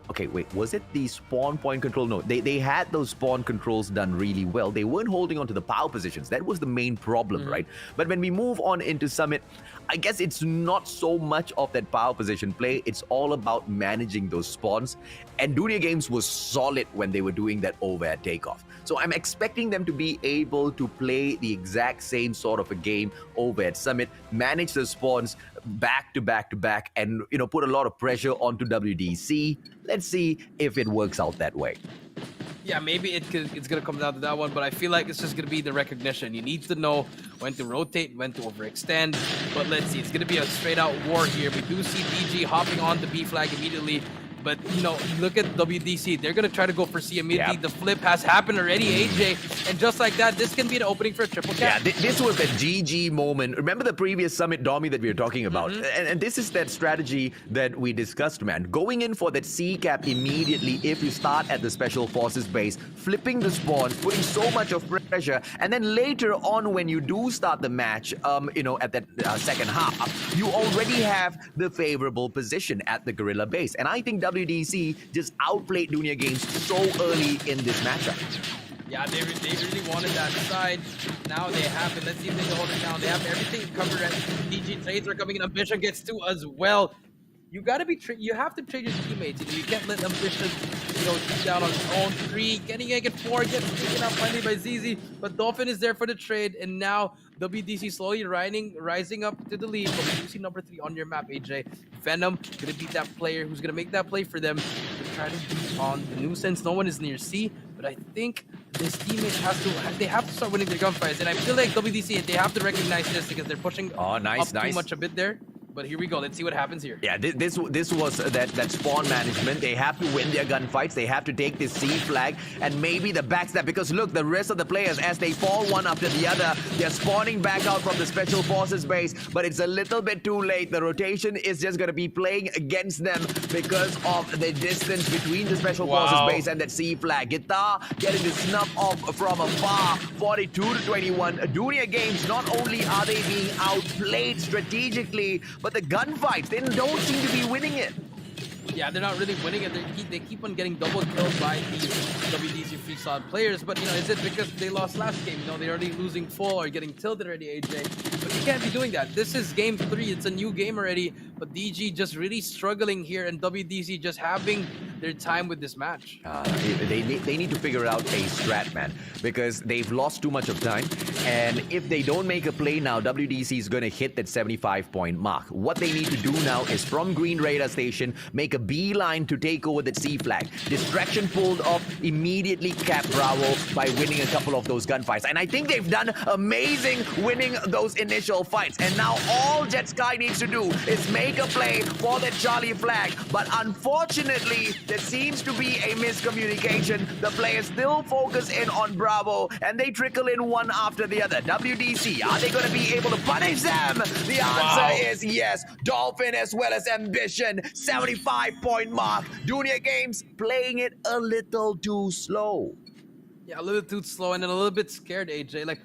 okay, wait, was it the spawn point control? No, they had those spawn controls done really well. They weren't holding on to the power positions. That was the main problem, right? But when we move on into Summit, I guess it's not so much of that power position play. It's all about managing those spawns. And Dunia Games was solid when they were doing that over at takeoff. So I'm expecting them to be able to play the exact same sort of a game over at Summit, manage the spawns back to back to back, and put a lot of pressure onto WDC. Let's see if it works out that way. Yeah, maybe it's gonna come down to that one, but I feel like it's just gonna be the recognition. You need to know when to rotate, when to overextend. But let's see, it's gonna be a straight out war here. We do see DG hopping on the B flag immediately. But, look at WDC. They're going to try to go for C immediately. The flip has happened already, AJ. And just like that, this can be an opening for a triple cap. Yeah, this was a GG moment. Remember the previous Summit Domi that we were talking about? And this is that strategy that we discussed, man. Going in for that C cap immediately if you start at the Special Forces base, flipping the spawns, putting so much of pressure, and then later on when you do start the match, at that second half, you already have the favorable position at the Gorilla base. And I think WDC just outplayed Dunia Games so early in this matchup. Yeah, they really wanted that side. Now they have it. Let's see if they can hold it down. They have everything covered. DG trades are coming in. Ambition gets 2 as well. You gotta be you have to trade your teammates. You can't let Ambition deep down on his own. 3, getting it 4, gets taken out finally by ZZ. But Dolphin is there for the trade, and now WDC slowly rising up to the lead. But we do see number 3 on your map, AJ. Venom gonna be that player who's gonna make that play for them to try to beat on the nuisance. No one is near C, but I think this teammate have to start winning their gunfights. And I feel like WDC, they have to recognize this because they're pushing up too much a bit there. But here we go. Let's see what happens here. Yeah, this was that spawn management. They have to win their gunfights. They have to take this C flag and maybe the backstab. Because look, the rest of the players, as they fall one after the other, they're spawning back out from the Special Forces base. But it's a little bit too late. The rotation is just going to be playing against them because of the distance between the Special Forces base and that C flag. Guitar getting the snuff off from afar. 42-21. Dunia Games, not only are they being outplayed strategically, but the gunfights, they don't seem to be winning it. Yeah, they're not really winning it. They keep on getting double killed by these WDC.Freeslot players. But, you know, is it because they lost last game? You know, they're already losing full or getting tilted already, AJ. But you can't be doing that. This is game 3. It's a new game already. But DG just really struggling here and WDC just having their time with this match. They need to figure out a strat, man, because they've lost too much of time. And if they don't make a play now, WDC is going to hit that 75-point mark. What they need to do now is from Green Radar Station, make a beeline to take over that C flag. Distraction pulled off, immediately cap Bravo by winning a couple of those gunfights. And I think they've done amazing winning those initial fights. And now all Jet Sky needs to do is make a play for that Charlie flag. But unfortunately, there seems to be a miscommunication. The players still focus in on Bravo and they trickle in one after the other. WDC, are they going to be able to punish them? The answer is yes. Dolphin as well as Ambition, 75-point mark. Dunia Games playing it a little too slow. Yeah, a little too slow and then a little bit scared, AJ. Like,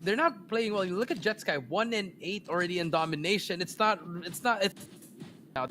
they're not playing well. You look at Jet Sky, 1-8 already in domination. It's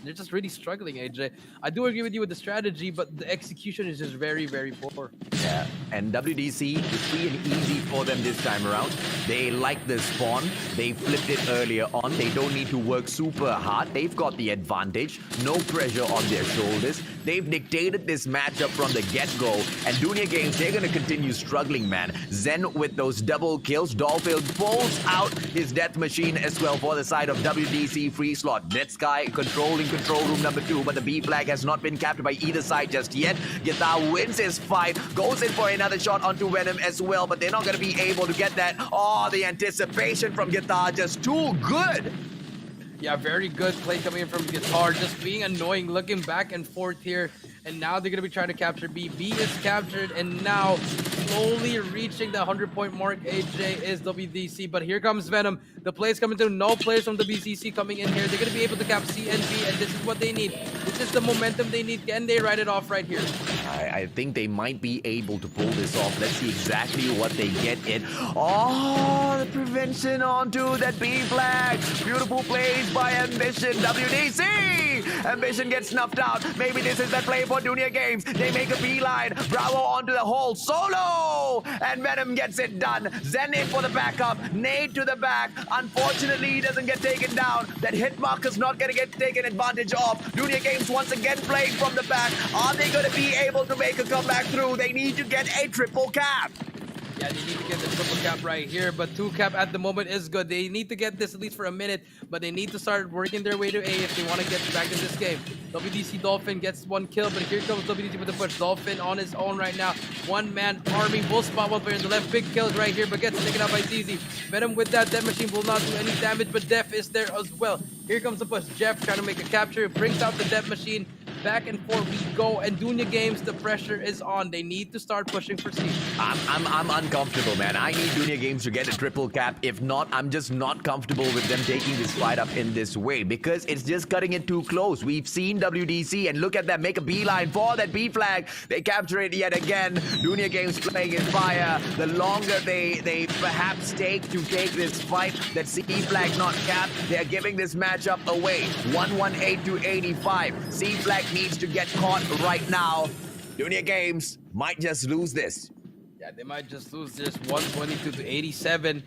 they're just really struggling, AJ. I do agree with you with the strategy, but the execution is just very, very poor. Yeah, and WDC is free and easy for them this time around. They like the spawn. They flipped it earlier on. They don't need to work super hard. They've got the advantage. No pressure on their shoulders. They've dictated this matchup from the get-go. And Dunia Games, they're going to continue struggling, man. Zen with those double kills. Dolphin pulls out his death machine as well for the side of WDC.Freeslot. Jet Sky controlling control room number 2, but the B flag has not been captured by either side just yet. Guitar wins his fight, goes in for another shot onto Venom as well, but they're not going to be able to get that. Oh, the anticipation from Guitar just too good. Yeah, very good play coming in from Guitar, just being annoying, looking back and forth here. And now they're going to be trying to capture B. B is captured, and now slowly reaching the 100-point mark, AJ, is WDC. But here comes Venom. The play's coming through. No players from the BCC coming in here. They're going to be able to cap C and B, and this is what they need. This is the momentum they need. Can they ride it off right here? I think they might be able to pull this off. Let's see exactly what they get in. Oh, the prevention onto that B flag. Beautiful plays by Ambition. WDC! Ambition gets snuffed out. Maybe this is that play for Dunia Games. They make a beeline. Bravo onto the hole. Solo! And Venom gets it done. Zen in for the backup. Nade to the back. Unfortunately, he doesn't get taken down. That hit marker's not going to get taken advantage of. Dunia Games once again playing from the back. Are they going to be able to make a comeback through? They need to get a triple cap. Yeah, they need to get the triple cap right here, but 2 cap at the moment is good. They need to get this at least for a minute, but they need to start working their way to A if they want to get back in this game. WDC Dolphin gets 1 kill, but here comes WDC with the push. Dolphin on his own right now. 1-man army, bull spot, 1 player in the left. Big kills right here, but gets taken out by ZZ. Venom with that death machine will not do any damage, but Def is there as well. Here comes the push. Jeff trying to make a capture, brings out the death machine. Back and forth we go, and Dunia Games, the pressure is on. They need to start pushing for C. I'm uncomfortable, man. I need Dunia Games to get a triple cap. If not, I'm just not comfortable with them taking this fight up in this way because it's just cutting it too close. We've seen WDC, and look at them make a beeline for that B flag. They capture it yet again. Dunia Games playing in fire. The longer they perhaps take this fight, that C flag not capped, they're giving this matchup away. 118 to 85. C flag needs to get caught right now. Dunia Games might just lose this. Yeah, they might just lose this. 122 to 87.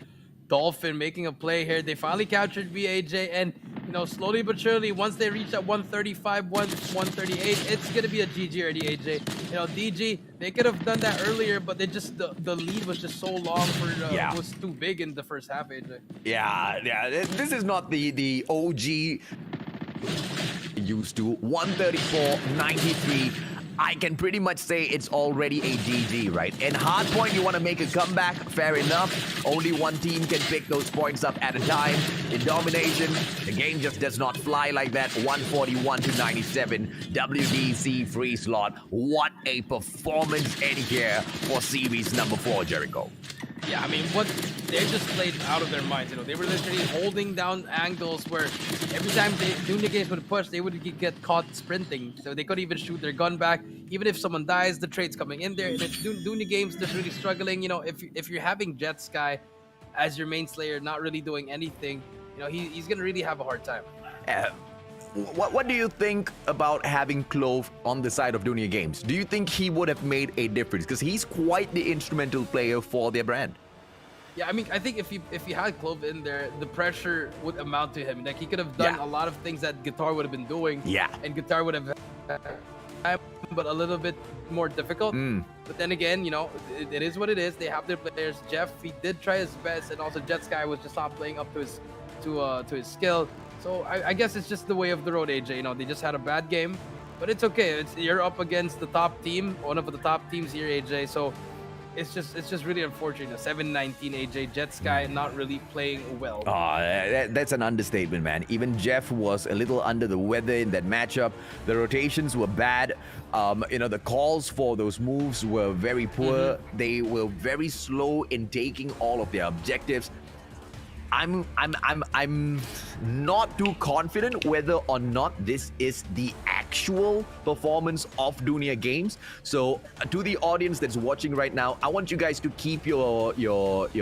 Dolphin making a play here. They finally captured BAJ, and you know, slowly but surely, once they reach that 135, 138, it's gonna be a GG already, AJ. You know, DG, they could have done that earlier, but they just the lead was just so long for it was too big in the first half, AJ. Yeah. This is not the OG used to. 134-93. I can pretty much say it's already a GG, right? In Hardpoint, you want to make a comeback, fair enough. Only one team can pick those points up at a time. In Domination, the game just does not fly like that. 141 to 97, WDC.Freeslot. What a performance in here for series number 4, Jericho. Yeah, I mean, they just played out of their minds. You know, they were literally holding down angles where every time Dunia Games would push, they would get caught sprinting. So they couldn't even shoot their gun back. Even if someone dies, the trade's coming in there. And it's Dunia Games just really struggling. You know, if you're having Jet Sky as your main slayer, not really doing anything, you know, he's gonna really have a hard time. What do you think about having Clove on the side of Dunia Games? Do you think he would have made a difference? Because he's quite the instrumental player for their brand. Yeah, I mean, I think if you had Clove in there, the pressure would amount to him. Like, he could have done a lot of things that Guitar would have been doing. Yeah. And Guitar would have but a little bit more difficult. But then again, you know, it is what it is. They have their players. Jeff, he did try his best, and also Jet Sky was just not playing up to his skill. So I guess it's just the way of the road, AJ. You know, they just had a bad game, but it's okay. You're up against the top team, one of the top teams here, AJ. So it's just really unfortunate. 7-19 AJ, Jet Sky not really playing well. That's an understatement, man. Even Jeff was a little under the weather in that matchup. The rotations were bad. You know, the calls for those moves were very poor. They were very slow in taking all of their objectives. I'm not too confident whether or not this is the actual performance of Dunia Games. So to the audience that's watching right now, I want you guys to keep your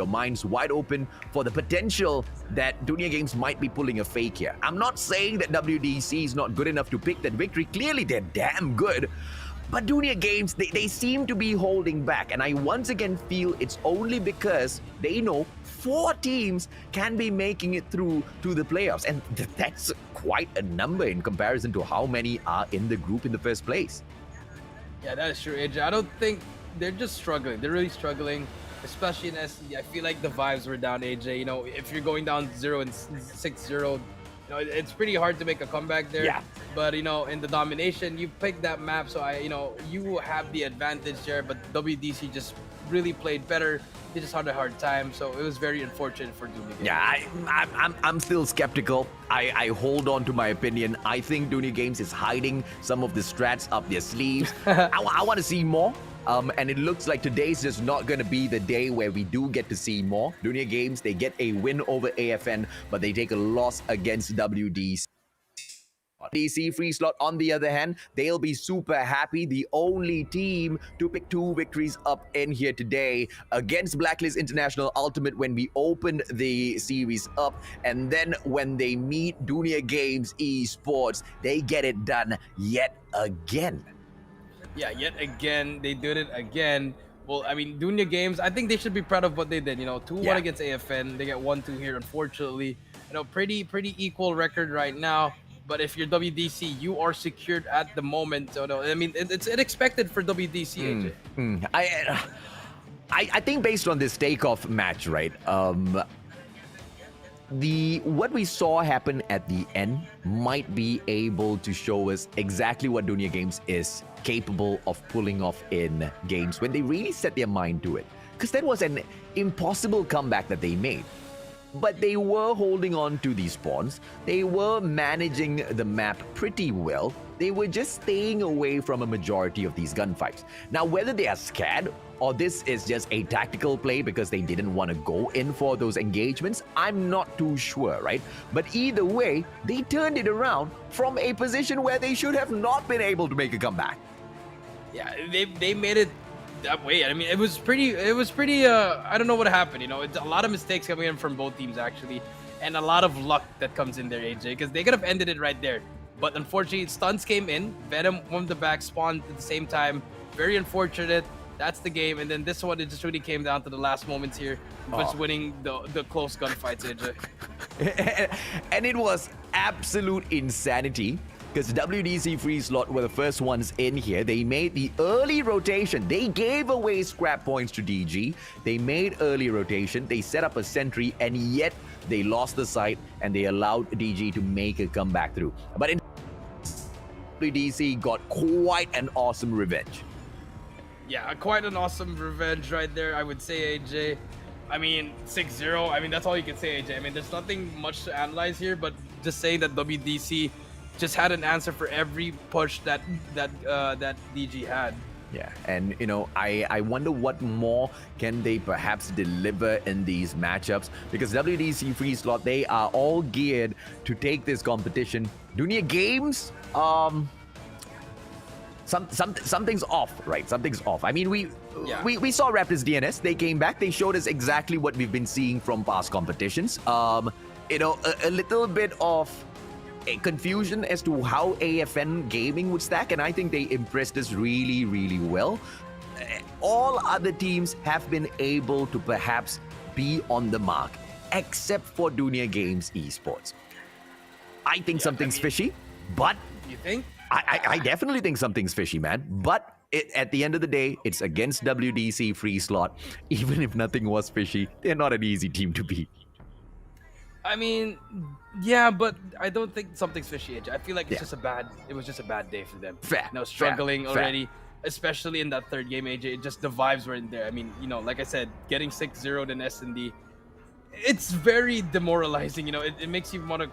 minds wide open for the potential that Dunia Games might be pulling a fake here. I'm not saying that WDC is not good enough to pick that victory. Clearly, they're damn good. But Dunia Games, they seem to be holding back. And I once again feel it's only because they know 4 teams can be making it through to the playoffs. And that's quite a number in comparison to how many are in the group in the first place. Yeah, that is true, AJ. I don't think they're just struggling. They're really struggling, especially in SE. I feel like the vibes were down, AJ. You know, if you're going down 0-6-0, you know, it's pretty hard to make a comeback there. Yeah. But, you know, in the Domination, you picked that map, so you have the advantage there. But WDC just really played better. They just had a hard time, so it was very unfortunate for Dunia Games. Yeah, I'm still skeptical. I hold on to my opinion. I think Dunia Games is hiding some of the strats up their sleeves. I want to see more. And it looks like today's just not going to be the day where we do get to see more. Dunia Games, they get a win over AFN, but they take a loss against WDC. DG.Freeslot, on the other hand, they'll be super happy. The only team to pick 2 victories up in here today against Blacklist International.Ultimate when we opened the series up. And then when they meet DG Esports, they get it done yet again. Yeah, yet again, they did it again. Well, I mean, Dunia Games, I think they should be proud of what they did. You know, 2-1 against AFN. They get 1-2 here, unfortunately. You know, pretty equal record right now. But if you're WDC, you are secured at the moment. So no, I mean, it's unexpected for WDC, AJ. I think based on this takeoff match, right? What we saw happen at the end might be able to show us exactly what Dunia Games is capable of pulling off in games when they really set their mind to it. Because that was an impossible comeback that they made. But they were holding on to these spawns. They were managing the map pretty well. They were just staying away from a majority of these gunfights. Now, whether they are scared or this is just a tactical play because they didn't want to go in for those engagements, I'm not too sure, right? But either way, they turned it around from a position where they should have not been able to make a comeback. Yeah, they made it that way. I mean, it was pretty I don't know what happened, you know. It's a lot of mistakes coming in from both teams, actually, and a lot of luck that comes in there, AJ, because they could have ended it right there. But unfortunately, stuns came in. Venom from the back spawned at the same time. Very unfortunate. That's the game. And then this one, it just really came down to the last moments here, just winning the close gunfights, AJ. And it was absolute insanity. Because WDC.Freeslot were the first ones in here. They made the early rotation. They gave away scrap points to DG. They made early rotation. They set up a sentry, and yet they lost the site, and they allowed DG to make a comeback through. But WDC got quite an awesome revenge. Yeah, quite an awesome revenge right there, I would say, AJ. I mean, 6-0, I mean, that's all you can say, AJ. I mean, there's nothing much to analyze here, but just saying that WDC just had an answer for every push that DG had. Yeah, and I wonder what more can they perhaps deliver in these matchups, because WDC.Freeslot, they are all geared to take this competition. Dunia Games, something's off, right? Something's off. I mean, we saw Raptors DNS. They came back. They showed us exactly what we've been seeing from past competitions. A little bit of a confusion as to how AFN Gaming would stack, and I think they impressed us really, really well. All other teams have been able to perhaps be on the mark, except for Dunia Games Esports. I think something's fishy, but... You think? I definitely think something's fishy, man. But at the end of the day, it's against WDC.Freeslot. Even if nothing was fishy, they're not an easy team to beat. I mean, yeah, but I don't think something's fishy, AJ. I feel like it was just a bad day for them. Fair. Struggling already, especially in that third game, AJ. Just the vibes weren't there. I mean, like I said, getting 6-0 in S&D, it's very demoralizing. It makes you want to,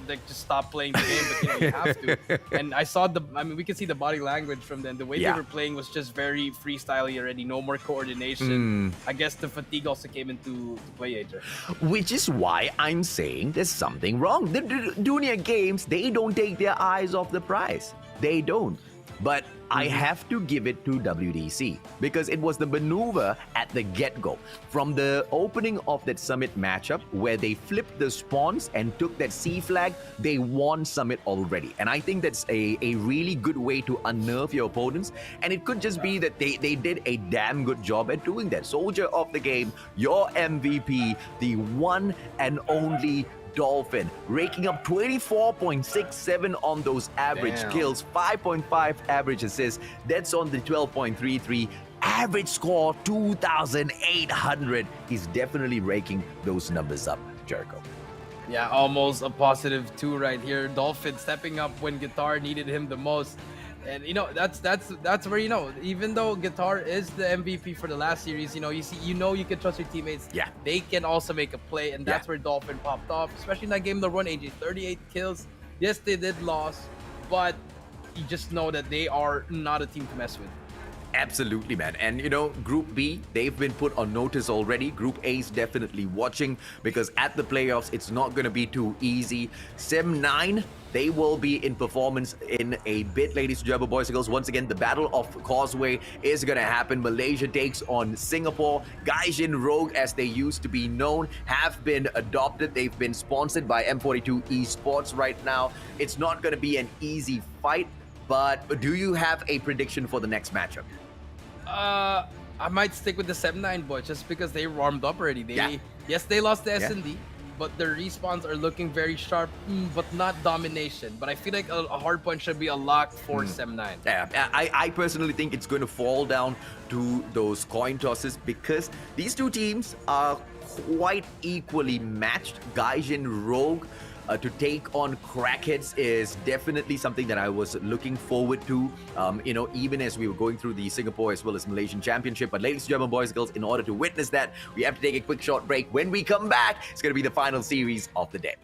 like just stop playing the game, but you have to. And we can see the body language from them. The way they were playing was just very freestyly already. No more coordination. I guess the fatigue also came into play, AJ. Which is why I'm saying there's something wrong. The Dunia Games, they don't take their eyes off the prize. They don't. But I have to give it to WDC, because it was the maneuver at the get-go. From the opening of that Summit matchup, where they flipped the spawns and took that C flag, they won Summit already. And I think that's a really good way to unnerve your opponents. And it could just be that they did a damn good job at doing that. Soldier of the game, your MVP, the one and only Dolphin, raking up 24.67 on those average kills, 5.5 average assists. That's on the 12.33 average score, 2,800. He's definitely raking those numbers up, Jericho. Yeah, almost a +2 right here. Dolphin stepping up when Guitar needed him the most. And that's where even though Guitar is the MVP for the last series, you can trust your teammates. Yeah, they can also make a play, and that's where Dolphin popped off, especially in that game. The run, AJ, 38 kills. Yes, they did lose, but you just know that they are not a team to mess with. Absolutely, man. And Group B, they've been put on notice already. Group A is definitely watching, because at the playoffs, it's not going to be too easy. Sem9, they will be in performance in a bit, ladies and gentlemen, boys and girls. Once again, the Battle of Causeway is going to happen. Malaysia takes on Singapore. Gaijin Rogue, as they used to be known, have been adopted. They've been sponsored by M42 Esports right now. It's not going to be an easy fight, but do you have a prediction for the next matchup? I might stick with the Sem9 boys, just because they warmed up already. Yes, they lost the S&D, but their respawns are looking very sharp, but not domination. But I feel like a Hardpoint should be a lock for Sem9. Yeah, I personally think it's going to fall down to those coin tosses, because these two teams are quite equally matched. Gaijin Rogue to take on Crackheads is definitely something that I was looking forward to, even as we were going through the Singapore as well as Malaysian Championship. But ladies and gentlemen, boys and girls, in order to witness that, we have to take a quick short break. When we come back, it's going to be the final series of the day.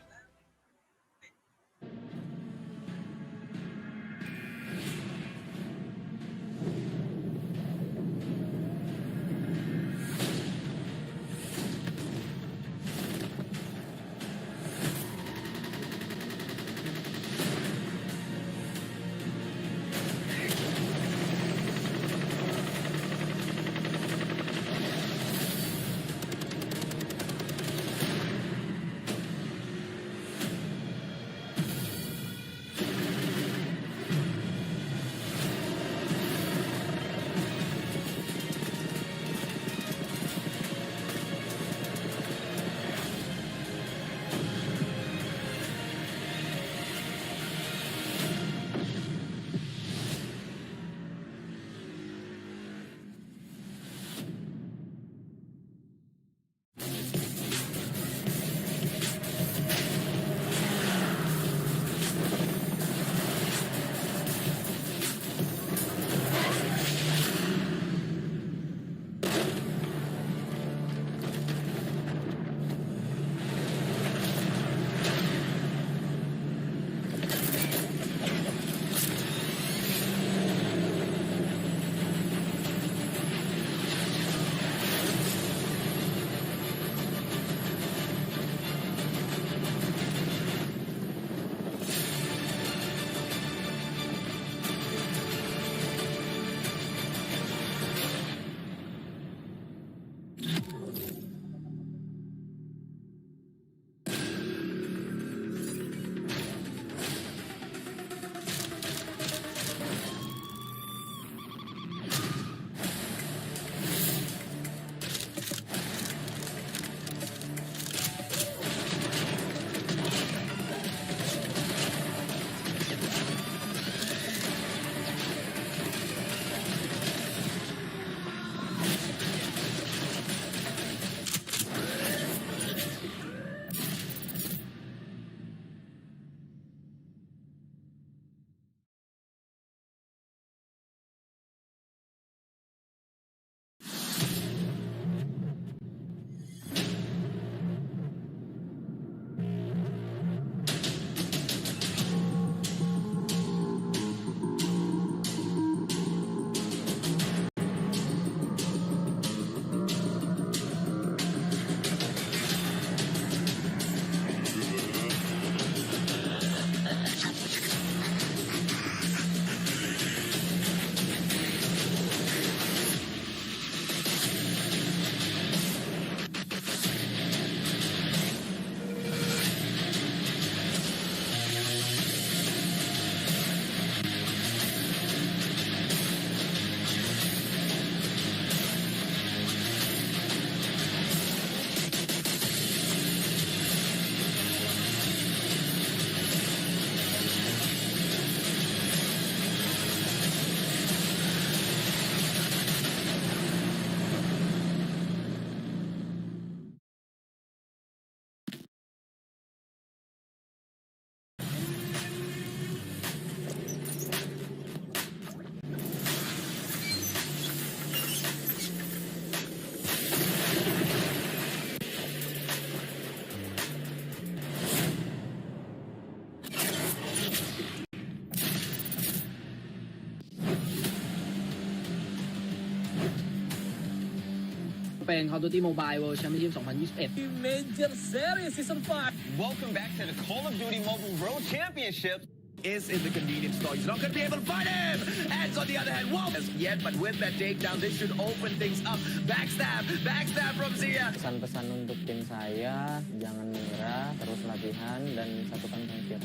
เป็น Call of Duty Mobile World Championship 2021 Major Series Season 5 Welcome back to the Call of Duty Mobile World Championship. Is in the convenience store. He's not going to be able to fight him. And on the other hand, whoa. Yet, but with that takedown, this should open things up. Backstab from Zia. Pesan-pesan untuk tim saya, jangan menyerah, terus latihan dan satukan konsep.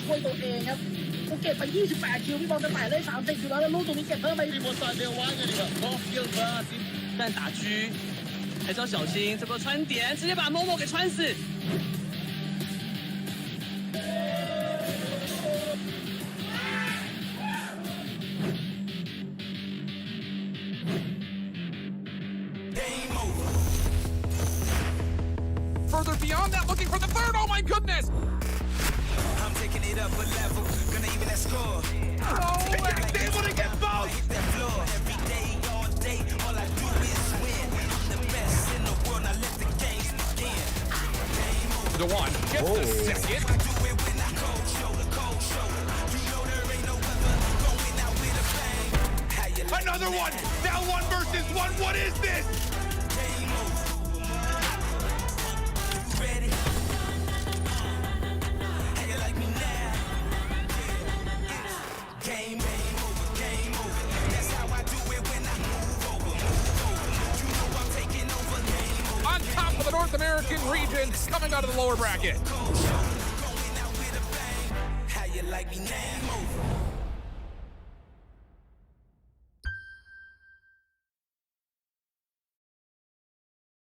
ช่วยตัวเองครับกูเก็บไป28คิวพี่บอลจะแตะได้30คิวแล้วแล้วลูกตรงนี้เก็บเพิ่มไป รีโมทเดลว่าไงดีกว่า Off field burst 但打狙还是要小心，这波穿点直接把 Momo 给穿死。Further beyond that, looking for the third. Oh my goodness! I'm taking it up a level. Gonna even that score. Oh, and he's able to get both! Hit that floor every day, all day. All I do is win. I'm the best in the world. Now let the games begin. The one gets the second. I do it when I cold shoulder. You know there ain't no other going out with a bang. How you like Another one! Now 1 versus 1. What is this? game over? You ready? How you like me now? Game over. That's how I do it when I move over. You know I'm taking over. Game over. On top of the North American region, coming out of the lower bracket. Going out with a bang. How you like me now?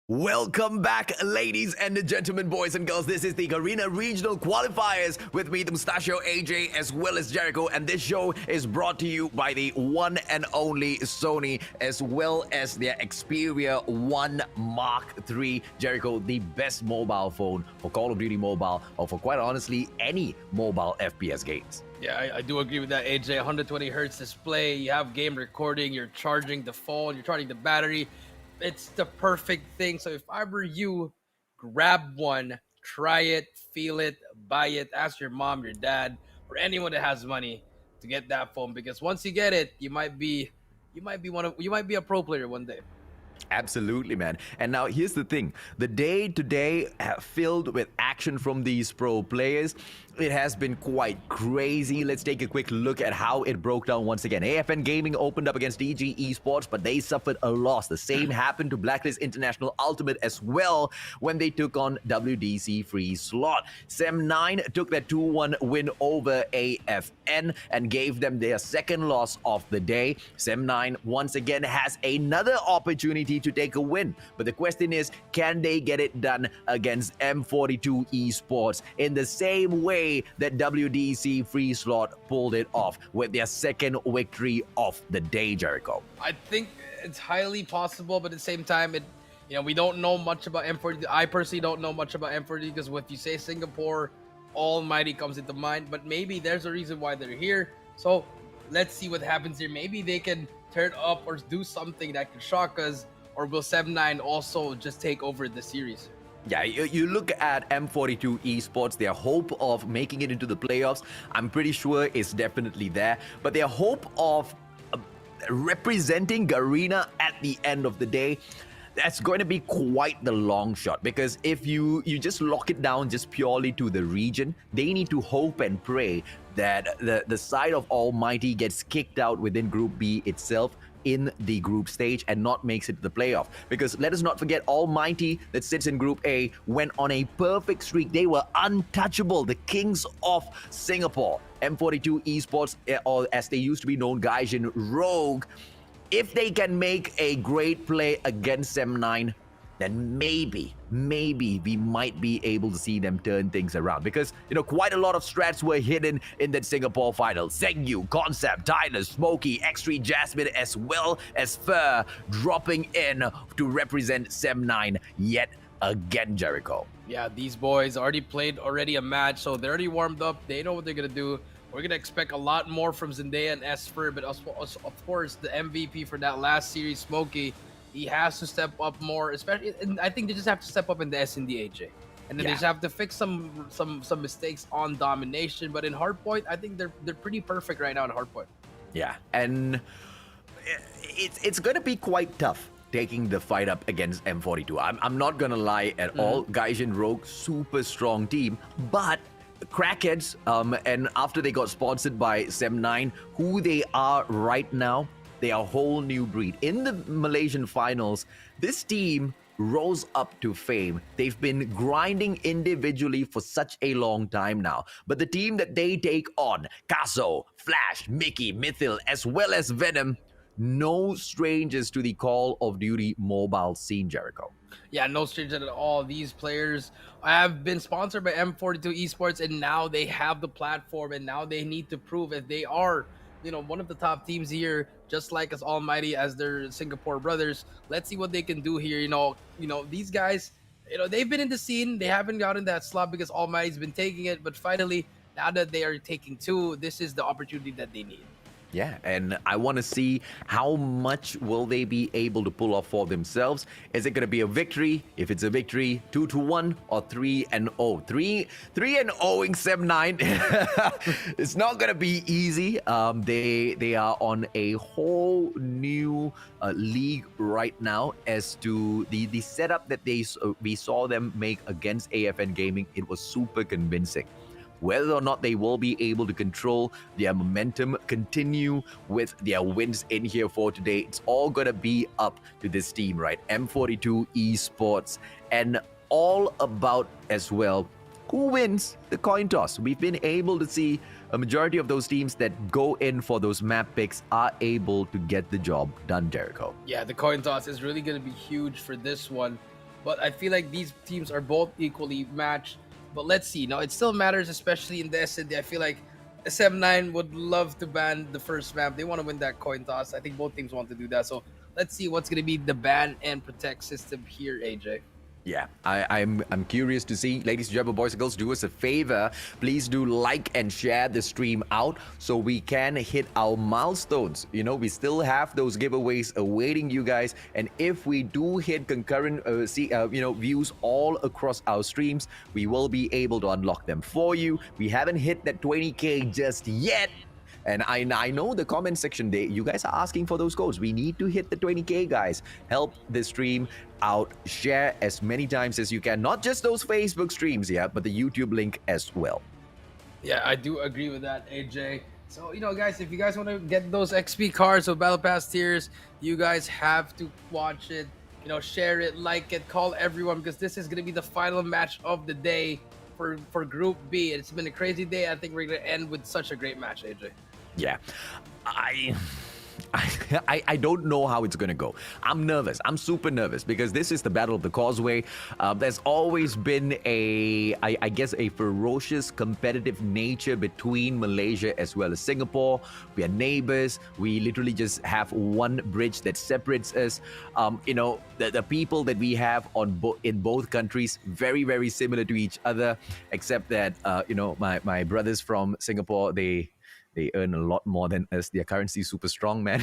Welcome back, ladies and gentlemen, boys and girls. This is the Garena Regional Qualifiers with me, the Mustachio AJ, as well as Jericho. And this show is brought to you by the one and only Sony, as well as their Xperia 1 Mark III. Jericho, the best mobile phone for Call of Duty Mobile, or for quite honestly, any mobile FPS games. Yeah, I do agree with that, AJ. 120 hertz display, you have game recording, you're charging the phone, you're charging the battery. It's the perfect thing. So if I were you, grab one, try it, feel it, buy it, ask your mom, your dad, or anyone that has money to get that phone, because once you get it, you might be a pro player one day. Absolutely, man. And now here's the thing. The day today filled with action from these pro players. It has been quite crazy. Let's take a quick look at how it broke down once again. AFN Gaming opened up against DG Esports, but they suffered a loss. The same happened to Blacklist International.Ultimate as well when they took on WDC.Freeslot. Sem9 took that 2-1 win over AFN and gave them their second loss of the day. Sem9 once again has another opportunity to take a win. But the question is, can they get it done against M42 Esports in the same way that WDC.Freeslot pulled it off with their second victory of the day, Jericho? I think it's highly possible, but at the same time, we don't know much about M42. I personally don't know much about M42 because if you say Singapore, Almighty comes into mind, but maybe there's a reason why they're here. So let's see what happens here. Maybe they can turn up or do something that can shock us, or will Sem9 also just take over the series? Yeah, you look at M42 Esports, their hope of making it into the playoffs, I'm pretty sure is definitely there. But their hope of representing Garena at the end of the day, that's going to be quite the long shot. Because if you just lock it down just purely to the region, they need to hope and pray that the side of Almighty gets kicked out within Group B itself in the group stage and not makes it to the playoff. Because let us not forget, Almighty that sits in Group A went on a perfect streak. They were untouchable, the kings of Singapore. M42 Esports, or as they used to be known, Gaijin Rogue, if they can make a great play against Sem9, then maybe we might be able to see them turn things around. Because, quite a lot of strats were hidden in that Singapore final. Zengyu, Concept, Tyler, Smokey, X3 Jasmine, as well as Fur dropping in to represent Sem9 yet again, Jericho. Yeah, these boys already played a match, so they're already warmed up. They know what they're going to do. We're going to expect a lot more from Zendaya and Esper, but of course, the MVP for that last series, Smokey, he has to step up more, especially, and I think they just have to step up in the S&D, AJ. And then they just have to fix some mistakes on Domination. But in Hardpoint, I think they're pretty perfect right now in Hardpoint. Yeah, and it's going to be quite tough taking the fight up against M42. I'm not going to lie at all. Gaijin Rogue, super strong team, but Crackheads, and after they got sponsored by Sem9, who they are right now, they are a whole new breed. In the Malaysian finals, this team rose up to fame. They've been grinding individually for such a long time now. But the team that they take on, Kaso, Flash, Mickey, Mythil, as well as Venom, no strangers to the Call of Duty mobile scene, Jericho. Yeah, no stranger at all. These players have been sponsored by M42 Esports, and now they have the platform, and now they need to prove if they are, one of the top teams here, just like as almighty as their Singapore brothers. Let's see what they can do here. These guys, they've been in the scene. They haven't gotten that slot because Almighty's been taking it, but finally, now that they are taking two, this is the opportunity that they need. Yeah, and I want to see how much will they be able to pull off for themselves. Is it going to be a victory? If it's a victory, 2-1 or 3-0. 3-0ing Sem9. It's not going to be easy. They are on a whole new league right now as to the setup that we saw them make against AFN Gaming. It was super convincing. Whether or not they will be able to control their momentum, continue with their wins in here for today, it's all going to be up to this team, right? M42 Esports, and all about as well who wins the coin toss. We've been able to see a majority of those teams that go in for those map picks are able to get the job done, Jericho. Yeah, the coin toss is really going to be huge for this one, but I feel like these teams are both equally matched. But let's see. Now, it still matters, especially in the SD. I feel like SM9 would love to ban the first map. They want to win that coin toss. I think both teams want to do that. So let's see what's going to be the ban and protect system here, AJ. Yeah, I'm curious to see. Ladies and gentlemen, boys and girls, do us a favor. Please do like and share the stream out so we can hit our milestones. We still have those giveaways awaiting you guys. And if we do hit concurrent views all across our streams, we will be able to unlock them for you. We haven't hit that 20K just yet. And I know the comment section, you guys are asking for those codes. We need to hit the 20K, guys. Help the stream out. Share as many times as you can. Not just those Facebook streams, but the YouTube link as well. Yeah, I do agree with that, AJ. So, guys, if you guys want to get those XP cards or Battle Pass tiers, you guys have to watch it, share it, like it, call everyone, because this is going to be the final match of the day for Group B. It's been a crazy day. I think we're going to end with such a great match, AJ. Yeah, I don't know how it's going to go. I'm nervous. I'm super nervous because this is the Battle of the Causeway. There's always been I guess a ferocious competitive nature between Malaysia as well as Singapore. We are neighbors. We literally just have one bridge that separates us. The people that we have in both countries, very, very similar to each other, except that, my brothers from Singapore, they earn a lot more than us. Their currency is super strong, man.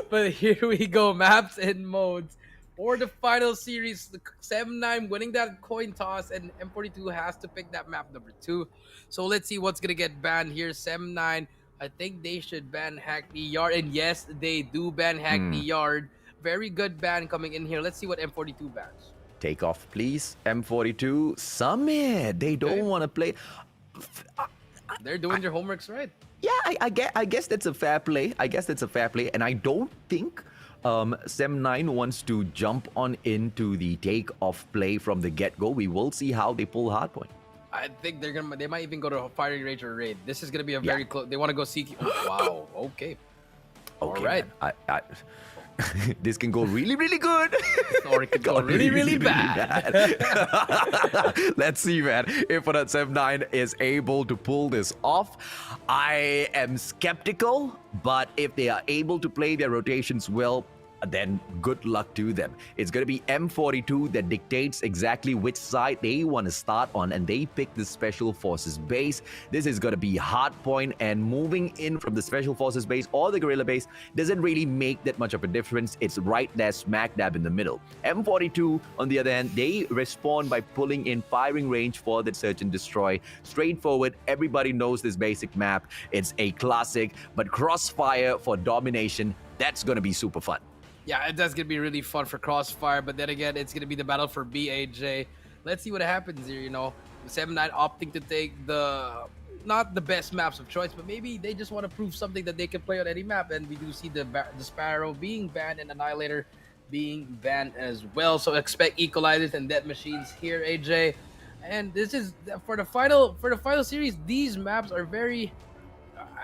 But here we go. Maps and modes for the final series. Sem9 winning that coin toss, and M42 has to pick that map number 2. So let's see what's going to get banned here. Sem9, I think they should ban Hackney Yard. And yes, they do ban Hackney Yard. Very good ban coming in here. Let's see what M42 bans. Take off, please. M42 Summit. They don't want to play. They're doing their homeworks right. Yeah, I guess that's a fair play. And I don't think Sem9 wants to jump on into the take-off play from the get-go. We will see how they pull Hardpoint. I think they might even go to a firing range or raid. This is gonna be a very close. They want to go CQ. Oh, wow. Okay. All right. Man. This can go really, really good. Or it could go really, really bad. Let's see, man. If Sem9 is able to pull this off, I am skeptical. But if they are able to play their rotations well, then good luck to them. It's going to be M42 that dictates exactly which side they want to start on, and they pick the Special Forces base. This is going to be Hardpoint, and moving in from the Special Forces base or the Guerrilla base doesn't really make that much of a difference. It's right there smack dab in the middle. M42, on the other hand, they respond by pulling in firing range for the Search and Destroy. Straightforward, everybody knows this basic map. It's a classic, but Crossfire for Domination, that's going to be super fun. Yeah, that's going to be really fun for Crossfire, but then again, it's going to be the battle for BAJ. Let's see what happens here, you know. 7-9 opting to take not the best maps of choice, but maybe they just want to prove something that they can play on any map, and we do see the Sparrow being banned and Annihilator being banned as well. So expect Equalizers and Dead Machines here, AJ. And this is for the final series. These maps are very,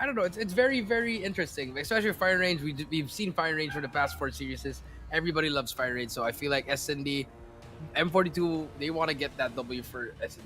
I don't know. It's very, very interesting, especially Fire Range. We've seen Fire Range for the past 4 series. Everybody loves Fire Range, so I feel like SND, M42, they want to get that W for SND.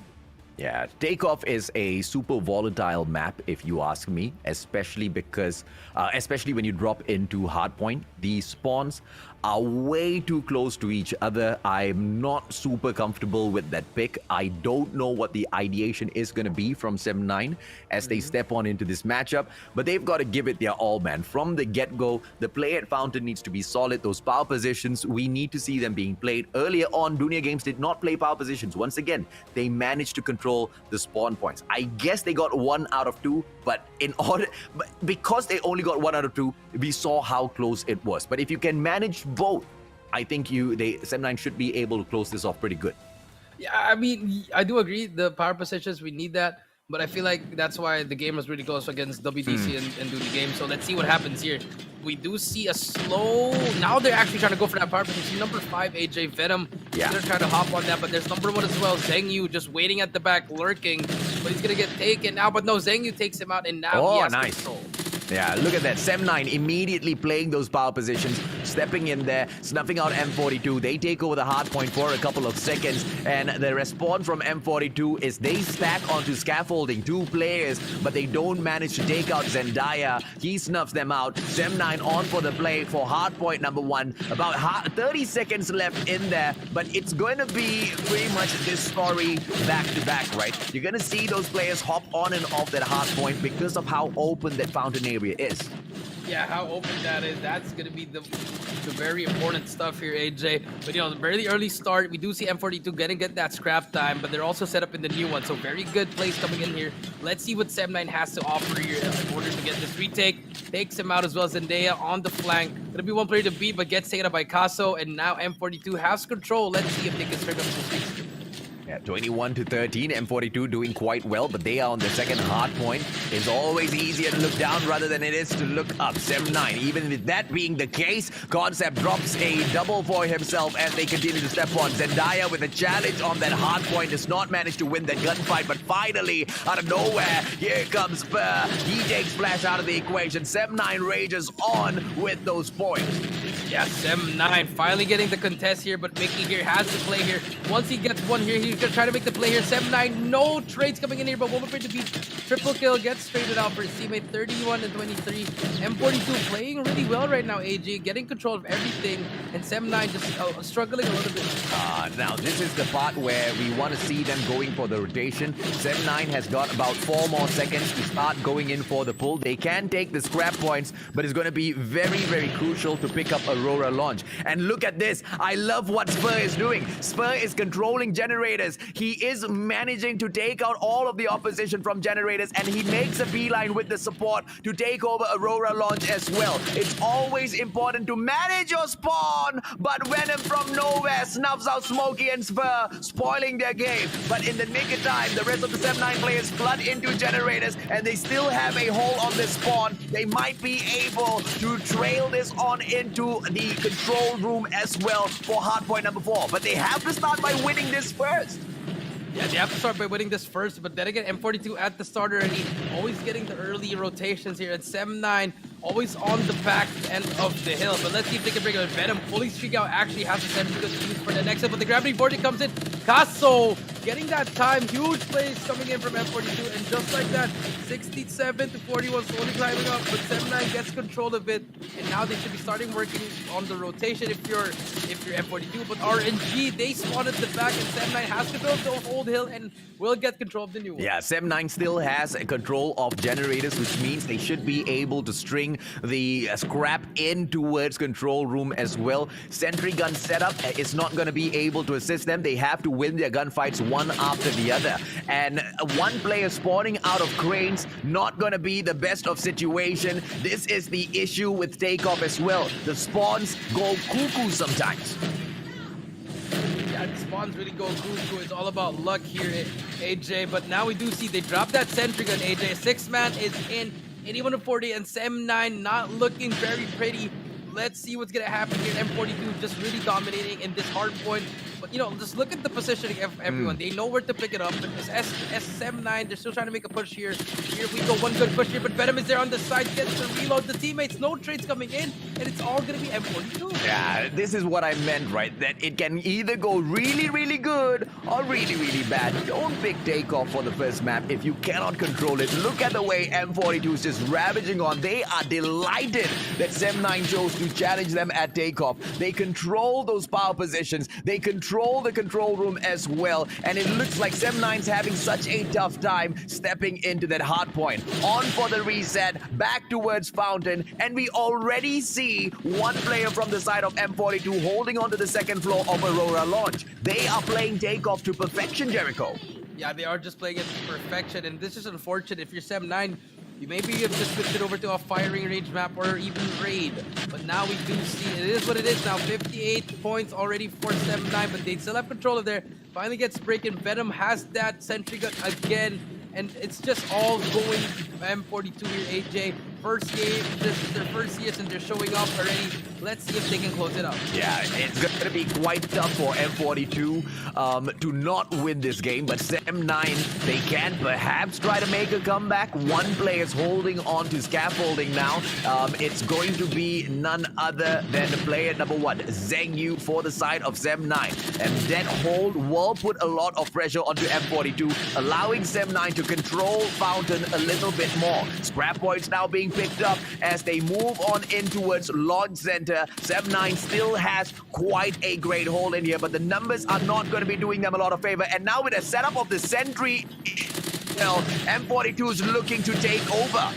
Yeah, Takeoff is a super volatile map, if you ask me, especially because, especially when you drop into Hardpoint, the spawns are way too close to each other. I'm not super comfortable with that pick. I don't know what the ideation is going to be from 7-9 as they step on into this matchup, but they've got to give it their all, man. From the get-go, the play at Fountain needs to be solid. Those power positions, we need to see them being played. Earlier on, Dunia Games did not play power positions. Once again, they managed to control the spawn points. I guess they got 1 out of 2, but because they only got 1 out of 2, we saw how close it was. But if you can manage both, I think 7-9 should be able to close this off pretty good. Yeah, I mean, I do agree. The power positions, we need that. But I feel like that's why the game was really close against WDC and do the game. So let's see what happens here. We do see a slow... Now they're actually trying to go for that power position. Number 5, AJ Venom. Yeah. They're trying to hop on that, but there's number 1 as well. Zhengyu just waiting at the back, lurking. But he's going to get taken now. But no, Zhengyu takes him out, and now he has control. Yeah, look at that. 7-9 immediately playing those power positions, stepping in there, snuffing out M42. They take over the hard point for a couple of seconds, and the response from M42 is they stack onto scaffolding 2 players, but they don't manage to take out Zendaya. He snuffs them out. 7-9 on for the play for hard point number 1. About 30 seconds left in there, but it's going to be pretty much this story back to back, right? You're going to see those players hop on and off that hard point because of how open that fountain area is. Yeah, how open that is. That's going to be the very important stuff here, AJ. But, you know, the very early start, we do see M42 get that scrap time, but they're also set up in the new one. So very good plays coming in here. Let's see what 7-9 has to offer here in order to get this retake. Takes him out as well. Zendaya on the flank. Gonna be one player to beat, but gets taken out by Caso. And now M42 has control. Let's see if they can strike up some streaks. Yeah, 21-13, M42 doing quite well, but they are on the second hard point. It's always easier to look down rather than it is to look up. 7-9, even with that being the case, Concept drops a double for himself as they continue to step on. Zendaya with a challenge on that hard point does not manage to win that gunfight, but finally, out of nowhere, here comes Spur. He takes Flash out of the equation. 7-9 rages on with those points. Yeah, 7-9 finally getting the contest here, but Mickey here has to play here. Once he gets one here, he's gonna try to make the play here. 7-9, no trades coming in here, but one more to beat. Triple kill gets traded out for his teammate. 31-23. M42 playing really well right now, AG, getting control of everything, and 7-9 just struggling a little bit. Now this is the part where we want to see them going for the rotation. 7-9 has got about 4 more seconds to start going in for the pull. They can take the scrap points, but it's going to be very, very crucial to pick up Aurora launch. And look at this. I love what Spur is doing. Spur is controlling generators. He is managing to take out all of the opposition from generators, and he makes a beeline with the support to take over Aurora launch as well. It's always important to manage your spawn, but Venom from nowhere snuffs out Smokey and Spur, spoiling their game. But in the nick of time, the rest of the 7-9 players flood into generators, and they still have a hole on this spawn. They might be able to trail this on into the control room as well for hardpoint number 4. But they have to start by winning this first. Yeah, they have to start by winning this first, but then again, M42 at the start already, always getting the early rotations here, and 7-9 always on the back end of the hill. But let's see if they can bring it. Venom fully streak out, actually has the 7 to use for the next up, but the gravity boarding comes in. Caso getting that time. Huge plays coming in from M42, and just like that, 67 to 41, slowly climbing up, but 7-9 gets control of it, and now they should be starting working on the rotation if you're M42, but RNG, they spawn at the back, and 7-9 has control of the old hill and will get control of the new one. Yeah, 7-9 still has control of generators, which means they should be able to string the scrap in towards control room as well. Sentry gun setup is not going to be able to assist them. They have to win their gunfights one after the other. And one player spawning out of cranes, not going to be the best of situation. This is the issue with Takeoff as well. The spawns go cuckoo sometimes. Yeah, the spawns really go cuckoo. It's all about luck here, AJ. But now we do see they drop that sentry gun, AJ. 6-man is in, 81 to 40, and 7-9 not looking very pretty. Let's see what's gonna happen here. M42 just really dominating in this hard point. But you know, just look at the positioning of everyone. They know where to pick it up. But this S7-9, they're still trying to make a push here. Here we go, one good push here, but Venom is there on the side, gets to reload the teammates. No trades coming in, and it's all gonna be M42. Yeah, this is what I meant, right? That it can either go really, really good or really, really bad. Don't pick Takeoff for the first map if you cannot control it. Look at the way M42 is just ravaging on. They are delighted that 7-9 chose to challenge them at Takeoff. They control those power positions. They control the control room as well. And it looks like 7-9's having such a tough time stepping into that hard point. On for the reset, back towards Fountain, and we already see one player from the side of M42 holding onto the second floor of Aurora launch. They are playing Takeoff to perfection, Jericho. Yeah, they are just playing it to perfection, and this is unfortunate. If you're 7-9, you maybe have just switched it over to a firing range map or even raid. But now we do see it is what it is now. 58 points already for 7-9, but they still have control of there. Finally gets breaking. Venom has that sentry gun again, and it's just all going M42 here, AJ. First game, this is their first year and they're showing off already. Let's see if they can close it up. Yeah, it's going to be quite tough for M42 to not win this game, but 7-9, they can perhaps try to make a comeback. One player is holding on to scaffolding now. It's going to be none other than player number 1, Zheng Yu, for the side of 7-9. And that hold will put a lot of pressure onto M42, allowing 7-9 to control Fountain a little bit more. Scrap points now being picked up as they move on in towards Launch Center. 7-9 still has quite a great hold in here, but the numbers are not going to be doing them a lot of favor. And now with the setup of the sentry, you know, M42 is looking to take over.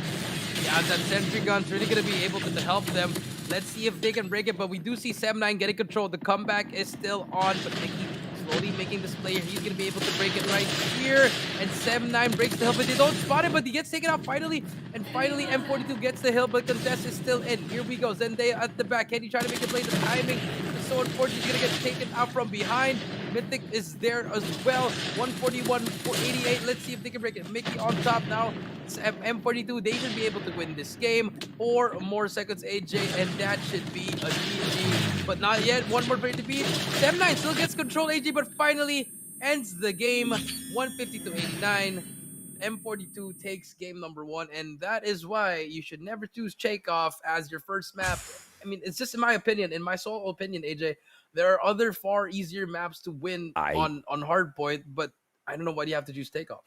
Yeah, that sentry gun's really going to be able to help them. Let's see if they can break it, but we do see 7-9 getting control. The comeback is still on, but they keep slowly making this player. He's going to be able to break it right here. And 7-9 breaks the hill, but they don't spot it, but he gets taken out finally. And finally, M42 gets the hill, but Contest is still in. Here we go. Zendaya at the back. Can he try to make a play? The timing is so unfortunate. He's going to get taken out from behind. Mythic is there as well. 141 for 88. Let's see if they can break it. Mickey on top now. It's M42. They should be able to win this game. 4 more seconds, AJ, and that should be a GG. But not yet. One more player to beat. 7-9 still gets control, AJ, but finally ends the game. 150 to 89. M42 takes game number 1, and that is why you should never choose Takeoff as your first map. I mean, it's just in my opinion, in my sole opinion, AJ. There are other far easier maps to win on Hardpoint, but I don't know why you have to choose Takeoff.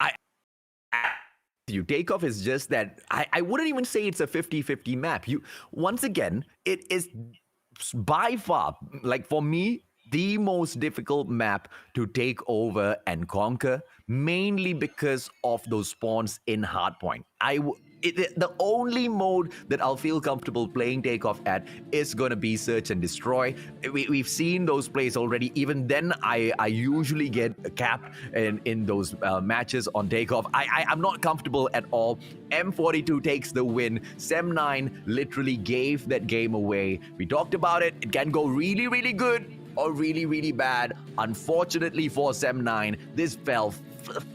Takeoff is just that I wouldn't even say it's a 50-50 map. Once again, it is by far, like for me, the most difficult map to take over and conquer, mainly because of those spawns in Hardpoint. The only mode that I'll feel comfortable playing Takeoff at is going to be Search and Destroy. We've seen those plays already. Even then, I usually get capped in those matches on Takeoff. I'm not comfortable at all. M42 takes the win. 7-9 literally gave that game away. We talked about it. It can go really, really good or really, really bad. Unfortunately for 7-9, this fell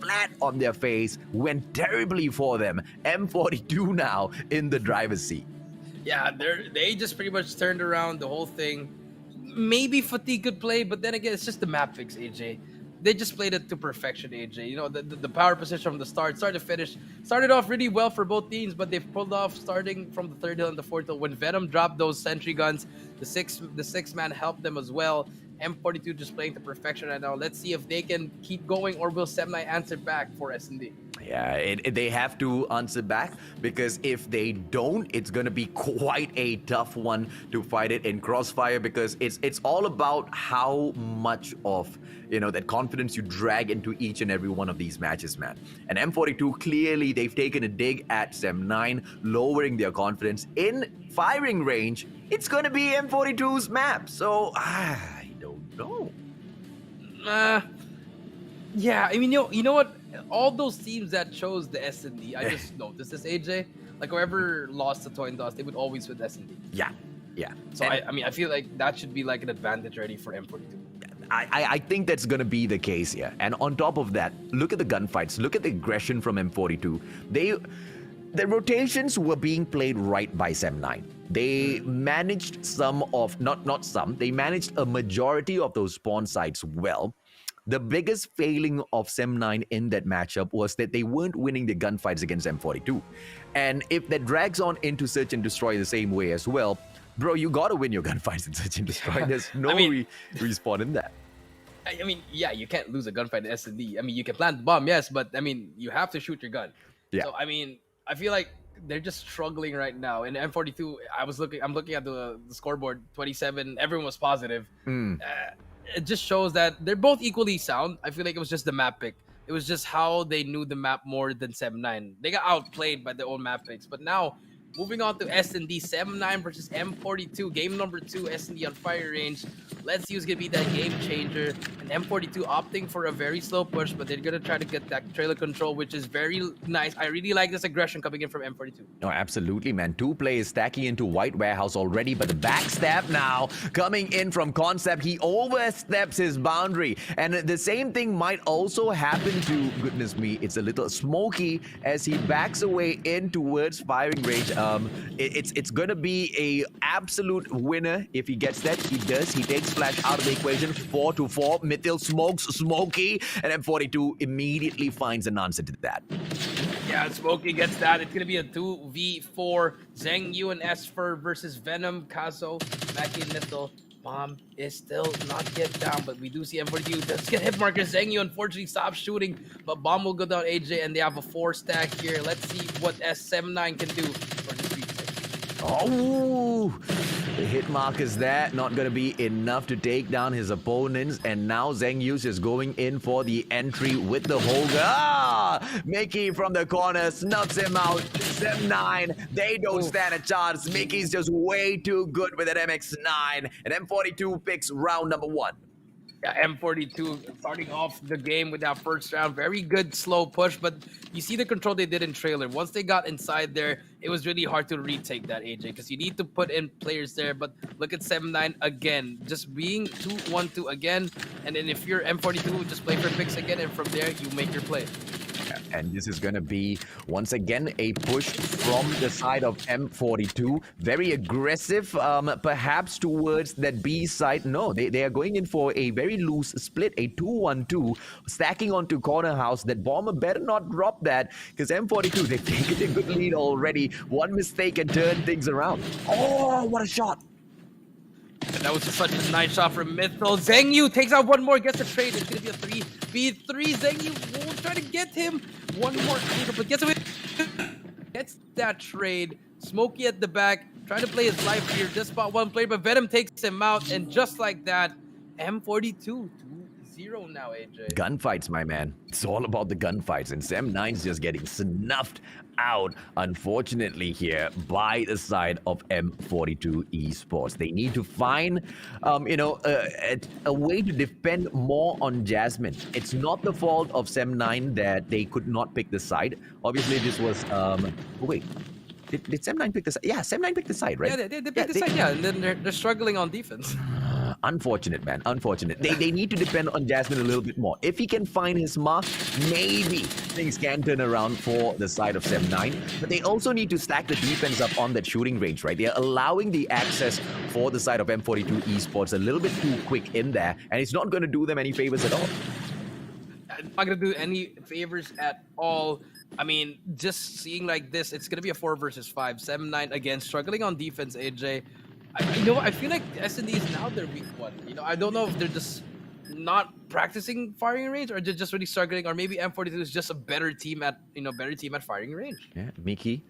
flat on their face, went terribly for them. M42 now in the driver's seat. Yeah, they just pretty much turned around the whole thing. Maybe Fatigue could play, but then again, it's just the map fix, AJ. They just played it to perfection, AJ. You know, the power position from the start to finish. Started off really well for both teams, but they've pulled off starting from the 3rd hill and the 4th hill. When Venom dropped those sentry guns, the six man helped them as well. M42 just playing to perfection right now. Let's see if they can keep going, or will Sem9 answer back for S&D? Yeah, they have to answer back, because if they don't, it's going to be quite a tough one to fight it in Crossfire, because it's all about how much of, you know, that confidence you drag into each and every one of these matches, man. And M42, clearly they've taken a dig at Sem9, lowering their confidence in firing range. It's going to be M42's map, so I don't know. Yeah, I mean, you know what? All those teams that chose the S&D, I just noticed this, AJ. Like, whoever lost the coin toss, they would always win S&D. Yeah. So, I mean, I feel like that should be like an advantage already for M42. I think that's going to be the case here. And on top of that, look at the gunfights. Look at the aggression from M42. The rotations were being played right by Sem9. They managed they managed a majority of those spawn sites well. The biggest failing of Sem9 in that matchup was that they weren't winning the gunfights against M42. And if that drags on into Search and Destroy the same way as well, bro, you gotta win your gunfights in Search and Destroy. There's no respawn in that. I mean, yeah, you can't lose a gunfight in S&D. I mean, you can plant the bomb, yes, but I mean, you have to shoot your gun. Yeah. So, I mean, I feel like they're just struggling right now. And M42, I'm looking at the scoreboard, 27, everyone was positive. It just shows that they're both equally sound. I feel like it was just the map pick. It was just how they knew the map more than Sem9. They got outplayed by their own map picks. But now, moving on to S&D, Sem9 versus M42. Game number 2, S&D on fire range. Let's see who's going to be that game changer. And M42 opting for a very slow push, but they're going to try to get that trailer control, which is very nice. I really like this aggression coming in from M42. Oh, absolutely, man. 2 players stacking into White Warehouse already, but the backstab now coming in from Concept. He oversteps his boundary. And the same thing might also happen to, goodness me, it's a little Smokey as he backs away in towards firing range. It's going to be a absolute winner if he gets that. He does. He takes Flash out of the equation. 4-4. Mythil smokes Smokey, and M42 immediately finds an answer to that. Yeah, Smokey gets that. It's going to be a 2v4. Zheng Yu and Esper versus Venom, Kazo, Mackie and Mythil. Bomb is still not yet down, but we do see M42 does get hit marker. Zheng Yu unfortunately stops shooting, but Bomb will go down AJ, and they have a 4 stack here. Let's see what S79 can do for this retake. Oh, the hit mark is there. Not going to be enough to take down his opponents. And now Zheng Yu is going in for the entry with the Holga. Mickey from the corner snuffs him out. Sem9, they don't stand a chance. Mickey's just way too good with an MX9. And M42 picks round number 1. Yeah, M42 starting off the game with that first round. Very good slow push, but you see the control they did in trailer. Once they got inside there, it was really hard to retake that, AJ, because you need to put in players there. But look at Sem9 again, just being 2-1-2 again. And then if you're M42, just play for picks again, and from there, you make your play. And this is going to be, once again, a push from the side of M42. Very aggressive, perhaps towards that B side. No, they are going in for a very loose split, a 2-1-2, stacking onto corner house. That bomber better not drop that, because M42, they've taken a good lead already. One mistake and turn things around. Oh, what a shot. And that was just such a nice shot from Mythil. Zheng Yu takes out one more, gets a trade. It's going to be a 3v3. Zheng Yu will try to get him. One more, but gets away. Gets that trade. Smokey at the back, trying to play his life here. Just spot one player, but Venom takes him out. And just like that, M42 2-0 now, AJ. Gunfights, my man. It's all about the gunfights. And Sem9's just getting snuffed out, unfortunately, here by the side of M42 Esports. They need to find, a way to defend more on Jasmine. It's not the fault of Sem9 that they could not pick the side. Obviously, this was, wait. Did Sem9 pick the side? Yeah, Sem9 picked the side, right? Yeah, they picked the side, yeah. And then they're struggling on defense. Unfortunate, man. Unfortunate. They need to depend on Jasmine a little bit more. If he can find his mark, maybe things can turn around for the side of Sem9. But they also need to stack the defense up on that shooting range, right? They're allowing the access for the side of M42 Esports a little bit too quick in there, and it's not going to do them any favors at all. Not going to do any favors at all. I mean, just seeing like this, it's going to be a 4 versus 5. Sem9, again, struggling on defense, AJ. I feel like S&D is now their weak one. I don't know if they're just not practicing firing range or they're just really struggling, or maybe M42 is just a better team at firing range. Yeah, Mickey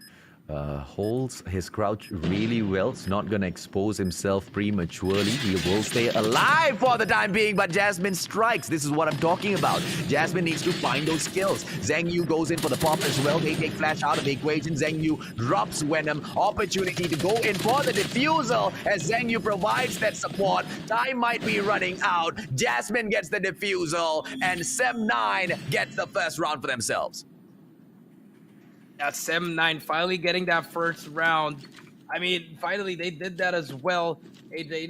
holds his crouch really well. It's not going to expose himself prematurely. He will stay alive for the time being, but Jasmine strikes. This is what I'm talking about. Jasmine needs to find those kills. Zheng Yu goes in for the pop as well. They take Flash out of the equation. Zheng Yu drops Venom. Opportunity to go in for the defusal as Zheng Yu provides that support. Time might be running out. Jasmine gets the defusal, and Sem9 gets the first round for themselves. Yeah, Sem9 finally getting that first round. I mean, finally they did that as well. AJ,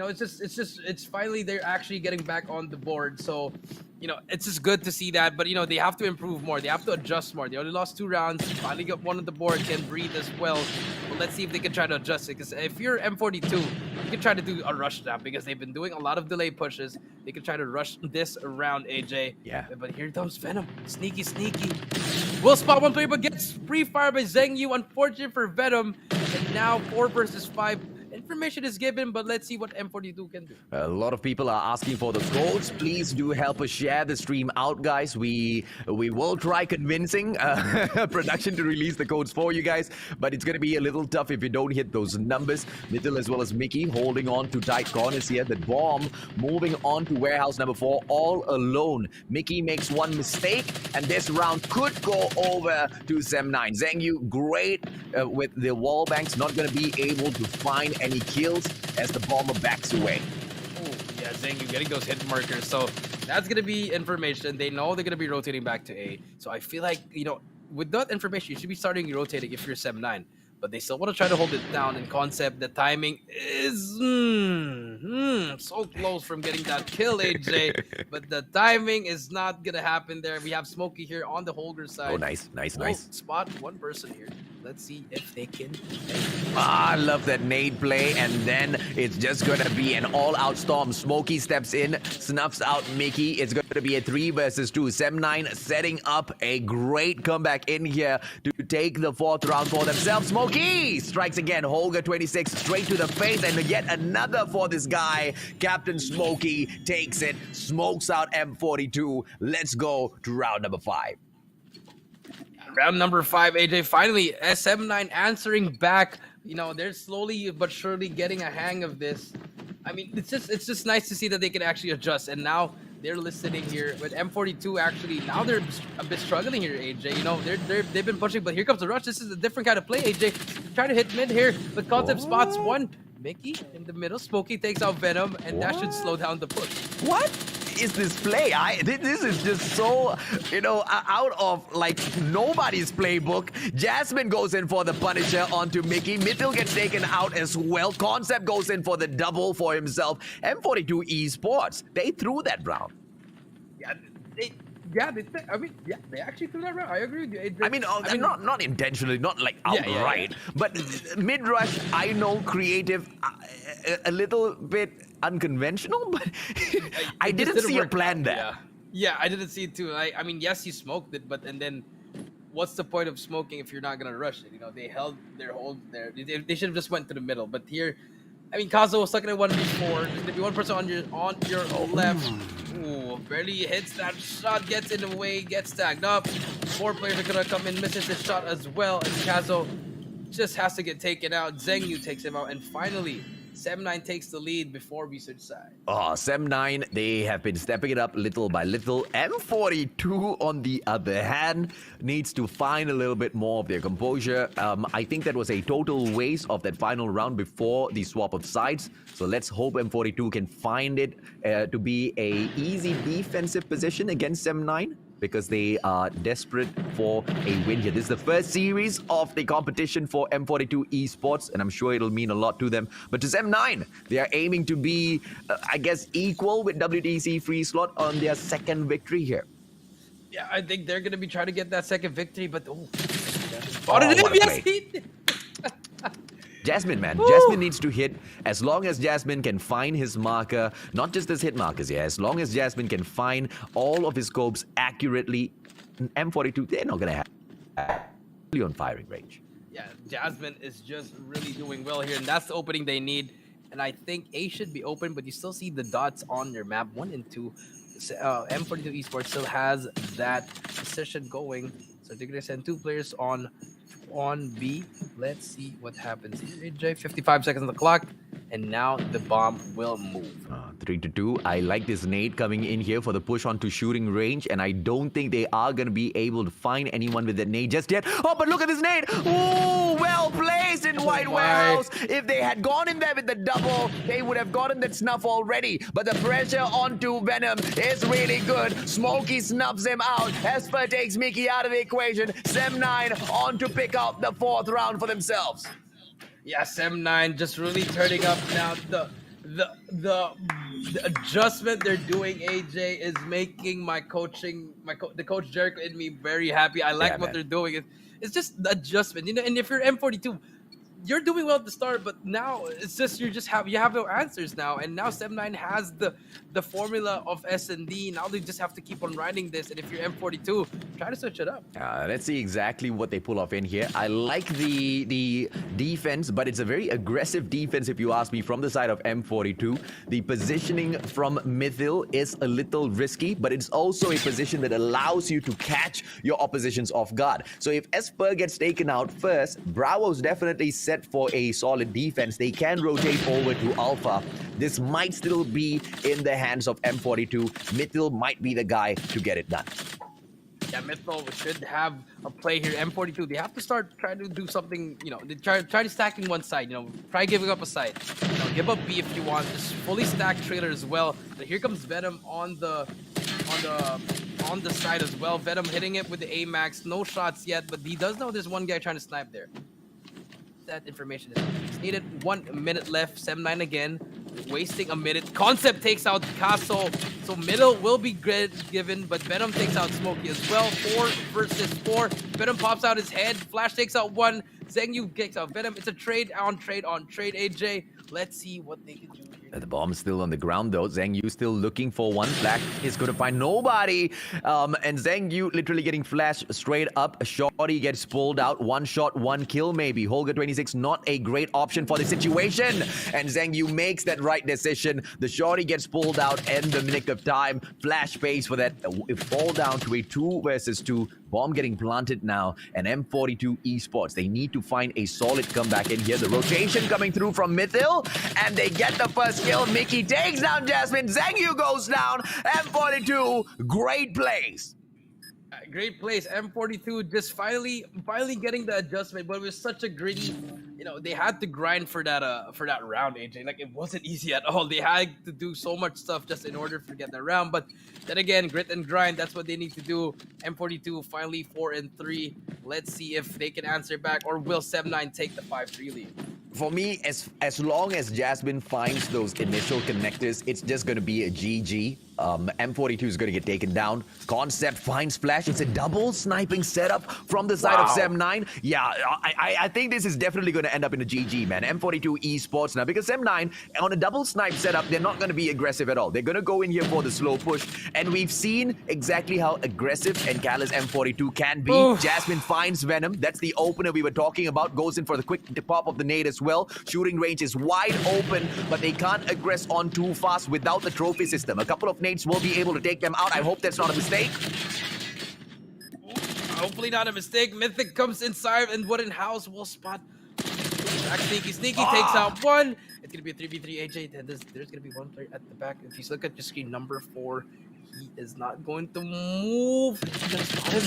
it's finally they're actually getting back on the board. So, it's just good to see that. But they have to improve more. They have to adjust more. They only lost 2 rounds. Finally got one on the board. Can breathe as well. But let's see if they can try to adjust it. Because if you're M42, you can try to do a rush now because they've been doing a lot of delay pushes. They can try to rush this around, AJ. Yeah. But here comes Venom. Sneaky. Will spot one player, but gets free fire by Zheng Yu. Unfortunate for Venom. And now 4 versus 5. Information is given, but let's see what M42 can do. A lot of people are asking for the codes. Please do help us share the stream out, guys. We will try convincing production to release the codes for you guys, but it's going to be a little tough if you don't hit those numbers. Mitchell as well as Mickey holding on to tight corners here. The bomb moving on to warehouse number 4 all alone. Mickey makes one mistake, and this round could go over to Sem9. Zheng Yu, great with the wall banks, not going to be able to find any kills as the bomber backs away. Oh, yeah, Zheng Yu getting those hit markers. So that's going to be information. They know they're going to be rotating back to A. So I feel like, with that information, you should be starting rotating if you're Sem9. But they still want to try to hold it down. In concept, the timing is so close from getting that kill, AJ. But the timing is not going to happen there. We have Smokey here on the holder side. Oh, nice. Spot one person here. Let's see if they can. I love that nade play, and then it's just going to be an all-out storm. Smokey steps in, snuffs out Mickey. It's going to be a 3 versus 2. Sem9 setting up a great comeback in here to take the 4th round for themselves. Smokey strikes again. Holger 26 straight to the face, and yet another for this guy. Captain Smokey takes it, smokes out M42. Let's go to round number 5. Round number 5, AJ. Finally, SM9 answering back. They're slowly but surely getting a hang of this. I mean, it's just nice to see that they can actually adjust. And now they're listening here. But M42 actually, now they're a bit struggling here, AJ. They've been pushing, but here comes the rush. This is a different kind of play, AJ. Trying to hit mid here, but Concept spots one. Mickey in the middle. Smokey takes out Venom, and that should slow down the push. What is this play? This is just so, out of nobody's playbook. Jasmine goes in for the Punisher onto Mickey. Mitchell gets taken out as well. Concept goes in for the double for himself. M42 Esports, they threw that round. They actually threw that round. I agree with you. I mean, not intentionally, not outright, but mid rush. I know creative, a little bit unconventional, but I didn't see a plan there. Yeah, I didn't see it too. I mean, yes, he smoked it, but and then what's the point of smoking if you're not gonna rush it? They held their hold there. They should have just went to the middle. But here, I mean, Kazo was stuck in a 1v4. There's gonna be one person on your left. Ooh, barely hits that shot, gets in the way, gets tagged up. 4 players are gonna come in, misses the shot as well, and Kazo just has to get taken out. Zheng Yu takes him out, and finally, Sem9 takes the lead before we switch side. Sem9, they have been stepping it up little by little. M42, on the other hand, needs to find a little bit more of their composure. I think that was a total waste of that final round before the swap of sides. So let's hope M42 can find it to be a easy defensive position against Sem9, because they are desperate for a win here. This is the first series of the competition for M42 Esports, and I'm sure it'll mean a lot to them. But to M9, they are aiming to be, equal with WDC.Freeslot on their 2nd victory here. Yeah, I think they're going to be trying to get that 2nd victory, but Jasmine, man. Ooh. Jasmine needs to hit. As long as Jasmine can find his marker, not just his hit markers, as long as Jasmine can find all of his scopes accurately, M42, they're not going to have on firing range. Yeah, Jasmine is just really doing well here, and that's the opening they need. and I think A should be open, but you still see the dots on your map, 1 and 2. M42 Esports still has that position going, so they're gonna send 2 players on B. Let's see what happens here. AJ, 55 seconds on the clock, and now the bomb will move. 3-2. I like this nade coming in here for the push onto shooting range, and I don't think they are going to be able to find anyone with that nade just yet. Oh, but look at this nade! Ooh, well placed in White Warehouse. If they had gone in there with the double, they would have gotten that snuff already. But the pressure onto Venom is really good. Smokey snuffs him out. Esper takes Mickey out of the equation. Sem9 on to pick up the 4th round for themselves. Yeah, Sem9 just really turning up now. The adjustment they're doing, AJ, is making the coach Jericho in me very happy. I like what they're doing. It's just the adjustment, you know. And if you're M42, you're doing well at the start, but now it's just you have no answers now. And now Sem9 has the formula of S&D. Now they just have to keep on riding this. And if you're M42, try to switch it up. Let's see exactly what they pull off in here. I like the defense, but it's a very aggressive defense if you ask me from the side of M42. The positioning from Mythil is a little risky, but it's also a position that allows you to catch your oppositions off guard. So if Esper gets taken out first, Bravo's definitely set for a solid defense. They can rotate over to Alpha. This might still be in the hands of M42. Mythil might be the guy to get it done. Yeah, Mythil should have a play here. M42, they have to start trying to do something, you know, they try to stacking one side, you know, try giving up a side. You know, give up B if you want, just fully stack trailer as well. But here comes Venom on the side as well. Venom hitting it with the AMAX, no shots yet, but he does know there's one guy trying to snipe there. That information is needed. 1 minute left. Sem9 again, wasting a minute. Concept takes out Castle, so middle will be given, but Venom takes out Smokey as well. 4 versus 4. Venom pops out his head. Flash takes out 1. Zengyu takes out Venom. It's a trade on trade, AJ. Let's see what they can do here. The bomb's still on the ground though. Zengyu still looking for one. Flash is going to find nobody. And Zengyu literally getting flashed straight up. Shorty gets pulled out. 1 shot, 1 kill maybe. Holger 26 not a great option for the situation. And Zengyu makes that right decision. The Shorty gets pulled out in the nick of time. Flash pays for that. Fall down to a 2 versus 2. Bomb getting planted now, and M42 Esports, they need to find a solid comeback in here. The rotation coming through from Mythil, and they get the first kill. Mickey takes down Jasmine. Zengyu goes down. M42, great plays. Great plays. M42 just finally getting the adjustment, but it was such a gritty, you know, they had to grind for that round, AJ. Like, it wasn't easy at all. They had to do so much stuff just in order to get that round. But then again, grit and grind, that's what they need to do. M42 finally 4 and 3. Let's see if they can answer back, or will Sem9 take the 5-3 lead? For me, as long as Jasmine finds those initial connectors, it's just going to be a GG. M42 is going to get taken down. Concept finds Flash. It's a double sniping setup from the side of Sem9. Yeah, I think this is definitely going to end up in a GG, man. M42 Esports now, because Sem9 on a double snipe setup, they're not going to be aggressive at all. They're going to go in here for the slow push, and we've seen exactly how aggressive and callous M42 can be. Oof. Jasmine finds Venom. That's the opener we were talking about. Goes in for the quick pop of the nade as well. Shooting range is wide open, but they can't aggress on too fast without the trophy system. A couple of nades will be able to take them out. I hope that's not a mistake. Hopefully not a mistake. Mythic comes inside, and Wooden House will spot. Back sneaky takes out 1. It's gonna be a 3v3, AJ. And there's gonna be 1 player at the back. If you look at your screen, number 4, he is not going to move. Is he gonna spot him?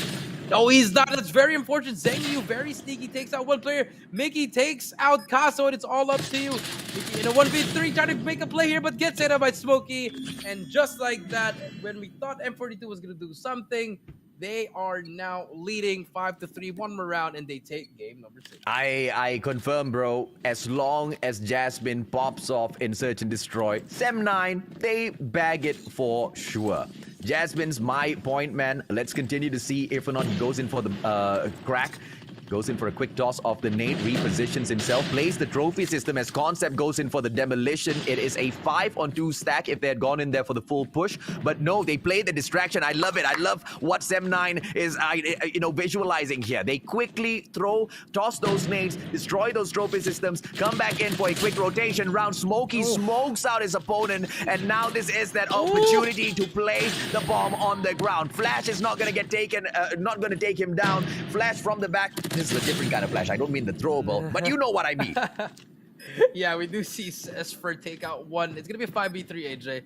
No, he's not. That's very important. Zengyu, very sneaky, takes out 1 player. Mickey takes out Kaso, and it's all up to you. Mickey in a 1v3, trying to make a play here, but gets hit up by Smokey. And just like that, when we thought M42 was gonna do something, they are now leading 5-3, 1 more round, and they take game number 6. I confirm, bro. As long as Jasmine pops off in Search and Destroy, Sem9, they bag it for sure. Jasmine's my point man. Let's continue to see if or not he goes in for the crack. Goes in for a quick toss of the nade, repositions himself, plays the trophy system as Concept goes in for the demolition. It is a 5-on-2 stack if they had gone in there for the full push. But no, they play the distraction. I love it. I love what Sem9 is visualizing here. They quickly toss those nades, destroy those trophy systems, come back in for a quick rotation round. Smokey smokes out his opponent, and now this is that opportunity to play the bomb on the ground. Flash is not gonna get taken, not gonna take him down. Flash from the back. This is a different kind of flash. I don't mean the throwable, but you know what I mean. Yeah, we do see Esper take out one. It's gonna be a 5v3, AJ.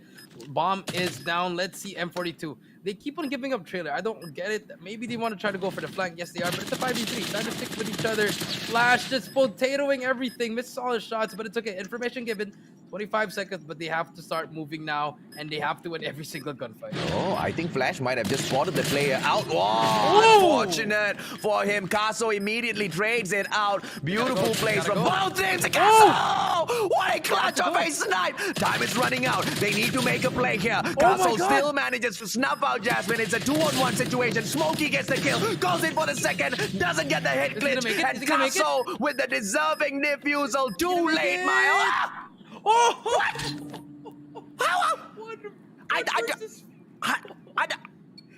Bomb is down. Let's see M42. They keep on giving up trailer. I don't get it. Maybe they want to try to go for the flank. Yes, they are, but it's a 5v3. Trying to stick with each other. Flash just potatoing everything. Missed all his shots, but it's okay. Information given. 25 seconds, but they have to start moving now, and they have to win every single gunfight. Oh, I think Flash might have just spotted the player out. Oh, unfortunate for him. Caso immediately trades it out. Beautiful plays from both teams. Caso! What a clutch of a snipe! Time is running out. They need to make a play here. Caso still manages to snuff out Jasmine. It's a 2-on-1 situation. Smokey gets the kill, goes in for the second, doesn't get the hit glitch, and Caso with the deserving defusal. Too late, my... Oh!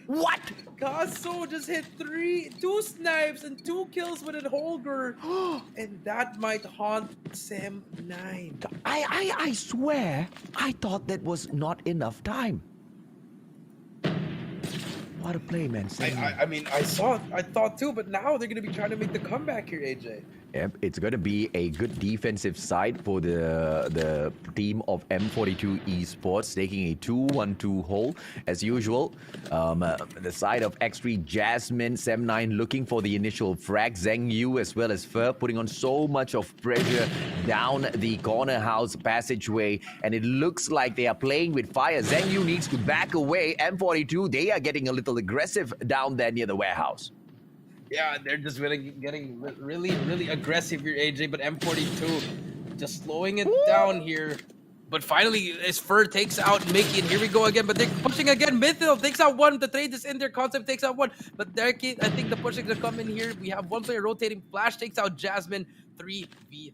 What? Caso just hit 2 snipes and 2 kills with a Holger, and that might haunt Sem9. I swear, I thought that was not enough time. What a play, man. I mean, I thought too, but now they're going to be trying to make the comeback here, AJ. Yep, it's going to be a good defensive side for the team of M42 Esports, taking a 2-1-2 hole as usual. The side of X3 Jasmine, Sem9 looking for the initial frag. Zheng Yu as well as Fer putting on so much of pressure down the corner house passageway, and it looks like they are playing with fire. Zheng Yu needs to back away. M42, they are getting a little aggressive down there near the warehouse. Yeah, they're just getting really aggressive here, AJ, but M42 just slowing it down here. But finally, as Fur takes out Mickey, and here we go again, but they're pushing again. Mythil takes out one, the trade is in there, Concept takes out one, but I think the push is gonna come in here. We have one player rotating, Flash takes out Jasmine, 3v3.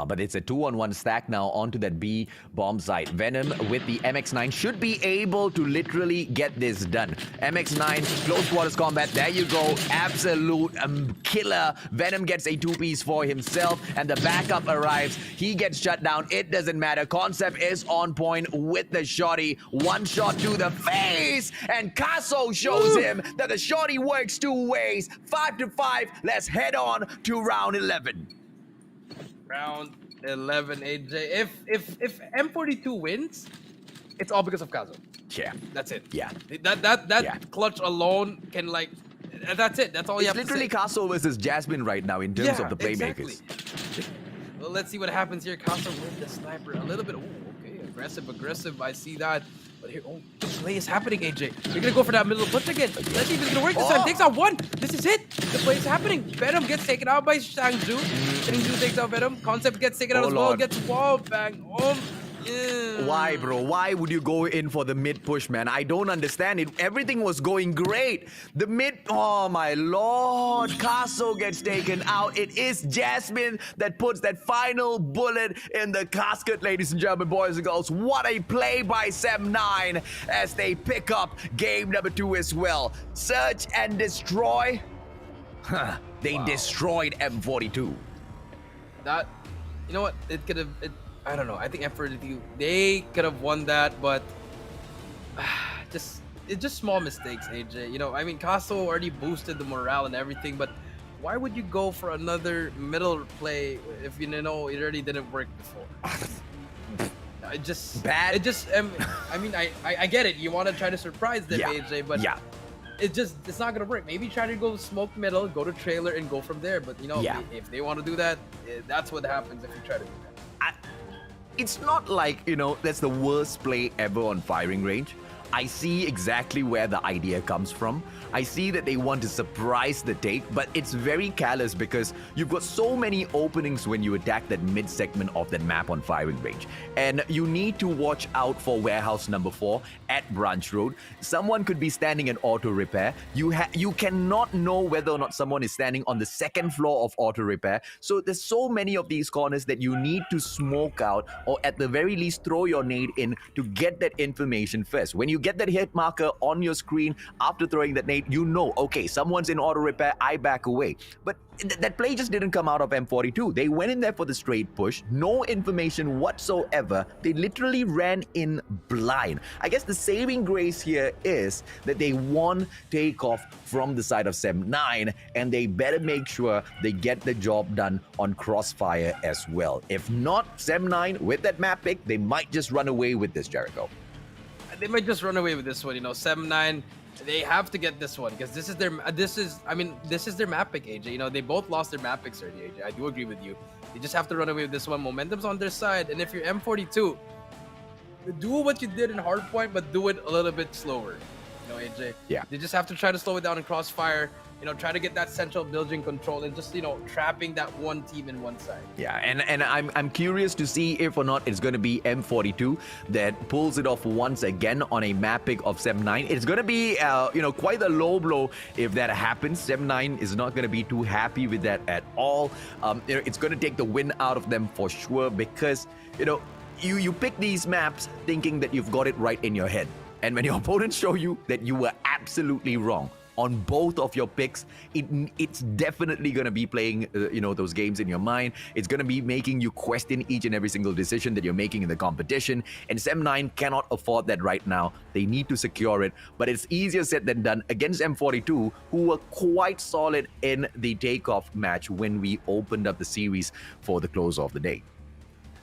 But it's a 2-on-1 stack now onto that B bomb site. Venom with the MX9 should be able to literally get this done. MX9, close quarters combat, there you go. Absolute killer. Venom gets a 2-piece for himself, and the backup arrives. He gets shut down. It doesn't matter. Concept is on point with the shotty. One shot to the face, and Caso shows him that the shotty works 2 ways. 5-5. Let's head on to round 11. Round 11, AJ. If M42 wins, it's all because of Caso. Yeah. That's it. Yeah. That clutch alone can, like, that's it. That's all you have to say. It's literally Caso versus Jasmine right now in terms of the playmakers. Exactly. Well, let's see what happens here. Caso with the sniper a little bit. Oh, okay. Aggressive. I see that. But here, the play is happening, AJ. They're gonna go for that middle push again. Let's see if it's gonna work this time. Takes out one. This is it. The play is happening. Venom gets taken out by Shangju. Shangju takes out Venom. Concept gets taken out as well. Gets wall bang. Why, bro? Why would you go in for the mid push, man? I don't understand it. Everything was going great. The mid, oh my lord. Caso gets taken out. It is Jasmine that puts that final bullet in the casket, ladies and gentlemen, boys and girls. What a play by Sem9 as they pick up game number 2 as well. Search and destroy. They destroyed M42. That, you know what? It could have... I don't know. I think M42, they could have won that, but it's just small mistakes, AJ. You know, I mean, Caso already boosted the morale and everything, but why would you go for another middle play if you know it already didn't work before? I mean, I get it. You want to try to surprise them, AJ, but it's not gonna work. Maybe try to go smoke middle, go to trailer, and go from there. But you know, if they want to do that, that's what happens if you try to do that. It's not like, you know, that's the worst play ever on firing range. I see exactly where the idea comes from. I see that they want to surprise the take, but it's very callous because you've got so many openings when you attack that mid segment of that map on firing range. And you need to watch out for warehouse number 4 at Branch Road. Someone could be standing at auto repair. You cannot know whether or not someone is standing on the second floor of auto repair. So there's so many of these corners that you need to smoke out, or at the very least throw your nade in to get that information first. When you get that hit marker on your screen after throwing that nade, you know, okay, someone's in auto repair, I back away. But that play just didn't come out of M42. They went in there for the straight push, no information whatsoever. They literally ran in blind. I guess the saving grace here is that they won takeoff from the side of Sem9, and they better make sure they get the job done on Crossfire as well. If not, Sem9, with that map pick, they might just run away with this, Jericho. They might just run away with this one, you know. Sem9, they have to get this one because this is their map pick, AJ. You know, they both lost their map picks already, AJ. I do agree with you. They just have to run away with this one. Momentum's on their side, and if you're M42, do what you did in Hardpoint, but do it a little bit slower. You know, AJ. Yeah. They just have to try to slow it down in Crossfire. You know, try to get that central building control and just, you know, trapping that one team in one side. Yeah, and I'm curious to see if or not it's going to be M42 that pulls it off once again on a map pick of Sem9. It's going to be, you know, quite a low blow if that happens. Sem9 is not going to be too happy with that at all. You know, it's going to take the win out of them for sure because, you know, you pick these maps thinking that you've got it right in your head. And when your opponents show you that you were absolutely wrong on both of your picks, it's definitely going to be playing, you know, those games in your mind. It's going to be making you question each and every single decision that you're making in the competition. And Sem9 cannot afford that right now. They need to secure it. But it's easier said than done against M42, who were quite solid in the takeoff match when we opened up the series for the close of the day.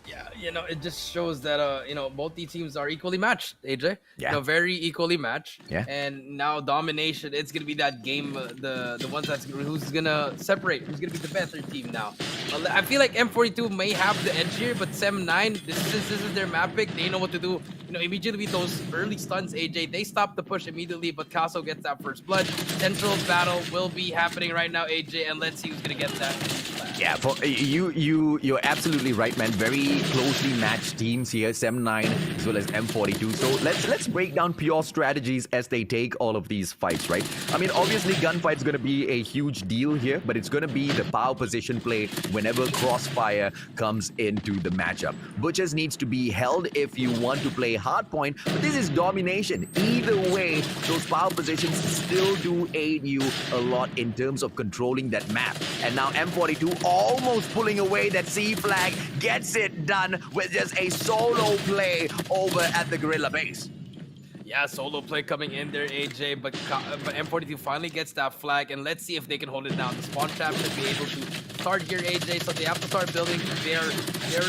Yeah, you know, it just shows that, you know, both these teams are equally matched, AJ. Yeah. You know, very equally matched. Yeah. And now Domination, it's going to be that game, the ones that's who's going to separate, who's going to be the better team now. I feel like M42 may have the edge here, but Sem9, this is their map pick. They know what to do. You know, immediately with those early stunts, AJ, they stop the push immediately, but Caso gets that first blood. Central battle will be happening right now, AJ, and let's see who's going to get that. Yeah, for you're absolutely right, man. Very closely matched teams here, Sem9 as well as M42. So let's break down pure strategies as they take all of these fights, right? I mean, obviously gunfight's going to be a huge deal here, but it's going to be the power position play whenever Crossfire comes into the matchup. Butchers needs to be held if you want to play Hardpoint, but this is Domination. Either way, those power positions still do aid you a lot in terms of controlling that map. And now M42 almost pulling away that C flag, gets it done with just a solo play over at the Gorilla base. Yeah, solo play coming in there, AJ, but M42 finally gets that flag, and let's see if they can hold it down. The spawn trap should be able to start here, AJ, so they have to start building their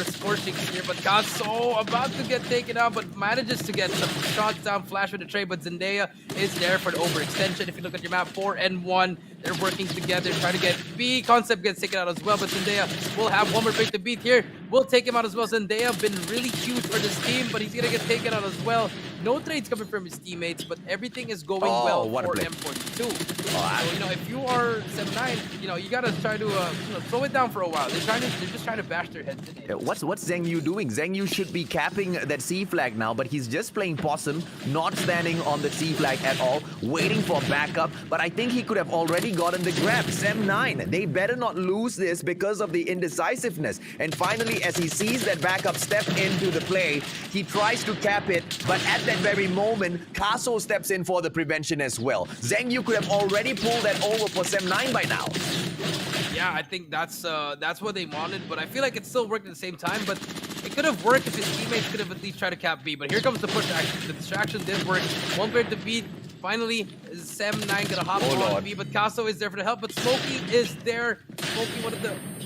scorching here, but Caso about to get taken out, but manages to get some shots down, flash with the trade, but Zendaya is there for the overextension. If you look at your map, 4 and 1, they're working together, trying to get B. Concept gets taken out as well, but Zendaya will have one more break to beat here. We'll take him out as well. Zendaya been really huge for this team, but he's gonna get taken out as well. No trades coming from his teammates, but everything is going well for M42. So, you know, if you are Sem9, you know, you gotta try to you know, throw it down for a while. They're just trying to bash their heads in. What's Zheng Yu doing? Zheng Yu should be capping that C flag now, but he's just playing possum, not standing on the C flag at all, waiting for backup. But I think he could have already gotten the grab. Sem9, they better not lose this because of the indecisiveness. And finally, as he sees that backup step into the play, he tries to cap it, but at that very moment, Caso steps in for the prevention as well. Zheng Yu could have already pulled that over for Sem9 by now. Yeah, I think that's what they wanted, but I feel like it still worked at the same time, but it could have worked if his teammates could have at least tried to cap B, but here comes the push action. The distraction did work. One player to beat. Finally, is Sem9 gonna hop on B, but Caso is there for the help, but Smokey is there. Smokey,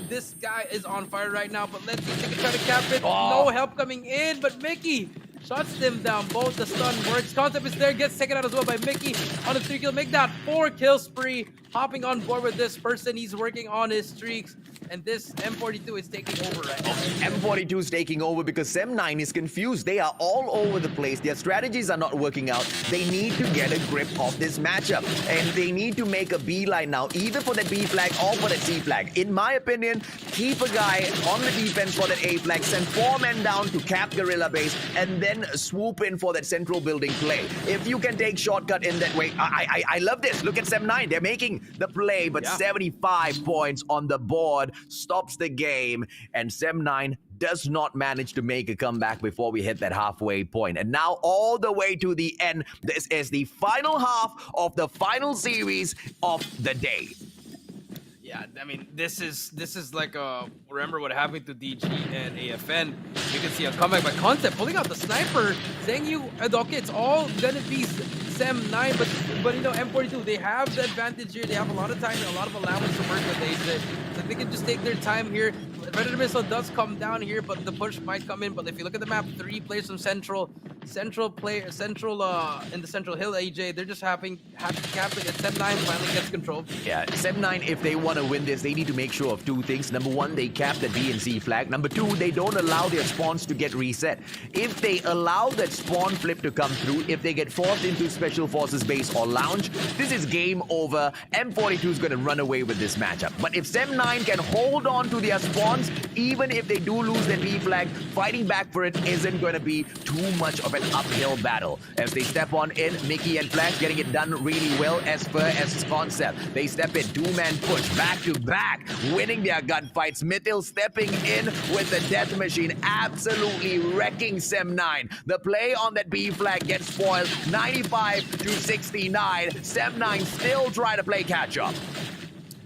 this guy is on fire right now, but let's see if they can try to cap it. No help coming in, but Mickey shuts them down. Both the stun works. Concept is there, gets taken out as well by Mickey on a 3 kill. Make that 4 kill spree hopping on board with this person. He's working on his streaks, and this M42 is taking over right now. M42 is taking over because Sem9 is confused. They are all over the place. Their strategies are not working out. They need to get a grip of this matchup, and they need to make a beeline now, either for the B flag or for the C flag. In my opinion, keep a guy on the defense for that A flag, send 4 men down to cap Gorilla base, and then swoop in for that central building play. If you can take shortcut in that way, I love this. Look at Sem9. They're making the play, but 75 points on the board stops the game, and Sem9 does not manage to make a comeback before we hit that halfway point. And now all the way to the end, this is the final half of the final series of the day. Yeah, I mean, this is like remember what happened to DG and AFN. You can see a comeback by Concept pulling out the sniper. Zhengyu, okay, it's all gonna be Sem9, but you know, M42, they have the advantage here. They have a lot of time and a lot of allowance to work with AJ. So they can just take their time here. Predator Missile does come down here, but the push might come in. But if you look at the map, 3 players from Central in the Central Hill, AJ, they're just happy to cap it. And Sem9 finally gets control. Yeah, Sem9, if they want to win this, they need to make sure of 2 things. Number 1, they cap the B and C flag. Number 2, they don't allow their spawns to get reset. If they allow that spawn flip to come through, if they get forced into Special Forces base or lounge, this is game over. M42 is going to run away with this matchup. But if Sem9 can hold on to their spawns, even if they do lose their B flag, fighting back for it isn't going to be too much of an uphill battle. As they step on in, Mickey and Flash getting it done really well as far as Concept. They step in, 2-man push, back to back, winning their gunfights. Mithil stepping in with the death machine, absolutely wrecking Sem9. The play on that B flag gets spoiled, 95 to 69. Sem9 still trying to play catch up.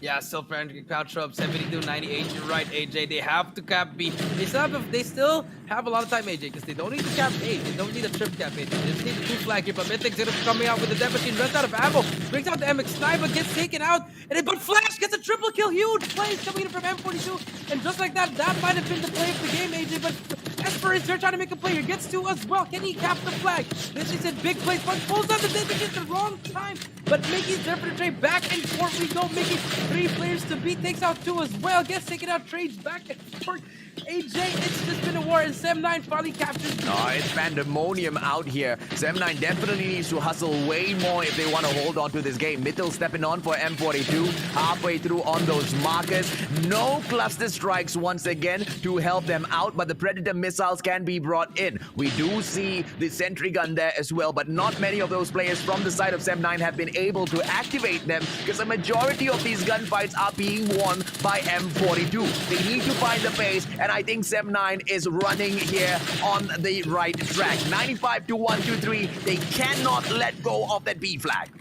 Yeah, still trying to catch up. 72-98. You're right, AJ. They have to cap B. They still have a lot of time, AJ, because they don't need to cap A. They don't need a trip cap A. They just need a 2 flag here. But Mythic's coming out with the death machine, runs out of ammo, brings out the MX Sniper, gets taken out, but Flash gets a triple kill. Huge plays coming in from M42. And just like that, that might have been the play of the game, AJ. But Esper is there trying to make a play here. Gets 2 as well. Can he cap the flag? This is a big play. But pulls out the death machine at the wrong time. But Mickey's there for the trade. Back and forth we go. Mickey, 3 players to beat, takes out 2 as well. Gets taken out, trades back and forth. AJ, it's just been a war, and Sem9 finally captures. Oh, it's pandemonium out here. Sem9 definitely needs to hustle way more if they want to hold on to this game. Mithil stepping on for M42, halfway through on those markers. No cluster strikes once again to help them out, but the Predator missiles can be brought in. We do see the sentry gun there as well, but not many of those players from the side of Sem9 have been able to activate them because the majority of these gunfights are being won by M42. They need to find the pace, and I think Sem9 is running here on the right track. 95 to 123. They cannot let go of that B flag.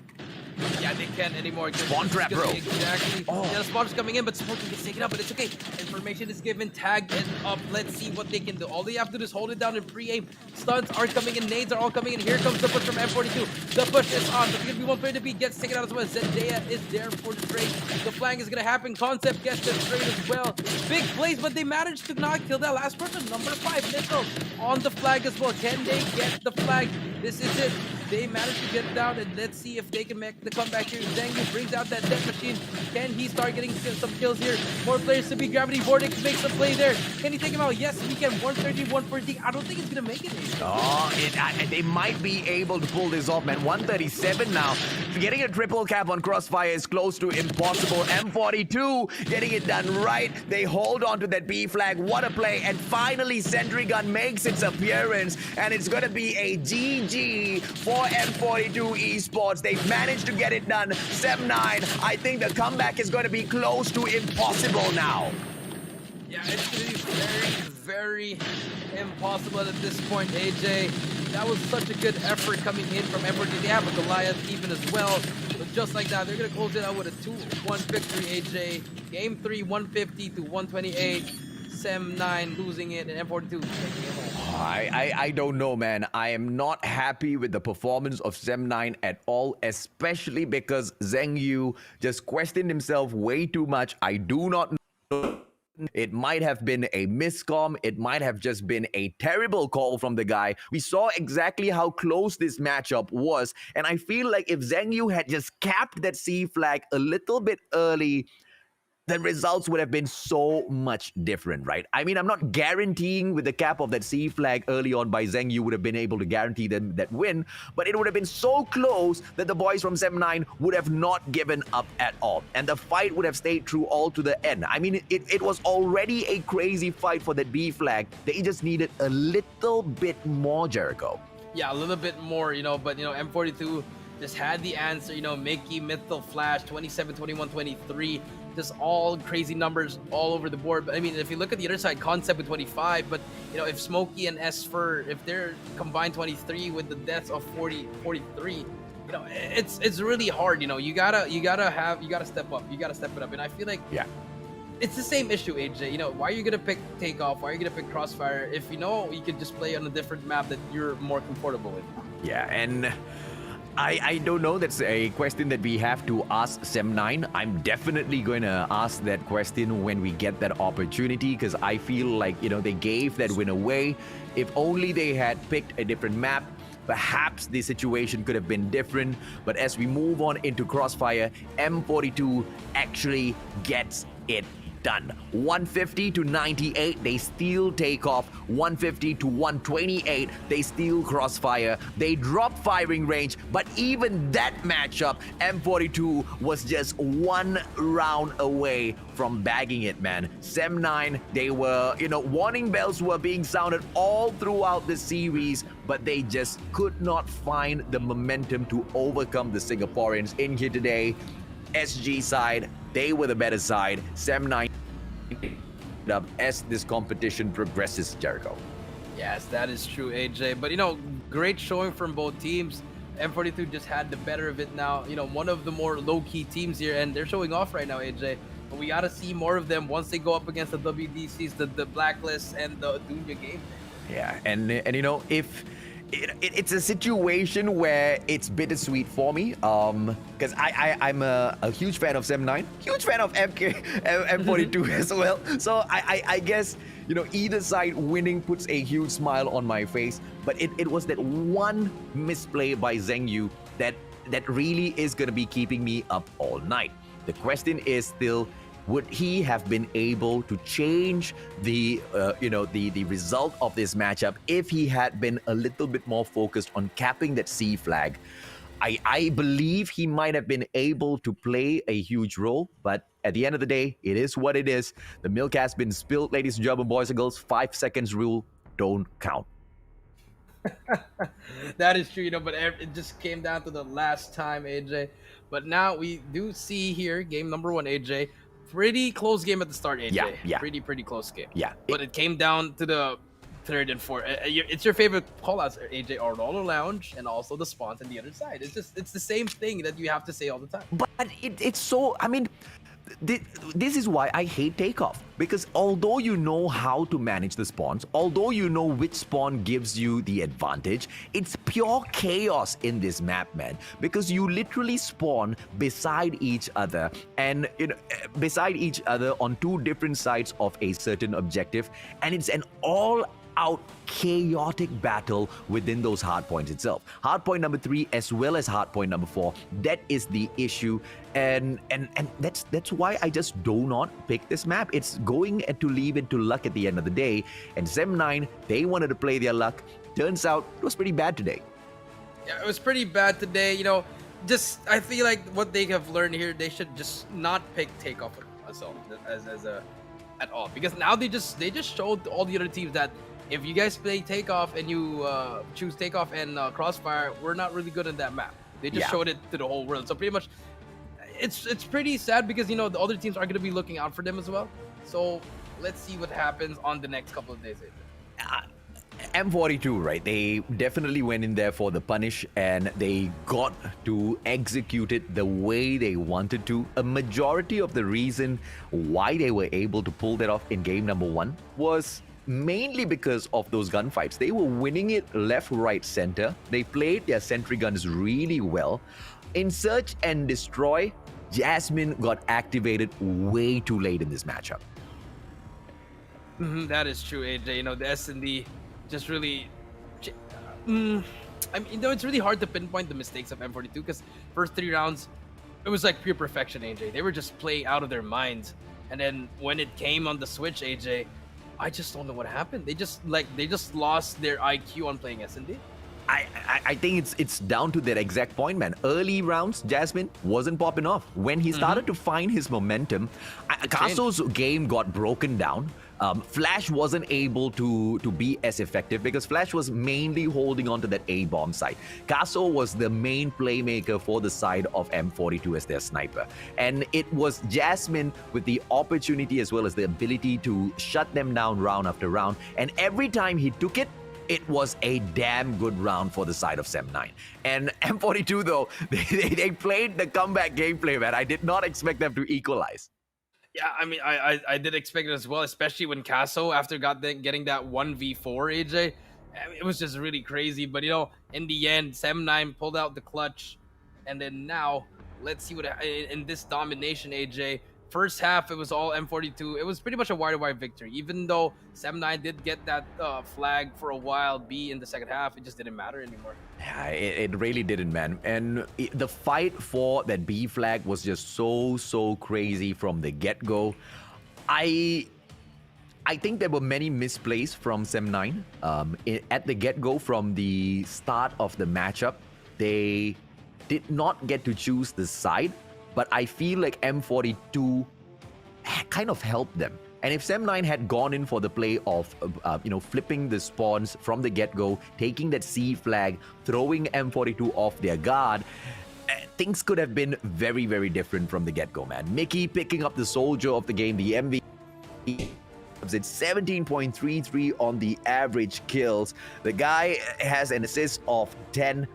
Yeah, they can't anymore. Spawn trap, bro. Exactly. Oh. Yeah, the spawn's coming in, but Smoking gets taken out, but it's okay. Information is given, tagged and up. Let's see what they can do. All they have to do is hold it down and pre-aim. Stuns are coming in, nades are all coming in. Here comes the push from M42. The push is on. There's gonna be 1 player to beat, gets taken out as well. Zendaya is there for the trade. The flank is gonna happen. Concept gets the trade as well. Big plays, but they managed to not kill that last person. Number 5, Missile on the flag as well. Can they get the flag? This is it. They managed to get down, and let's see if they can make the comeback here. Zhengyu brings out that death machine. Can he start getting some kills here? More players to be. Gravity Vortex makes a play there. Can he take him out? Yes, we can. 130, 140. I don't think it's going to make it. Oh, they might be able to pull this off, man. 137 now. Getting a triple cap on Crossfire is close to impossible. M42 getting it done right. They hold on to that B flag. What a play. And finally, Sentry Gun makes its appearance. And it's going to be a GG for M42 Esports. They've managed to get it done. Sem9, I think the comeback is going to be close to impossible now. Yeah, it's going to be very, very impossible at this point, AJ. That was such a good effort coming in from M42. They have a Goliath even as well. But just like that, they're going to close it out with a 2-1 victory, AJ. Game 3, 150 to 128. Sem9 losing it, and M42 taking it home. I don't know, man. I am not happy with the performance of Sem9 at all, especially because Zhengyu just questioned himself way too much. I do not know It might have been a miscomm. It might have just been a terrible call from the guy. We saw exactly how close this matchup was. And I feel like if Zhengyu had just capped that C flag a little bit early, the results would have been so much different, right? I mean, I'm not guaranteeing with the cap of that C flag early on by Zhengyu would have been able to guarantee them that win, but it would have been so close that the boys from 7-9 would have not given up at all. And the fight would have stayed true all to the end. I mean, it was already a crazy fight for that B flag. They just needed a little bit more, Jericho. Yeah, a little bit more, but, M42 just had the answer, Mickey, Mythal, Flash, 27, 21, 23. Just all crazy numbers all over the board. But I mean, if you look at the other side, Concept with 25, but if Smokey and Esfer, if they're combined 23 with the deaths of 43, it's really hard. You gotta step up. You gotta step it up. And I feel like it's the same issue, AJ. Why are you gonna pick Takeoff? Why are you gonna pick Crossfire if you could just play on a different map that you're more comfortable with? Yeah, and I don't know. That's a question that we have to ask Sem9. I'm definitely going to ask that question when we get that opportunity, because I feel like, they gave that win away. If only they had picked a different map, perhaps the situation could have been different. But as we move on into Crossfire, M42 actually gets it done. 150 to 98, they still take off. 150 to 128, they steal Crossfire. They drop firing range, but even that matchup, M42 was just one round away from bagging it, man. Sem9, they were, warning bells were being sounded all throughout the series, but they just could not find the momentum to overcome the Singaporeans in here today. SG side, they were the better side. Sem9 up as this competition progresses, Jericho. Yes, that is true, AJ. But great showing from both teams. M42 just had the better of it now. One of the more low-key teams here, and they're showing off right now, AJ. But we gotta see more of them once they go up against the WDCs, the Blacklist, and the Dunya game. Yeah, and if it's a situation where it's bittersweet for me, because I'm a huge fan of Sem9, huge fan of M42 as well. So I guess either side winning puts a huge smile on my face. But it was that one misplay by Zhengyu that really is going to be keeping me up all night. The question is still, would he have been able to change the result of this matchup if he had been a little bit more focused on capping that C flag? I believe he might have been able to play a huge role, but at the end of the day, it is what it is. The milk has been spilled, ladies and gentlemen, boys and girls. 5 seconds rule don't count. That is true, but it just came down to the last time, AJ. But now we do see here, game number 1, AJ. Pretty close game at the start, AJ. Yeah. Pretty close game. Yeah. But it came down to the 3rd and 4th. It's your favorite callouts, AJ. Aurora Lounge and also the spawns on the other side. It's the same thing that you have to say all the time. But it's so, this is why I hate Takeoff, because although you know how to manage the spawns, although you know which spawn gives you the advantage, it's pure chaos in this map, man, because you literally spawn beside each other and beside each other on 2 different sides of a certain objective, and it's an all-out chaotic battle within those hardpoints itself. Hardpoint number 3 as well as hardpoint number 4, that is the issue, and that's why I just do not pick this map. It's going to leave it to luck at the end of the day, and Sem9, they wanted to play their luck. Turns out it was pretty bad today. Yeah, it was pretty bad today. I feel like what they have learned here, they should just not pick Takeoff at all, because now they just showed all the other teams that if you guys play Takeoff and you choose Takeoff and Crossfire, we're not really good at that map. They just showed it to the whole world. So pretty much, it's pretty sad because the other teams are going to be looking out for them as well. So let's see what happens on the next couple of days. M42, right? They definitely went in there for the punish, and they got to execute it the way they wanted to. A majority of the reason why they were able to pull that off in game number 1 was mainly because of those gunfights. They were winning it left, right, center. They played their sentry guns really well. In Search and Destroy, Jasmine got activated way too late in this matchup. That is true, AJ. You know, the S&D just really... I mean, you know, it's really hard to pinpoint the mistakes of M42 because first 3 rounds, it was like pure perfection, AJ. They were just playing out of their minds. And then when it came on the switch, AJ, I just don't know what happened. They just lost their IQ on playing S&D. I think it's down to that exact point, man. Early rounds, Jasmine wasn't popping off. When he started to find his momentum, Caso's game got broken down. Flash wasn't able to be as effective because Flash was mainly holding on to that A-bomb side. Caso was the main playmaker for the side of M42 as their sniper. And it was Jasmine with the opportunity as well as the ability to shut them down round after round. And every time he took it, it was a damn good round for the side of Sem9. And M42, though, they played the comeback gameplay, man. I did not expect them to equalize. Yeah, I mean, I did expect it as well, especially when Caso, after getting that 1v4, AJ, I mean, it was just really crazy. But, you know, in the end, Sem9 pulled out the clutch. And then now, let's see what in this domination, AJ. First half, it was all M42. It was pretty much a wire-to-wire victory. Even though Sem9 did get that flag for a while, B in the second half, it just didn't matter anymore. Yeah, it really didn't, man. And the fight for that B flag was just so crazy from the get-go. I think there were many misplays from Sem9. At the get-go, from the start of the matchup, they did not get to choose the side. But I feel like M42 kind of helped them. And if Sem9 had gone in for the play of, flipping the spawns from the get-go, taking that C flag, throwing M42 off their guard, things could have been very, very different from the get-go, man. Mickey picking up the soldier of the game, the MVP. It's 17.33 on the average kills. The guy has an assist of 10.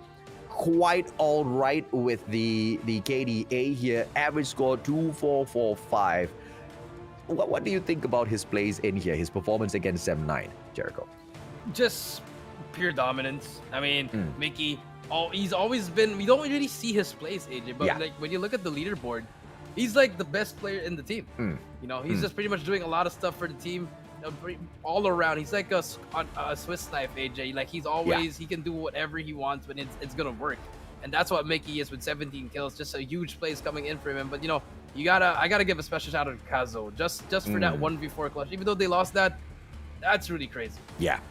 Quite all right with the KDA here. Average score 2445. What do you think about his plays in here? His performance against Sem9, Jericho? Just pure dominance. I mean, Mickey, he's always been... We don't really see his plays, AJ, but like when you look at the leaderboard, he's like the best player in the team. You know, he's just pretty much doing a lot of stuff for the team. All around, he's like a Swiss knife, AJ. Like he's always he can do whatever he wants when it's gonna work, and that's what Mickey is with 17 kills. Just a huge plays coming in for him. But you know, I gotta give a special shout out to Caso just for that 1v4 clutch. Even though they lost that, that's really crazy. Yeah,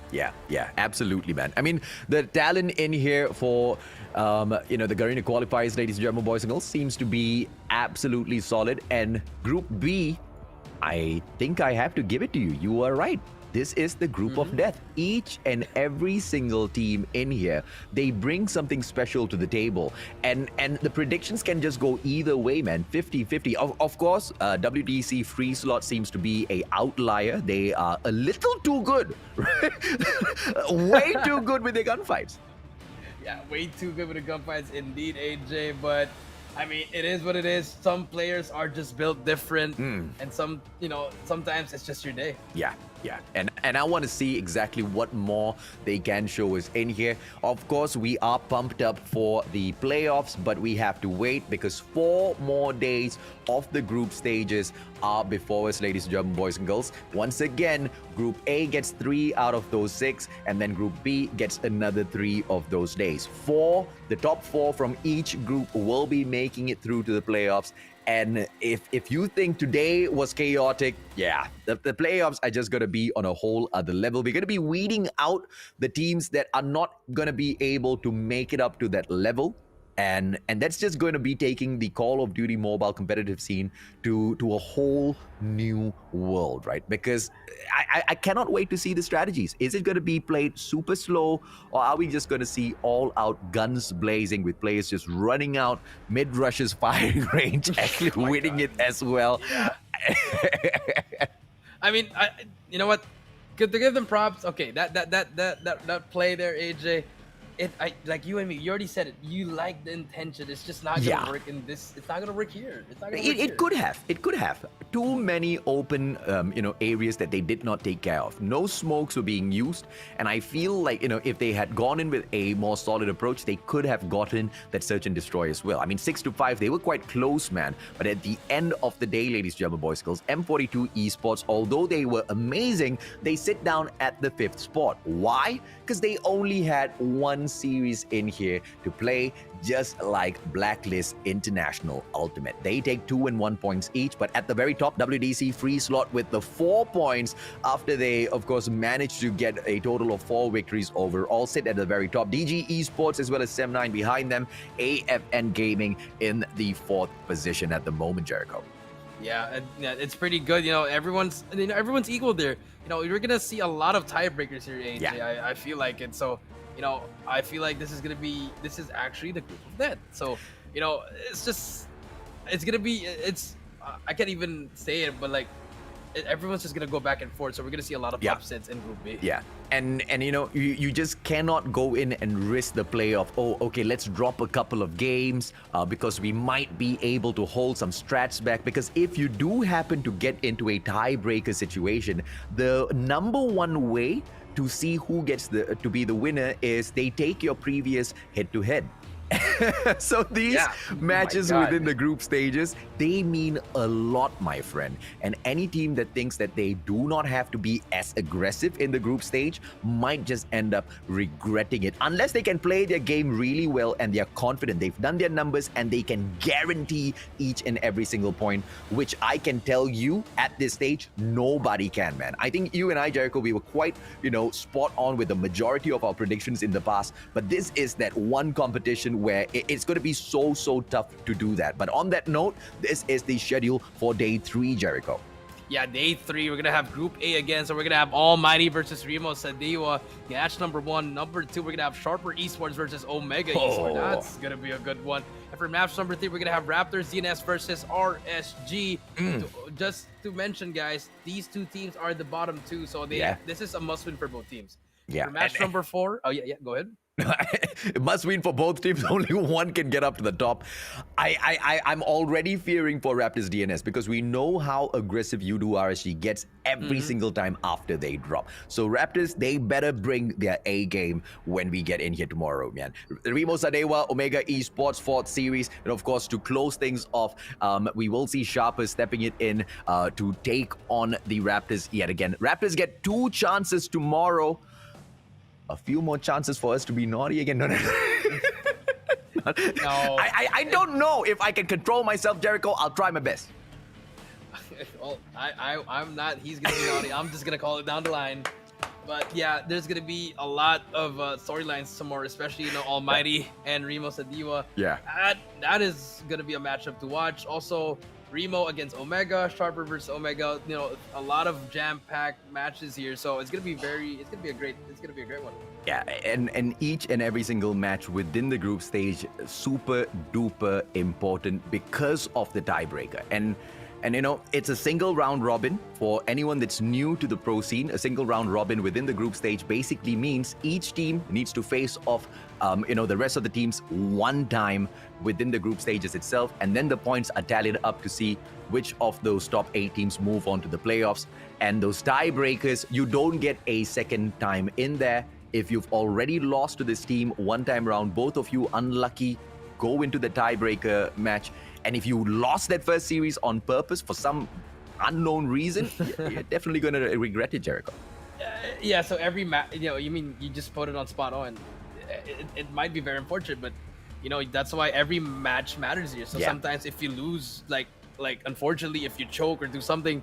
absolutely, man. I mean, the talent in here for the Garena qualifiers, ladies and gentlemen, boys and girls, seems to be absolutely solid. And Group B, I think I have to give it to you. You are right. This is the group of death. Each and every single team in here, they bring something special to the table. And the predictions can just go either way, man. 50-50. Of course, WDC.Freeslot seems to be an outlier. They are a little too good. Way too good with their gunfights. Yeah, way too good with the gunfights indeed, AJ. But I mean, it is what it is. Some players are just built different, and some, sometimes it's just your day. Yeah. And I want to see exactly what more they can show us in here. Of course, we are pumped up for the playoffs, but we have to wait because 4 more days of the group stages are before us, ladies and gentlemen, boys and girls. Once again, Group A gets 3 out of those 6, and then Group B gets another 3 of those days. The top 4 from each group will be making it through to the playoffs. And if you think today was chaotic, the playoffs are just going to be on a whole other level. We're going to be weeding out the teams that are not going to be able to make it up to that level. And that's just going to be taking the Call of Duty mobile competitive scene to a whole new world, right? Because I cannot wait to see the strategies. Is it going to be played super slow, or are we just going to see all-out guns blazing with players just running out mid-rushes firing range, actually winning it as well? Yeah. I mean, you know what? Good to give them props. Okay, that play there, AJ. like you and me, you already said it. You like the intention. It's just not gonna work in this. It's not gonna work here. It's not gonna work here. It could have. It could have. Too many open, areas that they did not take care of. No smokes were being used, and I feel like if they had gone in with a more solid approach, they could have gotten that search and destroy as well. I mean, 6-5, they were quite close, man. But at the end of the day, ladies and gentlemen, boys, girls, M42 Esports, although they were amazing, they sit down at the 5th spot. Why? Because they only had one series in here to play, just like Blacklist International.Ultimate. They take 2 and 1 points each, but at the very top, WDC.Freeslot with the 4 points after they, of course, managed to get a total of 4 victories overall, sit at the very top. DG Esports as well as Sem9 behind them. AFN Gaming in the 4th position at the moment, Jericho. Yeah, it's pretty good. Everyone's equal there. You're gonna see a lot of tiebreakers here, AJ. Yeah. I feel like it. So, I feel like this is actually the group of death. So, it's gonna be. I can't even say it, but like, everyone's just gonna go back and forth. So we're gonna see a lot of upsets in Group B. Yeah. And you just cannot go in and risk the play of, okay, let's drop a couple of games because we might be able to hold some strats back. Because if you do happen to get into a tiebreaker situation, the number one way to see who gets to be the winner is they take your previous head-to-head. So these matches within the group stages, they mean a lot, my friend. And any team that thinks that they do not have to be as aggressive in the group stage might just end up regretting it. Unless they can play their game really well and they're confident, they've done their numbers and they can guarantee each and every single point, which I can tell you at this stage, nobody can, man. I think you and I, Jericho, we were quite, spot on with the majority of our predictions in the past. But this is that one competition where it's going to be so tough to do that. But on that note, this is the schedule for day 3, Jericho. Yeah, day 3, we're going to have Group A again. So we're going to have Almighty versus Remo Sadewa. Match number 1. Number 2, we're going to have Sharper Esports versus Omega Esports. That's going to be a good one. And for match number 3, we're going to have Raptors DNS versus RSG. Just to mention, guys, these 2 teams are the bottom 2. So this is a must-win for both teams. Yeah. For match number 4, go ahead. It must win for both teams. Only one can get up to the top. I'm already fearing for Raptors DNS because we know how aggressive Udo RSG gets every single time after they drop. So Raptors, they better bring their A game when we get in here tomorrow, man. Remo Sadewa, Omega Esports 4th series. And of course, to close things off, we will see Sharper stepping it in to take on the Raptors yet again. Raptors get 2 chances tomorrow. A few more chances for us to be naughty again. No. I don't know if I can control myself, Jericho. I'll try my best. Well, I'm not. He's going to be naughty. I'm just going to call it down the line. But yeah, there's going to be a lot of storylines tomorrow, especially, Almighty and Remo Sadewa. Yeah. That is going to be a matchup to watch. Also, Remo against Omega, Sharper versus Omega. A lot of jam-packed matches here, so it's gonna be a great one. Yeah, and each and every single match within the group stage super duper important because of the tiebreaker. And it's a single round robin. For anyone that's new to the pro scene, a single round robin within the group stage basically means each team needs to face off the rest of the teams one time within the group stages itself, and then the points are tallied up to see which of those top 8 teams move on to the playoffs. And those tiebreakers, you don't get a second time in there. If you've already lost to this team one time round, both of you unlucky, go into the tiebreaker match. And if you lost that first series on purpose for some unknown reason, you're definitely going to regret it, Jericho. Yeah, so every match, you just put it on spot on. It might be very unfortunate, but that's why every match matters here. So sometimes if you lose, like unfortunately, if you choke or do something,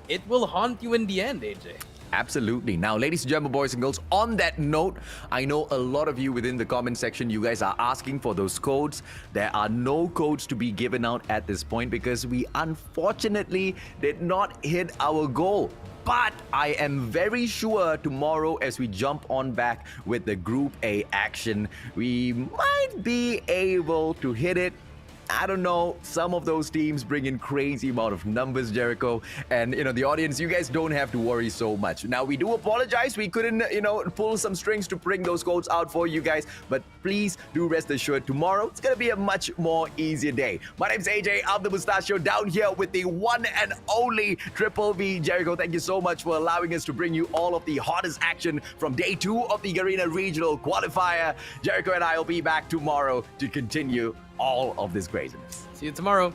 it will haunt you in the end, AJ. Absolutely. Now, ladies and gentlemen, boys and girls, on that note, I know a lot of you within the comment section, you guys are asking for those codes. There are no codes to be given out at this point because we unfortunately did not hit our goal. But I am very sure tomorrow as we jump on back with the Group A action, we might be able to hit it. I don't know, some of those teams bring in crazy amount of numbers, Jericho. And, the audience, you guys don't have to worry so much. Now, we do apologize. We couldn't, pull some strings to bring those codes out for you guys. But please do rest assured, tomorrow, it's going to be a much more easier day. My name's AJ. I'm the Mustachio down here with the one and only Triple V. Jericho, thank you so much for allowing us to bring you all of the hottest action from day 2 of the Garena Regional Qualifier. Jericho and I will be back tomorrow to continue all of this craziness. See you tomorrow.